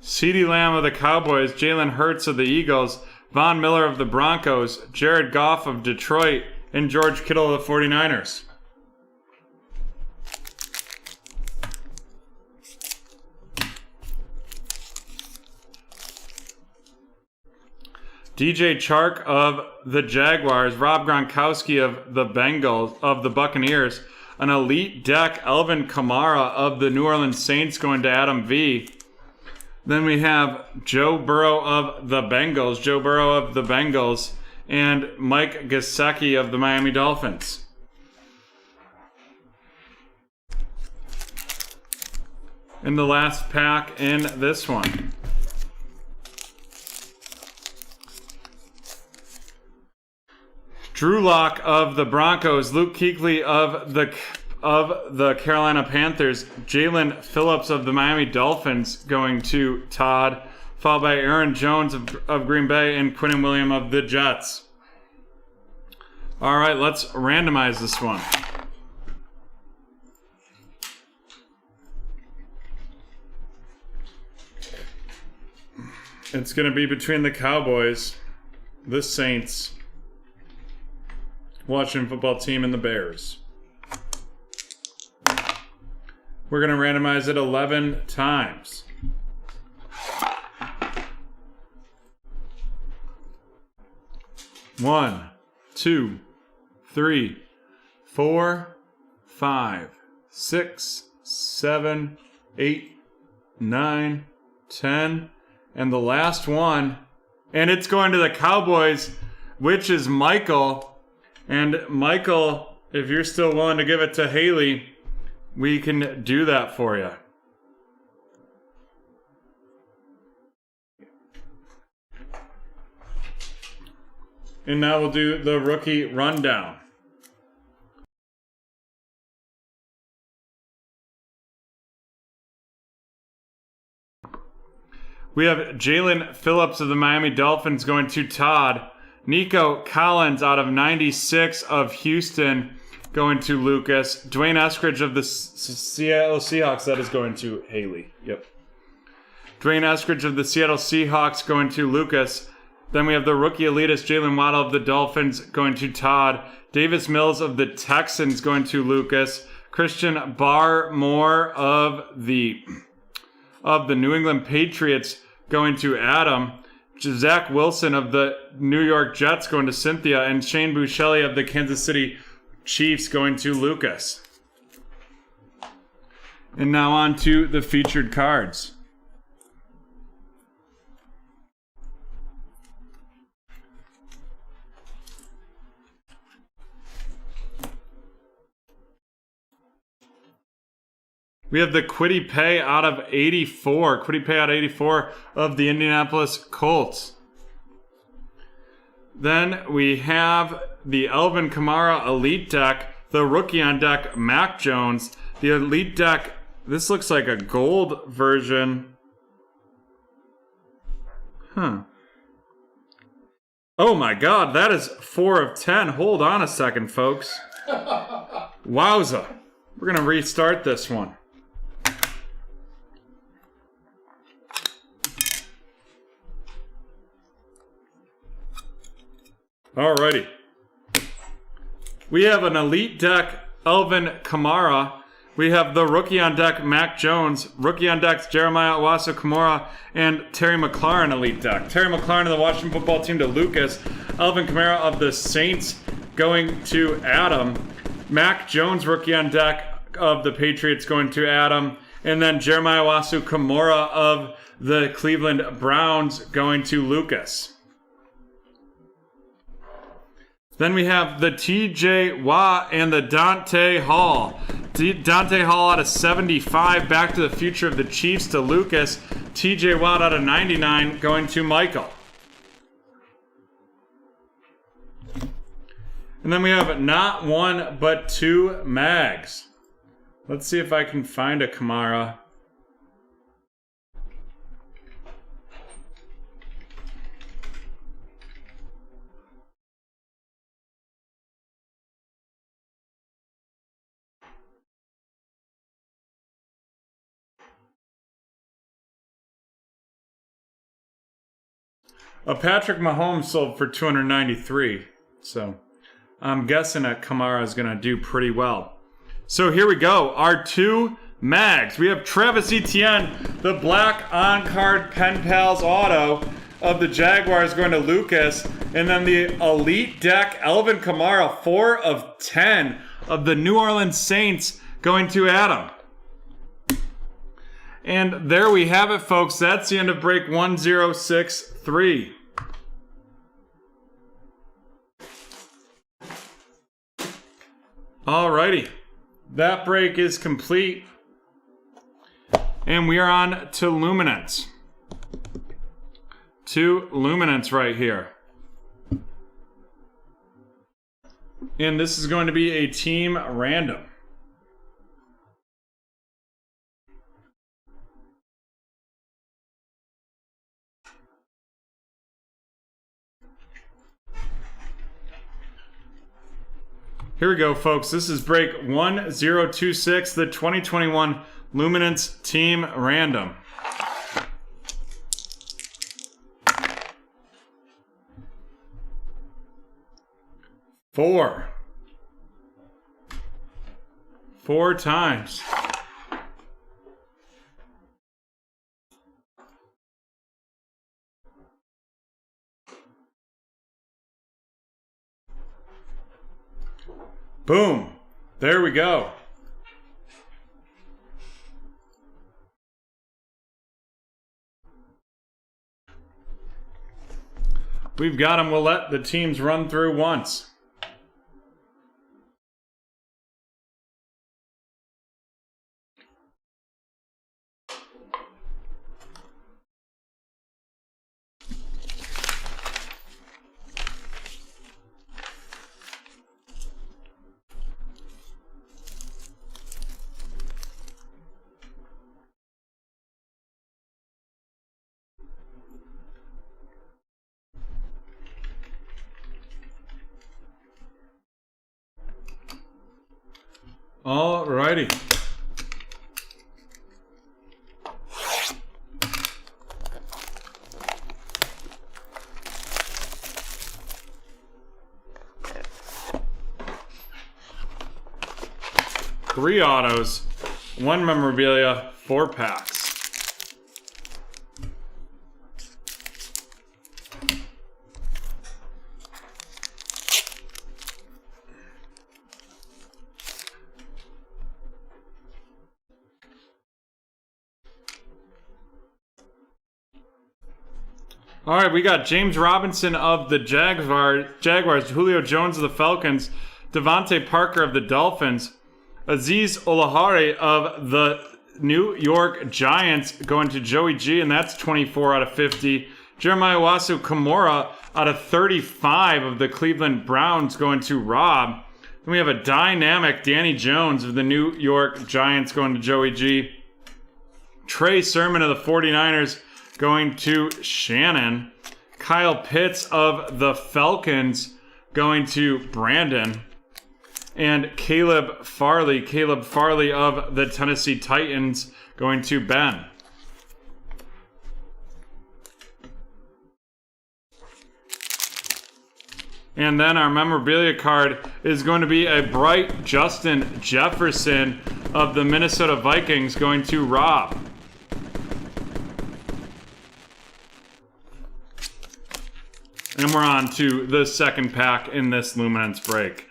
CeeDee Lamb of the Cowboys, Jalen Hurts of the Eagles, Von Miller of the Broncos, Jared Goff of Detroit, and George Kittle of the 49ers. DJ Chark of the Jaguars, Rob Gronkowski of the Buccaneers, an elite deck, Elvin Kamara of the New Orleans Saints going to Adam V. Then we have Joe Burrow of the Bengals, and Mike Gesicki of the Miami Dolphins. In the last pack in this one. Drew Lock of the Broncos, Luke Kuechly of the Carolina Panthers, Jalen Phillips of the Miami Dolphins going to Todd, followed by Aaron Jones of Green Bay and Quinnen Williams of the Jets. All right, let's randomize this one. It's going to be between the Cowboys, the Saints, Washington football team, and the Bears. We're going to randomize it 11 times. 1, 2, 3, 4, 5, 6, 7, 8, 9, 10, and the last one, and it's going to the Cowboys, which is Michael. And Michael, if you're still willing to give it to Haley, we can do that for you. And now we'll do the rookie rundown. We have Jalen Phillips of the Miami Dolphins going to Todd. Nico Collins out of 96 of Houston going to Lucas. Dwayne Eskridge of the Seattle Seahawks, that is going to Haley. Yep. Dwayne Eskridge of the Seattle Seahawks going to Lucas. Then we have the rookie elitist Jalen Waddle of the Dolphins going to Todd. Davis Mills of the Texans going to Lucas. Christian Barmore of the New England Patriots going to Adam. Zach Wilson of the New York Jets going to Cynthia. And Shane Buechele of the Kansas City Chiefs going to Lucas. And now on to the featured cards. We have the Kwity Paye out of 84. Kwity Paye out of 84 of the Indianapolis Colts. Then we have the Alvin Kamara Elite Deck. The rookie on deck, Mac Jones. The Elite Deck, this looks like a gold version. Oh my god, that is 4 of 10. Hold on a second, folks. Wowza. We're going to restart this one. Alrighty. We have an Elite Deck, Alvin Kamara. We have the rookie on deck, Mac Jones. Rookie on decks, Jeremiah Owusu-Koramoah and Terry McLaurin Elite Deck. Terry McLaurin of the Washington Football Team to Lucas. Alvin Kamara of the Saints going to Adam. Mac Jones, rookie on deck of the Patriots, going to Adam. And then Jeremiah Owusu-Koramoah of the Cleveland Browns going to Lucas. Then we have the TJ Watt and the Dante Hall. Dante Hall out of 75, Back to the Future of the Chiefs to Lucas. TJ Watt out of 99 going to Michael. And then we have not one but two mags. Let's see if I can find a Kamara. A Patrick Mahomes sold for $293, so I'm guessing a Kamara is going to do pretty well. So here we go, our two mags. We have Travis Etienne, the black on-card Pen Pals auto of the Jaguars going to Lucas, and then the Elite Deck Alvin Kamara, 4 of 10 of the New Orleans Saints going to Adam. And there we have it, folks. That's the end of break 1063. Alrighty. That break is complete. And we are on to Luminance. To Luminance right here. And this is going to be a team random. Here we go, folks. This is break 1026, the 2021 Luminance Team Random. Four times. Boom. There we go. We've got them. We'll let the teams run through once. All righty. Three autos, one memorabilia, 4 packs. All right, we got James Robinson of the Jaguars, Julio Jones of the Falcons, Devontae Parker of the Dolphins, Azeez Olahare of the New York Giants going to Joey G, and that's 24 out of 50. Jeremiah Owusu-Koramoah out of 35 of the Cleveland Browns going to Rob. Then we have a dynamic Danny Jones of the New York Giants going to Joey G. Trey Sermon of the 49ers going to Shannon. Kyle Pitts of the Falcons going to Brandon. And Caleb Farley of the Tennessee Titans going to Ben. And then our memorabilia card is going to be a bright Justin Jefferson of the Minnesota Vikings going to Rob. And we're on to the second pack in this Luminance break.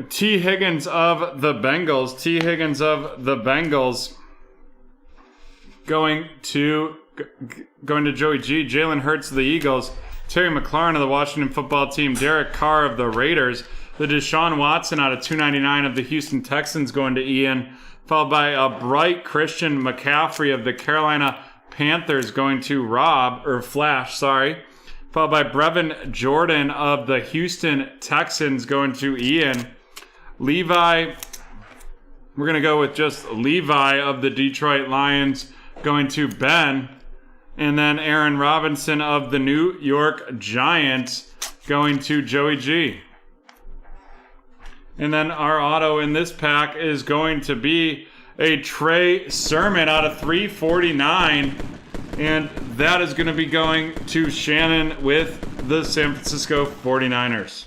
T. Higgins of the Bengals. Going to Joey G. Jalen Hurts of the Eagles. Terry McLaurin of the Washington football team. Derek Carr of the Raiders. The Deshaun Watson out of 299 of the Houston Texans going to Ian. Followed by a bright Christian McCaffrey of the Carolina Panthers going to Flash. Followed by Brevin Jordan of the Houston Texans going to Ian. Levi, we're going to go with just Levi of the Detroit Lions going to Ben. And then Aaron Robinson of the New York Giants going to Joey G. And then our auto in this pack is going to be a Trey Sermon out of 349. And that is going to be going to Shannon with the San Francisco 49ers.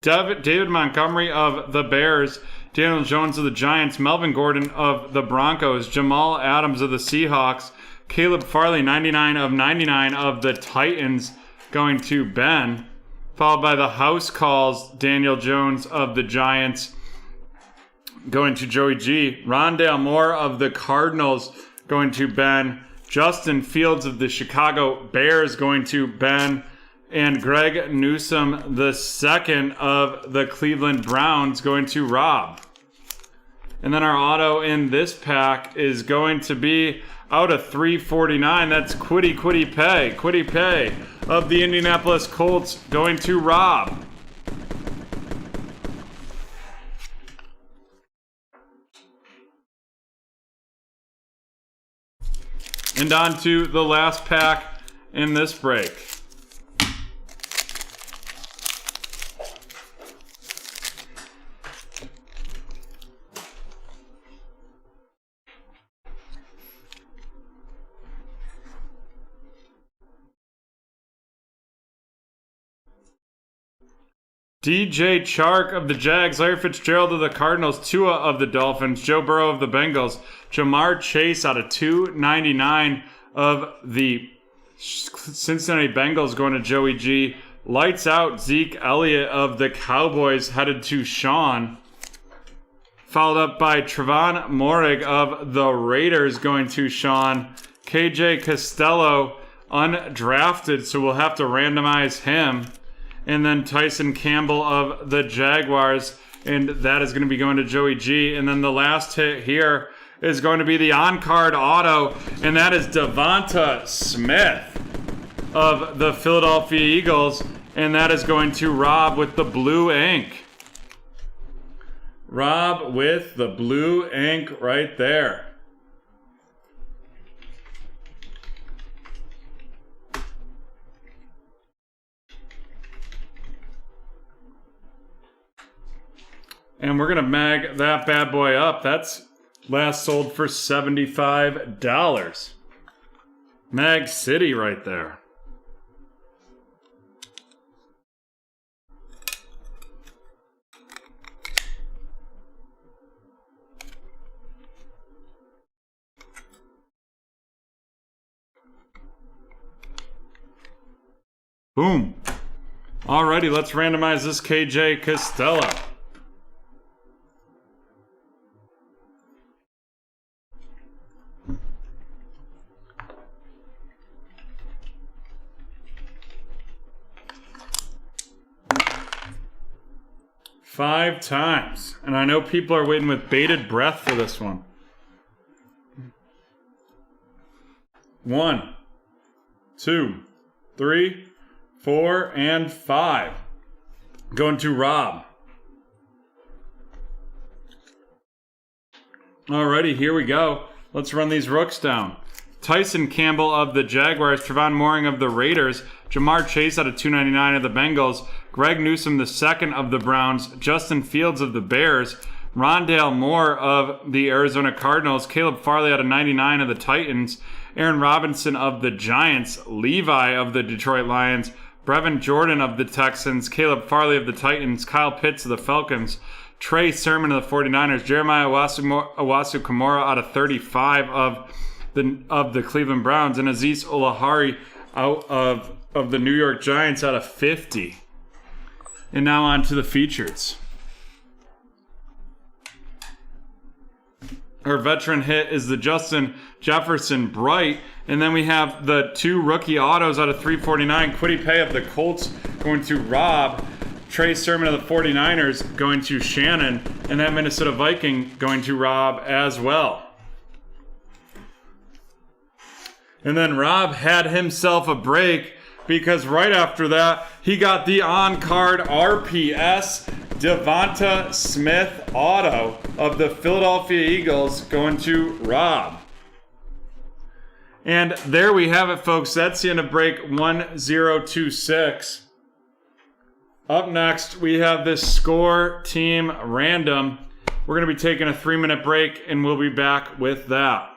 David Montgomery of the Bears, Daniel Jones of the Giants, Melvin Gordon of the Broncos, Jamal Adams of the Seahawks, Caleb Farley, 99 of 99 of the Titans, going to Ben, followed by the House Calls, Daniel Jones of the Giants, going to Joey G, Rondale Moore of the Cardinals, going to Ben, Justin Fields of the Chicago Bears, going to Ben, and Greg Newsome II of the Cleveland Browns going to Rob. And then our auto in this pack is going to be out of 349. That's Kwity Paye of the Indianapolis Colts going to Rob. And on to the last pack in this break. DJ Chark of the Jags, Larry Fitzgerald of the Cardinals, Tua of the Dolphins, Joe Burrow of the Bengals, Jamar Chase out of 299 of the Cincinnati Bengals going to Joey G. Lights out Zeke Elliott of the Cowboys headed to Sean. Followed up by Trevon Moehrig of the Raiders going to Sean. KJ Costello undrafted, so we'll have to randomize him. And then Tyson Campbell of the Jaguars, and that is going to be going to Joey G. And then the last hit here is going to be the on-card auto, and that is Devonta Smith of the Philadelphia Eagles, and that is going to Rob with the blue ink. Rob with the blue ink right there. And we're going to mag that bad boy up. That's last sold for $75. Mag City right there. Boom. Alrighty, let's randomize this KJ Costello. Five times. And I know people are waiting with bated breath for this one. 1, 2, 3, 4, and 5. Going to Rob. Alrighty, here we go. Let's run these rooks down. Tyson Campbell of the Jaguars, Trevon Moehrig of the Raiders, Jamar Chase out of 299 of the Bengals, Greg Newsome II of the Browns, Justin Fields of the Bears, Rondale Moore of the Arizona Cardinals, Caleb Farley out of 99 of the Titans, Aaron Robinson of the Giants, Levi of the Detroit Lions, Brevin Jordan of the Texans, Caleb Farley of the Titans, Kyle Pitts of the Falcons, Trey Sermon of the 49ers, Jeremiah Owusu-Koramoah out of 35 of the Cleveland Browns, and Azeez Ojulari out of the New York Giants out of 50. And now on to the features. Our veteran hit is the Justin Jefferson Bright. And then we have the 2 rookie autos out of 349. Kwity Paye of the Colts going to Rob. Trey Sermon of the 49ers going to Shannon. And that Minnesota Viking going to Rob as well. And then Rob had himself a break because right after that, he got the on-card RPS Devonta Smith auto of the Philadelphia Eagles going to Rob. And there we have it, folks. That's the end of break 1026. Up next, we have this score team random. We're going to be taking a 3-minute break, and we'll be back with that.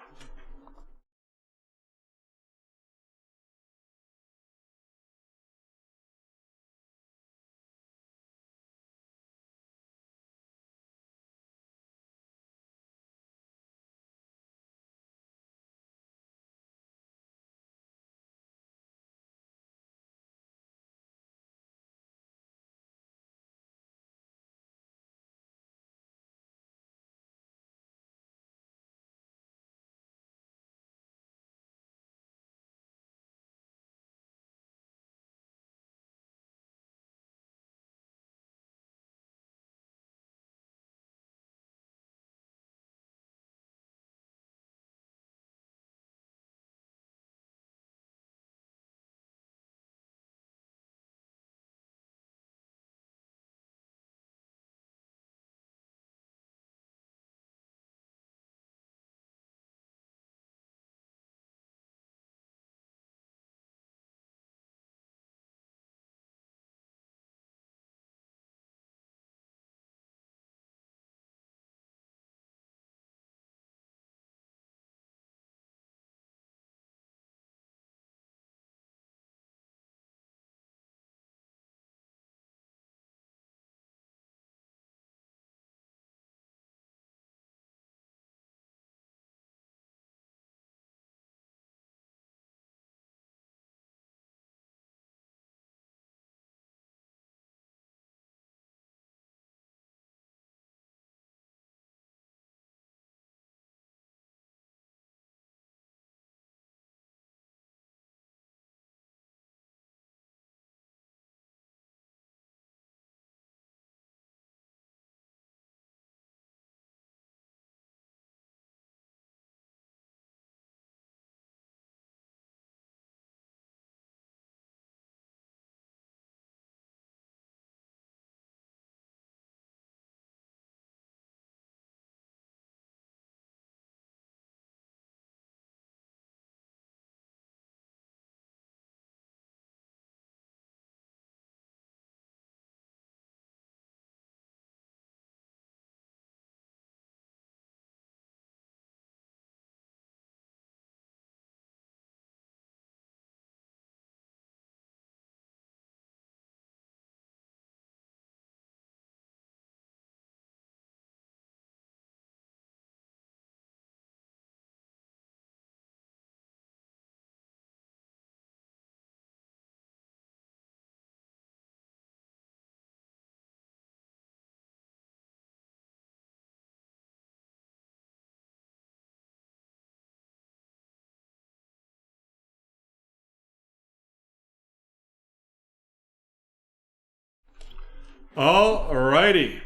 Alrighty.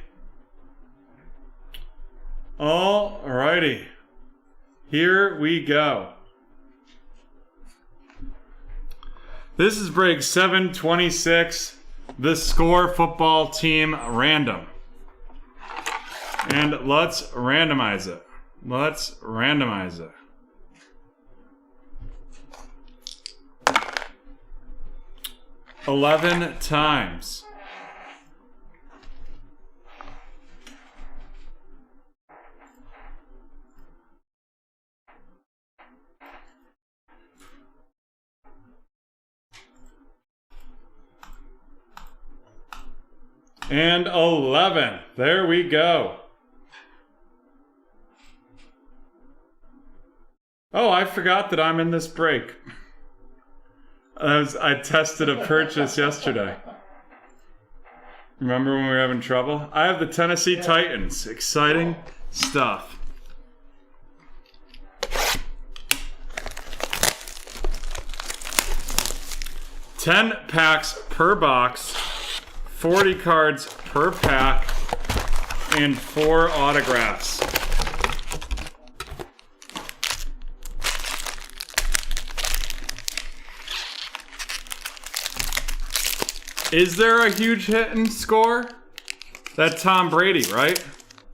Alrighty. Here we go. This is break 726, the Score Football Team Random. And let's randomize it. Let's randomize it. $11 times. And 11. There we go. Oh, I forgot that I'm in this break. I tested a purchase yesterday. Remember when we were having trouble? I have the Tennessee Titans. Exciting stuff. $10 packs per box. 40 cards per pack, and 4 autographs. Is there a huge hit and score? That's Tom Brady, right?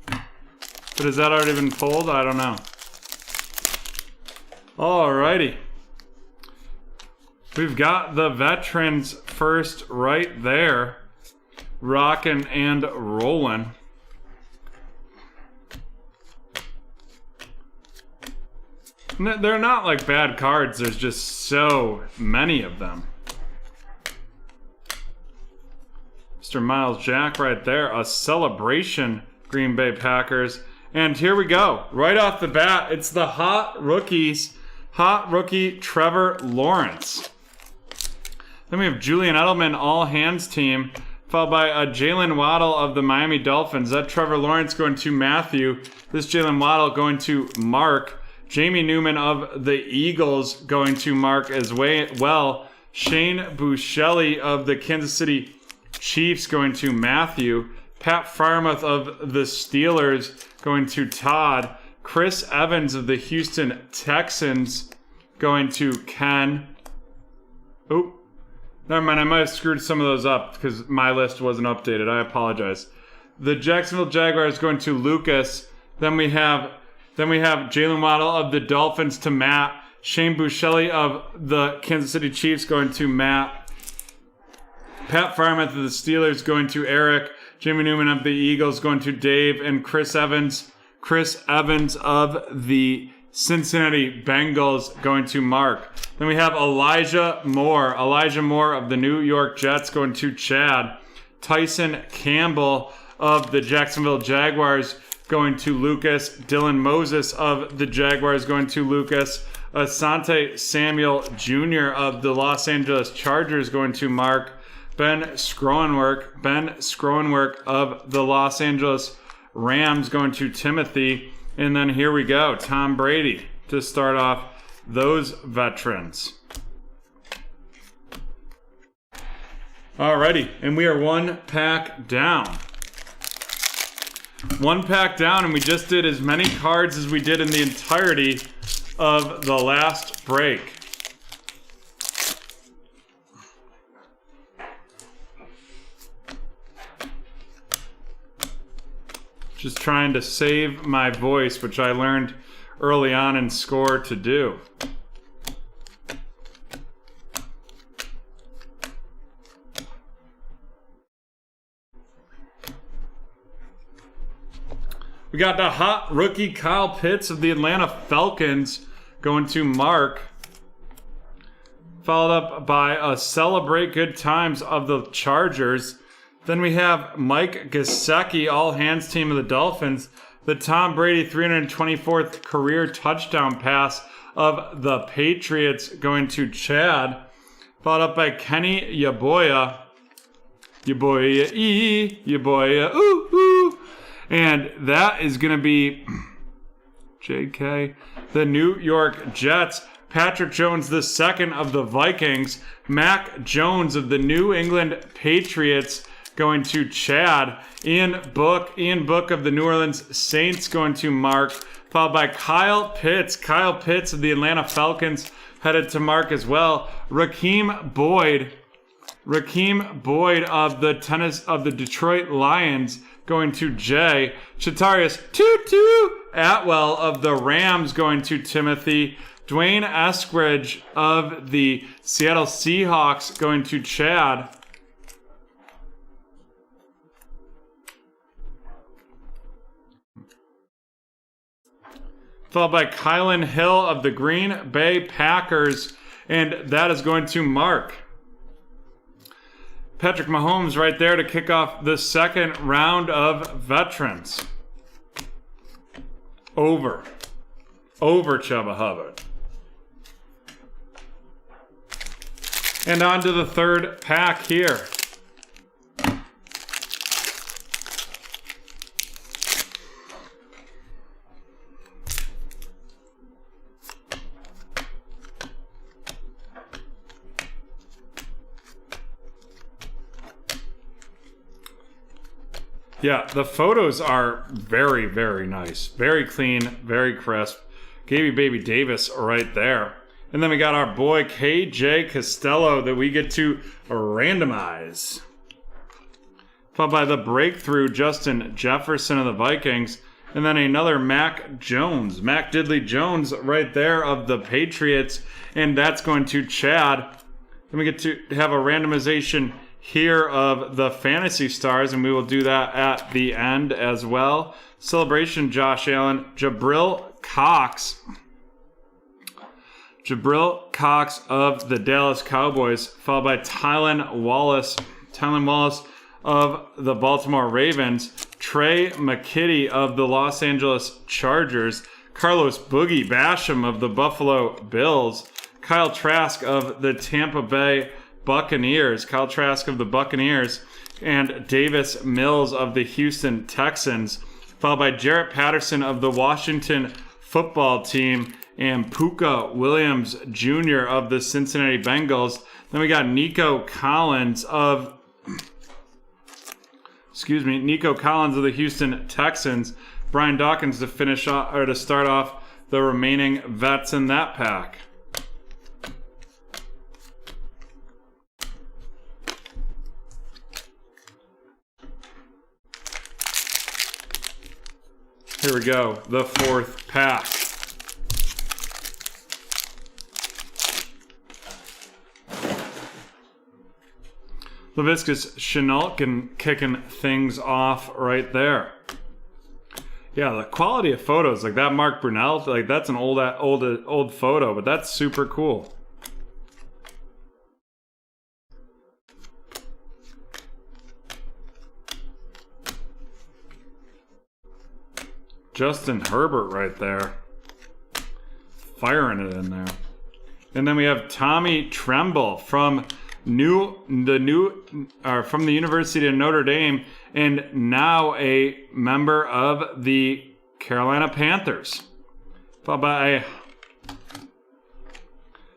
But has that already been pulled? I don't know. Alrighty. We've got the veterans first right there. Rockin' and rollin'. They're not like bad cards, there's just so many of them. Mr. Miles Jack right there, a celebration Green Bay Packers. And here we go, right off the bat, it's the hot rookies, hot rookie Trevor Lawrence. Then we have Julian Edelman, all hands team. Followed by Jalen Waddle of the Miami Dolphins. That Trevor Lawrence going to Matthew. This Jalen Waddle going to Mark. Jamie Newman of the Eagles going to Mark as well. Shane Buechele of the Kansas City Chiefs going to Matthew. Pat Freiermuth of the Steelers going to Todd. Chris Evans of the Houston Texans going to Ken. Oop. Never mind, I might have screwed some of those up because my list wasn't updated. I apologize. The Jacksonville Jaguars going to Lucas. Then we have Jalen Waddle of the Dolphins to Matt. Shane Buechele of the Kansas City Chiefs going to Matt. Pat Freiermuth of the Steelers going to Eric. Jamie Newman of the Eagles going to Dave. And Chris Evans of the Cincinnati Bengals going to Mark. Then we have Elijah Moore of the New York Jets going to Chad. Tyson Campbell of the Jacksonville Jaguars going to Lucas. Dylan Moses of the Jaguars going to Lucas. Asante Samuel Jr. of the Los Angeles Chargers going to Mark. Ben Skroenwerk of the Los Angeles Rams going to Timothy. And then here we go, Tom Brady to start off those veterans. Alrighty, and we are one pack down. One pack down, and we just did as many cards as we did in the entirety of the last break. Just trying to save my voice, which I learned early on in Score to do. We got the hot rookie Kyle Pitts of the Atlanta Falcons going to Mark. Followed up by a Celebrate Good Times of the Chargers. Then we have Mike Gesicki, all hands team of the Dolphins. The Tom Brady 324th career touchdown pass of the Patriots going to Chad. Followed up by Kenny Yaboya. Yaboya, ooh, ooh. And that is going to be JK. The New York Jets. Patrick Jones II of the Vikings. Mac Jones of the New England Patriots going to Chad. Ian Book of the New Orleans Saints going to Mark, followed by Kyle Pitts. Kyle Pitts of the Atlanta Falcons headed to Mark as well. Rakeem Boyd of the Detroit Lions going to Jay. Chatarius Tutu Atwell of the Rams going to Timothy. Dwayne Eskridge of the Seattle Seahawks going to Chad. Followed by Kylan Hill of the Green Bay Packers, and that is going to Mark. Patrick Mahomes right there to kick off the second round of veterans. Over Chubba Hubbard. And on to the third pack here. Yeah, the photos are very, very nice. Very clean, very crisp. Gaby Baby Davis right there. And then we got our boy KJ Costello that we get to randomize. Followed by the breakthrough Justin Jefferson of the Vikings. And then another Mac Diddley Jones right there of the Patriots. And that's going to Chad. Then we get to have a randomization here of the Fantasy Stars, and we will do that at the end as well. Celebration Josh Allen, Jabril Cox of the Dallas Cowboys, followed by Tylan Wallace of the Baltimore Ravens, Trey McKitty of the Los Angeles Chargers, Carlos Boogie Basham of the Buffalo Bills, Kyle Trask of the Tampa Bay Buccaneers, and Davis Mills of the Houston Texans, followed by Jarrett Patterson of the Washington Football Team, and Puka Williams Jr. of the Cincinnati Bengals. Then we got Nico Collins of the Houston Texans, Brian Dawkins to finish off, or to start off the remaining vets in that pack. Here we go, the fourth pack. Laviscus Chenault kicking things off right there. Yeah, the quality of photos, like that Mark Brunell, like that's an old photo, but that's super cool. Justin Herbert right there. Firing it in there. And then we have Tommy Tremble from the University of Notre Dame, and now a member of the Carolina Panthers. Followed by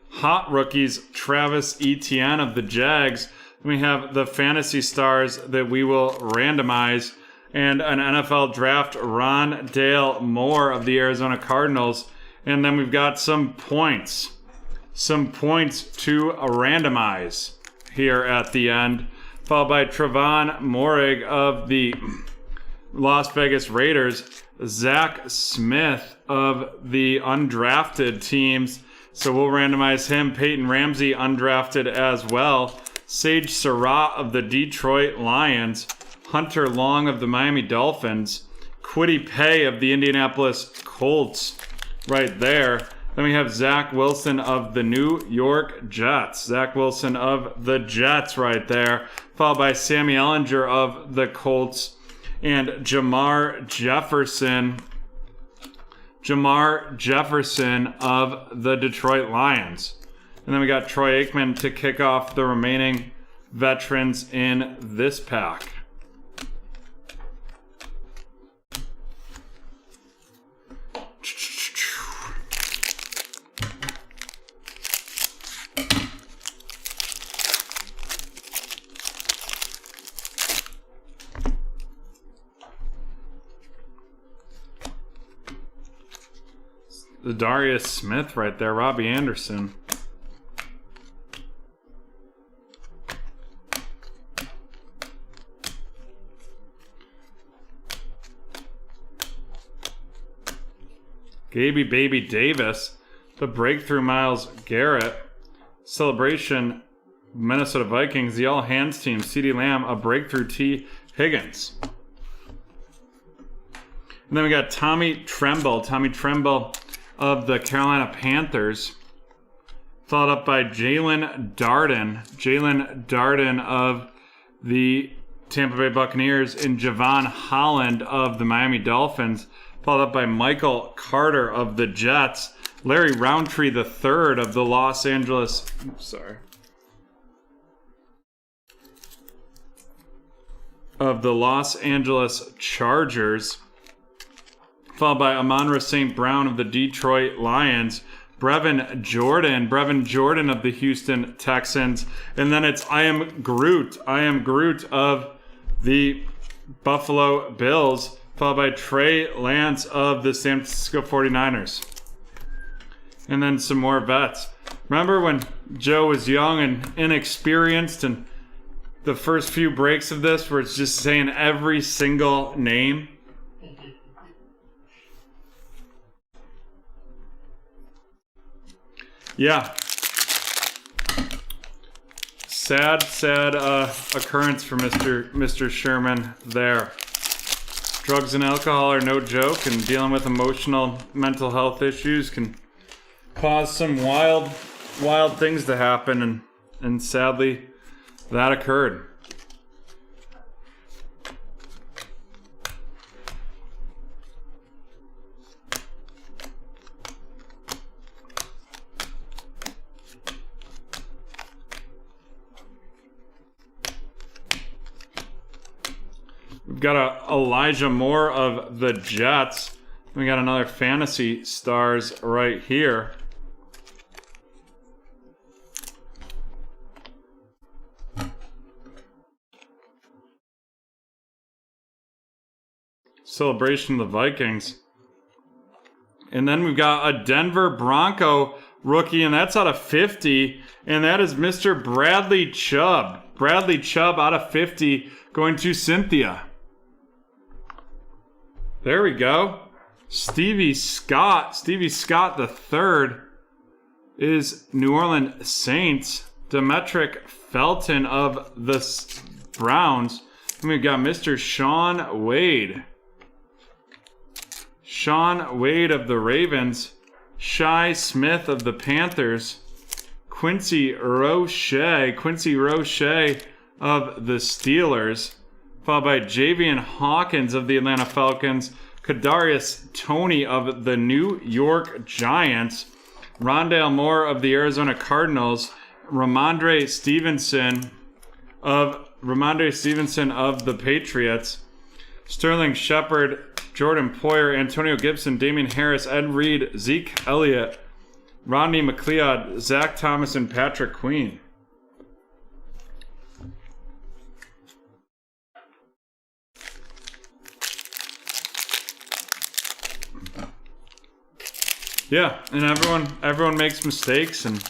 hot rookies, Travis Etienne of the Jags. We have the Fantasy Stars that we will randomize, and an NFL draft, Ron Dale Moore of the Arizona Cardinals. And then we've got some points to randomize here at the end, followed by Trevon Moehrig of the Las Vegas Raiders, Zach Smith of the undrafted teams, so we'll randomize him, Peyton Ramsey undrafted as well, Sage Surratt of the Detroit Lions, Hunter Long of the Miami Dolphins, Kwity Paye of the Indianapolis Colts right there. Then we have Zach Wilson of the New York Jets. Zach Wilson of the Jets right there. Followed by Sammy Ehlinger of the Colts. And Jamar Jefferson of the Detroit Lions. And then we got Troy Aikman to kick off the remaining veterans in this pack. Darius Smith right there. Robbie Anderson. Gaby Baby Davis. The breakthrough Myles Garrett. Celebration Minnesota Vikings. The All Hands team. CeeDee Lamb. A breakthrough T. Higgins. And then we got Tommy Tremble. Tommy Tremble of the Carolina Panthers. Followed up by Jalen Darden. Jalen Darden of the Tampa Bay Buccaneers. And Javon Holland of the Miami Dolphins. Followed up by Michael Carter of the Jets. Larry Roundtree III of the Los Angeles... of the Los Angeles Chargers. Followed by Amon-Ra St. Brown of the Detroit Lions. Brevin Jordan of the Houston Texans. And then it's I Am Groot of the Buffalo Bills. Followed by Trey Lance of the San Francisco 49ers. And then some more vets. Remember when Joe was young and inexperienced, and the first few breaks of this where it's just saying every single name? Yeah. Sad occurrence for Mr. Sherman there. Drugs and alcohol are no joke, and dealing with emotional mental health issues can cause some wild things to happen, and sadly that occurred. We've got Elijah Moore of the Jets. We got another Fantasy Stars right here. Celebration of the Vikings. And then we've got a Denver Bronco rookie, and that's out of 50. And that is Mr. Bradley Chubb. Bradley Chubb out of 50 going to Cynthia. There we go. Stevie Scott the third is New Orleans Saints. Demetric Felton of the Browns. And we've got Mr. Sean Wade. Sean Wade of the Ravens. Shi Smith of the Panthers. Quincy Roche of the Steelers. Followed by Javian Hawkins of the Atlanta Falcons. Kadarius Toney of the New York Giants. Rondale Moore of the Arizona Cardinals. Ramondre Stevenson of the Patriots. Sterling Shepard, Jordan Poyer, Antonio Gibson, Damian Harris, Ed Reed, Zeke Elliott, Rodney McLeod, Zach Thomas, and Patrick Queen. Yeah, and everyone makes mistakes, and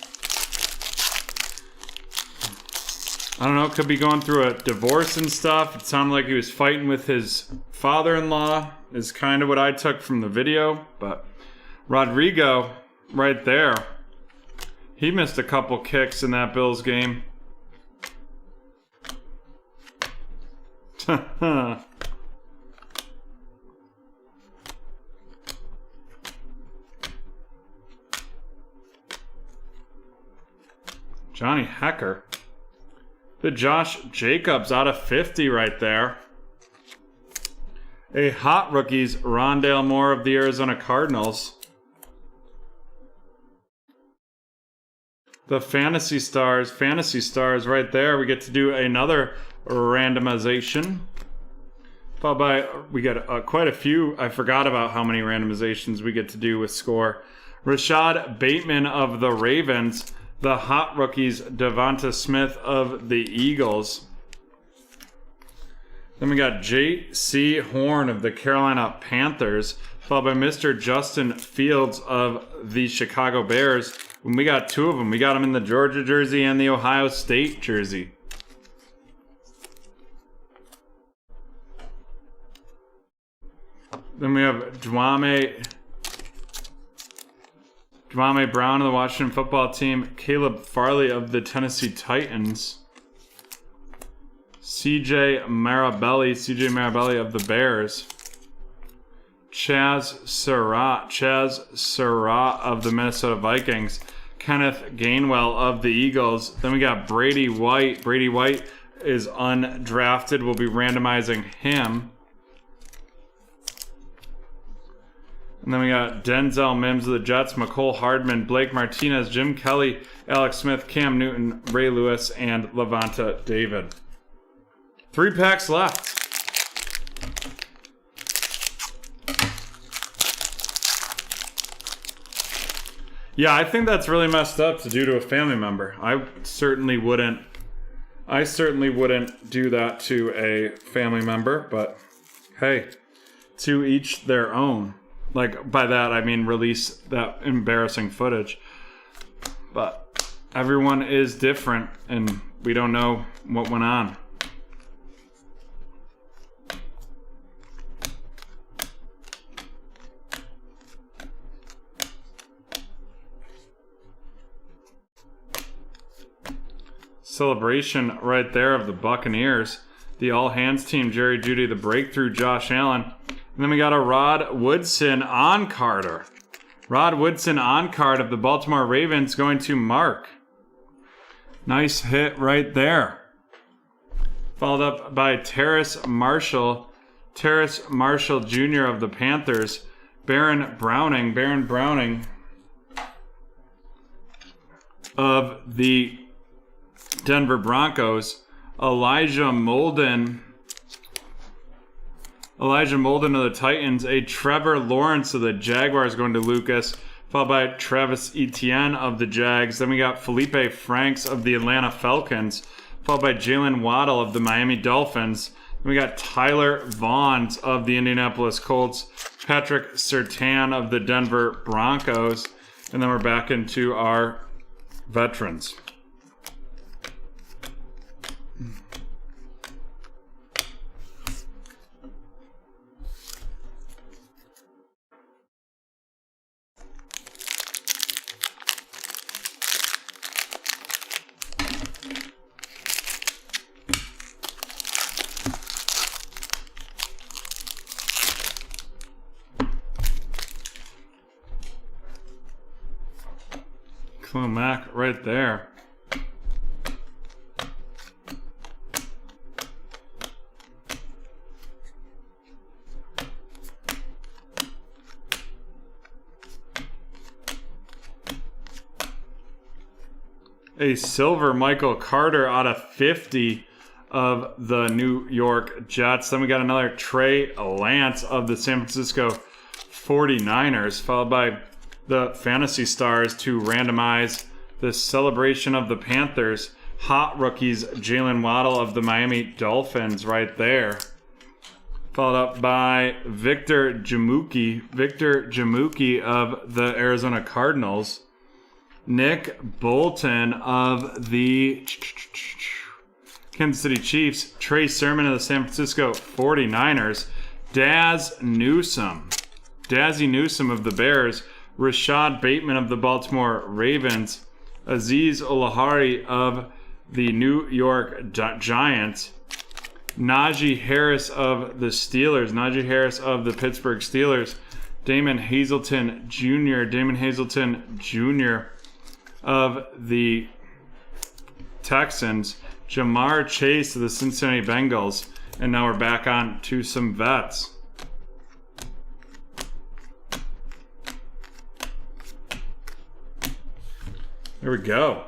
I don't know, could be going through a divorce and stuff. It sounded like he was fighting with his father-in-law, is kind of what I took from the video. But Rodrigo, right there, he missed a couple kicks in that Bills game. Johnny Hecker. The Josh Jacobs out of 50 right there. A hot rookies, Rondale Moore of the Arizona Cardinals. The Fantasy Stars right there. We get to do another randomization. Followed by, we got quite a few. I forgot about how many randomizations we get to do with Score. Rashad Bateman of the Ravens. The hot rookies, Devonta Smith of the Eagles. Then we got J.C. Horn of the Carolina Panthers. followed by Mr. Justin Fields of the Chicago Bears. And we got 2 of them. We got them in the Georgia jersey and the Ohio State jersey. Then we have Dwame Brown of the Washington football team, Caleb Farley of the Tennessee Titans, CJ Marabelli of the Bears, Chaz Surratt of the Minnesota Vikings, Kenneth Gainwell of the Eagles. Then we got Brady White. Brady White is undrafted. We'll be randomizing him. And then we got Denzel Mims of the Jets, McCole Hardman, Blake Martinez, Jim Kelly, Alex Smith, Cam Newton, Ray Lewis, and Levanta David. 3 packs left. Yeah, I think that's really messed up to do to a family member. I certainly wouldn't do that to a family member, but hey, to each their own. Like, by that, I mean release that embarrassing footage. But everyone is different, and we don't know what went on. Celebration right there of the Buccaneers. The all-hands team, Jerry Jeudy, the breakthrough, Josh Allen. And then we got a Rod Woodson on-carder. Rod Woodson on-card of the Baltimore Ravens going to Mark. Nice hit right there. Followed up by Terrace Marshall Jr. of the Panthers. Baron Browning of the Denver Broncos. Elijah Molden of the Titans. A Trevor Lawrence of the Jaguars going to Lucas, followed by Travis Etienne of the Jags. Then we got Felipe Franks of the Atlanta Falcons, followed by Jalen Waddle of the Miami Dolphins. Then we got Tyler Vaughn of the Indianapolis Colts, Patrick Surtain of the Denver Broncos, and then we're back into our veterans. Khalil Mack right there. A silver Michael Carter out of 50 of the New York Jets. Then we got another Trey Lance of the San Francisco 49ers, followed by the Fantasy Stars to randomize the celebration of the Panthers. Hot rookies, Jalen Waddle of the Miami Dolphins right there. Followed up by Victor Jamuki of the Arizona Cardinals. Nick Bolton of the Kansas City Chiefs. Trey Sermon of the San Francisco 49ers. Dazzy Newsome of the Bears. Rashad Bateman of the Baltimore Ravens. Aziz Olahari of the New York Giants. Najee Harris of the Steelers. Najee Harris of the Pittsburgh Steelers. Damon Hazleton Jr. of the Texans. Jamar Chase of the Cincinnati Bengals. And now we're back on to some vets. There we go.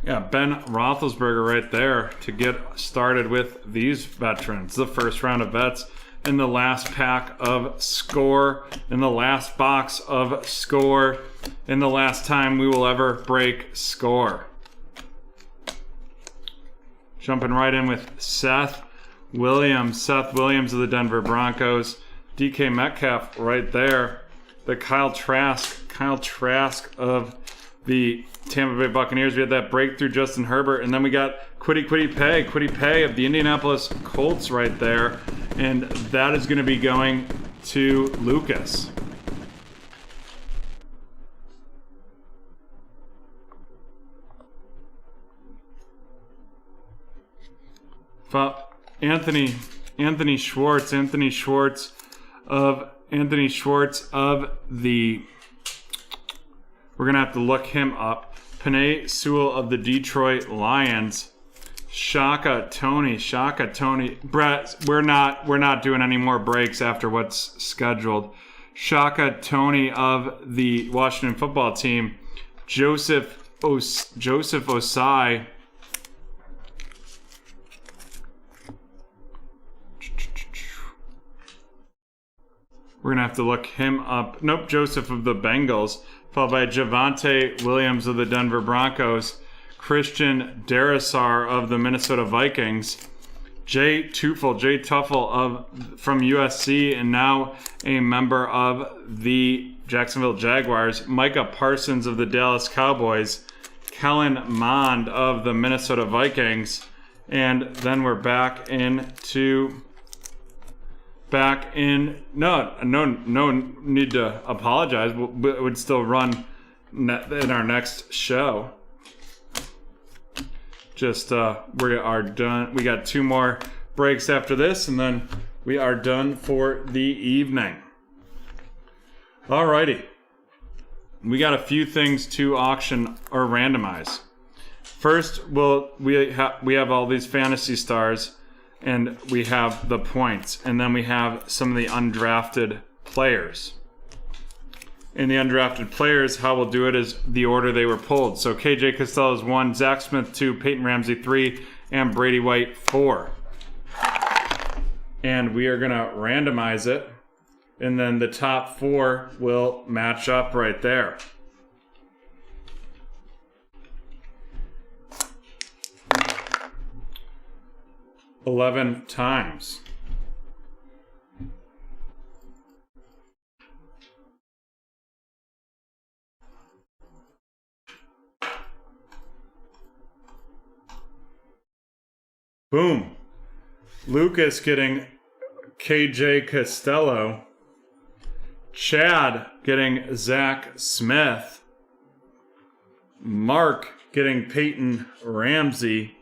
Yeah, Ben Roethlisberger right there to get started with these veterans. The first round of vets in the last pack of Score, in the last box of Score, in the last time we will ever break Score. Jumping right in with Seth Williams. Seth Williams of the Denver Broncos. DK Metcalf right there. The Kyle Trask of the Tampa Bay Buccaneers. We had that breakthrough Justin Herbert, and then we got Kwity Paye of the Indianapolis Colts right there, and that is going to be going to Lucas. Anthony Schwartz of the, we're gonna have to look him up. Penei Sewell of the Detroit Lions. Shaka Tony. Brett, we're not doing any more breaks after what's scheduled. Shaka Tony of the Washington Football Team. Joseph Osai. We're going to have to look him up. Nope, Joseph of the Bengals. Followed by Javonte Williams of the Denver Broncos. Christian Darrisaw of the Minnesota Vikings. Jay Tuffle from USC and now a member of the Jacksonville Jaguars. Micah Parsons of the Dallas Cowboys. Kellen Mond of the Minnesota Vikings. And then we're back in. No need to apologize. It would still run in our next show. Just we are done. We got 2 more breaks after this, and then we are done for the evening. Alrighty, we got a few things to auction or randomize. First, we have all these fantasy stars. And we have the points. And then we have some of the undrafted players. In the undrafted players, how we'll do it is the order they were pulled. So KJ Costello is 1, Zach Smith 2, Peyton Ramsey 3, and Brady White 4. And we are going to randomize it. And then the top 4 will match up right there. $11 times. Boom. Lucas getting KJ Costello. Chad getting Zach Smith. Mark getting Peyton Ramsey.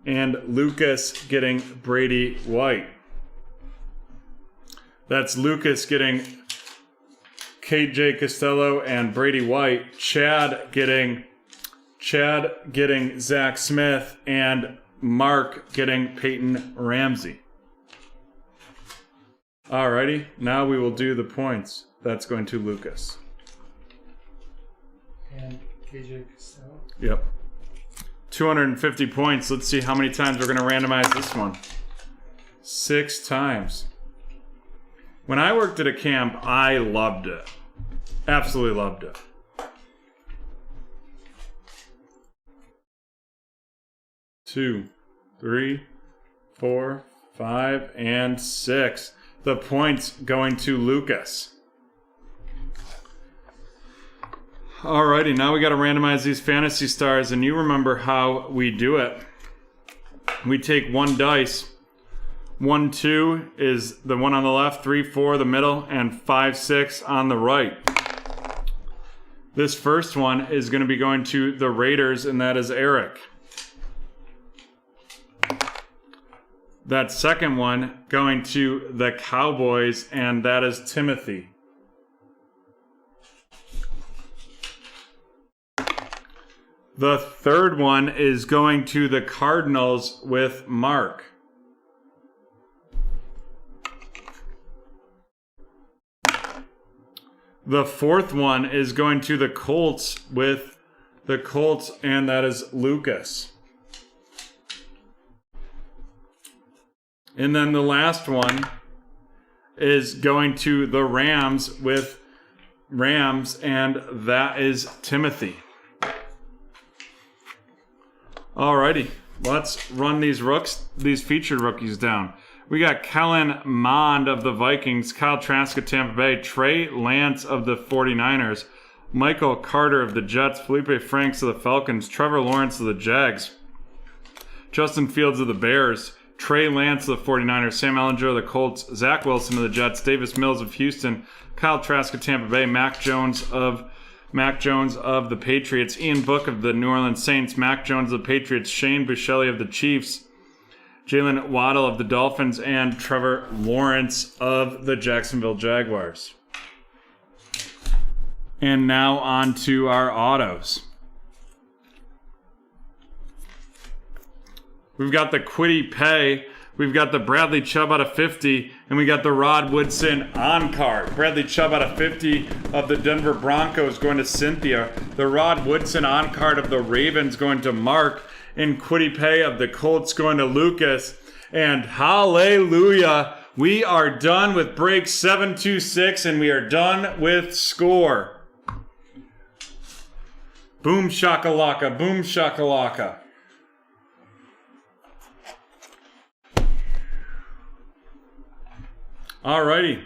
And Lucas getting Brady White. That's Lucas getting KJ Costello and Brady White. Chad getting Zach Smith, and Mark getting Peyton Ramsey. Alrighty, now we will do the points. That's going to Lucas. And KJ Costello? Yep. 250 points. Let's see how many times we're going to randomize this one. 6 times. When I worked at a camp, I loved it. Absolutely loved it. Two, 3, 4, 5, and 6. The points going to Lucas. Alrighty, now we got to randomize these fantasy stars, and you remember how we do it. We take 1 dice. 1, 2 is the one on the left, 3, 4 the middle, and 5, 6 on the right. This first one is going to be going to the Raiders, and that is Eric. That second one going to the Cowboys, and that is Timothy. The third one is going to the Cardinals with Mark. The fourth one is going to the Colts with the Colts, and that is Lucas. And then the last one is going to the Rams with Rams, and that is Timothy. Alrighty, let's run these featured rookies down. We got Kellen Mond of the Vikings, Kyle Trask of Tampa Bay, Trey Lance of the 49ers, Michael Carter of the Jets, Felipe Franks of the Falcons, Trevor Lawrence of the Jags, Justin Fields of the Bears, Trey Lance of the 49ers, Sam Ehlinger of the Colts, Zach Wilson of the Jets, Davis Mills of Houston, Kyle Trask of Tampa Bay, Mac Jones of the Patriots, Ian Book of the New Orleans Saints, Mac Jones of the Patriots, Shane Buechele of the Chiefs, Jalen Waddle of the Dolphins, and Trevor Lawrence of the Jacksonville Jaguars. And now on to our autos. We've got the Kwity Paye, we've got the Bradley Chubb out of 50, and we got the Rod Woodson on card. Bradley Chubb out of 50 of the Denver Broncos going to Cynthia. The Rod Woodson on card of the Ravens going to Mark. And Kwity Paye of the Colts going to Lucas. And hallelujah, we are done with break 726, and we are done with score. Boom shakalaka, boom shakalaka. Alrighty.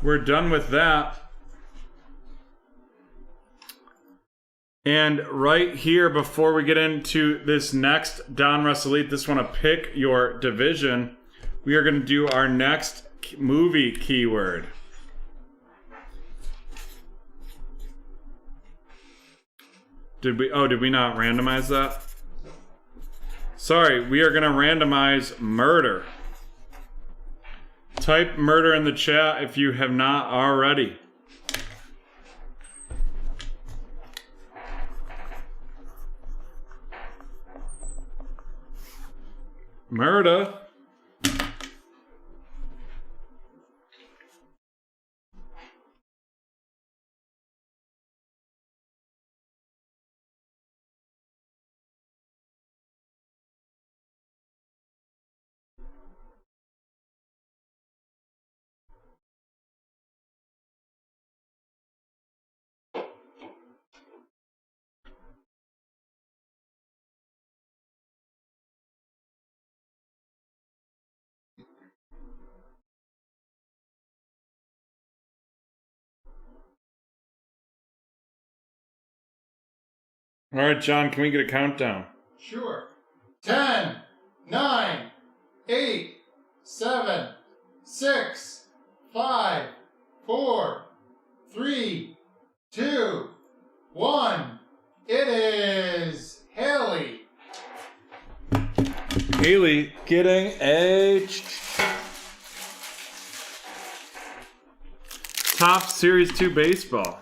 We're done with that. And right here, before we get into this next Don Russ Elite, this one to pick your division, we are going to do our next movie keyword. Did we not randomize that? Sorry, we are going to randomize murder. Type murder in the chat if you have not already. Murder. All right, John, can we get a countdown? Sure. 10, 9, 8, 7, 6, 5, 4, 3, 2, 1. It is Haley. Haley getting a top Series 2 baseball.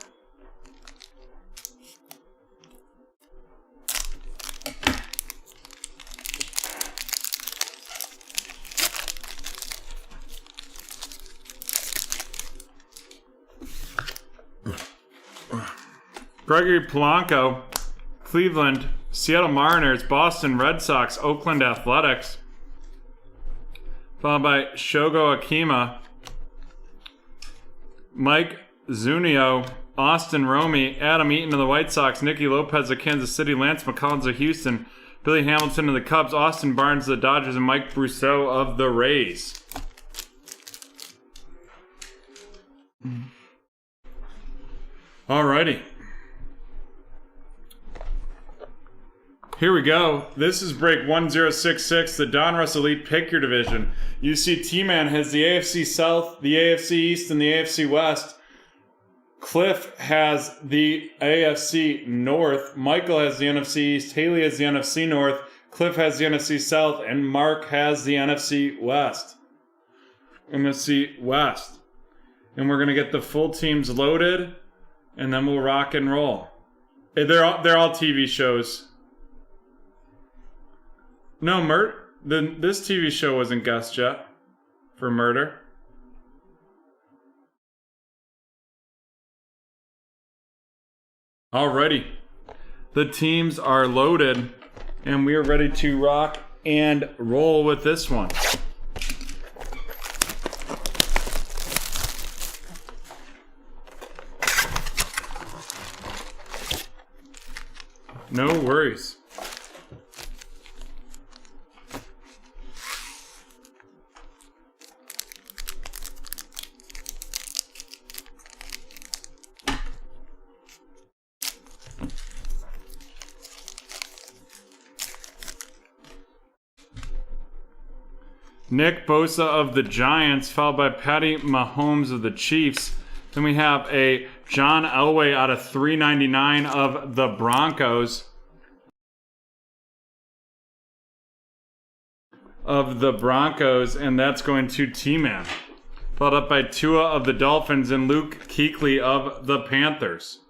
Gregory Polanco, Cleveland, Seattle Mariners, Boston Red Sox, Oakland Athletics, followed by Shogo Akima, Mike Zunio, Austin Romey, Adam Eaton of the White Sox, Nicky Lopez of Kansas City, Lance McCullers of Houston, Billy Hamilton of the Cubs, Austin Barnes of the Dodgers, and Mike Brousseau of the Rays. Alrighty. Here we go. This is break 1066, the Don Russ Elite Pick Your Division. You see T-Man has the AFC South, the AFC East, and the AFC West. Cliff has the AFC North. Michael has the NFC East. Haley has the NFC North. Cliff has the NFC South. And Mark has the NFC West. NFC West. And we're going to get the full teams loaded, and then we'll rock and roll. They're all TV shows. No, this TV show wasn't guessed yet for murder. Alrighty. The teams are loaded, and we are ready to rock and roll with this one. No worries. Nick Bosa of the Giants, followed by Patty Mahomes of the Chiefs. Then we have a John Elway out of 399 of the Broncos. And that's going to T-Man. Followed up by Tua of the Dolphins and Luke Kuechly of the Panthers.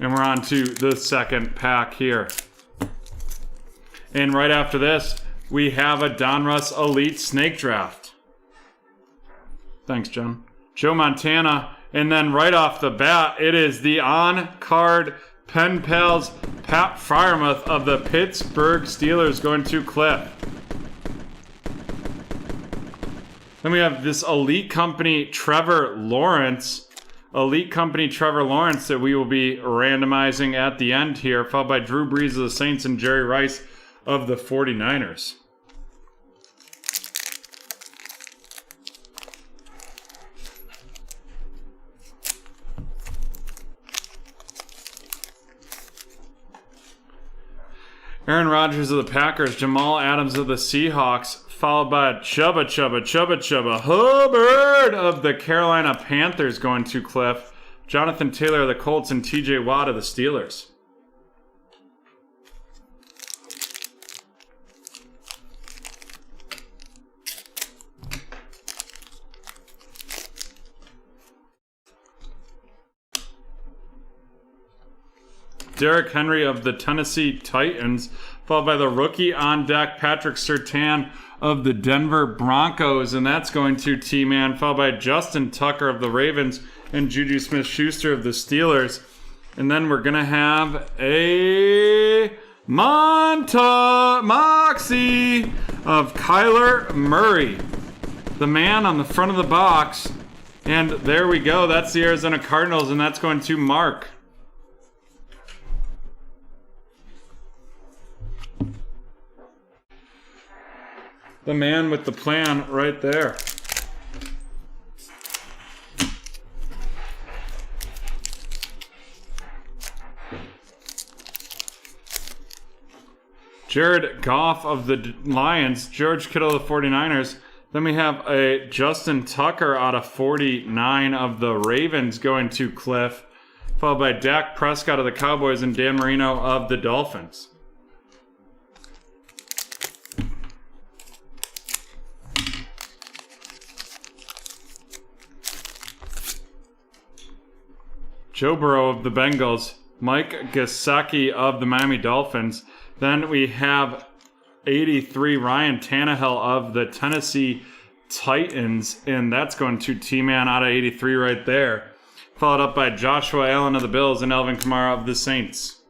And we're on to the second pack here. And right after this, we have a Donruss Elite Snake Draft. Thanks, John. Joe Montana. And then right off the bat, it is the on-card Pen Pals Pat Freiermuth of the Pittsburgh Steelers going to Cliff. Then we have this Elite Company Trevor Lawrence. That we will be randomizing at the end here, followed by Drew Brees of the Saints and Jerry Rice of the 49ers. Aaron Rodgers of the Packers, Jamal Adams of the Seahawks, followed by Chubba Hubbard of the Carolina Panthers going to Cliff. Jonathan Taylor of the Colts and TJ Watt of the Steelers. Derrick Henry of the Tennessee Titans, followed by the rookie on deck, Patrick Surtain of the Denver Broncos, and that's going to T-Man, followed by Justin Tucker of the Ravens and Juju Smith-Schuster of the Steelers. And then we're going to have a Moxie of Kyler Murray, the man on the front of the box. And there we go. That's the Arizona Cardinals, and that's going to Mark. The man with the plan right there. Jared Goff of the Lions, George Kittle of the 49ers. Then we have a Justin Tucker out of 49 of the Ravens going to Cliff, followed by Dak Prescott of the Cowboys and Dan Marino of the Dolphins. Joe Burrow of the Bengals, Mike Gesicki of the Miami Dolphins. Then we have 83 Ryan Tannehill of the Tennessee Titans, and that's going to T-Man out of 83 right there. Followed up by Joshua Allen of the Bills and Elvin Kamara of the Saints.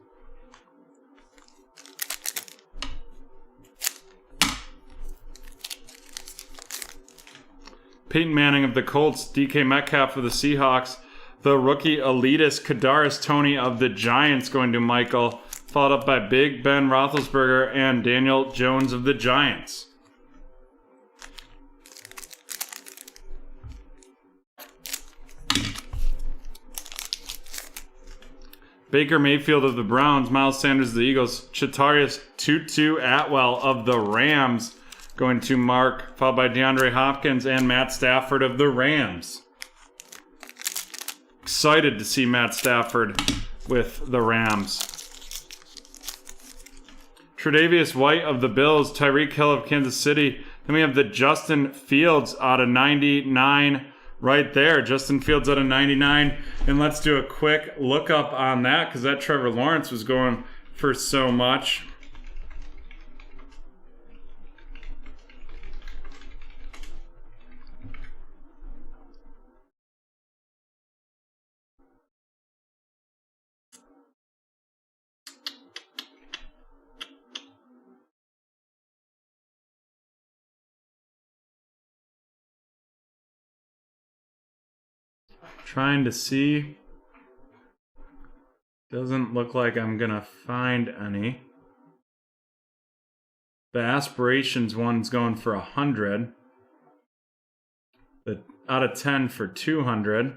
Peyton Manning of the Colts, DK Metcalf of the Seahawks, the rookie elitist Kadarius Toney of the Giants going to Michael, followed up by Big Ben Roethlisberger and Daniel Jones of the Giants. Baker Mayfield of the Browns, Miles Sanders of the Eagles, Chatarius Tutu Atwell of the Rams going to Mark, followed by DeAndre Hopkins and Matt Stafford of the Rams. Excited to see Matt Stafford with the Rams. Tre'Davious White of the Bills, Tyreek Hill of Kansas City. Then we have the Justin Fields out of 99 right there. Justin Fields out of 99. And let's do a quick look up on that because that Trevor Lawrence was going for so much. Trying to see. Doesn't look like I'm gonna find any. The aspirations one's going for 100. The out of 10 for 200.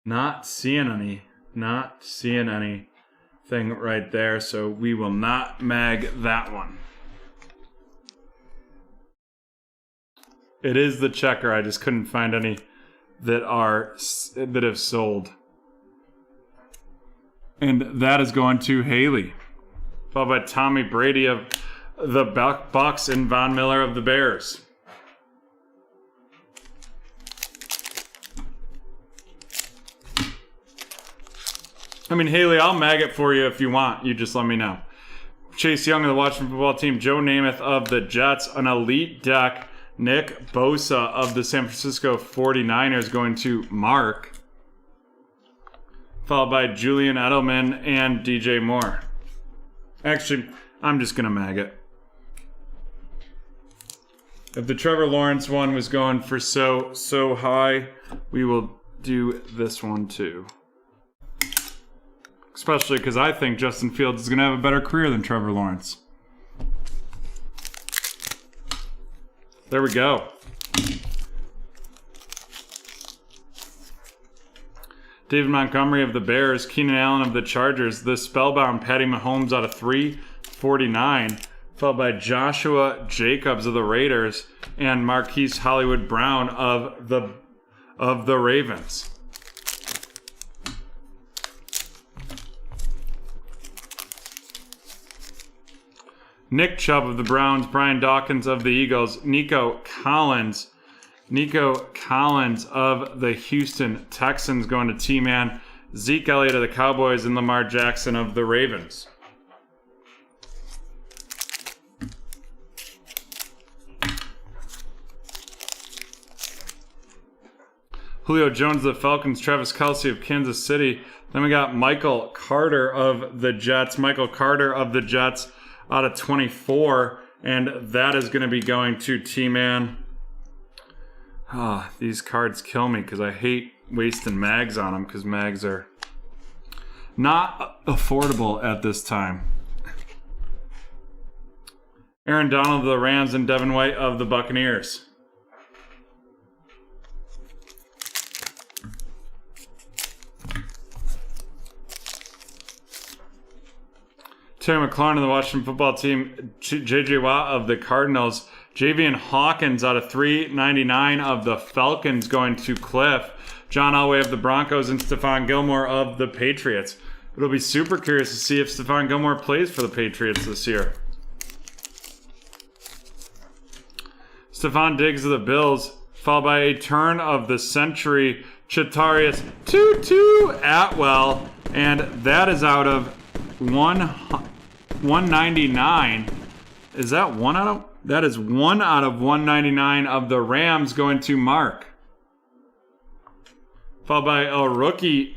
Not seeing any. Not seeing anything right there, so we will not mag that one. It is the checker. I just couldn't find any that have sold. And that is going to Haley. Followed by Tommy Brady of the Bucks and Von Miller of the Bears. I mean, Haley, I'll mag it for you if you want. You just let me know. Chase Young of the Washington Football Team. Joe Namath of the Jets. An elite deck. Nick Bosa of the San Francisco 49ers going to Mark. Followed by Julian Edelman and DJ Moore. Actually, I'm just going to mag it. If the Trevor Lawrence one was going for so high, we will do this one too. Especially because I think Justin Fields is going to have a better career than Trevor Lawrence. There we go. David Montgomery of the Bears, Keenan Allen of the Chargers, the spellbound Patty Mahomes out of 349, followed by Joshua Jacobs of the Raiders and Marquise Hollywood Brown of the Ravens. Nick Chubb of the Browns, Brian Dawkins of the Eagles, Nico Collins of the Houston Texans going to T-Man, Zeke Elliott of the Cowboys, and Lamar Jackson of the Ravens. Julio Jones of the Falcons, Travis Kelce of Kansas City. Then we got Michael Carter of the Jets. Out of 24, and that is going to be going to T-Man. These cards kill me because I hate wasting mags on them because mags are not affordable at this time. Aaron Donald of the Rams and Devin White of the Buccaneers. Terry McLaurin of the Washington Football Team, J.J. Watt of the Cardinals, Javian Hawkins out of 399 of the Falcons going to Cliff, John Elway of the Broncos, and Stephon Gilmore of the Patriots. It'll be super curious to see if Stephon Gilmore plays for the Patriots this year. Stephon Diggs of the Bills, followed by a turn of the century, Chatarius Tutu Atwell, and that is out of 199. Is that one out of? That is 1 out of 199 of the Rams going to Mark. Followed by a rookie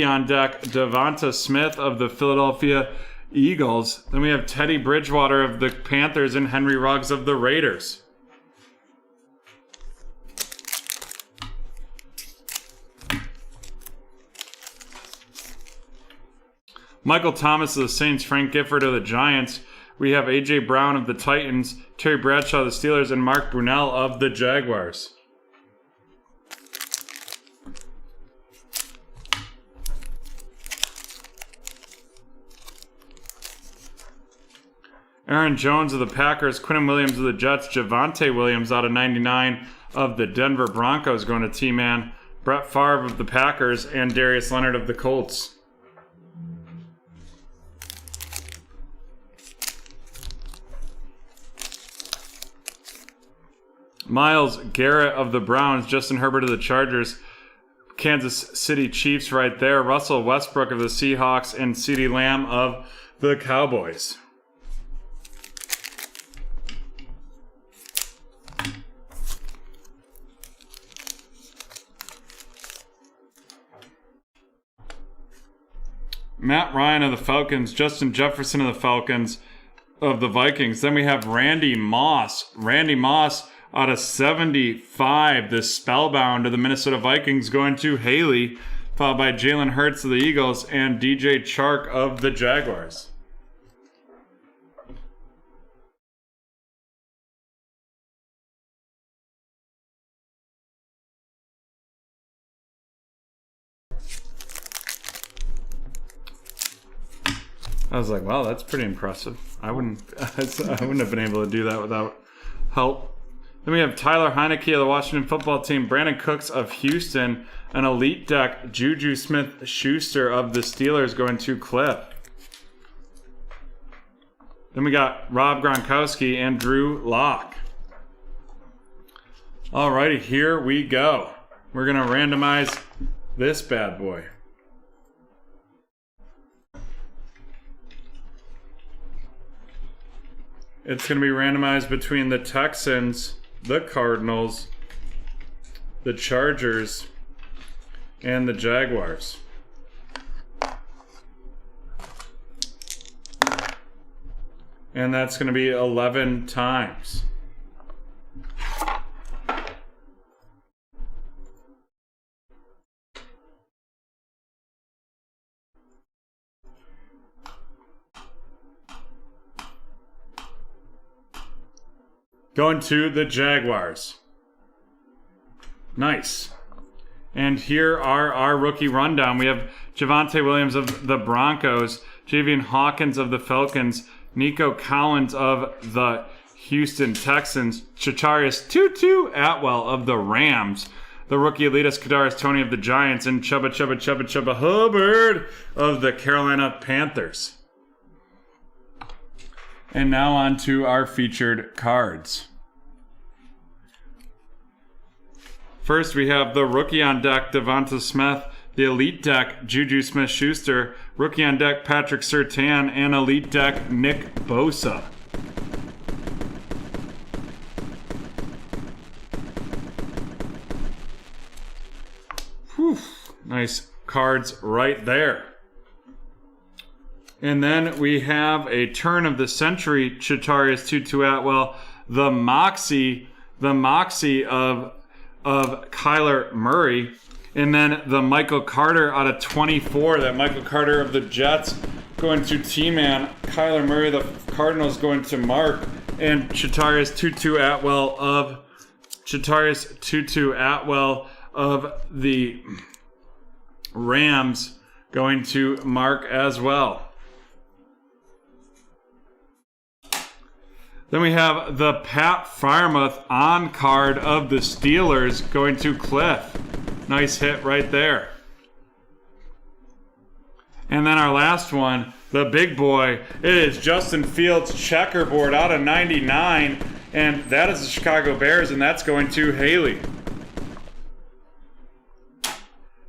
on deck, Devonta Smith of the Philadelphia Eagles. Then we have Teddy Bridgewater of the Panthers and Henry Ruggs of the Raiders. Michael Thomas of the Saints, Frank Gifford of the Giants. We have A.J. Brown of the Titans, Terry Bradshaw of the Steelers, and Mark Brunell of the Jaguars. Aaron Jones of the Packers, Quinnen Williams of the Jets, Javonte Williams out of 99 of the Denver Broncos going to T-Man, Brett Favre of the Packers, and Darius Leonard of the Colts. Myles Garrett of the Browns, Justin Herbert of the Chargers, Kansas City Chiefs right there, Russell Westbrook of the Seahawks, and CeeDee Lamb of the Cowboys. Matt Ryan of the Falcons, Justin Jefferson of the Falcons, of the Vikings. Then we have Randy Moss out of 75. The Spellbound of the Minnesota Vikings going to Haley, followed by Jalen Hurts of the Eagles and DJ Chark of the Jaguars. I was like, wow, that's pretty impressive. I wouldn't have been able to do that without help. Then we have Tyler Heineke of the Washington football team, Brandon Cooks of Houston, an elite deck, Juju Smith-Schuster of the Steelers going to Cliff. Then we got Rob Gronkowski and Drew Lock. Alrighty, here we go. We're going to randomize this bad boy. It's going to be randomized between the Texans, the Cardinals, the Chargers, and the Jaguars. And that's going to be 11 times. Going to the Jaguars. Nice. And here are our rookie rundown. We have Javonte Williams of the Broncos, Javian Hawkins of the Falcons, Nico Collins of the Houston Texans, Chacharias Tutu Atwell of the Rams, the rookie Elitas Kadarius Toney of the Giants, and Chubba Hubbard of the Carolina Panthers. And now on to our featured cards. First, we have the rookie on deck, Devonta Smith, the elite deck, Juju Smith-Schuster, rookie on deck, Patrick Surtain, and elite deck, Nick Bosa. Whew. Nice cards right there. And then we have a turn of the century, Chitarius Tutu Atwell, the Moxie of Kyler Murray, and then the Michael Carter out of 24, that Michael Carter of the Jets going to T-Man, Kyler Murray, the Cardinals going to Mark, and Chitarius Tutu Atwell of the Rams going to Mark as well. Then we have the Pat Freiermuth on card of the Steelers going to Cliff. Nice hit right there. And then our last one, the big boy, it is Justin Fields checkerboard out of 99. And that is the Chicago Bears, and that's going to Haley.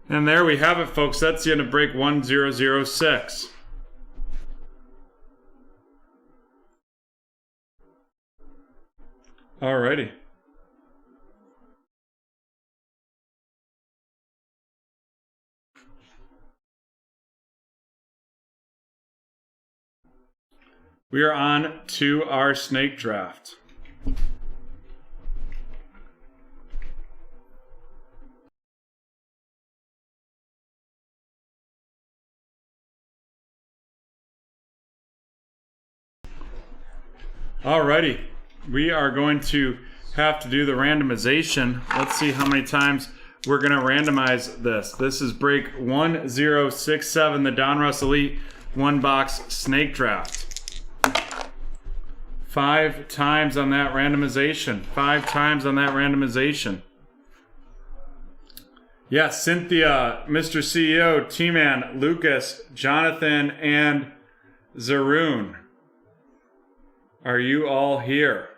And there we have it, folks. That's the end of break 1006. Alrighty. We are on to our snake draft. Alrighty. We are going to have to do the randomization. Let's see how many times we're going to randomize this. This is break 1067, the Donruss Elite one box snake draft. 5 times on that randomization. 5 times on that randomization. Yes, Cynthia, Mr. CEO, T-Man, Lucas, Jonathan, and Zaroon. Are you all here?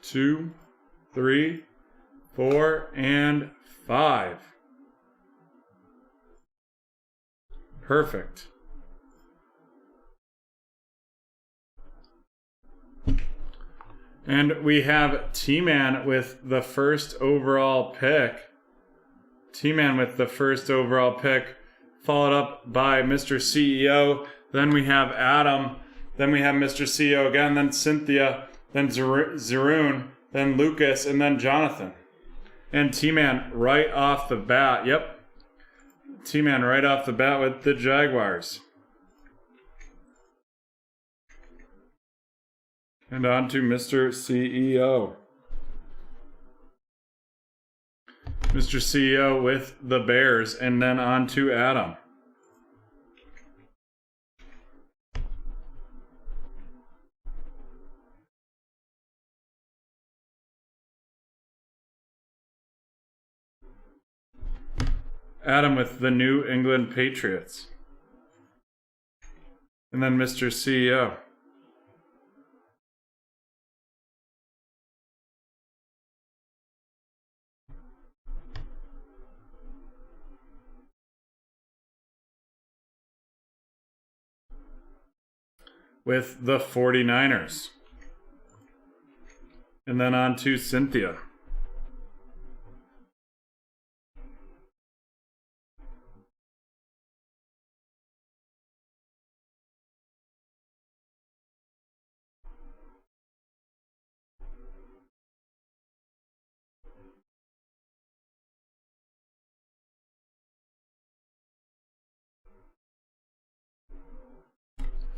Two, 3, 4, and 5. Perfect. And we have T-Man with the first overall pick. T-Man with the first overall pick followed up by Mr. CEO. Then we have Adam. Then we have Mr. CEO again. Then Cynthia. Then Zaroon. Then Lucas. And then Jonathan. And T-Man right off the bat. Yep. T-Man right off the bat with the Jaguars. And on to Mr. CEO. Mr. CEO with the Bears. And then on to Adam. Adam with the New England Patriots. And then Mr. CEO. With the 49ers. And then on to Cynthia.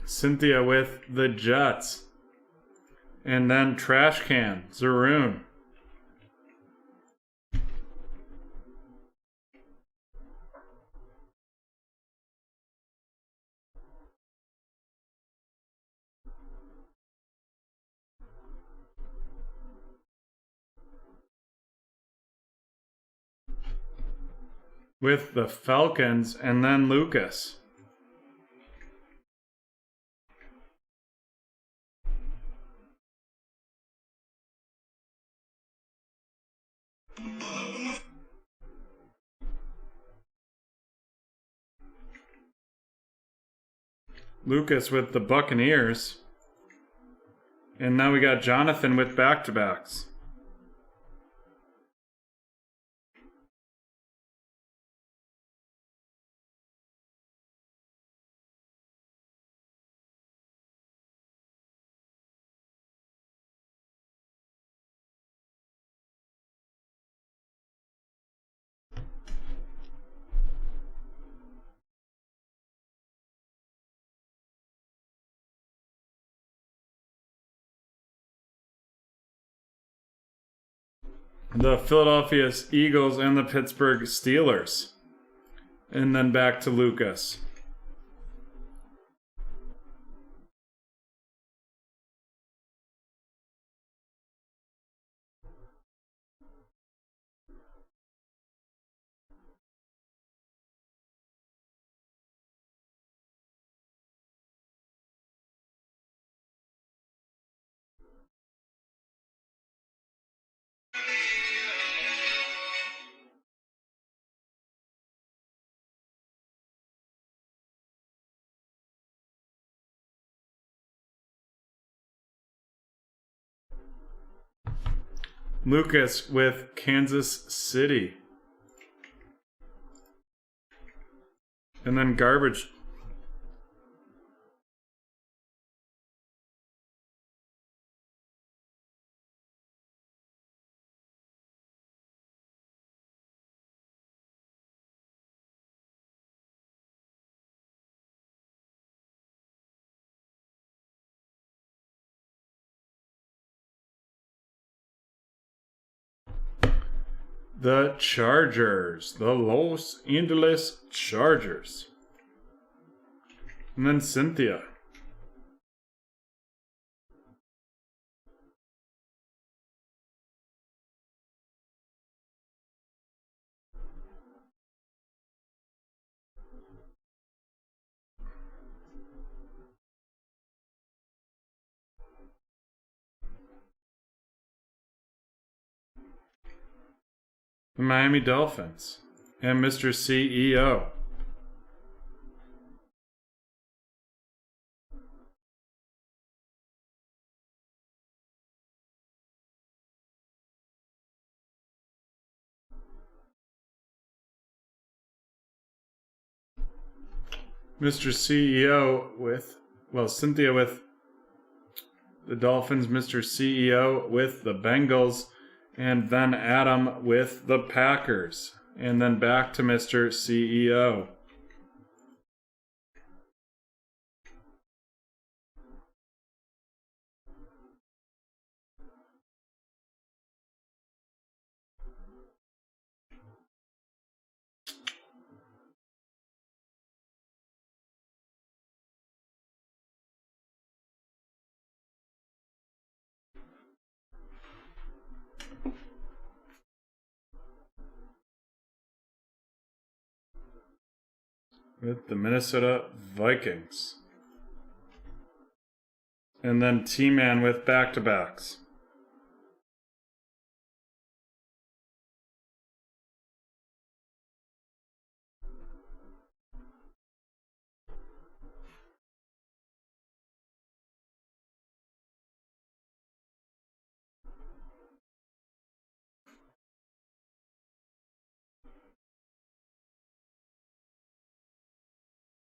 Cynthia with the Jets. And then Trash Can, Zaroon. With the Falcons, and then Lucas. Lucas with the Buccaneers. And now we got Jonathan with back-to-backs. The Philadelphia Eagles and the Pittsburgh Steelers. And then back to Lucas. Lucas with Kansas City. And then garbage. The Chargers. The Los Angeles Chargers. And then Cynthia. The Miami Dolphins. And Mr. CEO. Mr. CEO with, well, Cynthia with the Dolphins, Mr. CEO with the Bengals, and then Adam with the Packers. And then back to Mr. CEO. With the Minnesota Vikings. And then T-Man with back-to-backs.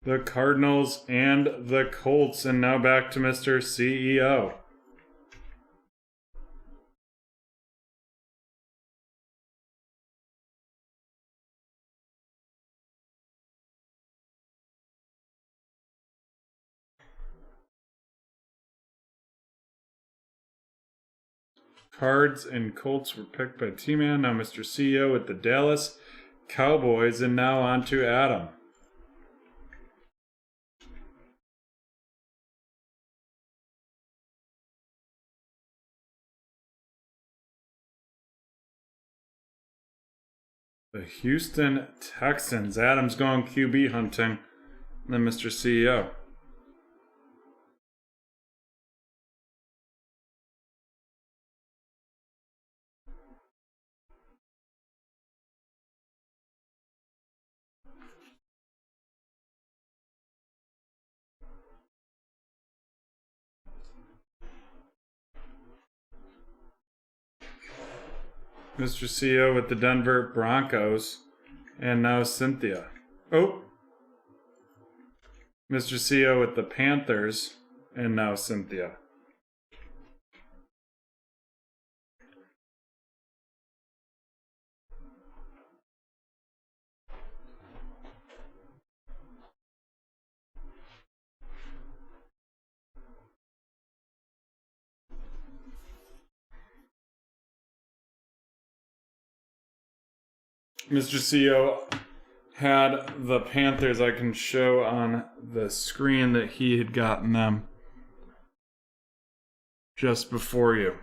The Cardinals and the Colts. And now back to Mr. CEO. Cards and Colts were picked by T-Man. Now Mr. CEO with the Dallas Cowboys. And now on to Adam. The Houston Texans. Adam's going QB hunting. And then Mr. CEO. Mr. CEO with the Denver Broncos. And now Cynthia. Oh! Mr. CEO with the Panthers. And now Cynthia. Mr. CEO had the Panthers. I can show on the screen that he had gotten them just before you.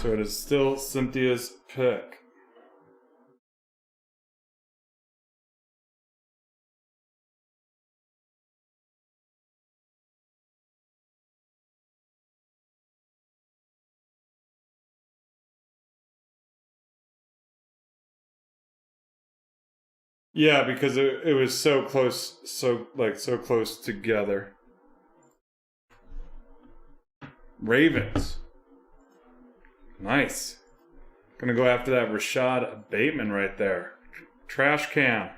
So it is still Cynthia's pick. Yeah, because it was so close, so close together. Ravens. Nice. Gonna go after that Rashad Bateman right there. Trash can.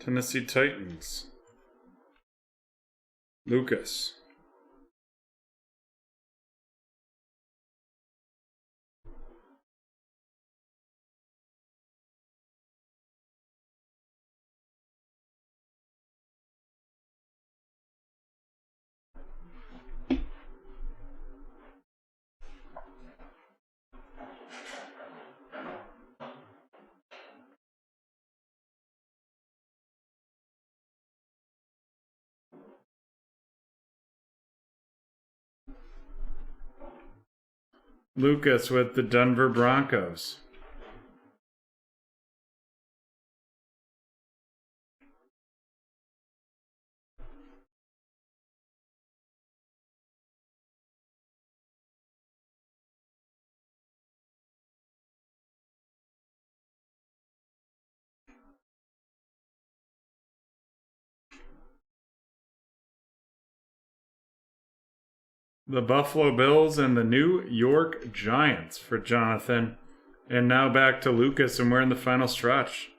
Tennessee Titans. Lucas. Lucas with the Denver Broncos. The Buffalo Bills and the New York Giants for Jonathan. And now back to Lucas, and we're in the final stretch.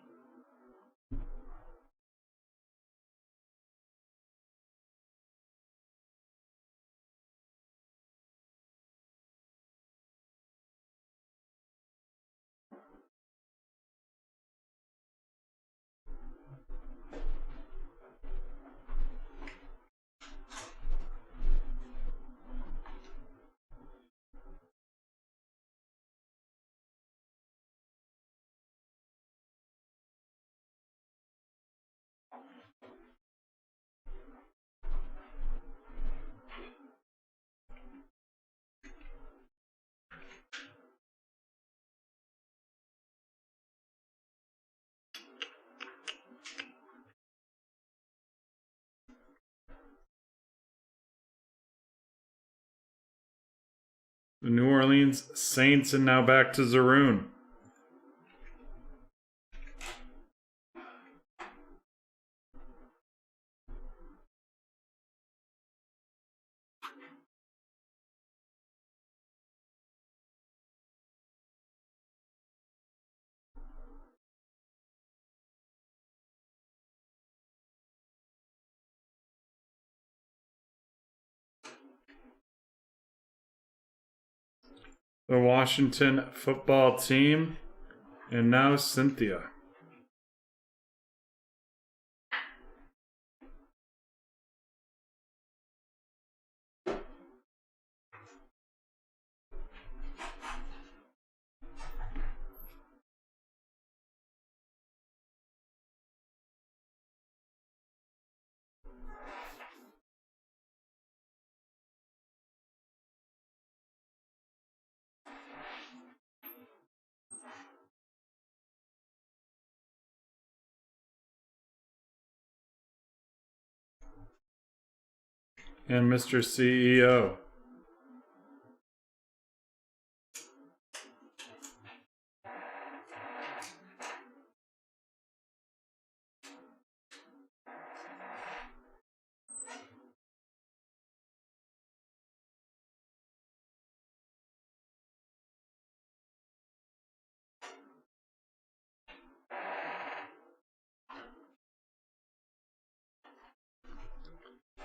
The New Orleans Saints, and now back to Zaroon. The Washington football team, and now Cynthia. And Mr. CEO.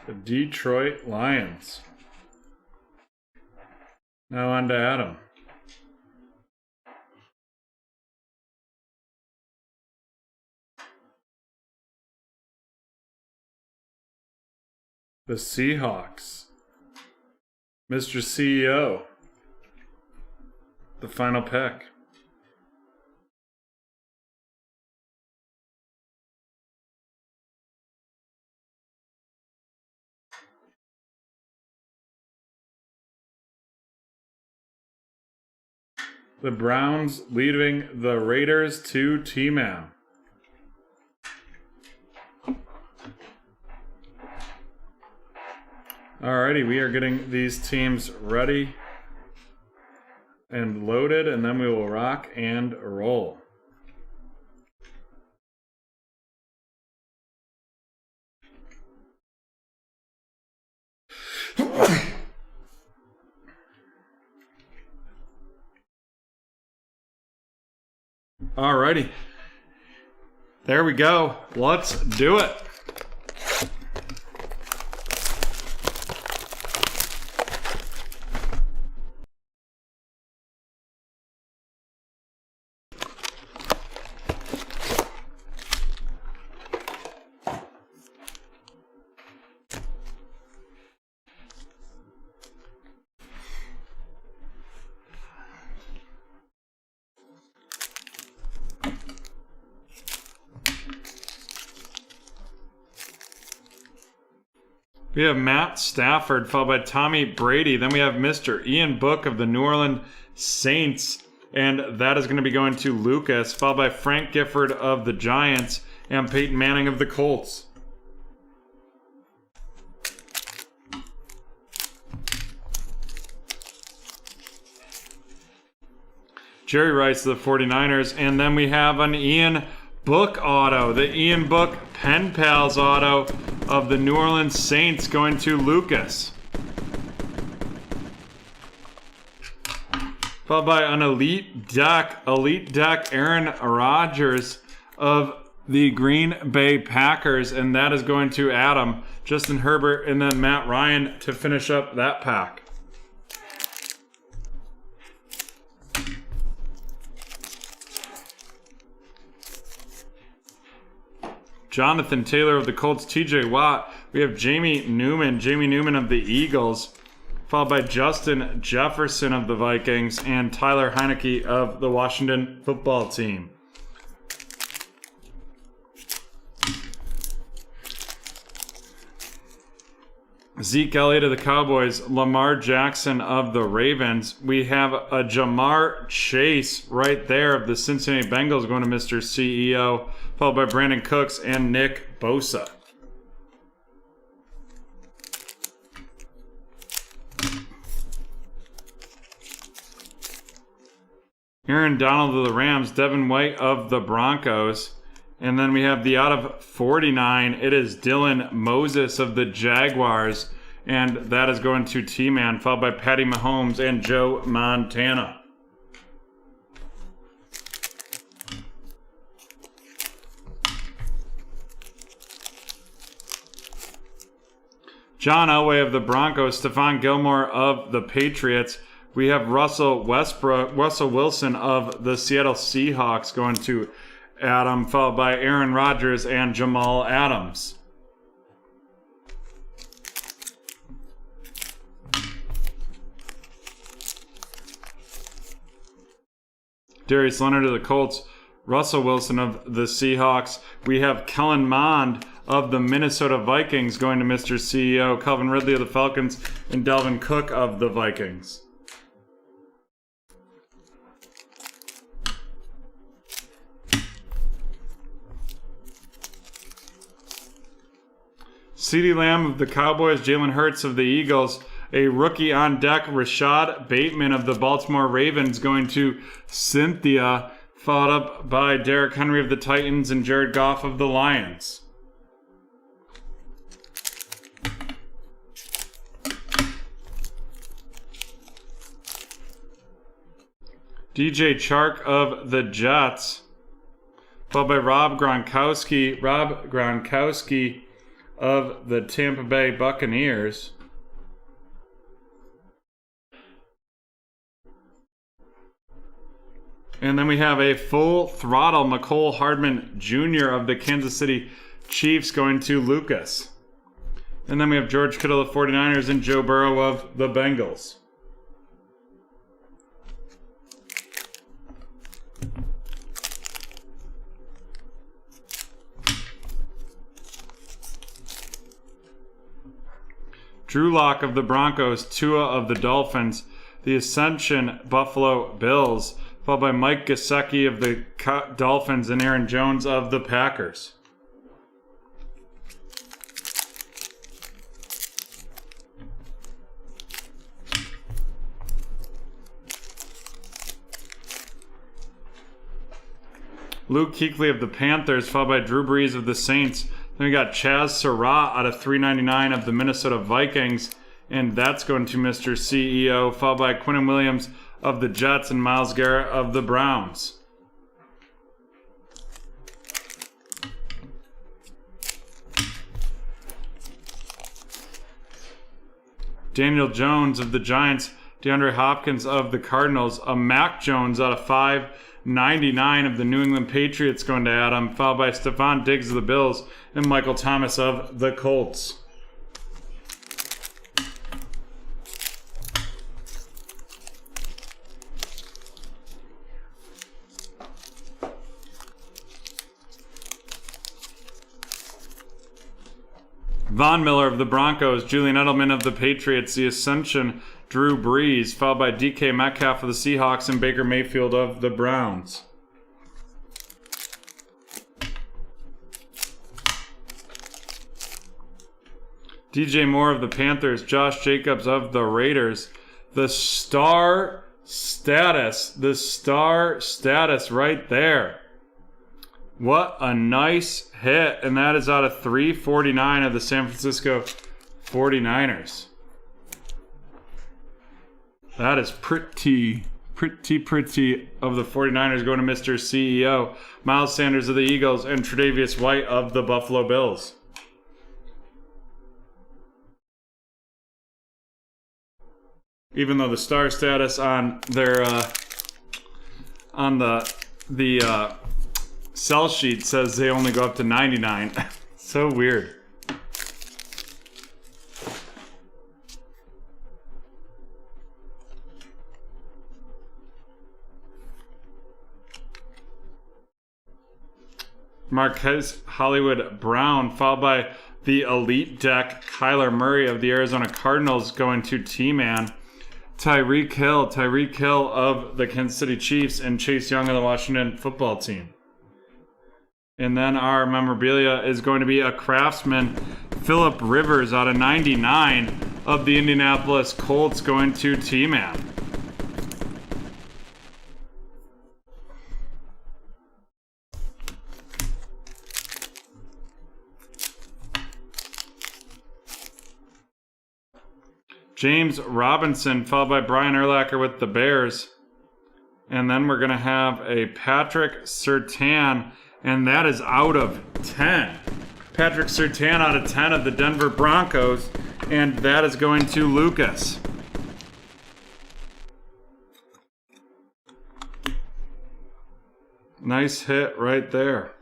The Detroit Lions. Now on to Adam. The Seahawks. Mr. CEO. The final pick. The Browns leading the Raiders to T-Man. Alrighty, we are getting these teams ready and loaded, and then we will rock and roll. Alrighty. There we go. Let's do it. We have Matt Stafford, followed by Tommy Brady. Then we have Mr. Ian Book of the New Orleans Saints, and that is going to be going to Lucas, followed by Frank Gifford of the Giants and Peyton Manning of the Colts. Jerry Rice of the 49ers, and then we have an Ian Book auto, the Ian Book Pen Pals auto of the New Orleans Saints going to Lucas. Followed by an Elite Deck Aaron Rodgers of the Green Bay Packers, and that is going to Adam, Justin Herbert, and then Matt Ryan to finish up that pack. Jonathan Taylor of the Colts, TJ Watt. We have Jamie Newman of the Eagles, followed by Justin Jefferson of the Vikings and Tyler Heineke of the Washington Football Team. Zeke Elliott of the Cowboys, Lamar Jackson of the Ravens. We have a Jamar Chase right there of the Cincinnati Bengals going to Mr. CEO, followed by Brandon Cooks and Nick Bosa. Aaron Donald of the Rams, Devin White of the Broncos. And then we have the out of 49. It is Dylan Moses of the Jaguars. And that is going to T-Man, followed by Patty Mahomes and Joe Montana. John Elway of the Broncos, Stephon Gilmore of the Patriots. We have Russell Wilson of the Seattle Seahawks going to Adam, followed by Aaron Rodgers and Jamal Adams. Darius Leonard of the Colts, Russell Wilson of the Seahawks. We have Kellen Mond of the Minnesota Vikings going to Mr. CEO, Calvin Ridley of the Falcons, and Dalvin Cook of the Vikings. CeeDee Lamb of the Cowboys, Jalen Hurts of the Eagles, a rookie on deck, Rashad Bateman of the Baltimore Ravens going to Cynthia, followed up by Derrick Henry of the Titans and Jared Goff of the Lions. DJ Chark of the Jets, followed by Rob Gronkowski of the Tampa Bay Buccaneers. And then we have a full throttle McCole Hardman Jr. of the Kansas City Chiefs going to Lucas. And then we have George Kittle of the 49ers and Joe Burrow of the Bengals. Drew Lock of the Broncos, Tua of the Dolphins, the Ascension Buffalo Bills, followed by Mike Gesicki of the Dolphins and Aaron Jones of the Packers. Luke Kuechly of the Panthers, followed by Drew Brees of the Saints. Then we got Chaz Surratt out of 399 of the Minnesota Vikings, and that's going to Mr. CEO, followed by Quinnen Williams of the Jets and Myles Garrett of the Browns. Daniel Jones of the Giants, DeAndre Hopkins of the Cardinals, a Mac Jones out of 599 of the New England Patriots going to Adam, followed by Stephon Diggs of the Bills and Michael Thomas of the Colts. Von Miller of the Broncos, Julian Edelman of the Patriots, the Ascension, Drew Brees, followed by DK Metcalf of the Seahawks and Baker Mayfield of the Browns. DJ Moore of the Panthers, Josh Jacobs of the Raiders. The star status right there. What a nice hit. And that is out of 349 of the San Francisco 49ers. That is pretty of the 49ers going to Mr. CEO. Miles Sanders of the Eagles and Tre'Davious White of the Buffalo Bills. Even though the star status on their on the sell sheet says they only go up to 99. So weird. Marquez Hollywood Brown, followed by the elite deck Kyler Murray of the Arizona Cardinals going to T-Man. Tyreek Hill of the Kansas City Chiefs, and Chase Young of the Washington Football Team. And then our memorabilia is going to be a Craftsman Phillip Rivers out of 99 of the Indianapolis Colts going to T-Man. James Robinson, followed by Brian Urlacher with the Bears. And then we're going to have a Patrick Surtain, and that is out of 10. Patrick Surtain out of 10 of the Denver Broncos, and that is going to Lucas. Nice hit right there.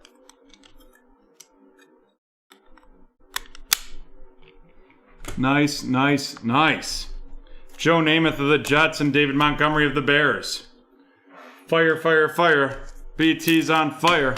Nice. Joe Namath of the Jets and David Montgomery of the Bears. Fire. BT's on fire.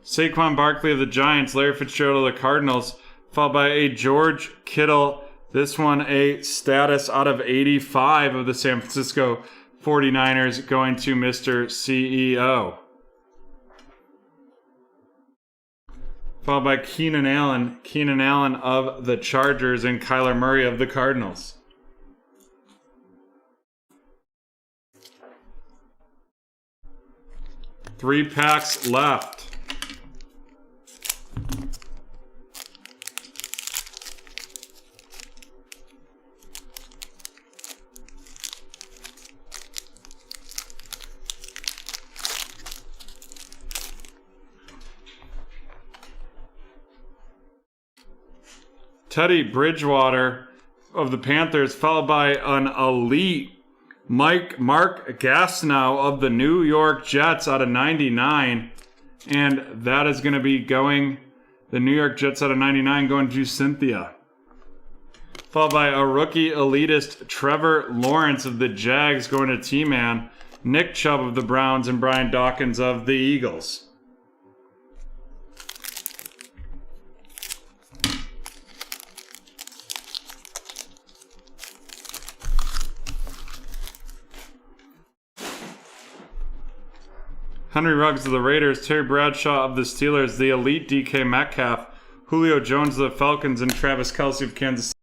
Saquon Barkley of the Giants, Larry Fitzgerald of the Cardinals, followed by a George Kittle. This one a status out of 85 of the San Francisco 49ers going to Mr. CEO. Followed by Keenan Allen of the Chargers, and Kyler Murray of the Cardinals. Three packs left. Teddy Bridgewater of the Panthers, followed by an elite Mark Gastineau of the New York Jets out of 99. And that is going to be going, the New York Jets out of 99 going to Cynthia. Followed by a rookie elitist Trevor Lawrence of the Jags going to T-Man. Nick Chubb of the Browns and Brian Dawkins of the Eagles. Henry Ruggs of the Raiders, Terry Bradshaw of the Steelers, the elite DK Metcalf, Julio Jones of the Falcons, and Travis Kelce of Kansas City.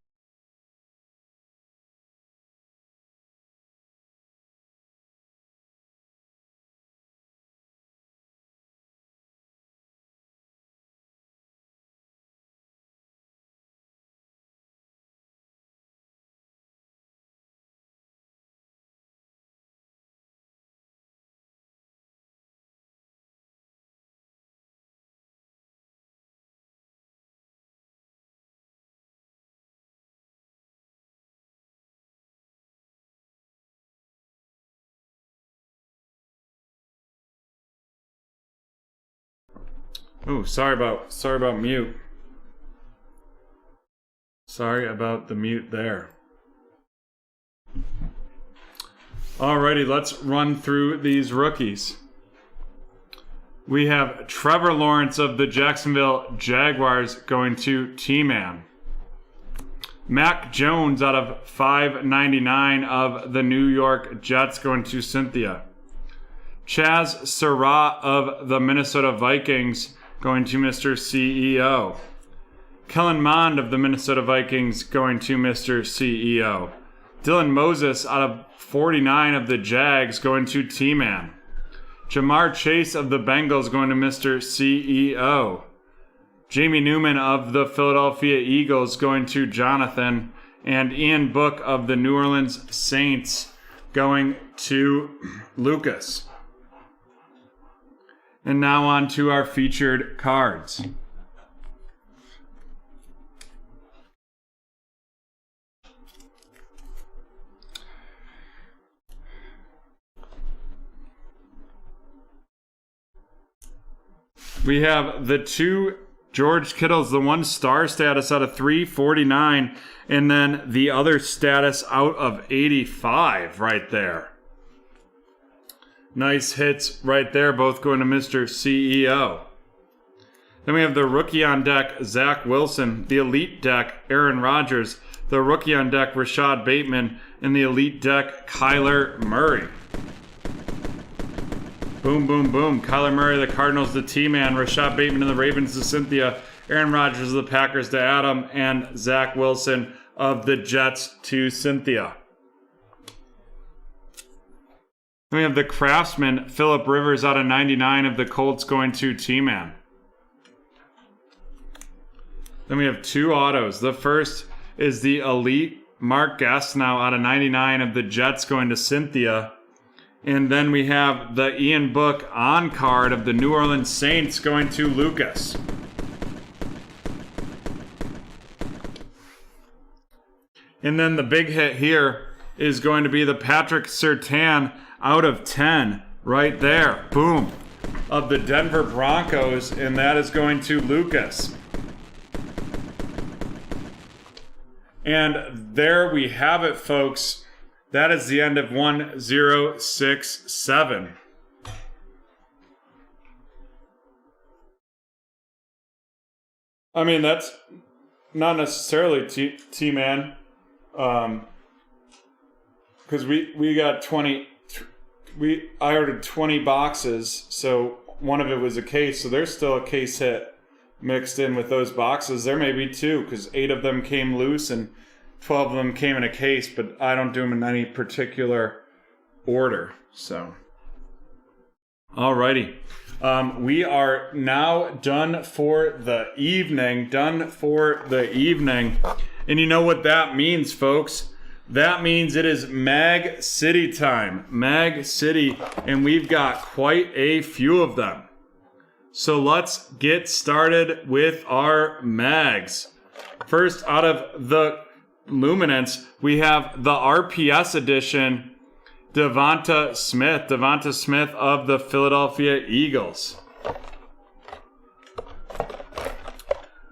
Oh, sorry about mute. Sorry about the mute there. Alrighty, let's run through these rookies. We have Trevor Lawrence of the Jacksonville Jaguars going to T-Man. Mac Jones out of 599 of the New York Jets going to Cynthia. Chaz Surratt of the Minnesota Vikings going to Mr. CEO. Kellen Mond of the Minnesota Vikings going to Mr. CEO. Dylan Moses out of 49 of the Jags going to T-Man. Jamar Chase of the Bengals going to Mr. CEO. Jamie Newman of the Philadelphia Eagles going to Jonathan. And Ian Book of the New Orleans Saints going to Lucas. And now on to our featured cards. We have the 2 George Kittles, the 1 star status out of 349, and then the other status out of 85 right there. Nice hits right there, both going to Mr. CEO. Then we have the rookie on deck, Zach Wilson, the elite deck, Aaron Rodgers, the rookie on deck, Rashad Bateman, and the elite deck, Kyler Murray. Boom, boom, boom. Kyler Murray, the Cardinals, the T-Man. Rashad Bateman and the Ravens to Cynthia. Aaron Rodgers of the Packers to Adam. And Zach Wilson of the Jets to Cynthia. Then we have the Craftsman, Phillip Rivers out of 99 of the Colts going to T-Man. Then we have 2 autos. The first is the elite Mark Gastineau out of 99 of the Jets going to Cynthia. And then we have the Ian Book on card of the New Orleans Saints going to Lucas. And then the big hit here is going to be the Patrick Surtain out of 10 right there. Boom. Of the Denver Broncos, and that is going to Lucas. And there we have it, folks. That is the end of 1067. I mean, that's not necessarily T-Man. Because we got 20... I ordered 20 boxes, so one of it was a case. So there's still a case hit mixed in with those boxes. There may be 2, because 8 of them came loose and 12 of them came in a case, but I don't do them in any particular order. So, alrighty. We are now done for the evening. And you know what that means, folks? That means it is Mag City time. Mag City, and we've got quite a few of them. So let's get started with our mags. First, out of the Luminance, we have the RPS edition, Devonta Smith of the Philadelphia Eagles.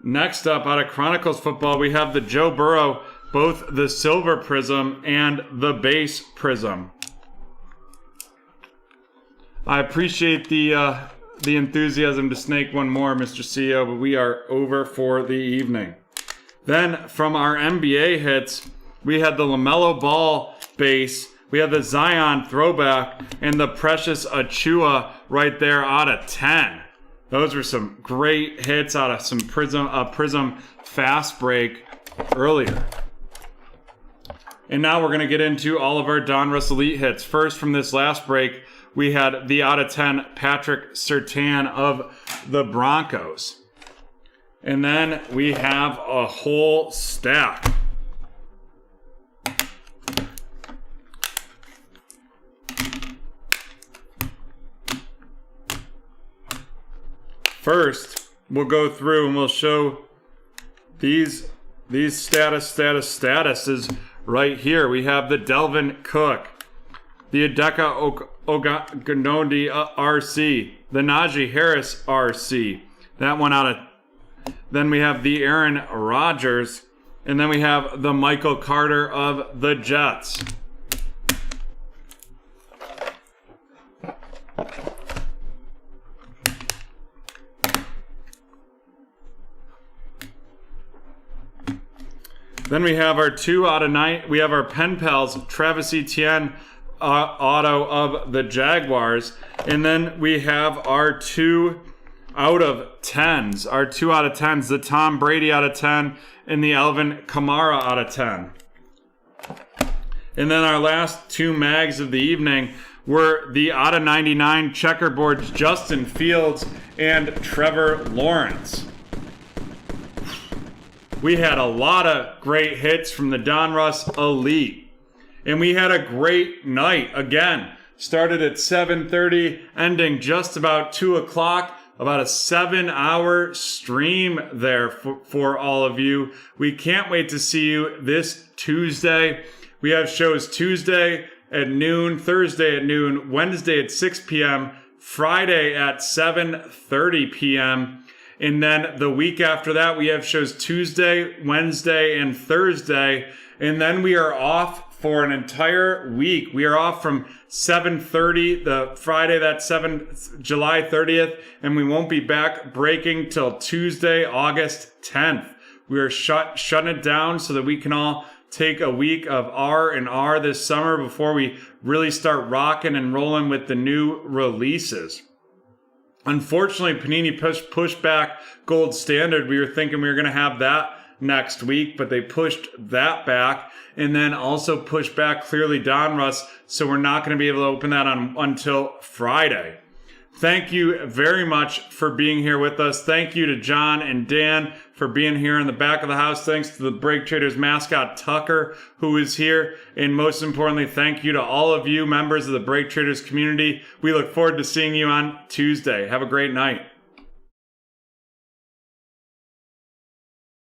Next up, out of Chronicles Football, we have the Joe Burrow, both the Silver Prism and the Base Prism. I appreciate the enthusiasm to snake one more, Mr. CEO, but we are over for the evening. Then, from our NBA hits, we had the LaMelo Ball base, we have the Zion throwback, and the Precious Achua right there out of 10. Those were some great hits out of some Prism fast break earlier. And now we're going to get into all of our Donruss Elite hits. First, from this last break, we had the out of 10 Patrick Surtain of the Broncos. And then we have a whole stack. First, we'll go through and we'll show these statuses right here. We have the Delvin Cook, the Adeka Ogunodi RC, the Najee Harris RC. That one out of... Then we have the Aaron Rodgers, and then we have the Michael Carter of the Jets. Then we have our 2 out of 9. We have our pen pals, Travis Etienne auto of the Jaguars. And then we have our 2 out of 10s. Our 2 out of 10s, the Tom Brady out of 10 and the Alvin Kamara out of 10. And then our last 2 mags of the evening were the out of 99 checkerboards, Justin Fields and Trevor Lawrence. We had a lot of great hits from the Donruss Elite. And we had a great night. Again, started at 7:30, ending just about 2 o'clock. About a 7-hour stream there for all of you. We can't wait to see you this Tuesday. We have shows Tuesday at noon, Thursday at noon, Wednesday at 6 p.m., Friday at 7:30 p.m., and then the week after that, we have shows Tuesday, Wednesday, and Thursday. And then we are off for an entire week. We are off from 7:30, the Friday, that's July 30th. And we won't be back breaking till Tuesday, August 10th. We are shutting it down so that we can all take a week of R&R this summer before we really start rocking and rolling with the new releases. Unfortunately, Panini pushed back Gold Standard. We were thinking we were going to have that next week, but they pushed that back and then also pushed back Clearly Donruss, so we're not going to be able to open that until Friday. Thank you very much for being here with us. Thank you to John and Dan for being here in the back of the house. Thanks to the BreakTraders mascot, Tucker, who is here. And most importantly, thank you to all of you members of the BreakTraders community. We look forward to seeing you on Tuesday. Have a great night.